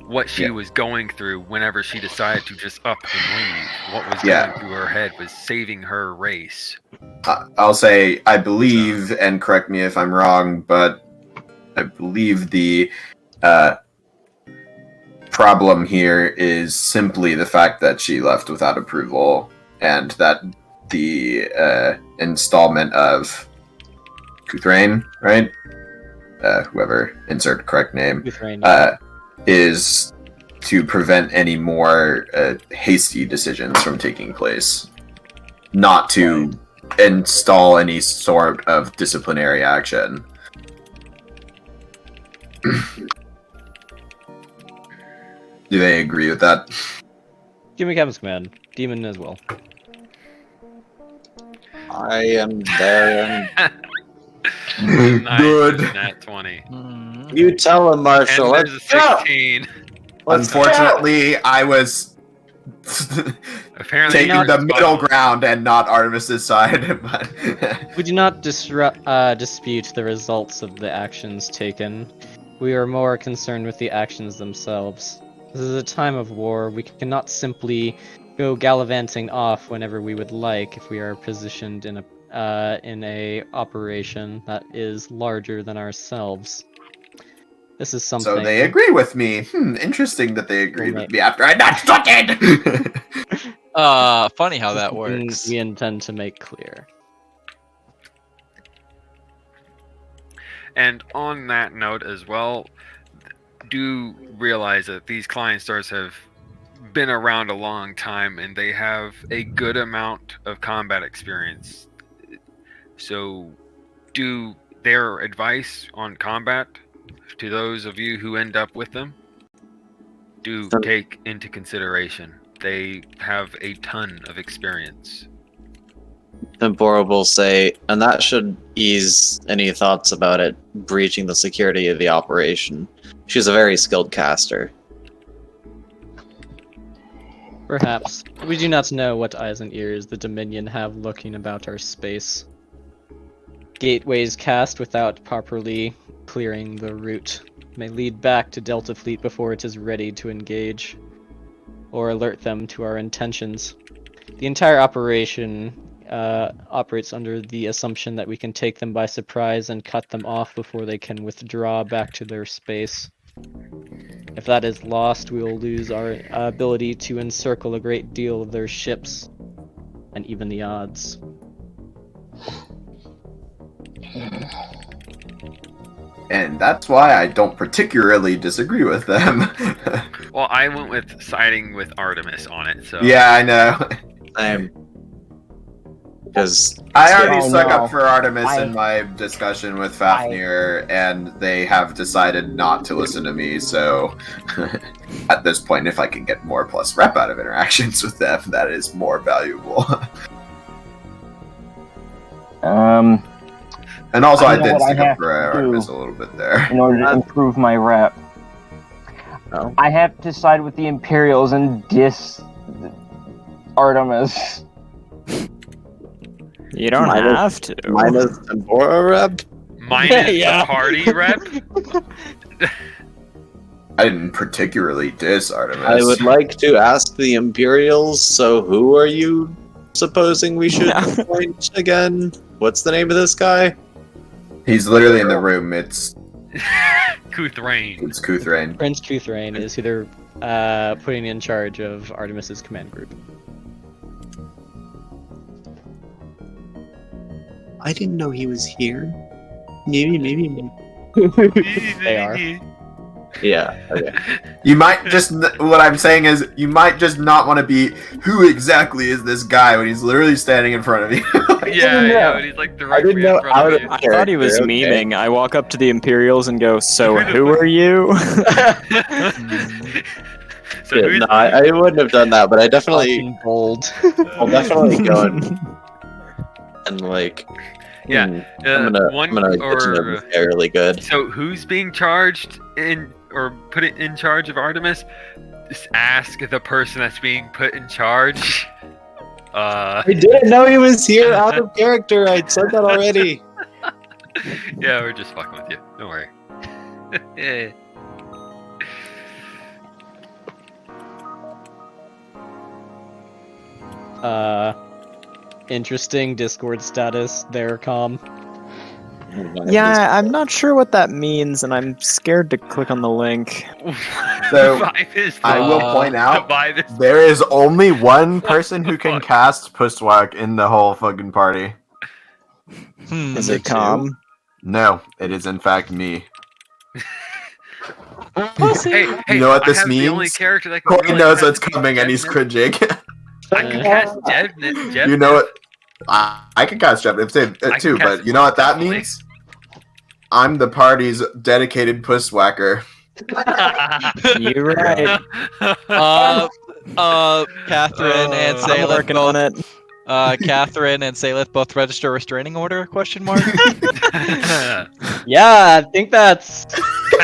what she was going through whenever she decided to just up and leave. What was going through her head was saving her race. I'll say, I believe, and correct me if I'm wrong, but I believe the problem here is simply the fact that she left without approval, and that the installment of Kuthrain, right? Whoever, insert correct name, is to prevent any more hasty decisions from taking place. Not to install any sort of disciplinary action. Do they agree with that? Give me Captain's command. Demon as well. I am there. Good. Nat 20. You tell him, Marshall. And there's a 16. Unfortunately, I was apparently taking the middle ground and not Artemis's side. But we do not dispute the results of the actions taken. We are more concerned with the actions themselves. This is a time of war. We cannot simply go gallivanting off whenever we would like if we are positioned in a operation that is larger than ourselves. This is something. So they agree with me. Interesting that they agreed with me after I not started. Funny how that works. We intend to make clear. And on that note as well, do realize that these client stars have been around a long time and they have a good amount of combat experience. So do their advice on combat to those of you who end up with them, do take into consideration. They have a ton of experience. Tempora will say, and that should ease any thoughts about it breaching the security of the operation. She's a very skilled caster. Perhaps. We do not know what eyes and ears the Dominion have looking about our space. Gateways cast without properly clearing the route may lead back to Delta Fleet before it is ready to engage, or alert them to our intentions. The entire operation operates under the assumption that we can take them by surprise and cut them off before they can withdraw back to their space. If that is lost, we will lose our ability to encircle a great deal of their ships, and even the odds. And that's why I don't particularly disagree with them. Well, I went with siding with Artemis on it, so... Yeah, I know. Because I already stuck up for Artemis in my discussion with Fafnir, and they have decided not to listen to me, so at this point, if I can get more plus rep out of interactions with them, that is more valuable. And also, I did stick up for Artemis a little bit there. In order to improve my rep. Oh. I have to side with the Imperials and diss Artemis. You don't Minus- have to. Minus Tempora rep. Minus Yeah. the party rep. I didn't particularly diss Artemis. I would like to ask the Imperials, so who are you supposing we should appoint again? What's the name of this guy? He's literally in the room. It's Kuthrain. Kuthrain. Prince Kuthrain is who they're putting in charge of Artemis's command group. I didn't know he was here. Maybe. They are. Yeah. Okay. You might just. What I'm saying is, you might just not want to be. Who exactly is this guy when he's literally standing in front of you? Yeah, and he's like directly didn't know in front of you. I thought he was Okay. memeing. I walk up to the Imperials and go, "So who are you?" So Yeah, who's no, I wouldn't have done that, but I definitely, Fucking bold. I'll definitely go and like. Yeah, I'm gonna one get to know or him fairly good. so who's being charged in or put it in charge of Artemis? Just ask the person that's being put in charge. I didn't know he was here out of character. I said that already. Yeah, we're just fucking with you. Don't worry. Yeah. Interesting Discord status there, Com. Yeah, I'm not sure what that means, and I'm scared to click on the link. So, Vibe is I will Uh, point out, vibe is there is only one person who can cast Pusswhack in the whole fucking party. Is it calm? No, it is in fact me. Hey, You know what I this have The only means? character that can Corey really knows cast what's coming and he's Jebnet. cringing. I can cast Jebnet. You know what? I can cast Jebnet I can too, cast but you know what that definitely. means? I'm the party's dedicated pusswhacker. You're right. Catherine and I'm Saleth working on it. Catherine and Saleth both register restraining order? Question mark. Yeah, I think that's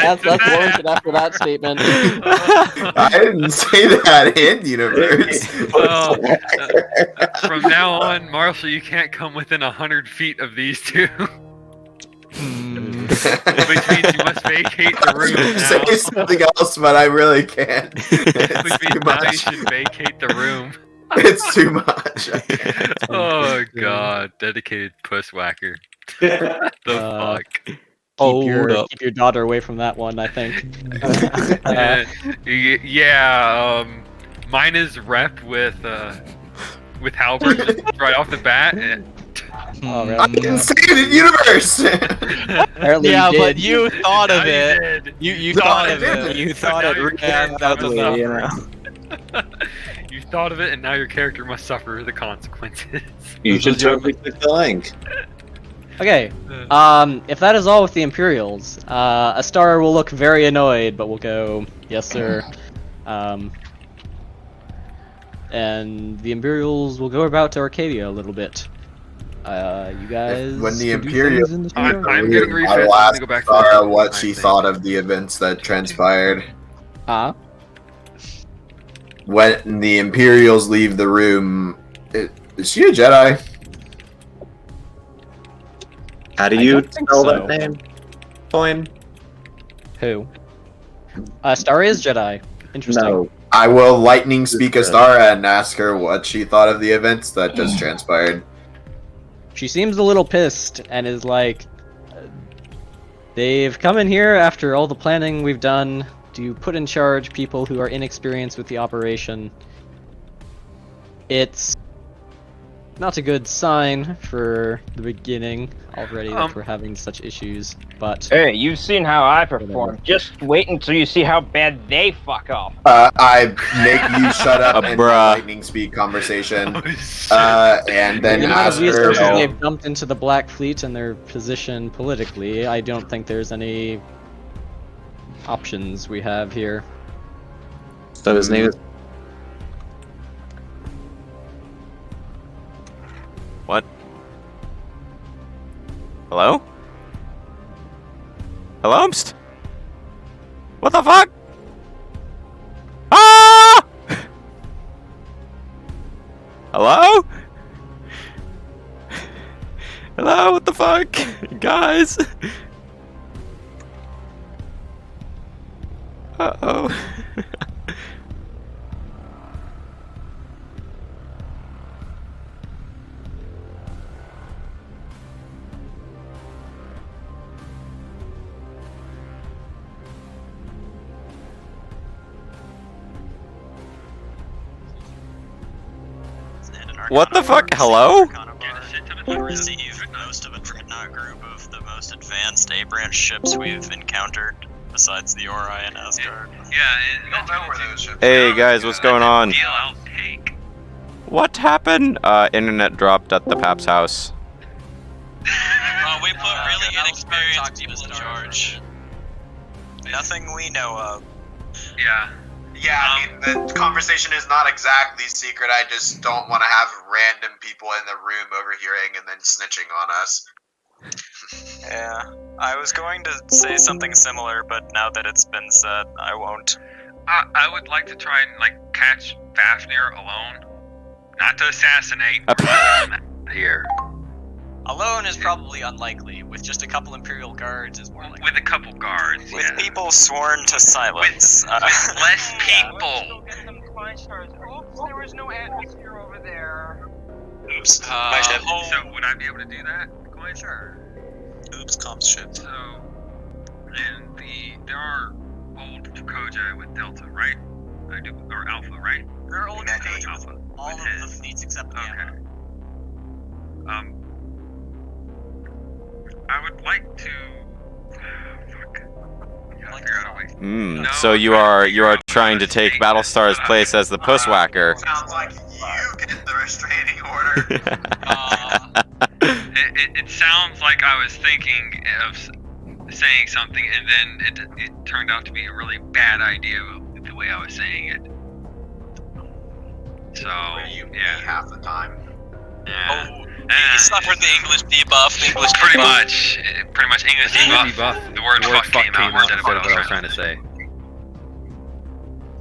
warranted after that statement. I didn't say that in universe. Oh, from now on, Marshall, you can't come within 100 feet of these two. Which means you must vacate the room now. Say something else, but I really can't. Which It's means too now you much. should vacate the room. It's too much. I can't. Oh god, dedicated puss whacker. The Uh, fuck? Keep your daughter away from that one, I think. Yeah, mine is rep with Halbert just right off the bat. Oh, I didn't say it in universe. Apparently Yeah, you but did. you thought Now of you it. did. You No, thought I of didn't. it. You thought now it your really character badly, must you know. suffer. You thought of it, and now your character must suffer the consequences. You should totally click the link. Okay. If that is all with the Imperials, a star will look very annoyed, but will go, yes, sir. And the Imperials will go about to Arcadia a little bit. You guys. When the can do Imperial- things in the I'm studio. getting I refit. will I'm ask gonna go back to Sarah the- what I she think. thought of the events that transpired. When the Imperials leave the room, is she a Jedi? How do I you don't think spell so. that name? Coin? Who? Astara is Jedi. Interesting. No. I will lightning speak Astara and ask her what she thought of the events that just transpired. She seems a little pissed and is like, they've come in here after all the planning we've done to put in charge people who are inexperienced with the operation. It's not a good sign for the beginning already that we're having such issues, but Hey, you've seen how I perform. Just wait until you see how bad they fuck up. I make you shut up in the Bruh. lightning speak conversation, Oh, shit. and then the amount ask of her. resources they've dumped into the Black Fleet and their position politically, I don't think there's any options we have here. So his name is. Hello? Hello? Psst. What the fuck? Ah! Hello? fuck? Guys? Uh-oh. What the fuck? Hello? Receive most of a dreadnought group of the most advanced A-branch ships we've encountered, besides the Ori and Asgard. Yeah, don't know where those ships Hey guys, what's going on? deal I'll take. What happened? Internet dropped at the Pap's house. We put really inexperienced people in charge. Nothing we know of. Yeah. Yeah, I mean, the conversation is not exactly secret. I just don't want to have random people in the room overhearing and then snitching on us. Yeah, I was going to say something similar, but now that it's been said, I won't. I would like to try and, like, catch Fafnir alone. Not to assassinate here. Alone is probably unlikely. With just a couple Imperial guards is more likely. With a couple guards, With yeah. people sworn to silence. With less people. Oops, there was no atmosphere over there. Oops. So would I be able to do that? Quite sure. Oops, comms ship. So, and there are old Koja with Delta, right? Or Alpha, right? There are old Koja Alpha. with all of the fleets except the Okay. I would like to. Fuck. Gotta figure out a way. No, So you are trying to take Battlestar's place as the pusswhacker. Sounds like you get the restraining order. It sounds like I was thinking of saying something, and then it turned out to be a really bad idea the way I was saying it. So yeah, half the time. Yeah. He suffered the English debuff. The English Pretty debuff. much English debuff. The word fuck came out instead of what I was trying to say.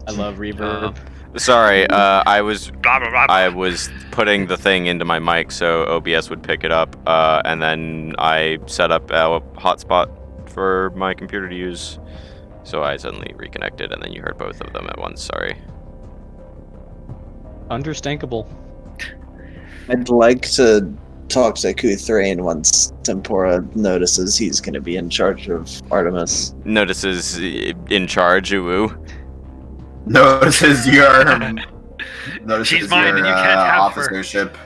I love reverb. Sorry, I was Blah, blah, blah, blah. I was putting the thing into my mic so OBS would pick it up, and then I set up a hotspot for my computer to use. So I suddenly reconnected, and then you heard both of them at once. Sorry. Understandable. I'd like to talk to Kuthrain once Tempora notices he's going to be in charge of Artemis. Notices in charge, ooh. Notices your She's mine, and you can't have her. officership.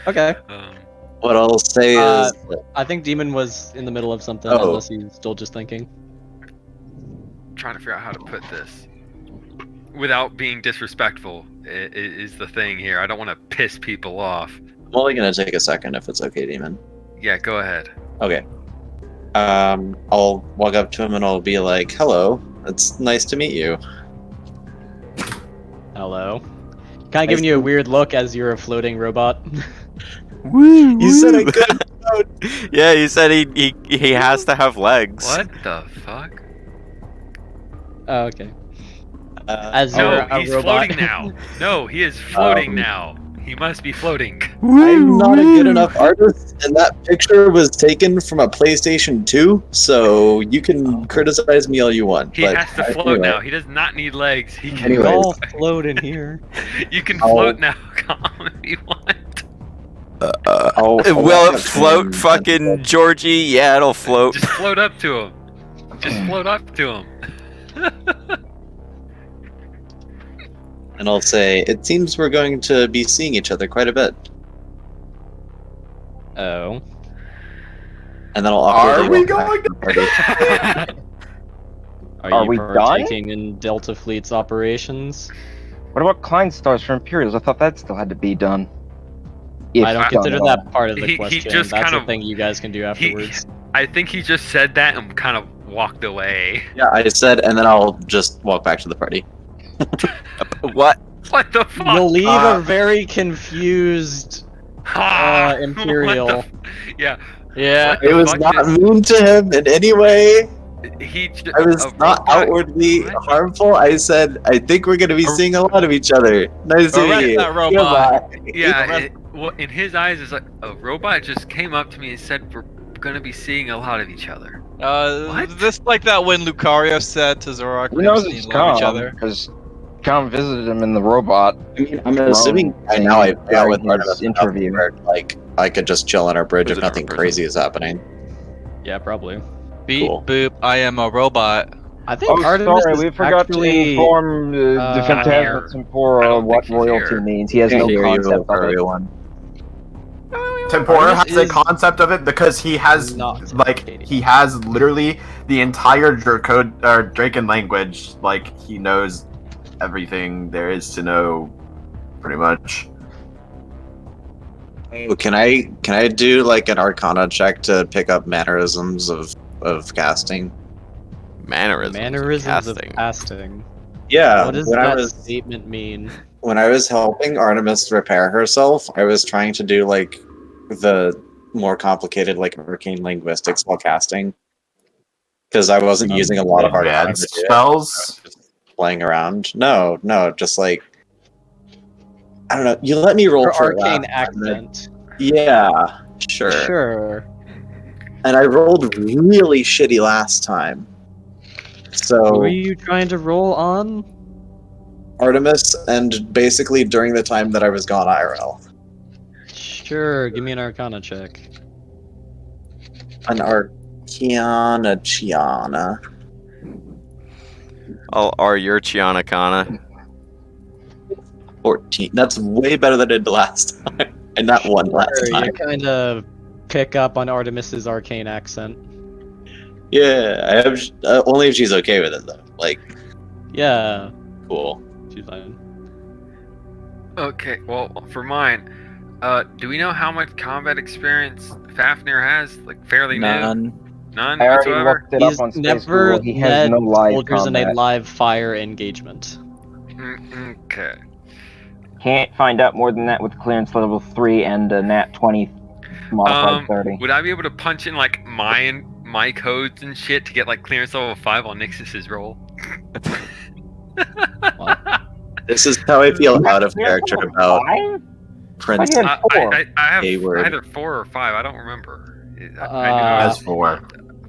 Okay. What I'll say is... I think Demon was in the middle of something, Oh. unless he's still just thinking. Trying to figure out how to put this without being disrespectful is the thing here. I don't want to piss people off. I'm only going to take a second if it's okay, Demon. Yeah, go ahead. Okay. I'll walk up to him and I'll be like, hello, it's nice to meet you. Hello. Kind of giving you a weird look as you're a floating robot. Woo! You said I couldn't. Yeah, you said he has to have legs. What the fuck? Oh, okay. As you're No, a he's robot. floating now. No, he is floating now. He must be floating. I'm not a good enough artist, and that picture was taken from a PlayStation 2, so you can criticize me all you want. He but has to float anyway. now. He does not need legs. He can. Anyways. all float in here. You can float now, Calm, if you want. I'll Will walk it up to float, him fucking and- Georgie? Yeah, it'll float. Just float up to him. Just float up to him. And I'll say, it seems we're going to be seeing each other quite a bit. Oh. And then I'll Are awkwardly we walk back going to the party. Are you we done? partaking in Delta Fleet's operations? What about Klein stars for Imperials? I thought that still had to be done. If I don't done consider at all. that part of the He question. just That's kind a of- thing you guys can do afterwards. I think he just said that and kind of walked away. Yeah, I said, and then I'll just walk back to the party. What? What the fuck? You'll leave a very confused Ah, Imperial. what the yeah. Yeah. What the It was fuck not did- mean to him in any way. He j- I was a not robot- outwardly What? harmful. I said, I think we're going to be seeing a lot of each other. Nice to Arrest meet you. that robot. Goodbye. Yeah, Well, in his eyes, it's like a robot just came up to me and said we're gonna be seeing a lot of each other. What? This like that when Lucario said to Zorak, He "We've knows seen it's love each Calm other." because Calm visited him in the robot. I mean, I'm assuming by saying now I he's put out with during his Artemis enough interview. where, like, I could just chill on our bridge Is if it nothing our crazy is happening. Yeah, probably. Beep Cool. boop. I am a robot. I think Oh, Artemis sorry, is we forgot actually, to inform the uh, Phantasma I Tempora don't what think she's royalty here. means. He has Can't no hear you, concept of it. everyone. Tempora Artemis has a is concept of it because he has not like Katie. he has literally the entire Draken language. Like he knows everything there is to know, pretty much. Oh, can I do like an Arcana check to pick up mannerisms of casting? Mannerisms of casting. Yeah, What does when I that was statement mean? when I was helping Artemis repair herself, I was trying to do like the more complicated like arcane linguistics while casting because I wasn't using a lot of Arcana to do Advanced it. spells. Playing around. No, just like I don't know. You let me roll For for it arcane last time, and accent. yeah, sure. Sure. And I rolled really shitty last time. Who So are you trying to roll on? Artemis, and basically during the time that I was gone IRL. Sure, give me an Arcana check. An Arcana Chiana. I'll R your Chiana Kana. 14. That's way better than I did last time. And that one last Sure, time. you kind of pick up on Artemis's arcane accent. Yeah, I have only if she's okay with it though. Like, Yeah, cool. she's fine. Okay, well, for mine, do we know how much combat experience Fafnir has? Like, fairly None. new? None I already whatsoever? looked it He's up on Space never Google. He has led no live soldiers in a combat. live fire engagement. Okay. Can't find out more than that with clearance level 3 and a nat 20 modified 30. Would I be able to punch in, like, my codes and shit to get, like, clearance level 5 on Nixus's roll? This is how I feel out of character about Prince I have Hayward. either 4 or 5. I don't remember. I knew That's 4.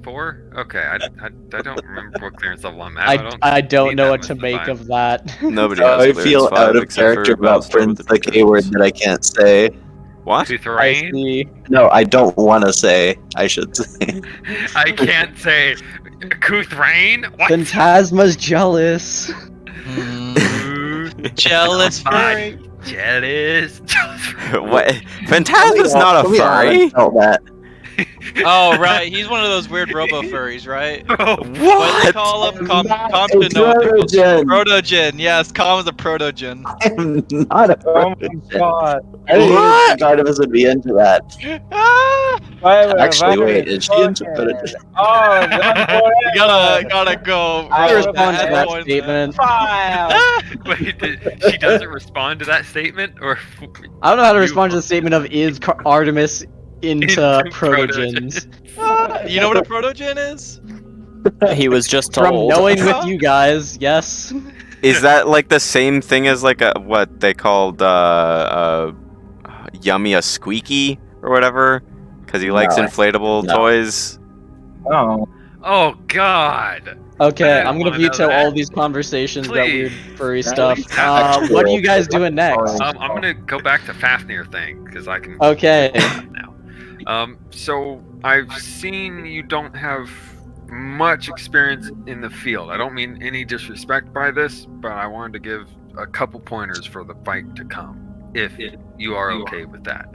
4? Okay, I don't remember what clearance level I'm at. I don't need know that what much to make find. of that. Nobody How has I clearance feel 5 out of except character for about Battlestar Prince with the Hayward that I can't say. What? I Kuthrain? see. No, I don't want to say. I should say. I can't say Kuthrain? What? Phantasma's jealous. Jealous furry. Jealous. What? Phantasma's not a furry? Felt that. Oh right, he's one of those weird robo furries, right? Oh, What do they What? call him? Protogen. Protogen. Yes, Calm is a protogen. I'm not a Oh my protogen. god. I didn't think Artemis would be into that. Actually, wait, is she into protogen? Oh, that's You gotta go. I roast respond to that point statement. Wait, she doesn't respond to that statement? Or I don't know how to respond to the statement of is Artemis into protogens. You know what a protogen is? He was just From told. knowing with you guys, yes. Is that like the same thing as like a what they called Yummy a Squeaky or whatever? Because he likes No. inflatable No. toys. Oh. Oh God. Okay, I I'm gonna wanna know now that. all these conversations about Please. weird furry stuff. Please. What are you guys doing next? I'm gonna go back to Fafnir thing because I can. Okay. now. So I've seen you don't have much experience in the field. I don't mean any disrespect by this, but I wanted to give a couple pointers for the fight to come, if you are okay with that.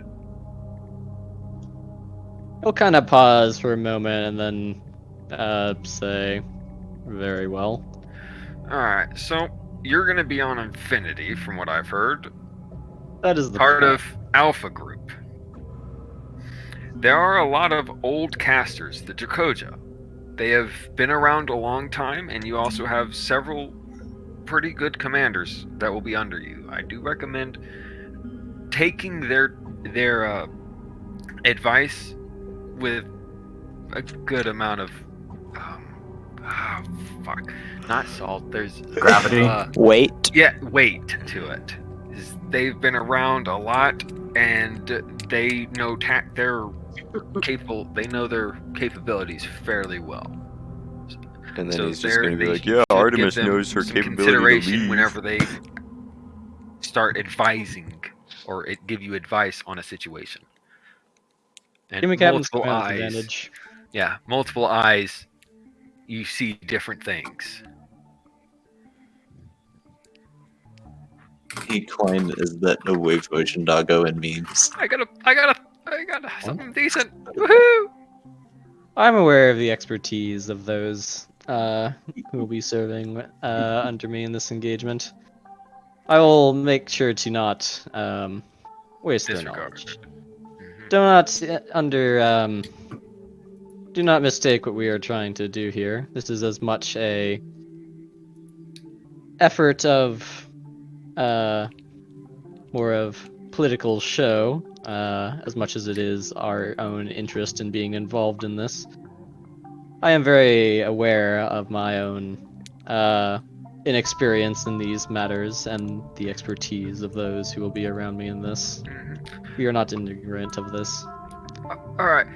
We'll kind of pause for a moment and then say, very well. Alright, so you're gonna be on Infinity, from what I've heard. That is the part plan. of Alpha Group. There are a lot of old casters, the Dracoja. They have been around a long time, and you also have several pretty good commanders that will be under you. I do recommend taking their advice with a good amount of not salt. There's Gravity? Weight. Yeah, weight to it. They've been around a lot, and they know they're capable. They know their capabilities fairly well. And then So he's just going to be they like, yeah, should Artemis give them knows her some capability to consideration leave. whenever they start advising or give you advice on a situation. And Give me Captain's multiple command eyes. advantage. Yeah, multiple eyes. You see different things. Hey, Coin, is that a wave motion doggo in memes? I got something decent. Woohoo! I'm aware of the expertise of those who will be serving under me in this engagement. I will make sure to not waste their Disregard. knowledge. Do not mistake what we are trying to do here. This is as much a effort of more of political show as much as it is our own interest in being involved in this. I am very aware of my own inexperience in these matters and the expertise of those who will be around me in this. We are not ignorant of this. All right.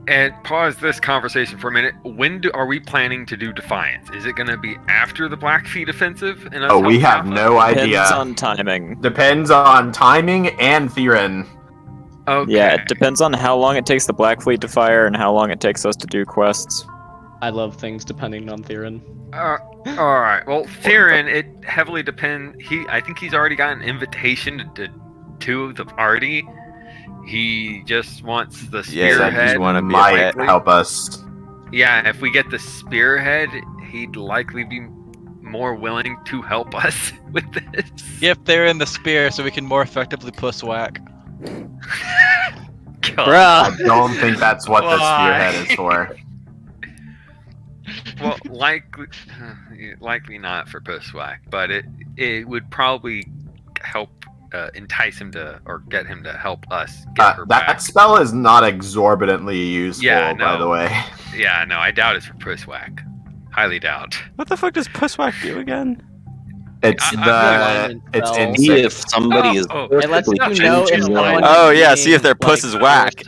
And pause this conversation for a minute. When are we planning to do Defiance? Is it going to be after the Blackfeet offensive? And us Oh, we helping have Alpha? no idea. Depends on timing. Depends on timing and Theron. Okay. Yeah, it depends on how long it takes the Black Fleet to fire and how long it takes us to do quests. I love things depending on Theron. All right. Well, Theron, it heavily depends. I think he's already got an invitation to the party. He just wants the spearhead. Might help us. Yeah, if we get the spearhead, he'd likely be more willing to help us with this. If they're in the spear, so we can more effectively puss whack. I don't think that's what the spearhead is for. Well, likely not for Pusswhack, but it would probably help entice him to, or get him to help us get her back. That spell is not exorbitantly useful, by the way. Yeah, no, I doubt it's for Pusswhack. Highly doubt. What the fuck does Pusswhack do again? It's It's see if somebody is It lets you know if someone see if their puss is whack.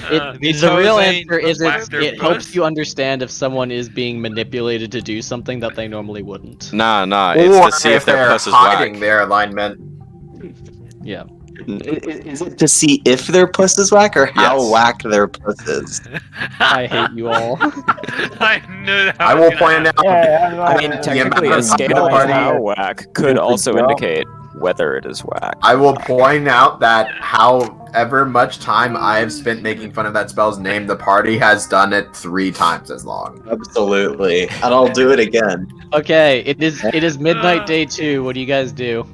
The real answer is it helps you understand if someone is being manipulated to do something that they normally wouldn't. Nah, it's to see if their puss is whack. hiding their alignment. Yeah. Is it to see if their puss is whack or how whack their puss is? I hate you all. I knew that. I will point out. I mean, technically, a scale of how whack could also indicate whether it is whack. I will point out that however much time I have spent making fun of that spell's name, the party has done it 3 times as long. Absolutely, and I'll do it again. Okay, it is midnight day 2. What do you guys do?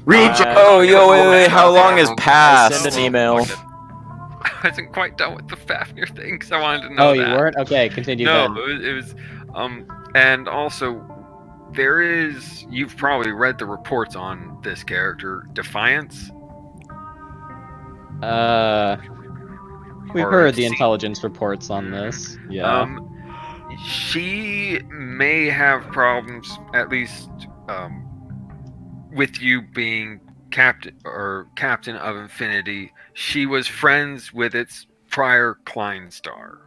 Reach! Wait, how long has passed? Send an email. I wasn't quite done with the Fafnir thing, because I wanted to know that. You weren't? Okay, continue No, then. it was, and also, you've probably read the reports on this character, Defiance. We've heard the intelligence reports on this. Yeah. She may have problems, at least, with you being captain of Infinity. She was friends with its prior Kleinstar.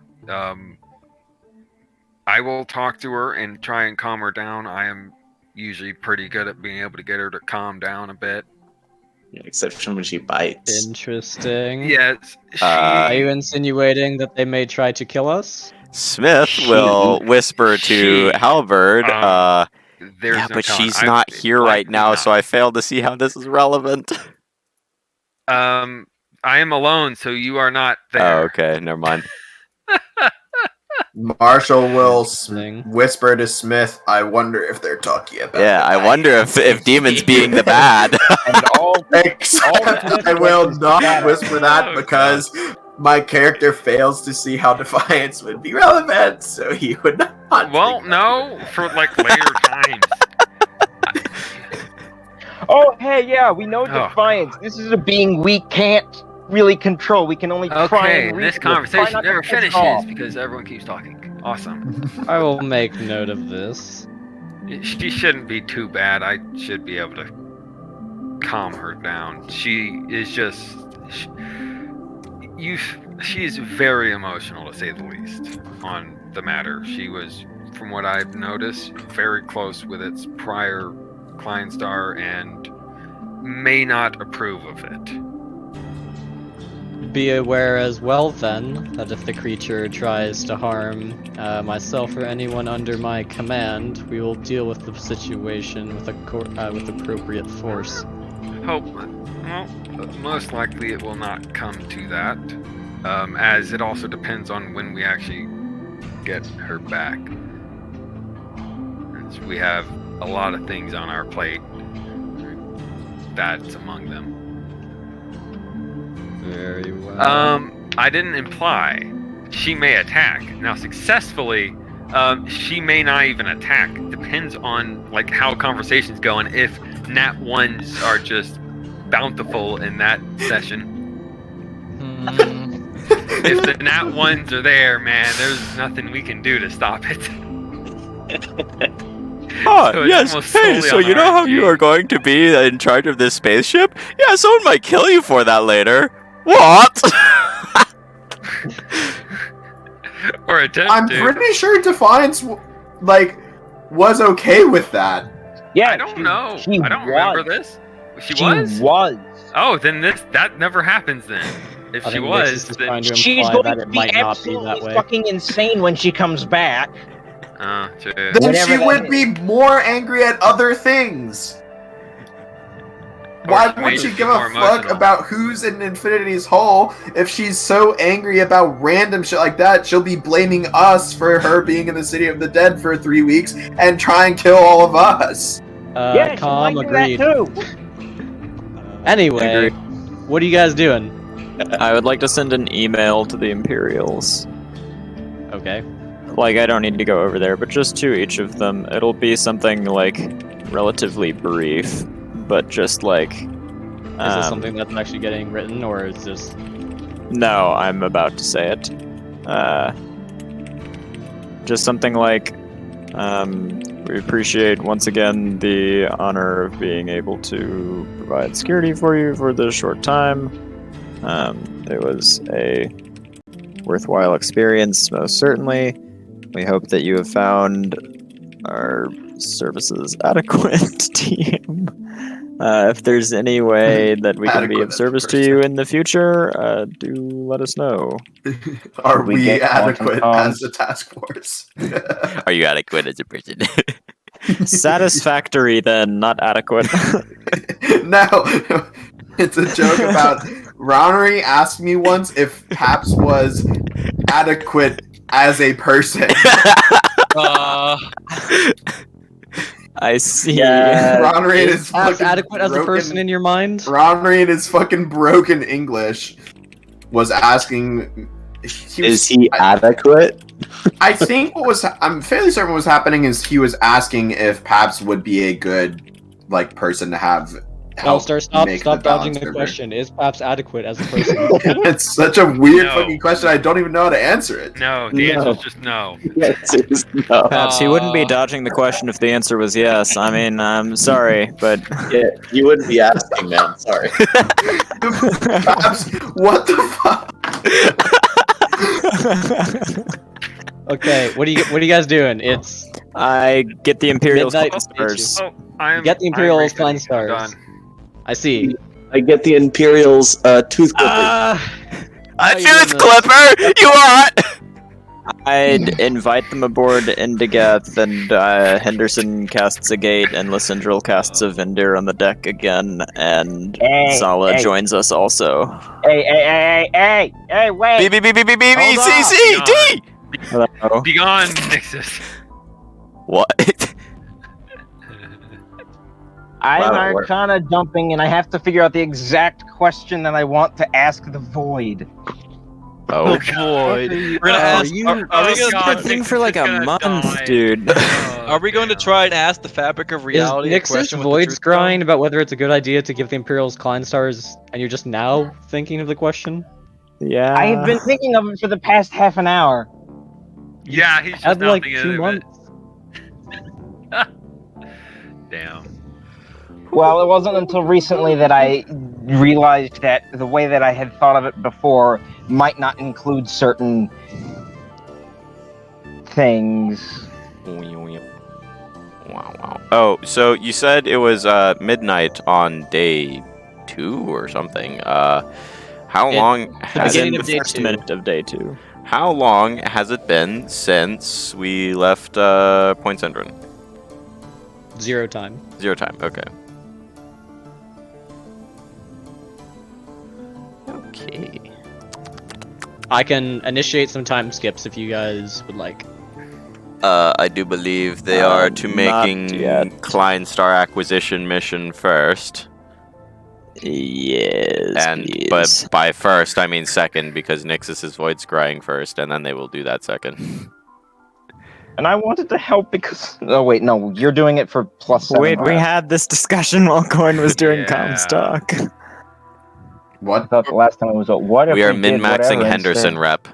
I will talk to her and try and calm her down. I am usually pretty good at being able to get her to calm down a bit. Yeah, except when she bites. Interesting. Yes. Are you insinuating that they may try to kill us? Smith will whisper to Halberd, but she's not here right now, so I failed to see how this is relevant. I am alone, so you are not there. Oh, okay, never mind. Marshall will whisper to Smith, I wonder if they're talking about I wonder if Demon's being the bad. Except I will not whisper that because my character fails to see how Defiance would be relevant, so he would not. Well, no, for like later times. Oh, hey, yeah, we know Defiance. This is a being we can't really control. We can only try and read. This conversation never finishes because everyone keeps talking. Awesome. I will make note of this. She shouldn't be too bad. I should be able to calm her down. She is just she is very emotional, to say the least, on the matter. She was, from what I've noticed, very close with its prior Kleinstar and may not approve of it. Be aware as well, then, that if the creature tries to harm myself or anyone under my command, we will deal with the situation with appropriate force. Well, most likely it will not come to that, as it also depends on when we actually get her back. As we have a lot of things on our plate. That's among them. Very well. I didn't imply she may attack. Now, successfully, she may not even attack. Depends on like how conversation's going. If nat 1s are just bountiful in that session. If the nat 1s are there, man, there's nothing we can do to stop it. Oh, So it's yes. almost Hey, solely so on you know how you RNG. are going to be in charge of this spaceship? Yeah, someone might kill you for that later. What? Or attempt I'm to. pretty sure Defiance, was okay with that. Yeah, I don't know. I don't remember this. She was? Oh, then that never happens then. If I she think was, Nixus is then trying to She's imply going that to it be might not be that absolutely way. fucking insane when she comes back. oh, true. Then Whatever she that would is. be more angry at other things. Why she may would she just be give a more fuck emotional. about who's in Infinity's Hull if she's so angry about random shit like that? She'll be blaming us for her being in the City of the Dead for 3 weeks and try and kill all of us. Yeah, she Calm, might do that agreed. too. Anyway, what are you guys doing? I would like to send an email to the Imperials. Okay. Like, I don't need to go over there, but just to each of them. It'll be something, like, relatively brief, but just, like... Is this something that's actually getting written, or is this... No, I'm about to say it. Just something like, we appreciate once again the honor of being able to provide security for you for this short time. It was a worthwhile experience, most certainly. We hope that you have found our services adequate, TM. If there's any way that we can be Adequate of as a service to person. you in the future, do let us know. Are We we get adequate quantum as a task force? Are you adequate as a person? Satisfactory, then, not adequate. No, it's a joke about Ronnery asked me once if Paps was adequate as a person. I see. Ronnery and Is his Paps fucking adequate as a person broken- in your mind? Ronnery in his fucking broken English was asking. Is he adequate? I think I'm fairly certain what was happening is he was asking if Paps would be a good person to have. Wellstar, stop make dodging balance the server. question. Is Paps adequate as a person? It's such a weird No. fucking question. I don't even know how to answer it. No, the No. answer is just no. Yes, it is no. Perhaps he wouldn't be dodging the question if the answer was yes. I mean, I'm sorry, but Yeah, you wouldn't be asking, man. Sorry. Paps, what the fuck? Okay, what are you guys doing? It's I get the Imperial Midnight stars. Oh, I'm. get the Imperials I'm Klein ready. stars. I'm done. I see. I get the Imperials tooth clippers. A you tooth doing clipper! You want? I'd invite them aboard Indigeth, and Henderson casts a gate, and Lysindril casts a Vendor on the deck again, and Zala joins us also. Hey, wait! B, Hold C, on. C, D! Hello. Begone, Nixus. What? I'm Wow, we're- Arcana dumping, and I have to figure out the exact question that I want to ask the Void. Oh, Void. We're gonna Are ask. you- Are we Oh, gonna? God. Been thing Nixus for like is a gonna month, die. dude. Are we going to try and ask the fabric of Is reality? a Nixus question with the Void's truth grind about whether it's a good idea to give the Imperials Klein stars, and you're just now thinking of the question? Yeah. I have been thinking of it for the past half an hour. Yeah, he's just Had not like thinking 2 of it. months. Damn. Well, it wasn't until recently that I realized that the way that I had thought of it before might not include certain things. Wow. Oh, so you said it was midnight on day 2 or something. How long has Beginning it of the first minute of day 2. How long has it been since we left Point Syndrome? 0 time. 0 time. Okay. Okay. I can initiate some time skips if you guys would like. I do believe they are to not making yet. Klein Star acquisition mission first. Yes, And please. but by first I mean second, because Nixus's Void Scrying first, and then they will do that second. And I wanted to help because... Oh, wait, no, you're doing it for +7. Wait, we had this discussion while Coin was doing Yeah. Comstock. I What? thought the last time it was, what if We are did min-maxing whatever Henderson instead? rep.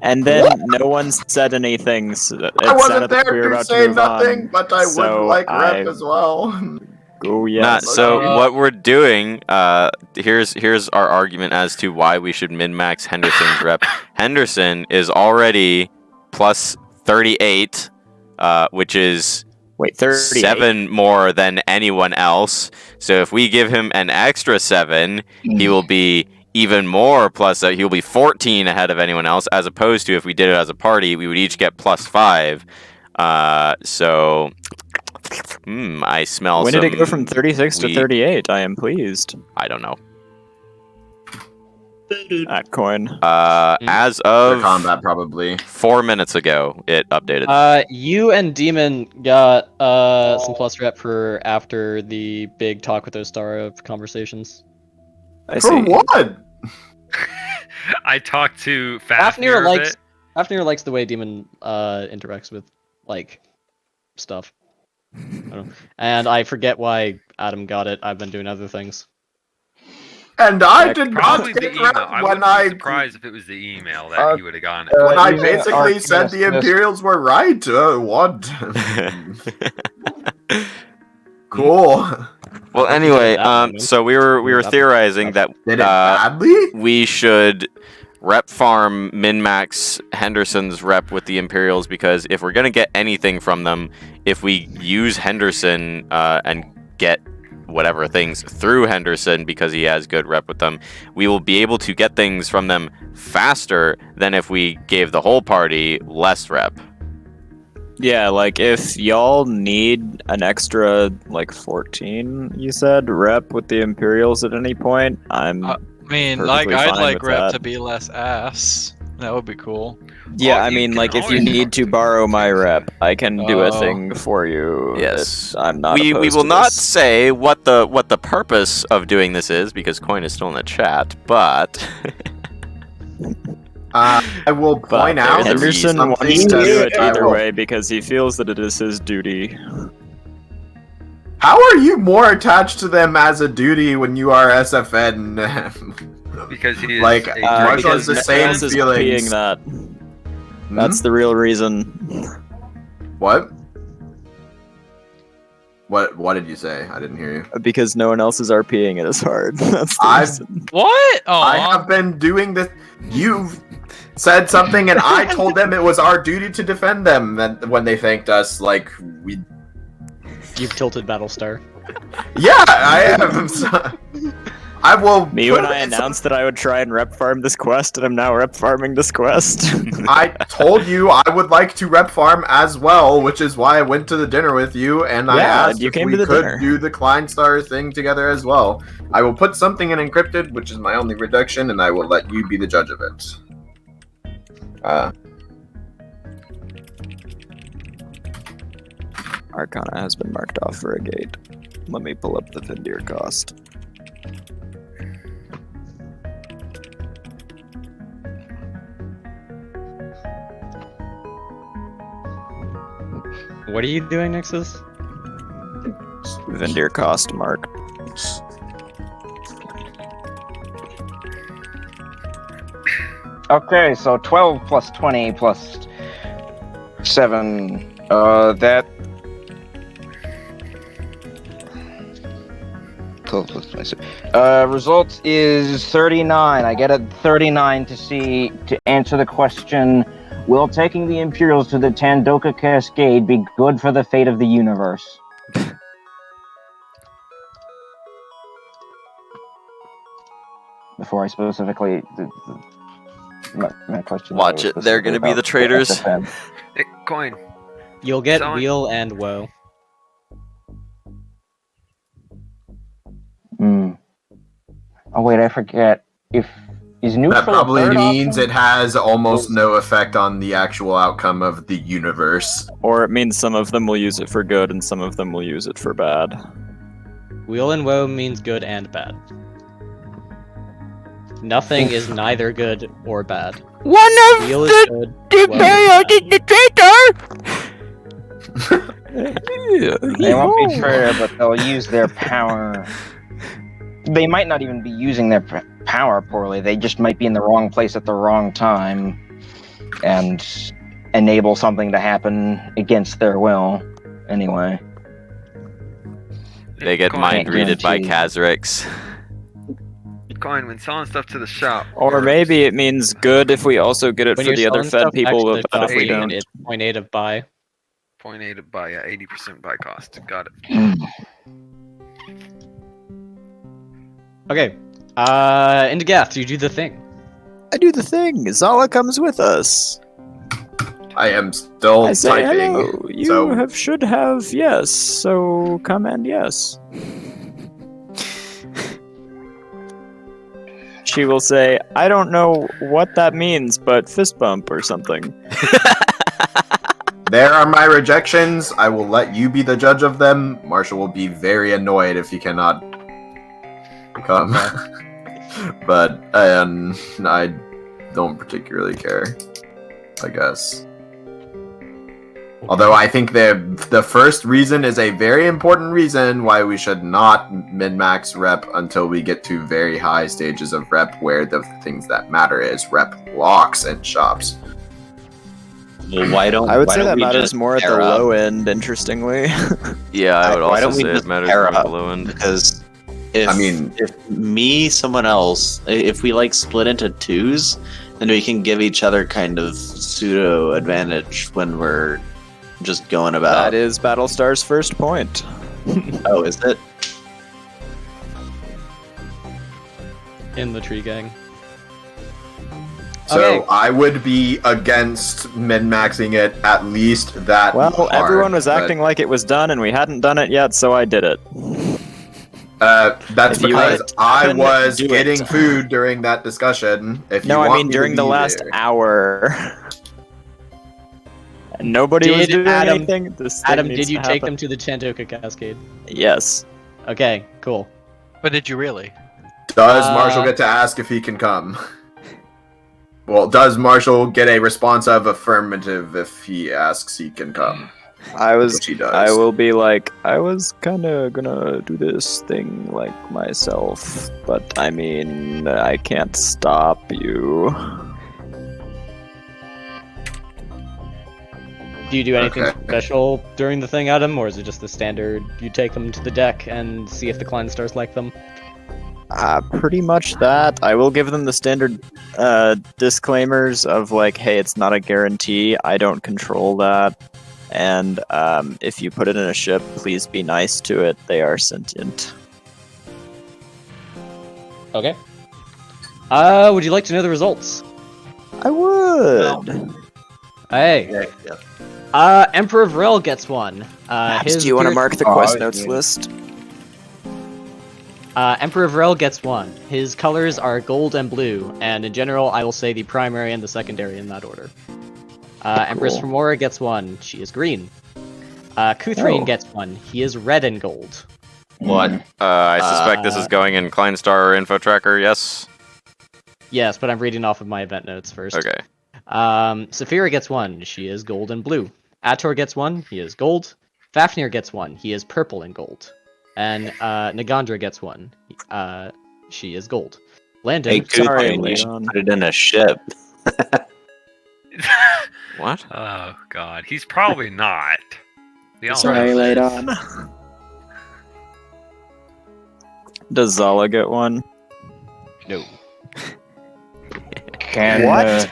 And then no one said anything. So it I wasn't sounded there like we were to about say to move nothing, on. but I So would like rep I- as well. Oh, Nah, yes. so what we're doing, here's our argument as to why we should min-max Henderson's rep. Henderson is already plus 38, which is Wait, 38? 7 more than anyone else. So if we give him an extra 7, he will be even more plus. He'll be 14 ahead of anyone else. As opposed to if we did it as a party, we would each get plus 5. So. I smell When some did it go from 36 to wheat. 38? I am pleased. I don't know. At Coin. As The of combat, probably. 4 minutes ago, it updated. You and Demon got some plus rep for after the big talk with Ostara conversations. I For see. what? I talked to Fafnir Fafnir a likes bit. Fafnir likes the way Demon interacts with like stuff. I don't know. And I forget why Adam got it. I've been doing other things. And I did not Probably the get email. rep I when wouldn't be surprised if it was the email that he would have gotten it. When I using basically said the Arcanist- Imperials were right. What? Cool. Well, anyway, that moment. so we were theorizing that Did it badly? we should rep farm min-max Henderson's rep with the Imperials, because if we're gonna get anything from them, if we use Henderson and get whatever things through Henderson because he has good rep with them, we will be able to get things from them faster than if we gave the whole party less rep. Yeah, like if y'all need an extra, like 14, you said, rep with the Imperials at any point, I'm. I mean, like, perfectly I'd fine like with rep that. to be less ass. That would be cool. Yeah, Well, I you mean, can like, if you always need talk to to borrow them, my too, so- rep, I can do a Oh. thing for you. Yes. I'm not. We opposed will to not this. say what the purpose of doing this is, because Coin is still in the chat, but I will But point out there's a Henderson reason. wants to do it I either will- way because he feels that it is his duty. How are you more attached to them as a duty when you are SFN? Because he is Like, a Marshall Because has the no same one else is feelings. copying that. Hmm? That's the real reason. What? What did you say? I didn't hear you. Because no one else is RPing it as hard. That's the I've- reason. What? Oh, I have been doing this. You've said something, and I told them it was our duty to defend them. And when they thanked us, like we. You've tilted Battlestar. Yeah, I am. I will. Me put when I it- announced that I would try and rep farm this quest, and I'm now rep farming this quest. I told you I would like to rep farm as well, which is why I went to the dinner with you, and I Yeah, asked you if came we to the could dinner. do the Kleinstar thing together as well. I will put something in encrypted, which is my only reduction, and I will let you be the judge of it. Arcana has been marked off for a gate. Let me pull up the Vindir cost. What are you doing, Nixus? Vindir cost mark. Okay, so 12 plus 20 plus 7. That. 12 plus 27. Result is 39. I get a 39 to answer the question. Will taking the Imperials to the Tandoka Cascade be good for the fate of the universe? Before I specifically... My question... Watch it. They're gonna be the traitors. Hey, Coin. You'll get Someone- wheel and woe. Oh wait, I forget. Is neutral That probably a third means option? it has almost no effect on the actual outcome of the universe. Or it means some of them will use it for good and some of them will use it for bad. Wheel and woe means good and bad. Nothing is neither good or bad. One of Wheel is the good. woe is Imperials bad. is the traitor! They won't be traitor, but they'll use their power. They might not even be using their power poorly. They just might be in the wrong place at the wrong time and enable something to happen against their will. Anyway. They get Coin. mind readed by Guarantee. Kazrix. Coin, when selling stuff to the shop. Or maybe it means good if we also get it When for you're the other selling fed stuff back people, to the but shop, if we don't. it's 0.8 of buy. 0.8 of buy, yeah, 80% buy cost. Got it. Okay. Into Gath, you do the thing. I do the thing. Zala comes with us. I am still I say typing. hello. You so should have yes. So come and yes. She will say, I don't know what that means, but fist bump or something. there are my rejections. I will let you be the judge of them. Marshall will be very annoyed if he cannot come. But I don't particularly care, I guess. Although I think the first reason is a very important reason why we should not min-max rep until we get to very high stages of rep where the things that matter is rep locks and shops. Well, why don't I would why say don't that we matters just more at the pair up? low end, interestingly. Yeah, I would Why also don't we say just it matters pair more at the up? low end. Because if me, someone else, if we like split into twos, then we can give each other kind of pseudo advantage when we're just going about. That is Battlestar's first point. Oh, is it? In the tree gang. So Okay. I would be against min-maxing it at least that Well, hard, everyone was but, acting like it was done, and we hadn't done it yet, so I did it. that's If you because I couldn't was do getting it. food during that discussion. If No, you I want mean me to during the be last there. hour. Nobody was Did doing Adam- anything. This thing Adam, needs did you to take happen. them to the Tandoka Cascade? Yes. Okay, cool. But did you really? Does Marshall get to ask if he can come? Well, does Marshall get a response of affirmative if he asks he can come? I was. Which he does. I will be like, I was kind of gonna do this thing like myself, but I mean, I can't stop you. Do you do anything Okay. special during the thing, Adam, or is it just the standard? You take them to the deck and see if the Klein stars like them. Pretty much that. I will give them the standard disclaimers of like, hey, it's not a guarantee. I don't control that. And if you put it in a ship, please be nice to it. They are sentient. Okay. Would you like to know the results? I would. Hey. Emperor of Rel gets one. Perhaps, do you want to mark the quest notes list? Emperor of Rel gets one. His colors are gold and blue, and in general, I will say the primary and the secondary in that order. Empress Femora gets one. She is green. Kuthrine gets one. He is red and gold. What? I suspect this is going in Kleinstar or Info Tracker, yes? Yes, but I'm reading off of my event notes first. Okay. Saphira gets one. She is gold and blue. Ator gets one. He is gold. Fafnir gets one. He is purple and gold. And Nagandra gets one. She is gold. Landon. Hey, Kuthrine, you should put it in a ship. What? Oh god, he's probably not. We all Sorry, know late this. on. Does Zala get one? No. What?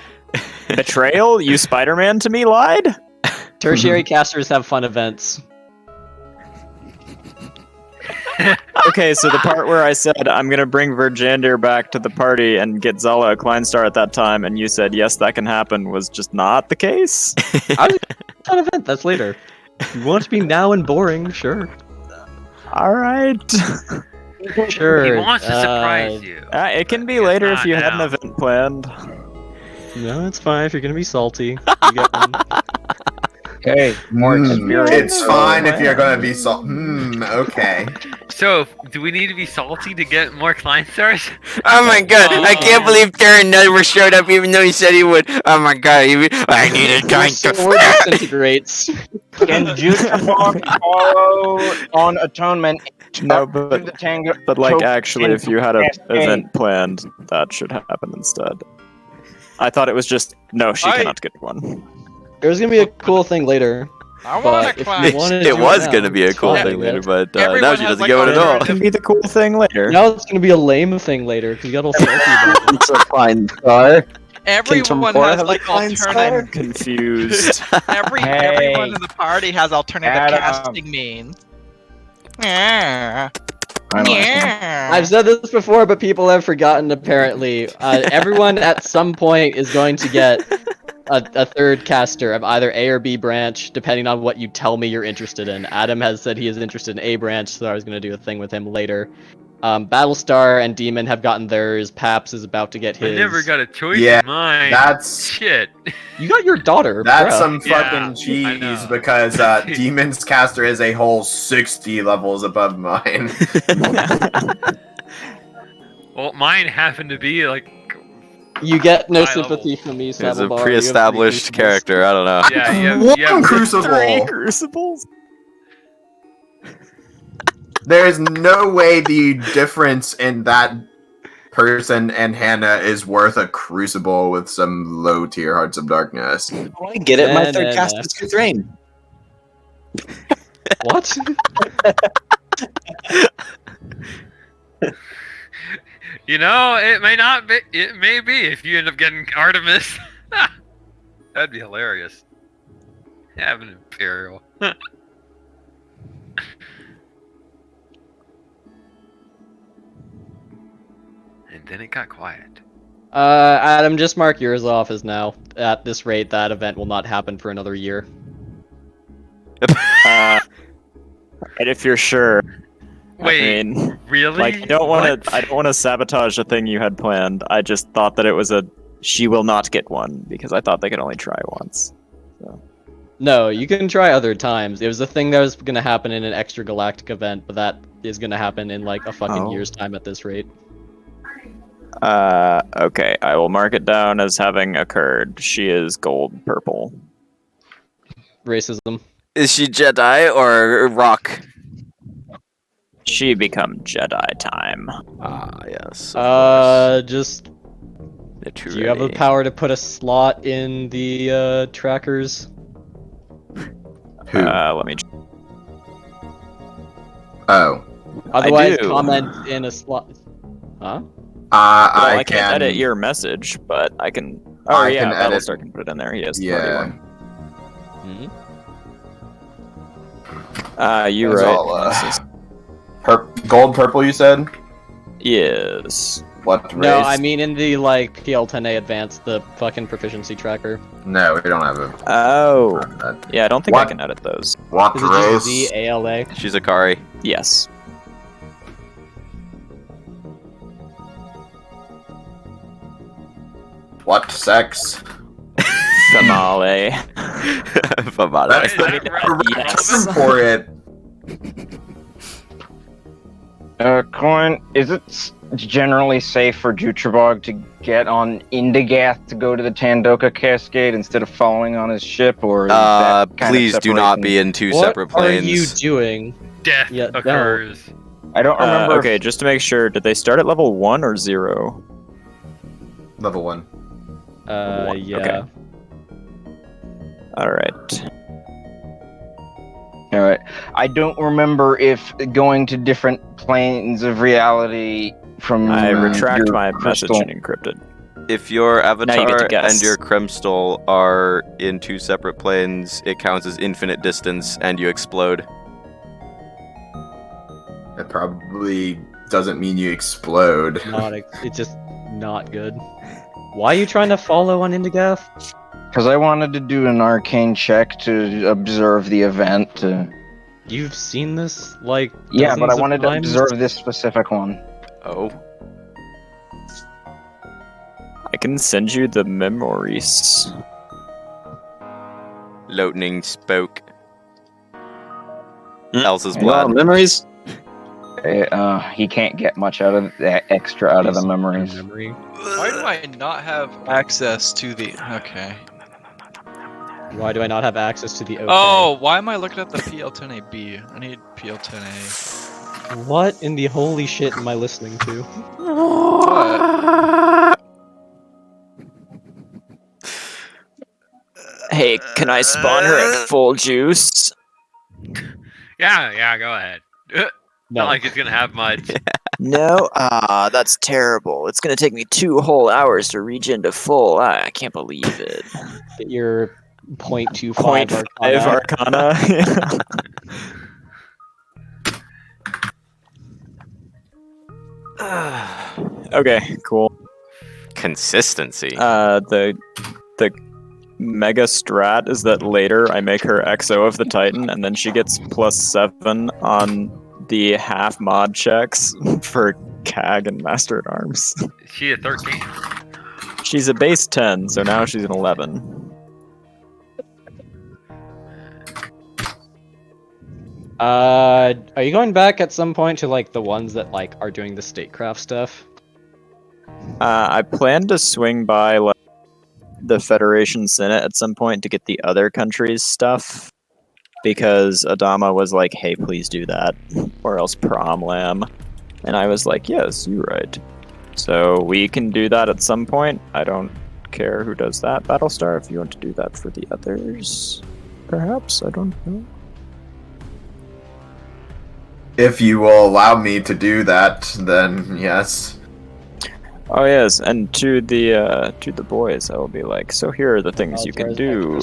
Betrayal? You Spider-Man to me lied? Tertiary casters have fun events. Okay, so the part where I said I'm gonna bring Virjandir back to the party and get Zala a Kleinstar at that time, and you said yes, that can happen, was just not the case. Fun event. That's later. You want it to be now and boring? Sure. All right. Sure. He wants to surprise you. It can be later if not you had an now. event planned. No, it's fine if you're gonna be salty. You get one. Okay, more experience. It's fine if you're gonna be okay. So, do we need to be salty to get more Kleinstars? Oh my god, I can't believe Darren never showed up even though he said he would. Oh my god, I need a Your time sword to. disintegrates. Can Jutebog follow on atonement? No, to the tango, but like choke actually, and if you had an cascade? event planned, that should happen instead. I thought it was just no, she cannot get one. There's gonna be a cool thing later. I want But a if class. you wanted to It do was now, gonna be a it's cool fine, thing later, man. but now Everyone she has, doesn't like, get one at all. It can be the cool thing later. Now it's gonna be a lame thing later because you got all salty about it. It's a fine star. Everyone Tamora has have a like Klein alternative. star? I'm confused. Everyone in the party has alternative Adam. casting means. Yeah. I'm Yeah. I've said this before, but people have forgotten. Apparently, everyone at some point is going to get a third caster of either A or B branch, depending on what you tell me you're interested in. Adam has said he is interested in A branch, so I was going to do a thing with him later. Battlestar and Demon have gotten theirs. Paps is about to get his. I never got a choice Yeah, in mine. that's Shit. You got your daughter. that's bruh. some Yeah, fucking I cheese know. because Demon's caster is a whole 60 levels above mine. Well, mine happened to be like. You get no High sympathy from me, He's a Saddlebar. You have three pre-established crucibles. character. I don't know. Yeah, you have One crucible. 3 crucibles. There's no way the difference in that person and Hannah is worth a crucible with some low tier Hearts of Darkness. Oh, I get it. My Nah, third nah, cast nah. is Kuthrain. What? You know, it may not be. It may be if you end up getting Artemis. That'd be hilarious. Have an Imperial. And then it got quiet. Adam, just mark yours off as now. At this rate, that event will not happen for another year. And if you're sure, Wait, I mean, really? like, I don't want What? to. I don't want to sabotage a thing you had planned. I just thought that it was a. She will not get one because I thought they could only try once. No, you can try other times. It was a thing that was going to happen in an extra galactic event, but that is going to happen in like a fucking Oh. year's time at this rate. Okay, I will mark it down as having occurred. She is gold purple. Racism. Is she Jedi or Rock? She become Jedi time. Ah, yes. of Just course. do you have the power to put a slot in the trackers? Who? Let me. Oh. Otherwise, do. comment in a slot. Huh? I I can't can edit your message, but I can. Oh I yeah, can edit- Battlestar can put it in there. He has the Yeah. party Mhm. one. You're That's right. all, This is- gold purple, you said? Yes. What race? No, I mean in the like PL10A Advanced, the fucking proficiency tracker. No, we don't have a. Oh. Yeah, I don't think I What? can edit those. What Is it just race? ZALA? She's Akari. Yes. What sex? Famale. Famale. That's the Yes. term for it. Coin, is it generally safe for Jutebog to get on Indagath to go to the Tandoka Cascade instead of following on his ship, or is that kind of Please do not be separation- in two What separate are planes. you doing? Death Yeah, no. occurs. I don't remember. Okay, just to make sure, did they start at level 1 or 0? Level 1. Yeah. Okay. Alright. All right. I don't remember if going to different planes of reality from I retract your my crystal. message and encrypt it. If your Now you get avatar to guess. and your Kremstol are in two separate planes, it counts as infinite distance and you explode. It probably doesn't mean you explode. It's just not good. Why are you trying to follow on Indigath? Because I wanted to do an arcane check to observe the event. You've seen this, like, Yeah, but I dozens of wanted to times? observe this specific one. Oh. I can send you the memories. Lightning spoke. Elsa's Well, blood. memories. He can't get much out of that extra out of the memories. Why do I not have access to the? Okay. Why do I not have access to the OK? Oh, why am I looking at the PL10AB? I need PL10A. What in the holy shit am I listening to? What? Hey, can I spawn her at full juice? Yeah, go ahead. Not like it's gonna have much. No? Ah, that's terrible. It's gonna take me 2 whole hours to regen to full. I can't believe it. Get your 0.25 0.5 Arcana. Okay, cool. Consistency. The mega strat is that later I make her XO of the Titan, and then she gets +7 on the half mod checks for CAG and Master at Arms. Is she a 13? She's a base 10, so now she's an 11. Are you going back at some point to like the ones that like are doing the statecraft stuff? I plan to swing by like the Federation Senate at some point to get the other countries' stuff, because Adama was like, "Hey, please do that, or else prom lamb," and I was like, "Yes, you're right." So we can do that at some point. I don't care who does that, Battlestar. If you want to do that for the others, perhaps, I don't know. If you will allow me to do that, then yes. Oh yes, and to the boys, I will be like, so here are the things you can do.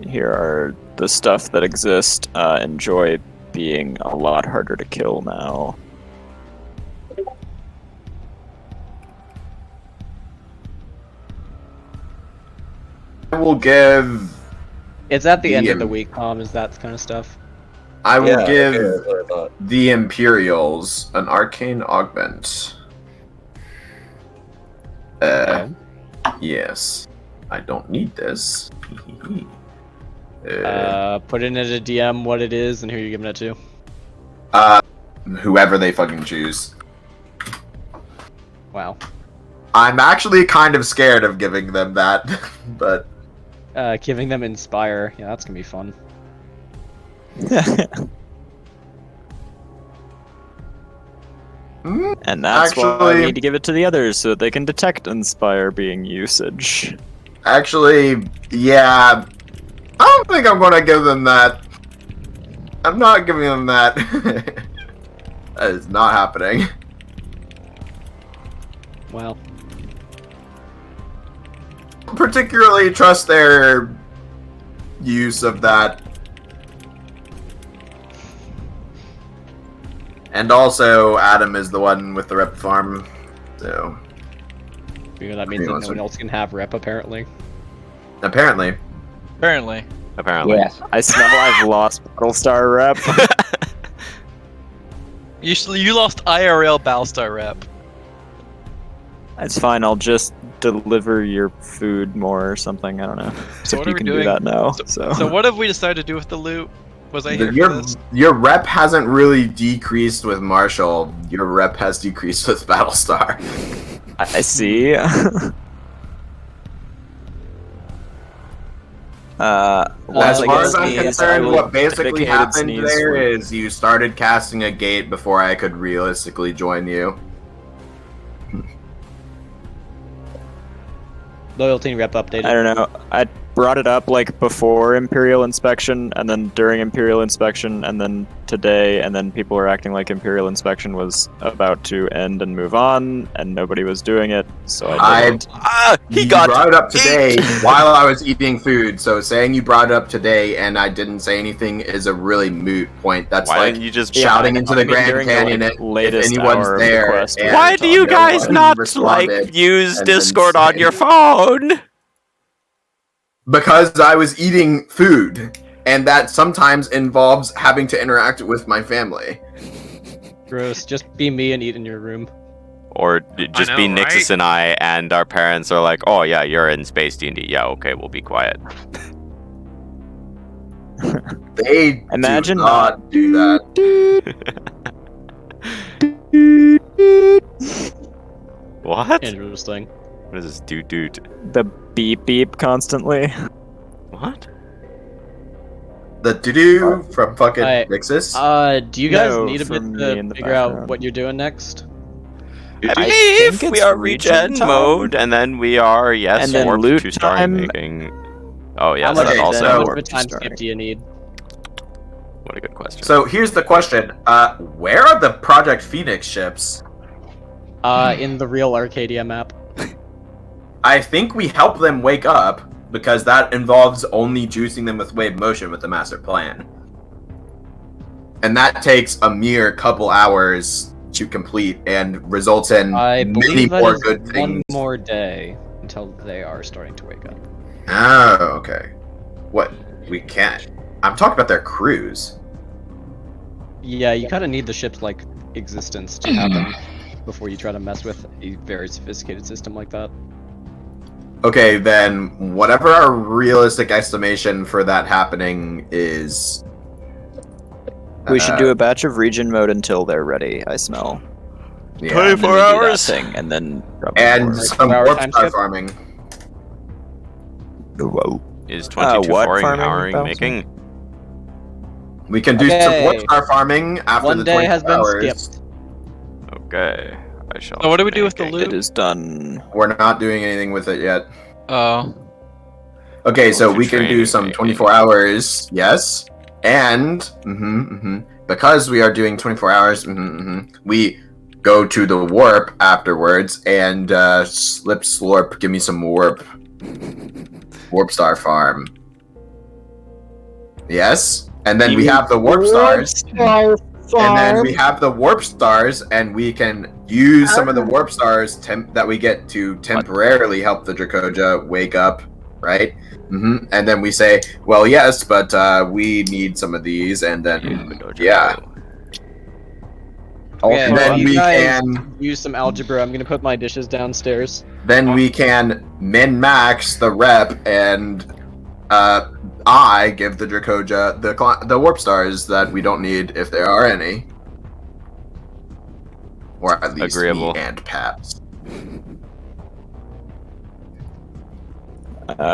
Here are the stuff that exist. Enjoy being a lot harder to kill now. I will give. It's at the end of the week, is that kind of stuff. I will Yeah, give okay, that's what I thought. the Imperials an arcane augment. Yes. I don't need this. Put in at a DM what it is and who you're giving it to. Whoever they fucking choose. Wow. I'm actually kind of scared of giving them that, but Giving them Inspire. Yeah, that's gonna be fun. And that's why I Actually- need to give it to the others so that they can detect Inspire being usage. actually, yeah. I don't think I'm gonna give them that. I'm not giving them that. That is not happening. Well, Particularly trust their use of that. And also, Adam is the one with the rep farm, so... that means that no one else can have rep, apparently. Apparently. Apparently. Apparently. Yes. I smell I've lost Battlestar rep. You lost IRL Battlestar rep. It's fine, I'll just deliver your food more or something, I don't know. So If what you are we can doing? do that now. So what have we decided to do with the loot? Was I here for this? Your rep hasn't really decreased with Marshall. Your rep has decreased with Battlestar. I see. As far as I'm concerned, what basically dedicated happened sneeze there for- is you started casting a gate before I could realistically join you. Loyalty rep updated. I don't know. brought it up like before Imperial Inspection, and then during Imperial Inspection, and then today, and then people were acting like Imperial Inspection was about to end and move on, and nobody was doing it, so I didn't. You brought it up today while I was eating food, so saying you brought it up today and I didn't say anything is a really moot point. That's Why like didn't you just shouting into the I mean, Grand during the, Canyon like, if latest anyone's hour of the there. quest. and Why do you no guys one not responded, use and then Discord on say- your phone? Because I was eating food, and that sometimes involves having to interact with my family. Gross. Just be me and eat in your room. Or just be know, Nixus right? and I, and our parents are like, "Oh yeah, you're in Space D&D. Yeah, okay, we'll be quiet." They Imagine do not do that. What? Interesting. What is this doot? The beep beep constantly. What? The doo-doo from fucking Alright, Nixus? Do you guys No, need a bit from me in to the figure out background. what you're doing next? I think believe we it's are regen regen time. mode, and then we are And then warped loot to starting time. making. Oh How yes, much, that's Okay, also so- how much of a warped to time skip starting. do you need? what a good question. So here's the question. Where are the Project Phoenix ships? In the real Arcadia map. I think we help them wake up, because that involves only juicing them with wave motion with the master plan. And that takes a mere couple hours to complete and results in I many believe that more is good one things. more day until they are starting to wake up. Oh, okay. What? We can't. I'm talking about their crews. Yeah, you kind of need the ship's like existence to happen before you try to mess with a very sophisticated system like that. Okay, then whatever our realistic estimation for that happening is. We should do a batch of regen mode until they're ready. I smell. Yeah. 24 And then we do that hours. thing, and then probably And more. some 24-hour warp time star skip? farming. Whoa. Is 22 what farming farming, hour Bowser? making? We can do some warp Okay. star farming after One the day 24 has been hours. skipped. Okay, I shall. So what do we do with the make a- loot? It is done. We're not doing anything with it yet. Oh. Okay, so For we can do training, some maybe. 24 hours, yes. And because we are doing 24 hours, we go to the warp afterwards and slip slorp, give me some warp star farm. Yes, and then we have the warp stars. And then we have the warp stars, and we can use some of the warp stars that we get to temporarily help the Dracoja wake up, right? And then we say, well, yes, but we need some of these, and then yeah. Okay, And then you we guys can use some algebra. I'm gonna put my dishes downstairs. we can min max the rep, and I give the Dracoja the warp stars that we don't need if there are any, or at least Agreeable. me and Paps.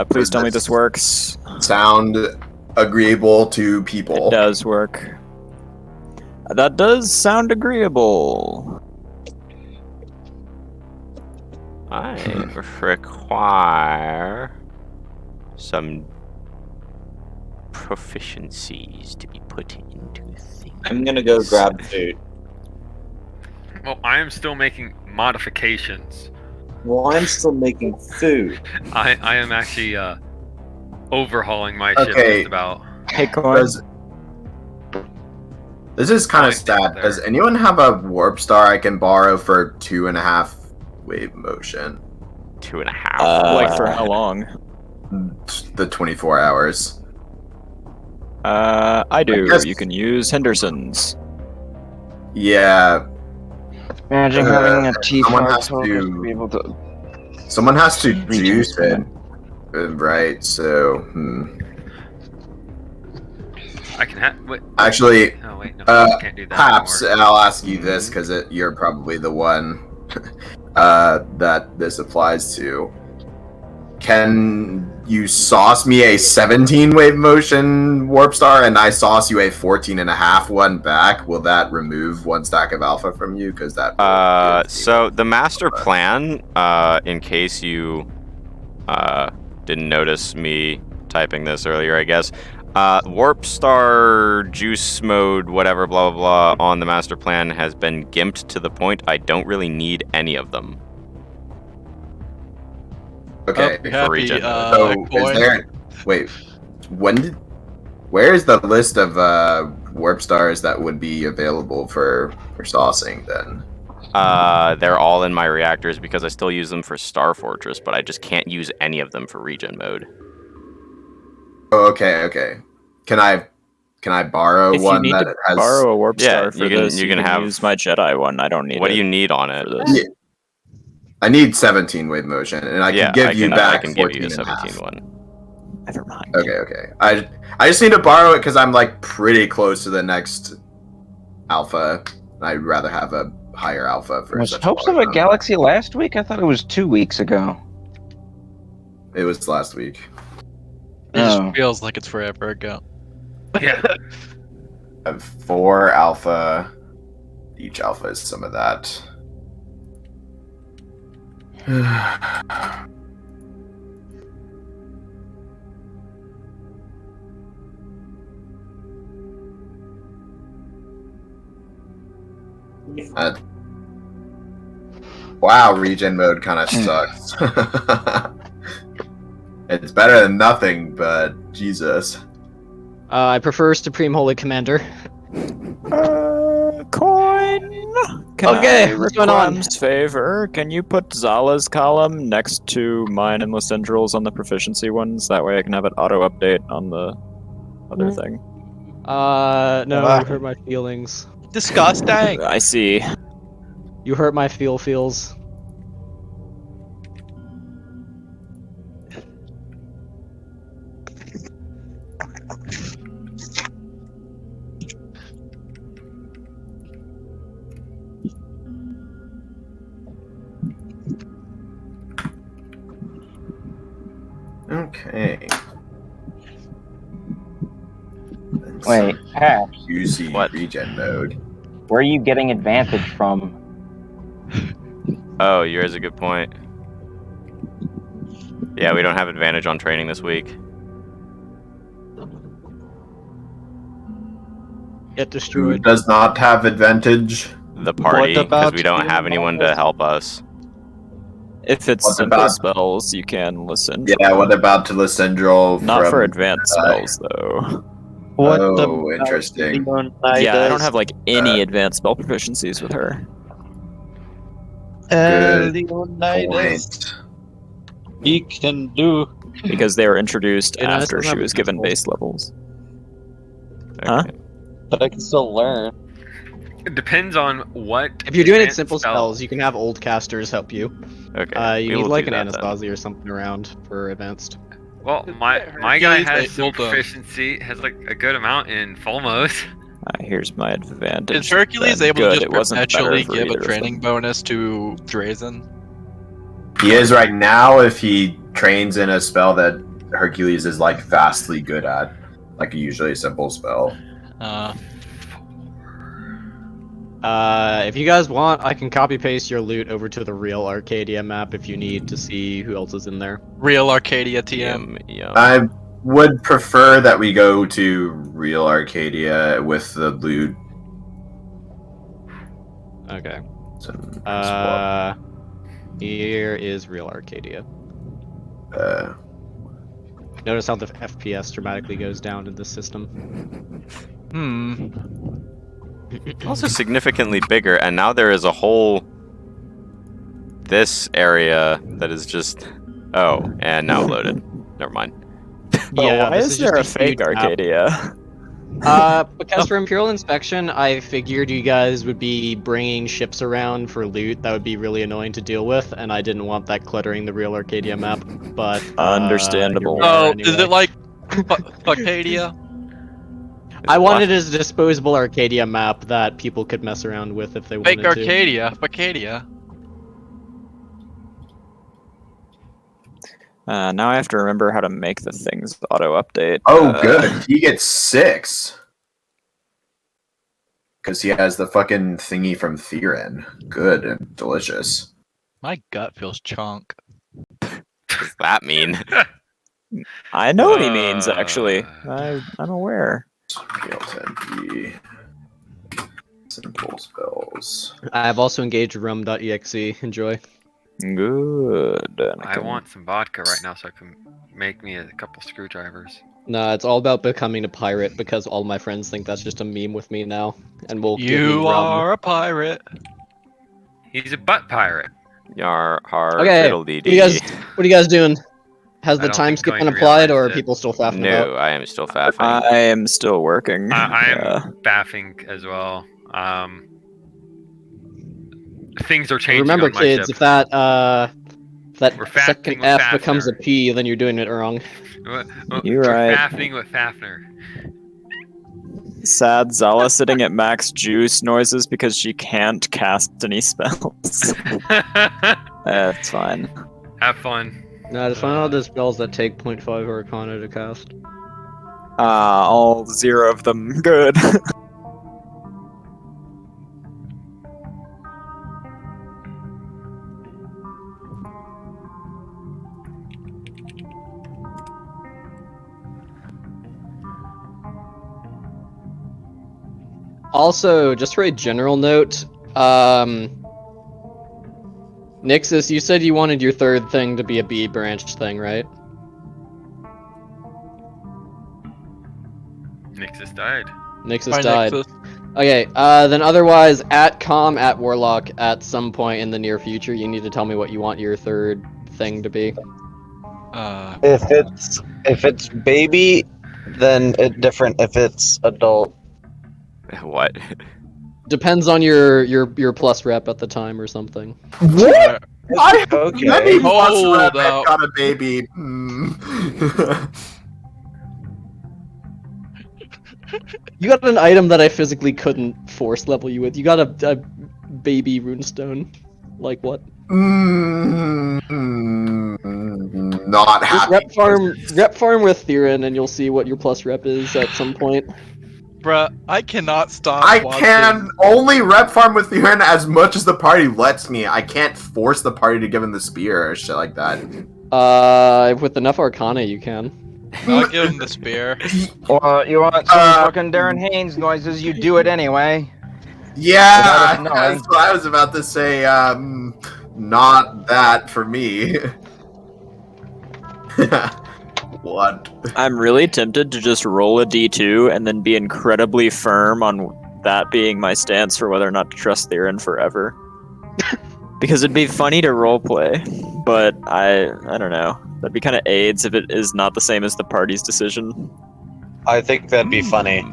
Please tell me this works. Sound agreeable to people? It does work. That does sound agreeable. I require some proficiencies to be put into things. I'm gonna go grab food. Well, I am still making modifications. Well, I'm still making food. I am actually overhauling my ship Okay. just about. Hey, Coin. This is kind of Point sad. there. Does anyone have a warp star I can borrow for 2.5 wave motion? 2.5. Like for how long? The 24 hours. I do. guess- You can use Henderson's. Yeah. Imagine having a T someone far has to to- be able to. Someone has to Regen juice it, time. right? So, I can have. Wait. Actually, Oh wait, no, I can't do that Paps, anymore. I'll ask you this because you're probably the one that this applies to. Can you sauce me a 17 wave motion warp star and I sauce you a 14.5 one back? Will that remove one stack of alpha from you? Because that. So the master plan, in case you didn't notice me typing this earlier, I guess. Warp Star Juice Mode, whatever, blah blah blah, on the master plan has been gimped to the point I don't really need any of them. Okay. Oh, happy, regen mode. So Coin. is there? Wait, where is the list of warp stars that would be available for saucing then? They're all in my reactors because I still use them for Star Fortress, but I just can't use any of them for regen mode. Oh, okay. Can I borrow If you one need that to has? borrow a warp Yeah, star for you can- this, you you can can have- use my Jedi one. I don't need What it do you need on it? for this. Yeah. I need 17 wave motion, and I can give you back I can give you 14 a and a half. 17 one. Never mind. Okay. I just need to borrow it because I'm like pretty close to the next alpha. I'd rather have a higher alpha for Was such Hopes a of large a number. Galaxy last week? I thought it was 2 weeks ago. It was last week. It just Oh. feels like it's forever ago. Yeah. I have 4 alpha. Each alpha is some of that. Wow, regen mode kind of sucks. It's better than nothing, but Jesus. I prefer Supreme Holy Commander. Coin. Can Okay, I what's going on? request favor? Can you put Zala's column next to mine and Lysindrel's on the proficiency ones? That way I can have it auto update on the other thing. No, you hurt my feelings. Disgusting. I see. You hurt my feels. Okay. Wait, Haps, Juicy What? regen mode. where are you getting advantage from? Oh, you raise a good point. Yeah, we don't have advantage on training this week. Get Who destroyed. does not have advantage? The party, because about we don't you, have anyone to help us. If it's What simple about- spells, you can listen. Yeah, what about to Lysindrel? Not for from- advanced spells, though. Oh, interesting. Yeah, I don't have like any advanced spell proficiencies with her. Good Leonidas. point. He can do. Because they were introduced Yeah, that's after not she was given possible. base levels. Huh? Okay. But I can still learn. It depends on what. If you're doing it advanced simple spell- spells, you can have old casters help you. Okay. You we need will like do an that then. Anastasia or something around for advanced. Well, my guy Hercules, has they some built them. proficiency, has like a good amount in Fulmos. Here's my advantage. Is Hercules then. able Good, to just it wasn't perpetually better for give a either of training them. bonus to Drazen? He is right now if he trains in a spell that Hercules is like vastly good at. Like usually a simple spell. If you guys want, I can copy paste your loot over to the real Arcadia map if you need to see who else is in there. Real Arcadia TM. Yum. I would prefer that we go to real Arcadia with the loot. Okay. Swap. Here is real Arcadia. Notice how the FPS dramatically goes down in this system. Also significantly bigger, and now there is a whole this area that is just and now loaded. Never mind. Yeah, why this is is there a just a huge fake map. Arcadia? Because for Imperial Inspection, I figured you guys would be bringing ships around for loot that would be really annoying to deal with, and I didn't want that cluttering the real Arcadia map, but... Understandable. here we are Oh, anyway. is it like Arcadia? I wanted it as a disposable Arcadia map that people could mess around with if they wanted Fake to. Arcadia. Now I have to remember how to make the things auto update. Oh, good. He gets 6. Because he has the fucking thingy from Theron. Good and delicious. My gut feels chunk. What does that mean? I know what he means, actually. I'm aware. PL10P. Simple spells. I've also engaged rum.exe. Enjoy. Good. I want some vodka right now so I can make me a couple screwdrivers. Nah, it's all about becoming a pirate because all my friends think that's just a meme with me now, and will give me You rum. are a pirate. He's a butt pirate. Yar har Okay, fiddle dee what are you guys doing? Has I the don't time think skip Coin been applied, or are realized it. people still faffing No, about? I am still faffing. I am still working. I am Yeah. baffing as well. Things are changing Remember, on my kids, ship. if that We're second faffing with F becomes a Fafner. P, then you're doing it wrong. You're We're right. faffing with Fafner. Sad Zala sitting at max juice noises because she can't cast any spells. It's fine. Have fun. No, just find out the spells that take 0.5 Arcana to cast. All 0 of them. Good. Also, just for a general note, Nixus, you said you wanted your third thing to be a B branch thing, right? Nixus died. Nixus Bye, died. Nexus. Okay, then otherwise, at Com, at Warlock, at some point in the near future, you need to tell me what you want your third thing to be. If it's baby, then it's different. If it's adult, What? Depends on your plus rep at the time or something. What? I okay. many plus Hold rep and up. got a baby. You got an item that I physically couldn't force level you with. You got a baby runestone. Like what? Not happy. Rep farm with Theron, and you'll see what your plus rep is at some point. Bruh, I cannot stop I watching. can only rep farm with Theron as much as the party lets me. I can't force the party to give him the spear or shit like that. With enough Arcana, you can. I'll give him the spear. Well, you want some fucking Darren Haynes noises, you do it anyway. Yeah, Without us that's what I was about to say. Not that for me. What? I'm really tempted to just roll a d2 and then be incredibly firm on that being my stance for whether or not to trust Theron forever. Because it'd be funny to roleplay, but I don't know. That'd be kind of AIDS if it is not the same as the party's decision. I think that'd be funny.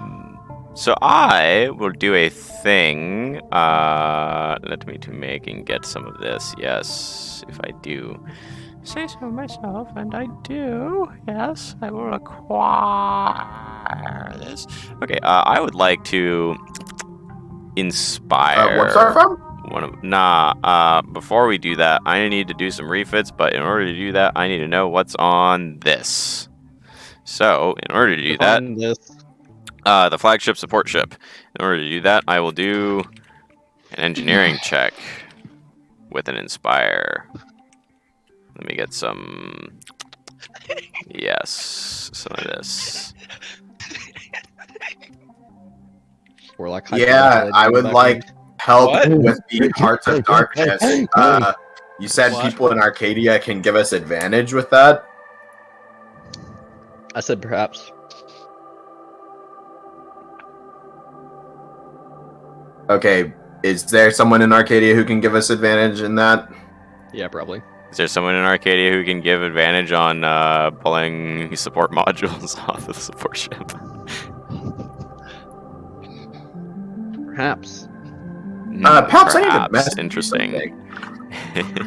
So I will do a thing. Let me to make and get some of this. Yes, if I do say so myself, and I do. Yes, I will acquire this. Okay, I would like to inspire. What's our from? Before we do that, I need to do some refits, but in order to do that, I need to know what's on this. So, in order to do that, the flagship support ship. In order to do that, I will do an engineering check with an inspire. Let me get some. Yes, some of this. Warlock. Yeah, I would like help with the Hearts of Darkness. You said people in Arcadia can give us advantage with that? I said perhaps. Okay, is there someone in Arcadia who can give us advantage in that? Yeah, probably. Is there someone in Arcadia who can give advantage on pulling support modules off of the support ship? Perhaps. Perhaps I need to mess. Interesting.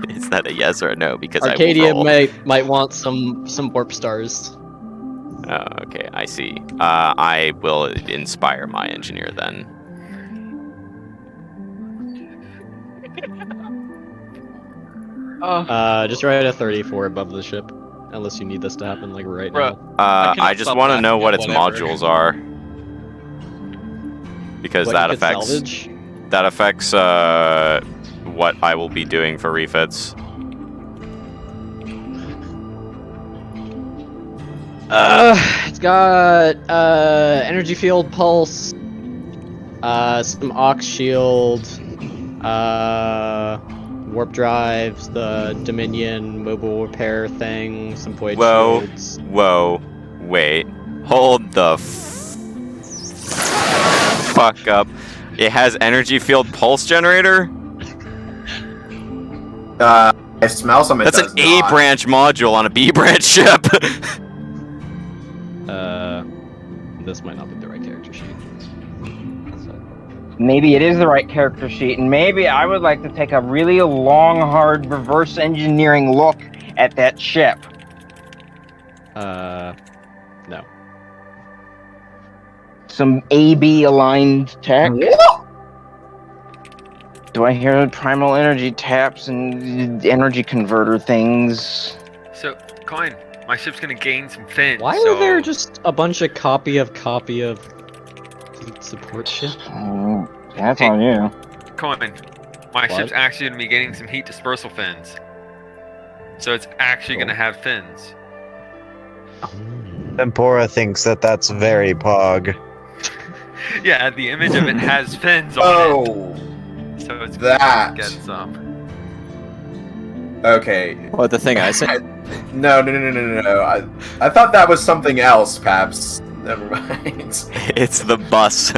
Is that a yes or a no? Because Arcadia I will roll. might want some warp stars. Oh, okay, I see. I will inspire my engineer then. Just write a 34 above the ship, unless you need this to happen like right now. I just want to know what its modules are, because What that you could affects what I will be doing for refits. It's got energy field pulse, some ox shield, warp drives, the Dominion mobile repair thing, some void Whoa. shields. Whoa. Wait. Hold the fuck up. It has energy field pulse generator? I smell something. That's an A branch module on a B branch ship. This might not be the right character sheet. Maybe it is the right character sheet, and maybe I would like to take a really long, hard reverse engineering look at that ship. No. Some AB aligned tech. What? Do I hear primal energy taps and energy converter things? So, Coin, my ship's gonna gain some fins. Why so... are there just a bunch of copy of support ship? That's on you. Coin, my ship's actually gonna be gaining some heat dispersal fins. So it's actually gonna have fins. Tempora thinks that that's very pog. Yeah, the image of it has fins on Oh, it. So it's that. gonna get some. Okay. What, the thing I said? No. I thought that was something else, Paps. Never mind. It's the bus.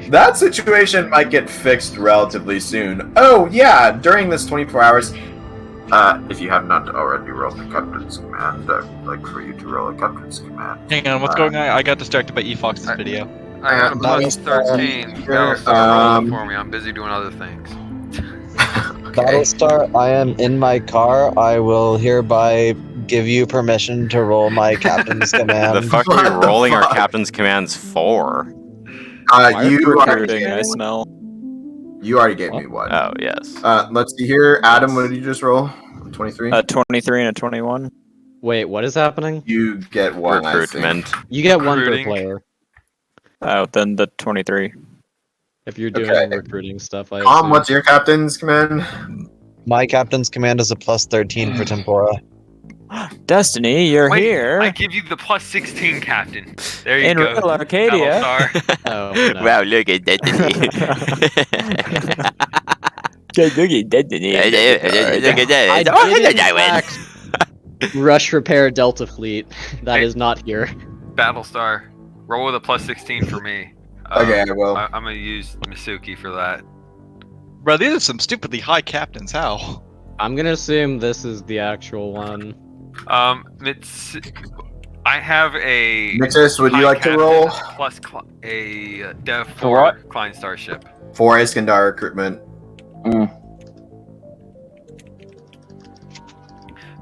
That situation might get fixed relatively soon. Oh, yeah, during this 24 hours. If you have not already rolled the Captain's Command, I'd like for you to roll a Captain's Command. Hang on, what's going on? I got distracted by Efox's video. I got a plus 13. Battlestar rolling for me. I'm busy doing other things. Battlestar, I am in my car. I will hereby give you permission to roll my captain's command. The fuck are we rolling our captain's commands for? You recruiting, I smell. You already gave me one. Oh, yes. Let's see here. Adam, what did you just roll? 23? 23 and a 21. Wait, what is happening? You get one, Recruitment. You get one per Recruiting. player. Oh, then the 23. If you're doing Okay. recruiting stuff, I Tom, assume. what's your Captain's Command? My captain's command is a plus 13 for Tempora. Destiny, you're Wait, here. I give you the plus 16, Captain. There you In go. real Arcadia. Battlestar. Oh, no. Wow, look at that. Look at that. I Oh, did hello, in Darwin. fact rush repair Delta Fleet. That is not here. Battlestar. Roll with a plus 16 for me. Okay, I will. I'm gonna use Misuki for that. Bro, these are some stupidly high captains. How? I'm gonna assume this is the actual one. I have a. Mixus, would you high like to captain roll? Plus a Dev For 4 what? Klein Starship. For Iskandar recruitment. Do you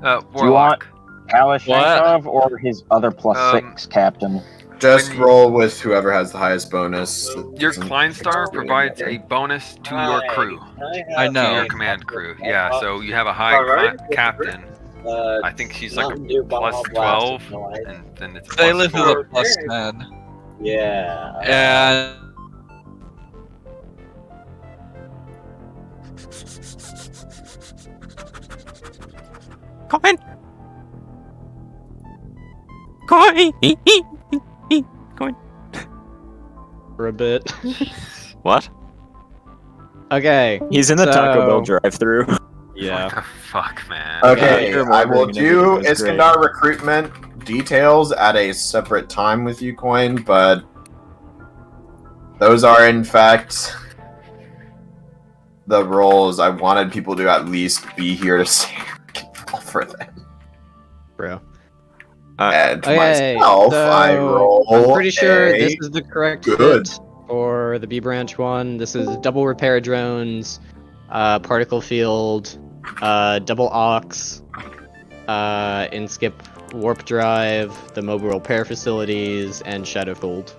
want Warlock. Kalashnikov or his other plus 6 captain? Just When roll with whoever has the highest bonus. Your Klein Star provides a bonus to your crew. I To know. your command crew. Yeah, so you have a high captain. I think she's like a plus 12, and then it's They plus live with 4. a plus 10. Yeah. And Coin. Coin. Coin. For a bit. What? Okay. He's in the Taco Bell So- drive-through. Yeah. What the fuck, man? Okay, you're I will wondering, do and it was great. Iskandar recruitment details at a separate time with you, Coin, but those are in fact the roles I wanted people to at least be here to see for them. Bro. And to Okay, myself, so I roll. I'm pretty sure a this is the correct good. fit for the B branch one. This is double repair drones, particle field, double ox, in skip warp drive, the mobile repair facilities, and shadowfold.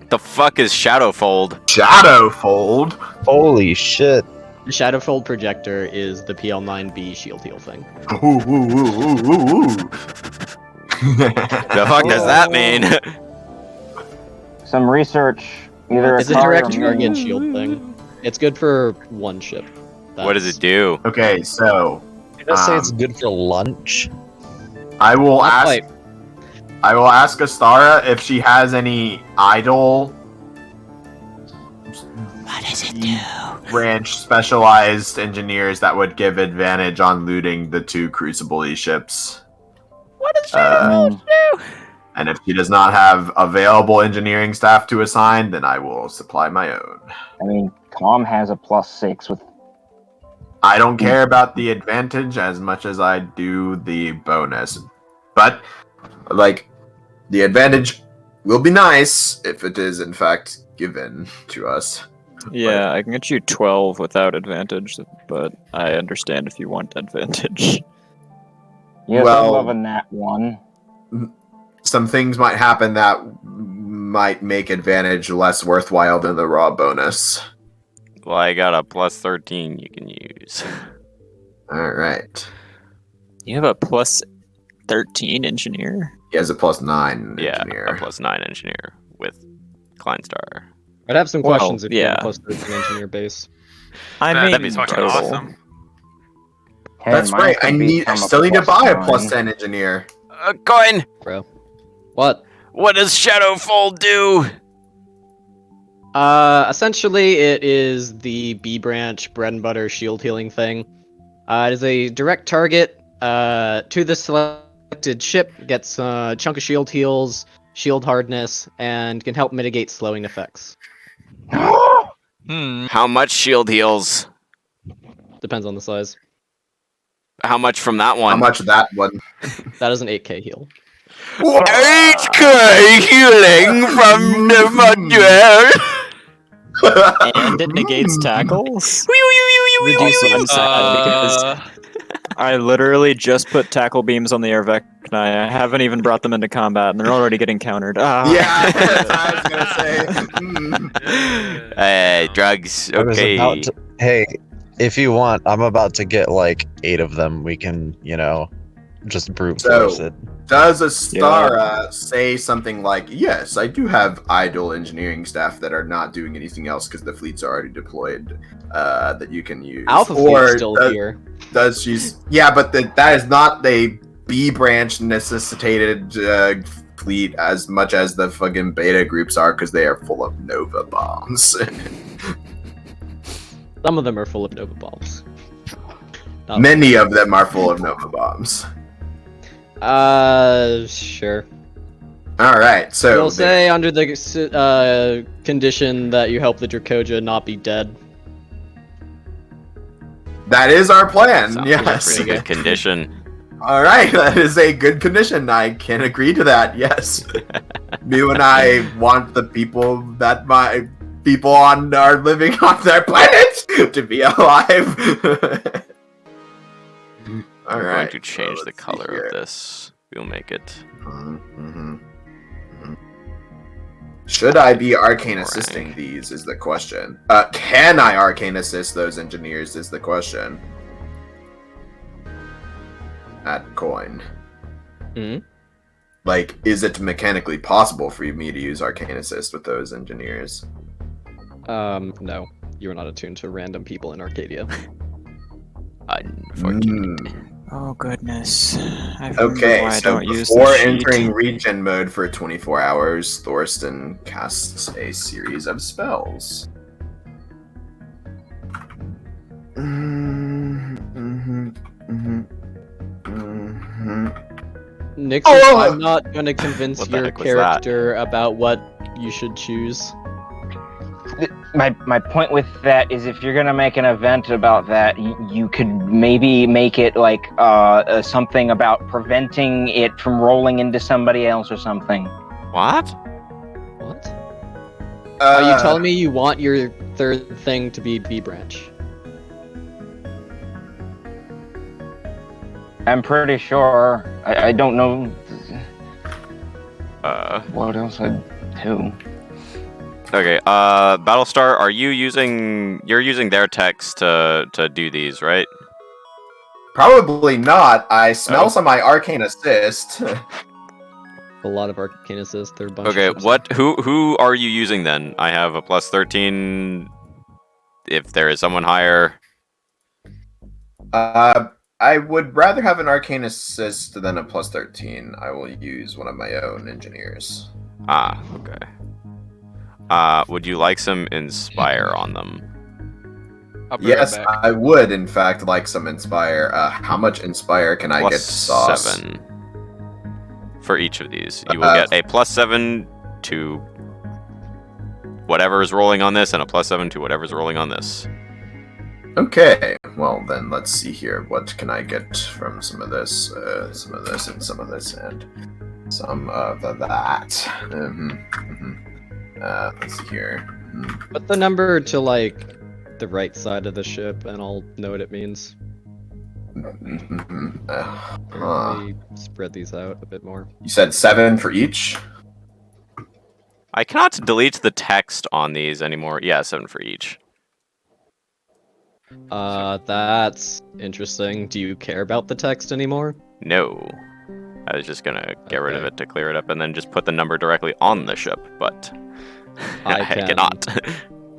The fuck is Shadowfold? Shadowfold. Holy shit. The shadowfold projector is the PL9B shield heal thing. Ooh, ooh, ooh, ooh, ooh, ooh. The fuck does that mean? Some research. Either It's a Akari direct or target me. shield thing. It's good for one ship. What does it do? Okay, so Just say it's good for lunch. I will Not ask. quite. I will ask Astara if she has any idle. What does it do? Branch specialized engineers that would give advantage on looting the 2 Crucible ships. What does Shadow do? And if she does not have available engineering staff to assign, then I will supply my own. I mean, Tom has a +6 with. I don't care about the advantage as much as I do the bonus. But, like, the advantage will be nice if it is, in fact, given to us. Yeah, I can get you 12 without advantage, but I understand if you want advantage. Yes, Well- I love a nat 1. Some things might happen that might make advantage less worthwhile than the raw bonus. Well, I got a +13 you can use. Alright. You have a +13 engineer? He has a +9 Yeah, engineer. a +9 engineer with Kleinstar. I'd have some Well, questions if you have yeah. a plus 13 engineer base. I mean, That'd be fucking total. awesome. Hey, That's mine right. could I become still need to buy a +9. +10 engineer. Coin! Bro. What? What does Shadowfall do? Essentially, it is the B branch bread and butter shield healing thing. It is a direct target to the selected ship, gets a chunk of shield heals, shield hardness, and can help mitigate slowing effects. How much shield heals? Depends on the size. How much from that How one? much that one? That is an 8k heal. 8k healing from the module! And it negates tackles? Reduce Also, I'm sad because I literally just put tackle beams on the Ervekni. I haven't even brought them into combat, and they're already getting countered. Ah. Yeah, that's what I was gonna say. Hey, drugs. I was Okay. about to- hey, if you want, I'm about to get like 8 of them. We can, just brute force So, it. does Astara say something like, yes, I do have idle engineering staff that are not doing anything else because the fleet's already deployed that you can use? Alpha Fleet's still here. Does she's... Yeah, but that is not a B branch necessitated fleet as much as the fucking beta groups are because they are full of Nova bombs. Some of them are full of Nova bombs. Many of them are full of Nova bombs. Sure. Alright, so... We'll say under the condition that you help the Dracoja not be dead. That is our plan, Sounds yes. like a pretty good condition. Alright, that is a good condition. I can agree to that, yes. You and I want the people that my people are living on their planet to be alive. I'm going Alright. to change the color of this. We'll make it. Should I be arcane assisting these is the question. Can I arcane assist those engineers is the question. At coin. Like, is it mechanically possible for me to use arcane assist with those engineers? No. You are not attuned to random people in Arcadia. Unfortunate. Oh goodness. I remember Okay, why I so don't use before the sheet. entering regen mode for 24 hours, Thorsten casts a series of spells. Nixon, Oh! I'm not going to convince What the your heck was character about what you should choose. My point with that is if you're gonna make an event about that, you could maybe make it like something about preventing it from rolling into somebody else or something. What? What? Are you telling me you want your third thing to be B branch? I'm pretty sure. I don't know what else I'd do. Okay, Battlestar, you're using their text to do these, right? Probably not. I smell some of my arcane assist. A lot of arcane assist. They're a bunch Okay, of who are you using then? I have a +13 if there is someone higher. I would rather have an arcane assist than a plus 13. I will use one of my own engineers. Ah, okay. Would you like some inspire on them? I'll be right Yes, back. I would, in fact, like some inspire. How much inspire can I get to sauce? +7 for each of these. You will get a +7 to whatever is rolling on this, and a +7 to whatever's rolling on this. Okay, well then let's see here. What can I get from some of this, and some of this, and some of that? Let's see here. Put the number to like the right side of the ship, and I'll know what it means. Let me spread these out a bit more. You said 7 for each? I cannot delete the text on these anymore. Yeah, 7 for each. That's interesting. Do you care about the text anymore? No. I was just gonna get rid of it to clear it up and then just put the number directly on the ship, but I cannot.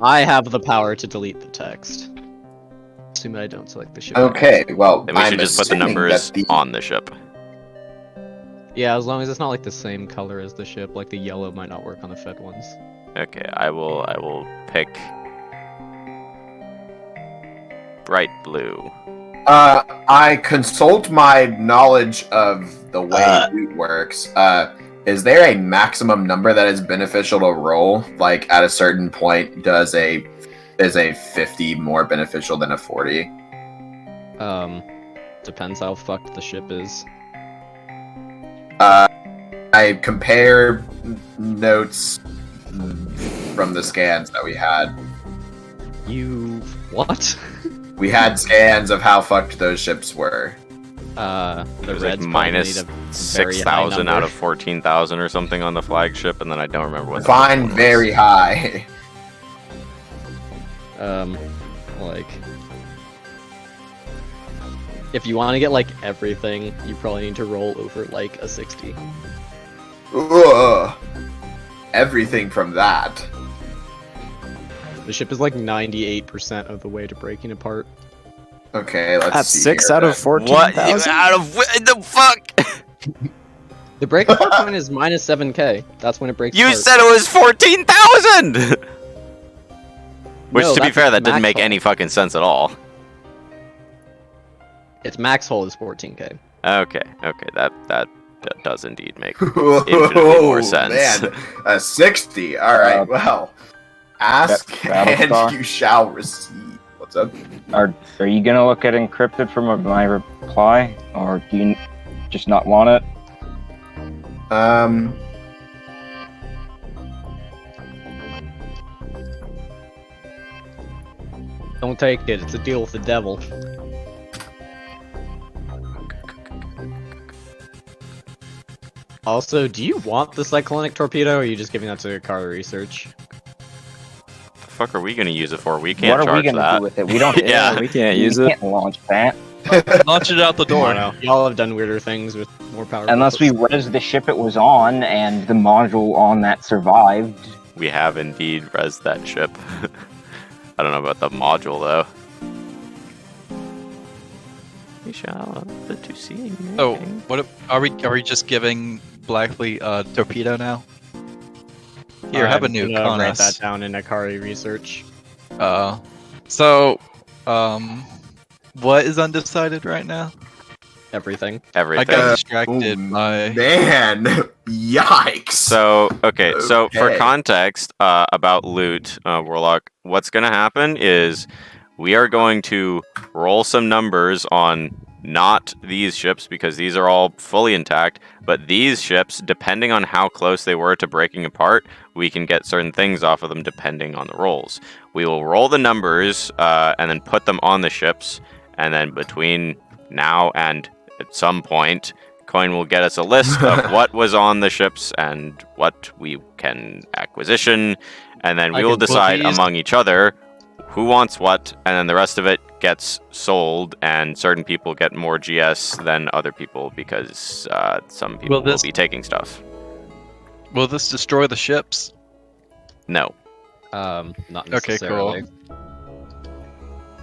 I have the power to delete the text. Assuming I don't select the ship. Okay, well, then we should just put the numbers on the ship. Yeah, as long as it's not like the same color as the ship, like the yellow might not work on the Fed ones. Okay, I will pick bright blue. I consult my knowledge of the way loot works. Is there a maximum number that is beneficial to roll? Like at a certain point, is a 50 more beneficial than a 40? Depends how fucked the ship is. I compare notes from the scans that we had. You what? We had scans of how fucked those ships were. The It was Reds like minus probably need a very 6,000 high out number. of 14,000 or something on the flagship, and then I don't remember what. Fine, very high. Like, if you want to get like everything, you probably need to roll over like a 60. Ugh. Everything from that. The ship is like 98% of the way to breaking apart. Okay, let's That's see 6 here. out of 14,000? Out of the fuck? The break apart point is minus 7k. That's when it breaks You apart. said it was 14,000. Which, No, to be that's fair, that didn't max make hull. any fucking sense at all. Its max hull is 14k. Okay, that does indeed make infinitely more sense. Man, a 60. All right, well, ask and Battlestar? you shall receive. What's up? Are you gonna look at encrypted from my reply, or do you just not want it? Don't take it. It's a deal with the devil. Also, do you want the cyclonic torpedo, or are you just giving that to Carla Research? The fuck are we gonna use it for? We can't What are we charge gonna that. do with it? We don't. Yeah, we can't we use it. can't launch that Launch it out the I door. don't know. Y'all have done weirder things with more power. unless we res the ship it was on and the module on that survived. We have indeed rezzed that ship. I don't know about the module though. We shall put to sea. Oh, what are we just giving Blackley a torpedo now? Here, have a I'm nuke gonna on write us. that down in Akari Research. So, what is undecided right now? Everything. Everything. I got distracted by. Man, yikes. So, okay, so for Okay. context about loot, Warlock, what's going to happen is we are going to roll some numbers on not these ships because these are all fully intact, but these ships, depending on how close they were to breaking apart, we can get certain things off of them depending on the rolls. We will roll the numbers and then put them on the ships, and then between now and at some point, Coin will get us a list of what was on the ships and what we can acquisition, and then we will decide among each other who wants what, and then the rest of it gets sold, and certain people get more GS than other people because some people will be taking stuff. Will this destroy the ships? No. Not Okay, cool. necessarily.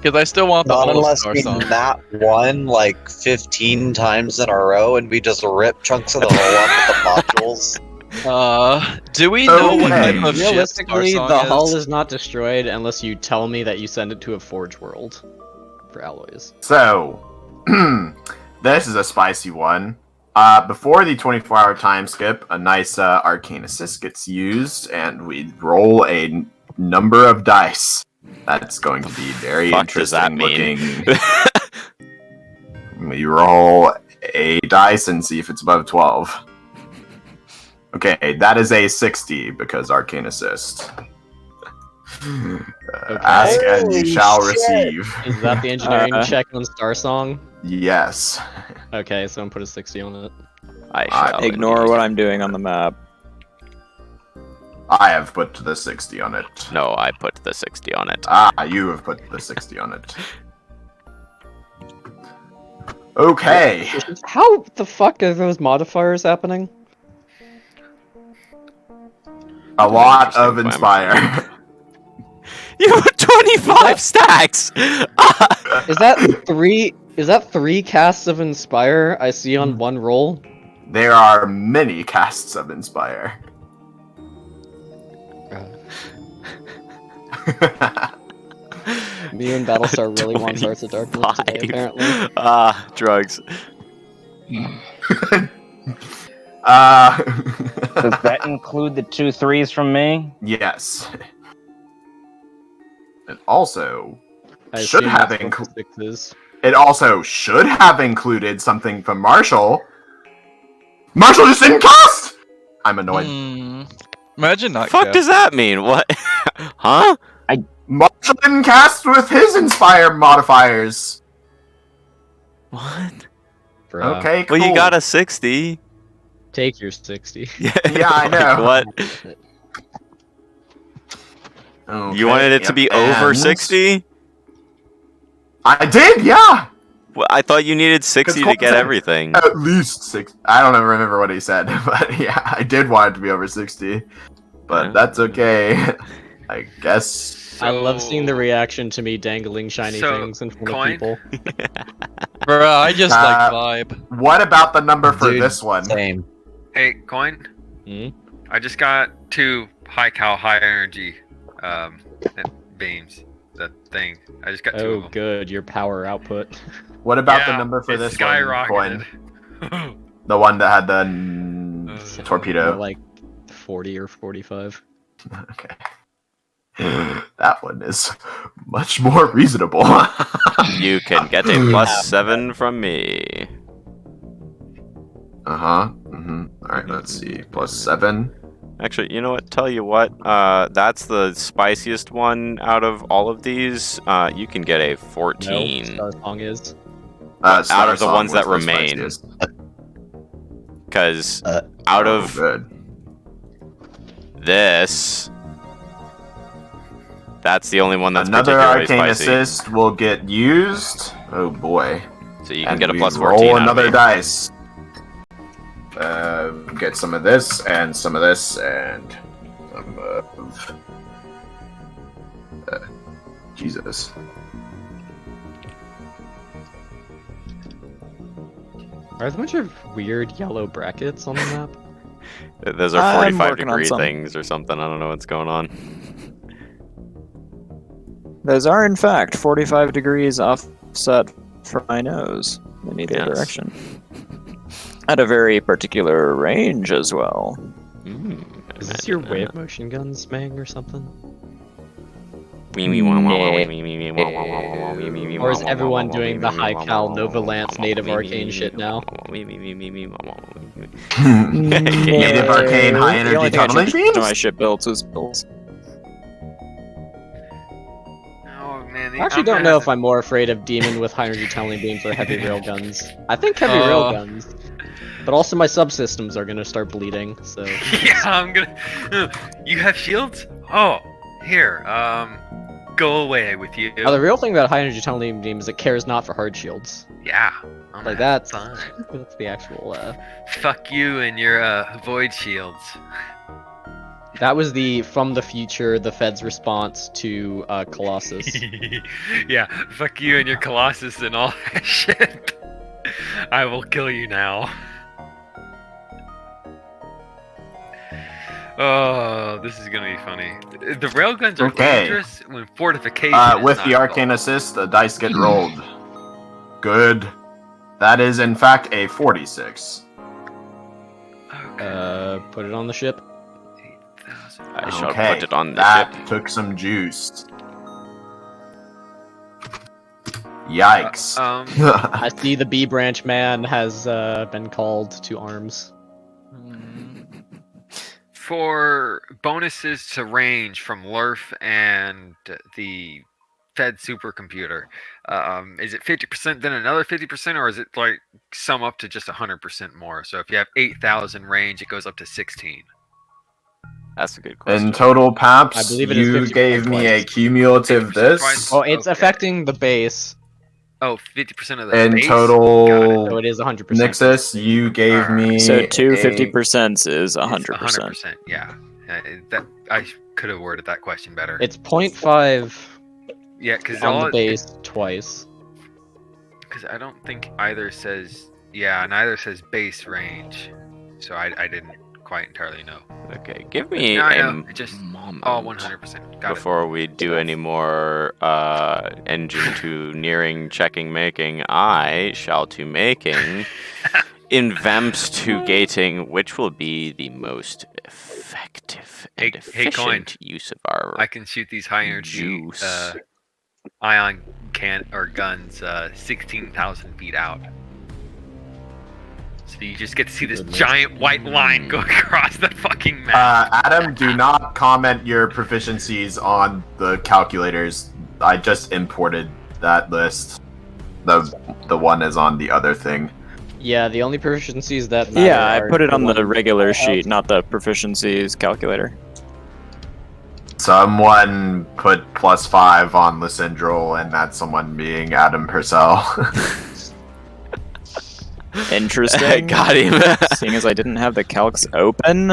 Because I still want the Not whole unless Star we Song. nat one like 15 times in a row and we just rip chunks of the hull off with the modules. Do we know what type of ship Realistically, Star the Song hull is? is not destroyed unless you tell me that you send it to a Forge World for alloys. So, this is a spicy one. Before the 24-hour time skip, a nice arcane assist gets used, and we roll a number of dice. That's going to be very Fuck does that interesting mean? looking. We roll a dice and see if it's above 12. Okay, that is a 60 because arcane assist. Ask and you Holy shall shit. receive. Is that the engineering check on Star Song? Yes. Okay, so I'm put a 60 on it. I shall ignore what I'm doing on the map. I have put the 60 on it. No, I put the 60 on it. Ah, you have put the 60 on it. Okay. How the fuck are those modifiers happening? A lot of Inspire. You have 25 stacks! Is that three? Is that 3 casts of Inspire I see on one roll? There are many casts of Inspire. Me and Battlestar really want Hearts of Darkness today, apparently. Drugs. Does that include the 2 3s from me? Yes. It also I should assume have that's what included. the 6 is. It also should have included something from Marshall. Marshall just didn't cast. I'm annoyed. Imagine not. Fuck does that mean? What? Huh? Marshall didn't cast with his Inspire modifiers. What? Bruh. Okay, cool. Well, you got a 60. Take your 60. Yeah, I know. What? Okay, You wanted it to be over 60? I did, yeah. Well, I thought you needed 60 to get everything. At least 6. I don't remember what he said, but yeah, I did want it to be over 60. But that's okay. I guess. I love seeing the reaction to me dangling shiny So, things in front coin? of people. Bruh, I just like vibe. What about the number for Dude, this one? Same. Hey, Coin. Hmm? I just got 2 high energy beams. That thing. I just got 2 of Oh, them. good. Your power output. What about the Yeah, number for it this skyrocketed. one? The one that had the torpedo. Like 40 or 45. Okay. That one is much more reasonable. You can get a +7 from me. Alright, let's see. +7. Actually, you know what? Tell you what. That's the spiciest one out of all of these. You can get a 14. No, Star Song is. Out of the ones that remain. Because out of this, that's the only one that's Another particularly arcane spicy. assist will get used. Oh boy. So you can And get a we +14 roll out of another me. dice. Get some of this, and some of this, and some of... Jesus. Are there a bunch of weird yellow brackets on the map? Those are I'm 45 working on degree some. things or something. I don't know what's going on. Those are, in fact, 45 degrees offset from my nose in either Yes. direction. At a very particular range as well. Is this your wave motion guns, Mang, or something? Or is everyone doing the high cal Nova Lance native arcane shit now? Native arcane high The energy only thing I tunneling changed beams? to my ship builds was builds. Oh man, I actually don't know if I'm more afraid of demon with high energy tunneling beams or heavy rail guns. I think heavy rail guns. But also my subsystems are gonna start bleeding, so... Yeah, I'm gonna. You have shields? Oh, here. Go away with you. Now, the real thing about high energy tunneling beam is it cares not for hard shields. Yeah. Like that's the actual Fuck you and your void shields. That was the from the future, the Fed's response to Colossus. Yeah, fuck you and your Colossus and all that shit. I will kill you now. Oh, this is gonna be funny. The railguns are Okay. dangerous when fortification is With not the arcane assist, the dice get rolled. Good. That is in fact a 46. Put it on the ship. I shall Okay, put it on the that ship. took some juice. Yikes. I see the B branch man has been called to arms. For bonuses to range from LURF and the Fed supercomputer, is it 50% then another 50%, or is it like sum up to just 100% more? So if you have 8,000 range, it goes up to 16. That's a good question. In total, Paps, I believe it is you 50% gave me a twice. cumulative 50% this. twice? Oh, it's Okay. affecting the base. Oh, 50% of the In base? total, So it is 100%. Nixus, you gave me So two a 50% is 100%. 100%, yeah. That I could have worded that question better. It's 0.5 Yeah, because on the base twice. Because I don't think either says neither says base range, so I didn't quite entirely know. Okay, give me No, a no, just moment 100%. Got before we do any more engine to nearing checking making. I shall to making invamps to gating, which will be the most effective and Hey, Coin. efficient use of our I can shoot these high energy juice. ion guns 16,000 feet out. So you just get to see this giant white line go across the fucking map. Adam, do not comment your proficiencies on the calculators. I just imported that list. The one is on the other thing. Yeah, the only proficiencies that matter Yeah, I are put it on the ones regular I have. sheet, not the proficiencies calculator. Someone put +5 on Lysindrel, and that's someone being Adam Purcell. Interesting. Got him. Seeing as I didn't have the calcs open.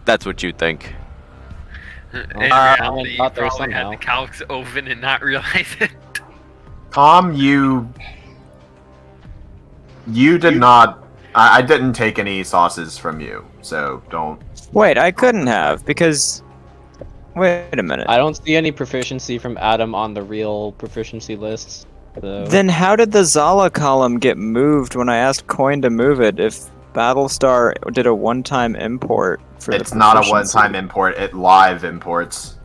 That's what you think. In I reality, you got there probably had somehow. the calcs open and not realize it. Tom, you did not. I didn't take any sauces from you, so don't. Wait, I couldn't have, because... Wait a minute. I don't see any proficiency from Adam on the real proficiency lists. So. Then how did the Zala column get moved when I asked Coin to move it if Battlestar did a one-time import for It's the not a proficiency? one-time import. It live imports.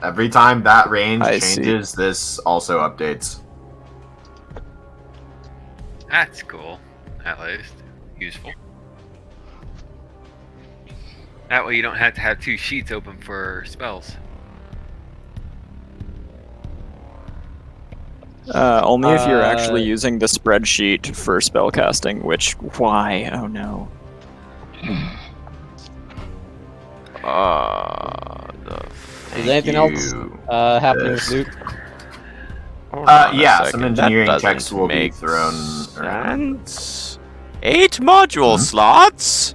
Every time that range I see. changes, this also updates. That's cool. At least. Useful. That way you don't have to have two sheets open for spells. Only if you're actually using the spreadsheet for spellcasting, which, why? Oh no. Is anything else happening with Luke? Yeah, some engineering checks will be thrown around. sense. 8 module slots?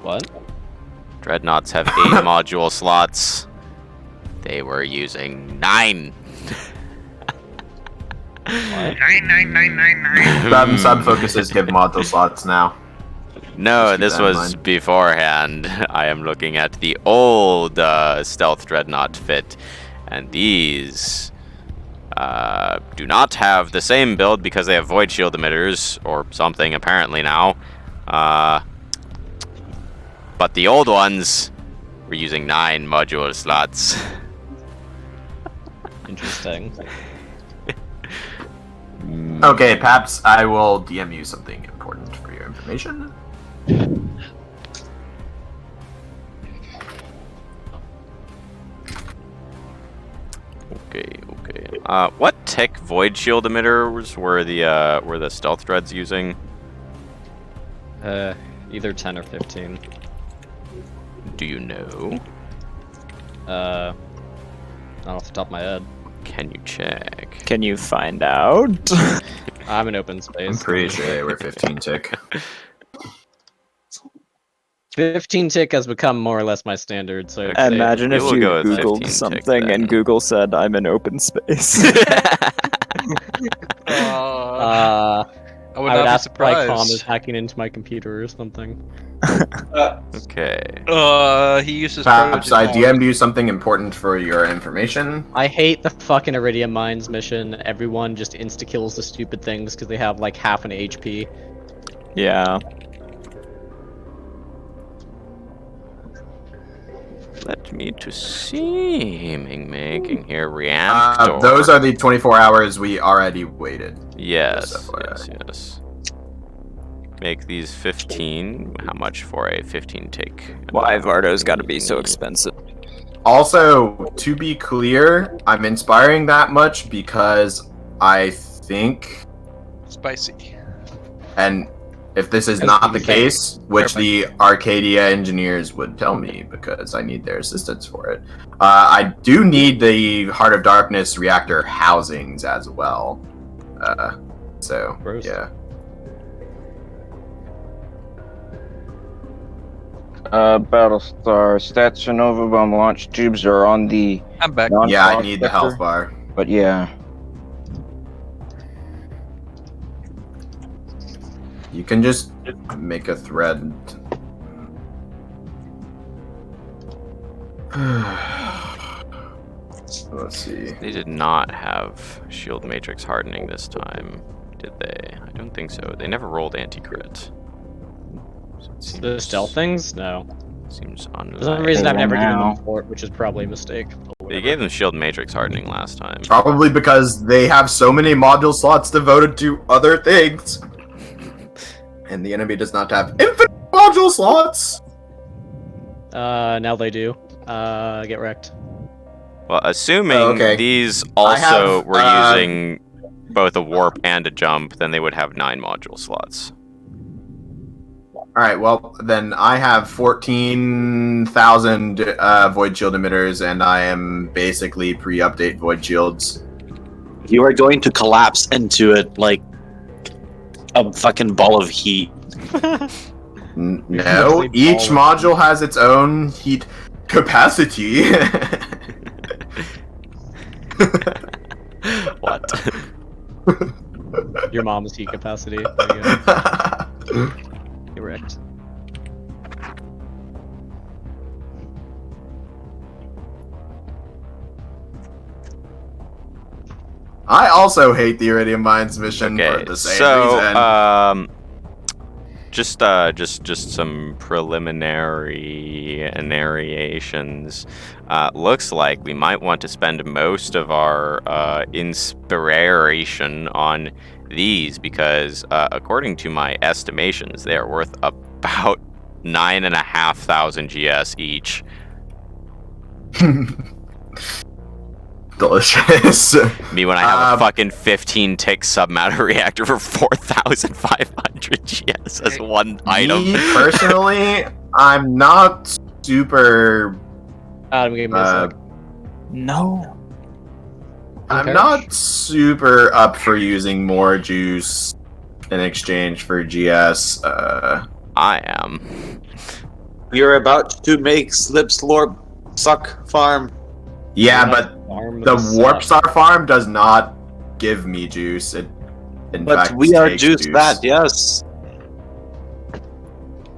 What? Dreadnoughts have 8 module slots. They were using 9. 9. Sub focuses give module slots now. No, Just keep this that in was mind. beforehand. I am looking at the old stealth dreadnought fit, and these do not have the same build because they have void shield emitters or something apparently now. But the old ones were using 9 module slots. Interesting. Okay, Paps, I will DM you something important for your information. Okay. What tech void shield emitters were the stealth dreads using? Either 10 or 15. Do you know? Not off the top of my head. Can you check? Can you find out? I'm in open space. I'm pretty sure they were 15 tick. 15 tick has become more or less my standard. So I'd say Imagine We if will you go with 15 Googled tick something then. and Google said, "I'm in open space." I would I would not be ask why Com surprised. is hacking into my computer or something. Okay. He uses Perhaps I proto-genetics. DM'd you something important for your information. I hate the fucking Iridium Mines mission. Everyone just insta-kills the stupid things because they have like half an HP. Yeah. Let me to see. Making here reactor. Those are the 24 hours we already waited. Yes, Just FYI. yes. Make these 15. How much for a 15 tick? Why Vardo's got to be so expensive? Also, to be clear, I'm inspiring that much because I think, Spicy. and if this is I not think the it's case, which the Arcadia engineers would tell me because I need their assistance for it, I do need the Heart of Darkness reactor housings as well. So, Gross. yeah. Battlestar stats and Nova bomb launch tubes are on the. I'm back. Yeah, I non-fog need the sector, health bar. But yeah. You can just make a thread. Let's see. They did not have shield matrix hardening this time, did they? I don't think so. They never rolled anti-crit. So The stealth things? No. Seems For some reason, I've never given now. them fort, which is probably a mistake. but They whatever. gave them shield matrix hardening last time. Probably because they have so many module slots devoted to other things. And the enemy does not have infinite module slots! Now they do. Get wrecked. Well, assuming okay. these I also have, were using both a warp and a jump, then they would have 9 module slots. Alright, well, then I have 14,000 void shield emitters, and I am basically pre-update void shields. You are going to collapse into it like a fucking ball of heat. No, each module has its own heat capacity. What? Your mom's heat capacity. There you go. Get wrecked. I also hate the Iridium Mines mission for Okay, the same so reason. just some preliminary narrations. Looks like we might want to spend most of our inspiration on these because, according to my estimations, they are worth about 9,500 GS each. Delicious. Me when I have a fucking 15 tick submatter reactor for 4,500 GS as one item. Me personally, I'm not super. Adam, give me a sec. No. I'm Okay. not super up for using more juice in exchange for GS. I am. You're about to make Slip Slorp Suck Farm. Yeah, but the Warp Star farm does not give me juice. It, in But fact, we are takes juice that, yes.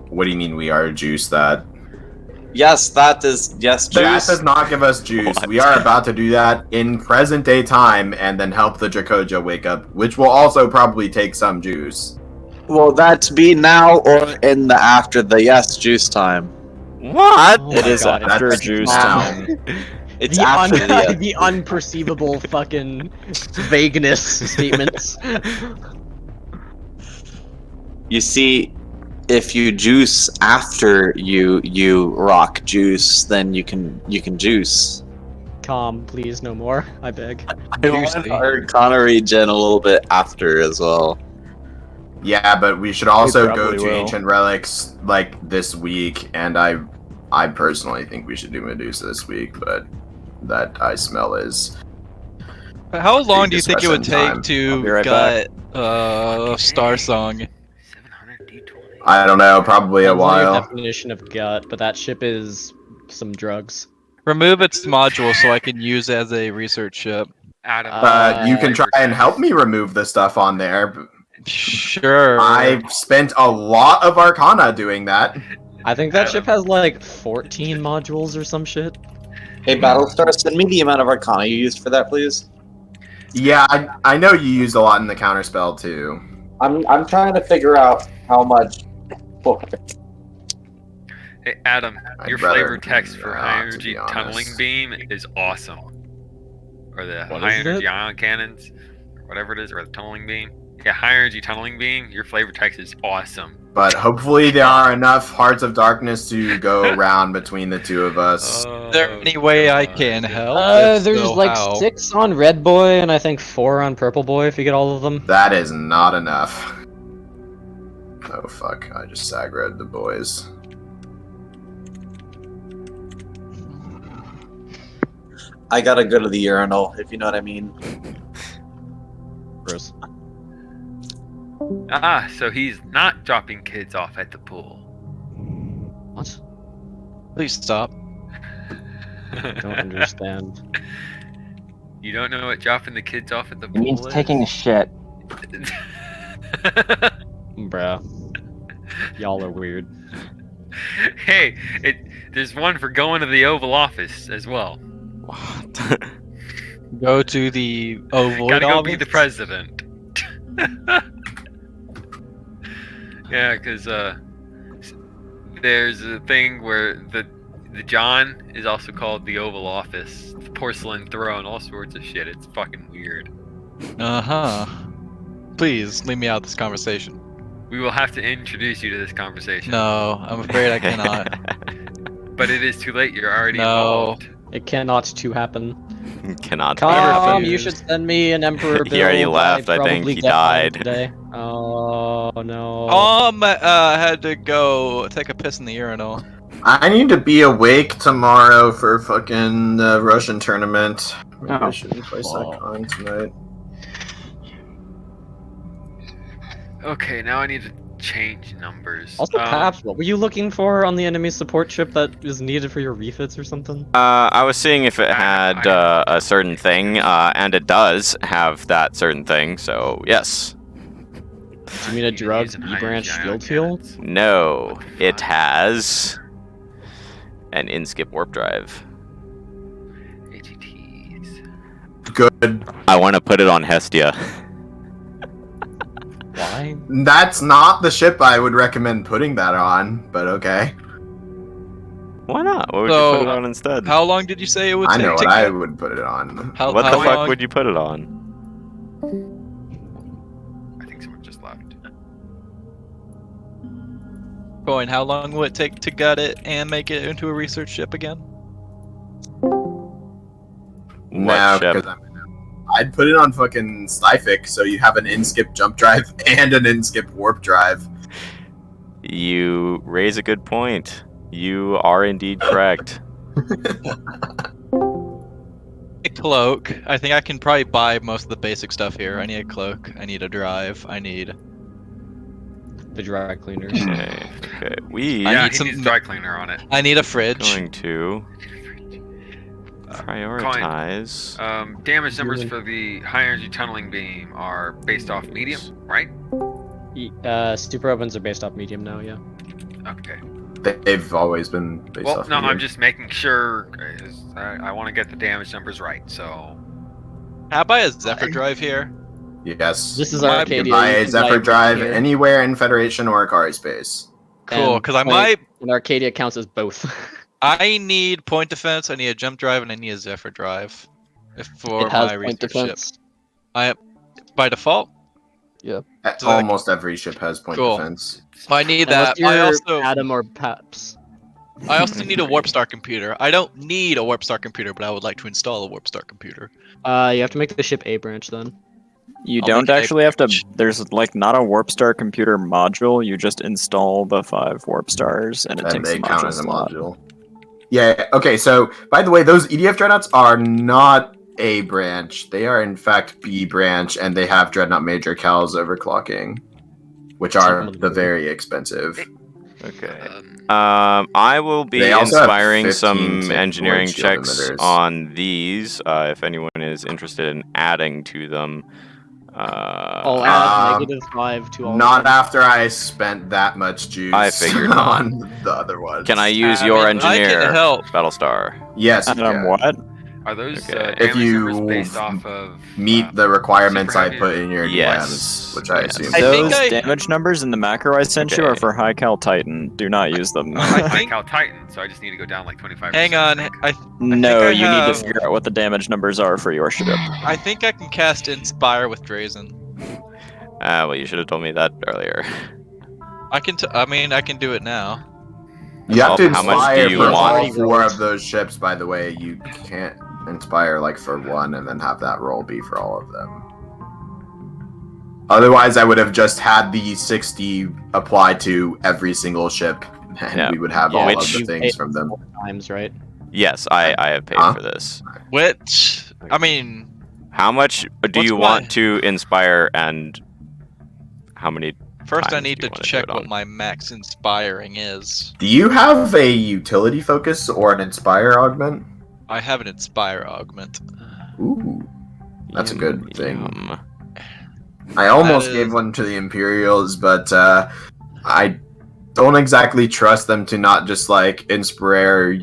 What do you mean we are juice that? Yes, that is, yes, That juice. does not give us juice. What? We are about to do that in present day time and then help the Dracoja wake up, which will also probably take some juice. Will that be now or in the after the yes juice time? What? Oh It my is God, after that's juice now. time. It's the, after the the unperceivable fucking vagueness statements. You see, if you juice after you rock juice, then you can juice. Calm, please, no more. I beg. I want our Connor regen a little bit after as well. Yeah, but we should also go probably to will. Ancient Relics like this week, and I personally think we should do Medusa this week, but that I smell is How long do you think it would discussion take time. to I'll be right back. get Star Song? I don't know, probably a Depends on your while. definition of gut, but that ship is some drugs. Remove its module so I can use it as a research ship. Adam, You can try flavor and help text. me remove the stuff on there. Sure. I've spent a lot of Arcana doing that. I think that ship has like 14 modules or some shit. Hey, Battlestar, send me the amount of Arcana you used for that, please. Yeah, I know you used a lot in the counterspell too. I'm trying to figure out how much. Hey, Adam, I'd your rather flavor text for not, high to energy be honest. tunneling beam is awesome. Or the What high is energy it? ion cannons, or whatever it is, or the tunneling beam. Yeah, high energy tunneling beam. Your flavor text is awesome. But hopefully there are enough Hearts of Darkness to go around between the two of us. Is there any way I can help? If There's so, like how? 6 on Red Boy and I think 4 on Purple Boy if you get all of them. That is not enough. Oh fuck, I just aggroed the boys. I gotta go to the urinal, if you know what I mean. Gross. Ah, so he's not dropping kids off at the pool. What? Please stop. I don't understand. You don't know what dropping the kids off at the It pool means is? taking a shit. Bruh. Y'all are weird. Hey, there's one for going to the Oval Office as well. What? Go to the Oval Gotta go Office? be the president. Yeah, because there's a thing where the John is also called the Oval Office, the porcelain throne, all sorts of shit. It's fucking weird. Uh-huh. Please, leave me out of this conversation. We will have to introduce you to this conversation. No, I'm afraid I cannot. But it is too late. You're already No. involved. It cannot to happen. Cannot be Tom, happened. you should send me an Emperor He bill. already left, I think probably he get mine died. today. Oh no. Had to go take a piss in the urinal. I need to be awake tomorrow for fucking the Russian tournament. Maybe I Oh, shouldn't play Psychon tonight. Okay, now I need to change numbers. Also, Paps, what were you looking for on the enemy support ship that is needed for your refits or something? I was seeing if it had a certain thing, and it does have that certain thing, so yes. Do you mean a drugs B-branch shield field? No, it has an in-skip warp drive. Good. I want to put it on Hestia. Why? That's not the ship I would recommend putting that on, but okay. Why not? What would So, you put it on instead? How long did you say it would I take know to what I get? would put it on. What the fuck would you put it on? I think someone just left. Coin, how long will it take to gut it and make it into a research ship again? No, ship? because I'd put it on fucking Styfic, so you have an in-skip jump drive and an in-skip warp drive. You raise a good point. You are indeed correct. A cloak. I think I can probably buy most of the basic stuff here. I need a cloak. I need a drive. I need the dry cleaners. Okay. We Yeah, he needs dry cleaner on it. I need a fridge. Going to prioritize. Damage numbers for the high energy tunneling beam are based off medium, right? Super opens are based off medium now, yeah. Okay. They've always been based Well, off no, medium. I'm just making sure. I want to get the damage numbers right, so. How about a Zephyr drive here? Yes. This is You Arcadia, can buy you a can Zephyr buy drive here. anywhere in Federation or Akari space. Cool, because I And might. And Arcadia counts as both. I need point defense. I need a jump drive, and I need a Zephyr drive. For It has my point research defense. ship. By default. Yeah. So that- Almost every ship has point Cool. defense. I need Unless that. I you're also Adam or Paps. I also need a Warp Star computer. I don't need a Warp Star computer, but I would like to install a Warp Star computer. You have to make the ship A branch then. You I'll don't make it a actually have to. There's like not a Warp Star computer module. You just install the 5 Warp Stars, and it And takes they the count module as a slot. module. Yeah, okay, so, by the way, those EDF Dreadnoughts are not A branch. They are, in fact, B branch, and they have Dreadnought Major Cal's overclocking. which are the very expensive. Okay. I will be They also have inspiring 15 some tick engineering void shield checks emitters. on these. If anyone is interested in adding to them. I'll add -5 to all Not of them. after I spent that much juice I figured not. on the other ones. Can I use I your mean, I can engineer, help. Battlestar? Yes, you Adam, can. what? Are those Okay. If damage numbers you based off of meet the requirements super I heavy put or- in your Yes. DMs, which I Yes. assume. I think Those I- damage numbers in the macro I sent you are Okay. for High Cal Titan. Do not use them. Oh, I I think- Cal Titan, so I just need to go down like 25%. Hang on. No, I you need to have- figure out what the damage numbers are for your ship. I think I can cast Inspire with Drazen. Well, you should have told me that earlier. I can. I mean, I can do it now. You have to How much inspire do you for all want? 4 of those ships, by the way. You can't inspire like for one and then have that roll be for all of them. Otherwise, I would have just had the 60 apply to every single ship, and Yeah. we would have Yeah, all of which the you things paid from them. 4 times, right? Yes, I have paid Huh? for this. Which, I mean, How much do What's you my- want to inspire, and how many? first I times need do you to wanna do check it what on? my max inspiring is. Do you have a utility focus or an inspire augment? I have an Inspire augment. Ooh, that's a good thing. Yum. I almost That gave is- one to the Imperials, but I don't exactly trust them to not just like inspire.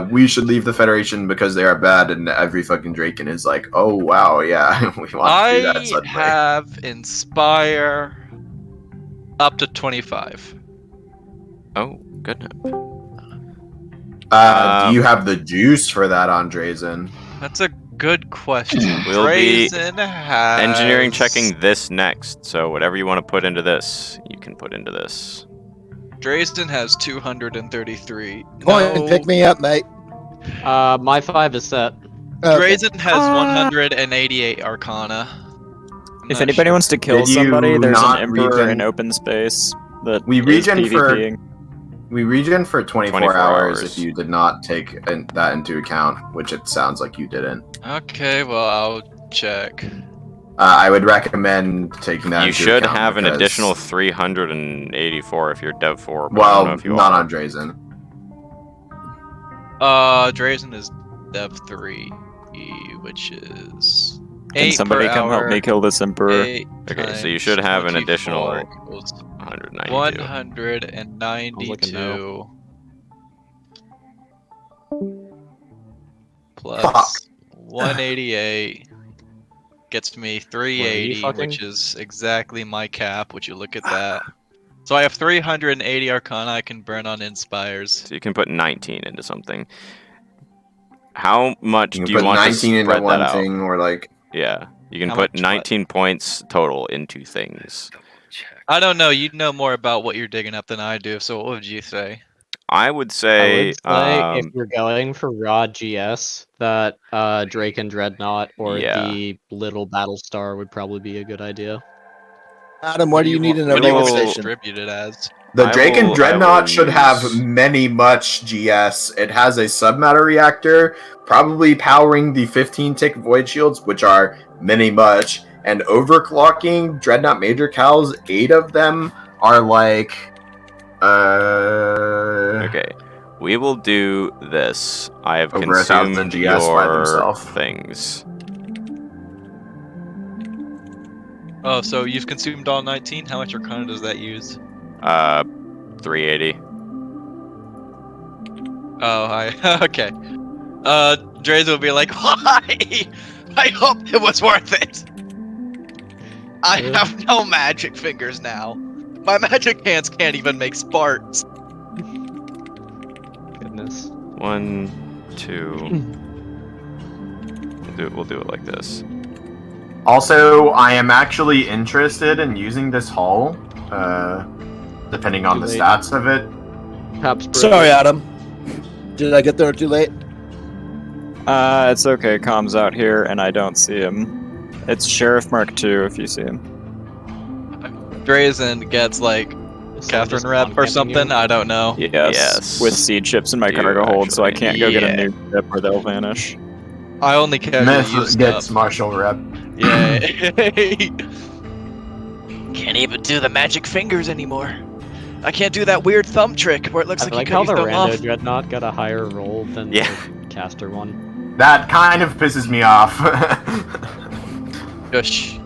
We should leave the Federation because they are bad, and every fucking Draken is like, oh wow, yeah, we want to do that I suddenly. have Inspire up to 25. Oh, good. Do you have the juice for that on Drazen? That's a good question. We'll be Drazen has engineering checking this next. So whatever you want to put into this, you can put into this. Drazen has 233. Point, pick me up, mate. My 5 is set. Okay. Drazen has 188 Arcana. I'm If not anybody sure. wants to kill Did you somebody, there's an not Emperor regen- in open space that We is regen for PvPing. we regen for 24 24 hours hours. if you did not take that into account, which it sounds like you didn't. Okay, well, I'll check. I would recommend taking that. You into should account have an because- additional 384 if you're Dev 4. But I Well, don't know if you not are. on Drazen. Drazen is Dev 3, which is Can 8 somebody per come help hour, me kill this Emperor? 8 Okay, so you times should have an 24 additional equals 192. 192 plus Fuck. 188 gets me 380, fucking? which is exactly my cap. Would you look at that? So I have 380 Arcana I can burn on Inspires. So you can put 19 into something. How much You can do you put want to 19 into spread one that out? thing, or like Yeah, you can How put much what? 19 points total into things. I don't know. You know more about what you're digging up than I do. So what would you say? I would I say, would say if you're going for raw GS, that Drake and Dreadnought or Yeah. the little Battlestar would probably be a good idea. Adam, what do you need in a What do you want radio to station? distribute it as? the I Drake will- and I Dreadnought will should have use- many much GS. It has a submatter reactor, probably powering the 15 tick void shields, which are many much, and overclocking Dreadnought Major Cals. 8 of them are like okay, we will do this. I have Over 1,000 consumed GS by your themselves. things. Oh, so you've consumed all 19? How much Arcana does that use? 380. Oh, I okay. Drazen will be like, why? I hope it was worth it. I have no magic fingers now. My magic hands can't even make sparks. Goodness. 1, 2. We'll do it like this. Also, I am actually interested in using this hull, depending on Too the late. stats of it. Perhaps Sorry, Adam. Did I get there too late? It's okay. Com's out here, and I don't see him. It's Sheriff Mark II if you see him. Drazen gets like Catherine Rep or something. I don't know. Yes. With seed chips in my cargo hold, so I can't go get a new ship or they'll vanish. I only casually Myth use gets stuff. Marshall Rep. Yay! Can't even do the magic fingers anymore. I can't do that weird thumb trick where it looks I like you like cut how your the thumb rando off. dreadnought got a higher roll than Yeah. the caster one. That kind of pisses me off. Gosh.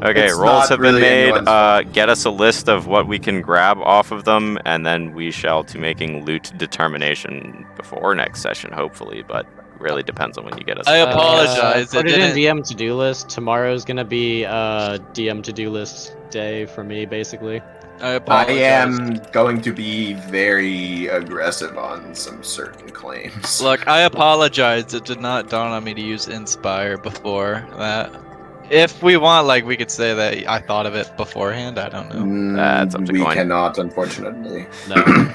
Okay, It's rolls not have really been made. anyone's Get us a list of what we can grab off of them, and then we shall to making loot determination before next session, hopefully. But really depends on when you get us. I apologize. Put it it in didn't. DM to-do list. Tomorrow's gonna be DM to-do list day for me, basically. I I apologize. am going to be very aggressive on some certain claims. Look, I apologize. It did not dawn on me to use Inspire before that. If we want, like, we could say that I thought of it beforehand. I don't know. That's up to we Coin. cannot, unfortunately. No.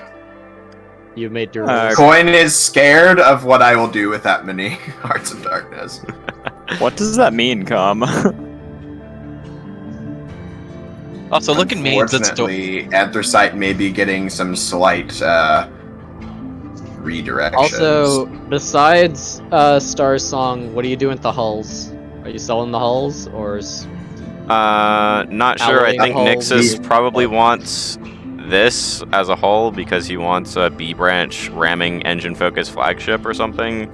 You made your rules. Coin is scared of what I will do with that many Hearts of Darkness. What does that mean, Com? Also, look at me. Unfortunately, Anthracite may be getting some slight redirections. Also, besides Star Song, what are you doing with the hulls? Are you selling the hulls, or? Not sure. I Alloying think hulls? Nixus probably wants this as a whole because he wants a B branch ramming engine focused flagship or something.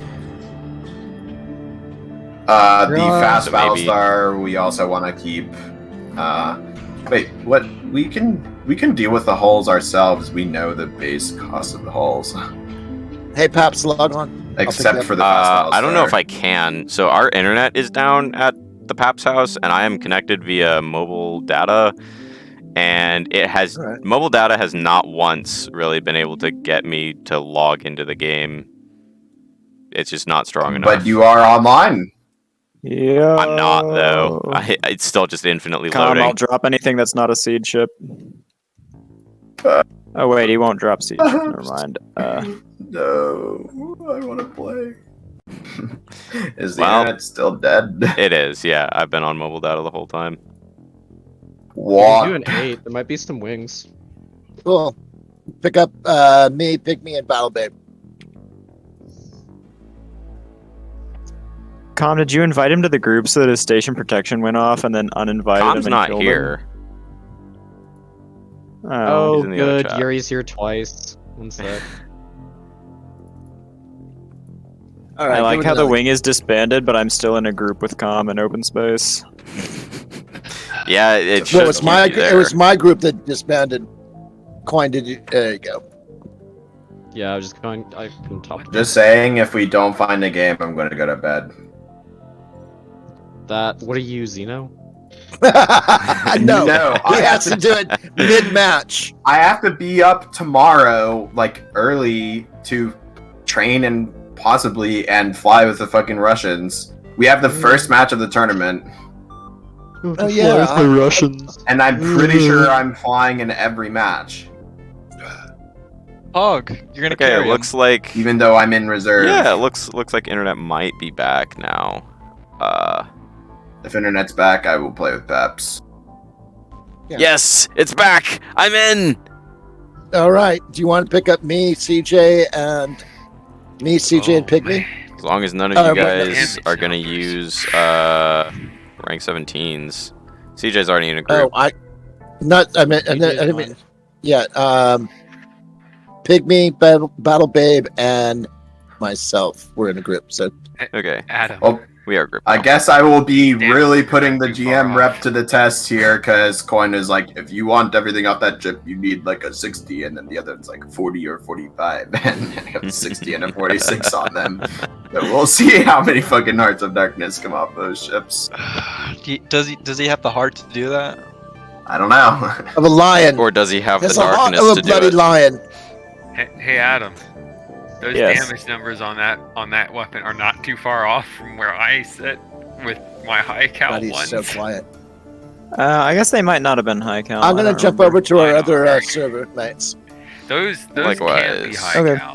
The fast So maybe- Battlestar we also want to keep. Wait, what? We can deal with the hulls ourselves. We know the base cost of the hulls. Hey, Paps, log on. Except for the fast Battlestar. I don't know if I can. So our internet is down at the Pap's house, and I am connected via mobile data. And it has mobile data has not once really been able to get me to log into the game. It's just not strong enough. But you are online. Yeah. I'm not though. It's still just infinitely Com, loading. I'll drop anything that's not a seed ship. Oh wait, he won't drop seed ship. Never mind. No, I want to play. Is the Well, internet still dead? It is. Yeah, I've been on mobile data the whole time. What? You do an 8. There might be some wings. Cool. Pick up me, pick me, and Battle Babe. Com, did you invite him to the group so that his station protection went off and then uninvited him Com's and not killed here. him? Oh, he's in the other good. chat. Yuri's here twice. One sec. All right, I like give it how the another- wing is disbanded, but I'm still in a group with Com in open space. Yeah, it No, should it's my. be It was there. my group that disbanded. Coin, did you? There you go. Yeah, I was just going. I can talk. Just saying, if we don't find a game, I'm going to go to bed. That. What are you, Xeno? No, No, he I has have to do it mid-match. I have to be up tomorrow, like early, to train and possibly and fly with the fucking Russians. We have the first match of the tournament. Oh yeah, the Russians. And I'm pretty sure I'm flying in every match. Hog, you're gonna Okay, carry it him. looks like. Even though I'm in reserve. Yeah, it looks like internet might be back now. If internet's back, I will play with Peps. Yeah. Yes, it's back. I'm in. All right. Do you want to pick up me, CJ, and and Pygmy? As long as none of you guys are gonna use rank 17s. CJ's already in a group. Oh, I mean, yeah. Pygmy, Battle Babe, and myself. We're in a group. So Okay. Adam. Oh, we are group. I guess I will be really putting the too GM far rep to the test here, because Coin is like, if you want everything off that chip, you need like a 60, and then the other one's like 40 or 45, and I have a 60 and a 46 on them. So we'll see how many fucking Hearts of Darkness come off those ships. Does he have the heart to do that? I don't know. of a lion. Or does he have the It's a heart darkness of a to do bloody it? lion. Hey Adam. Those Yes. damage numbers on that weapon are not too far off from where I sit with my high cal God, he's ones. so quiet. I guess they might not have been high count. I'm gonna jump over to our other server mates. Those can't be Likewise. high Okay. cal.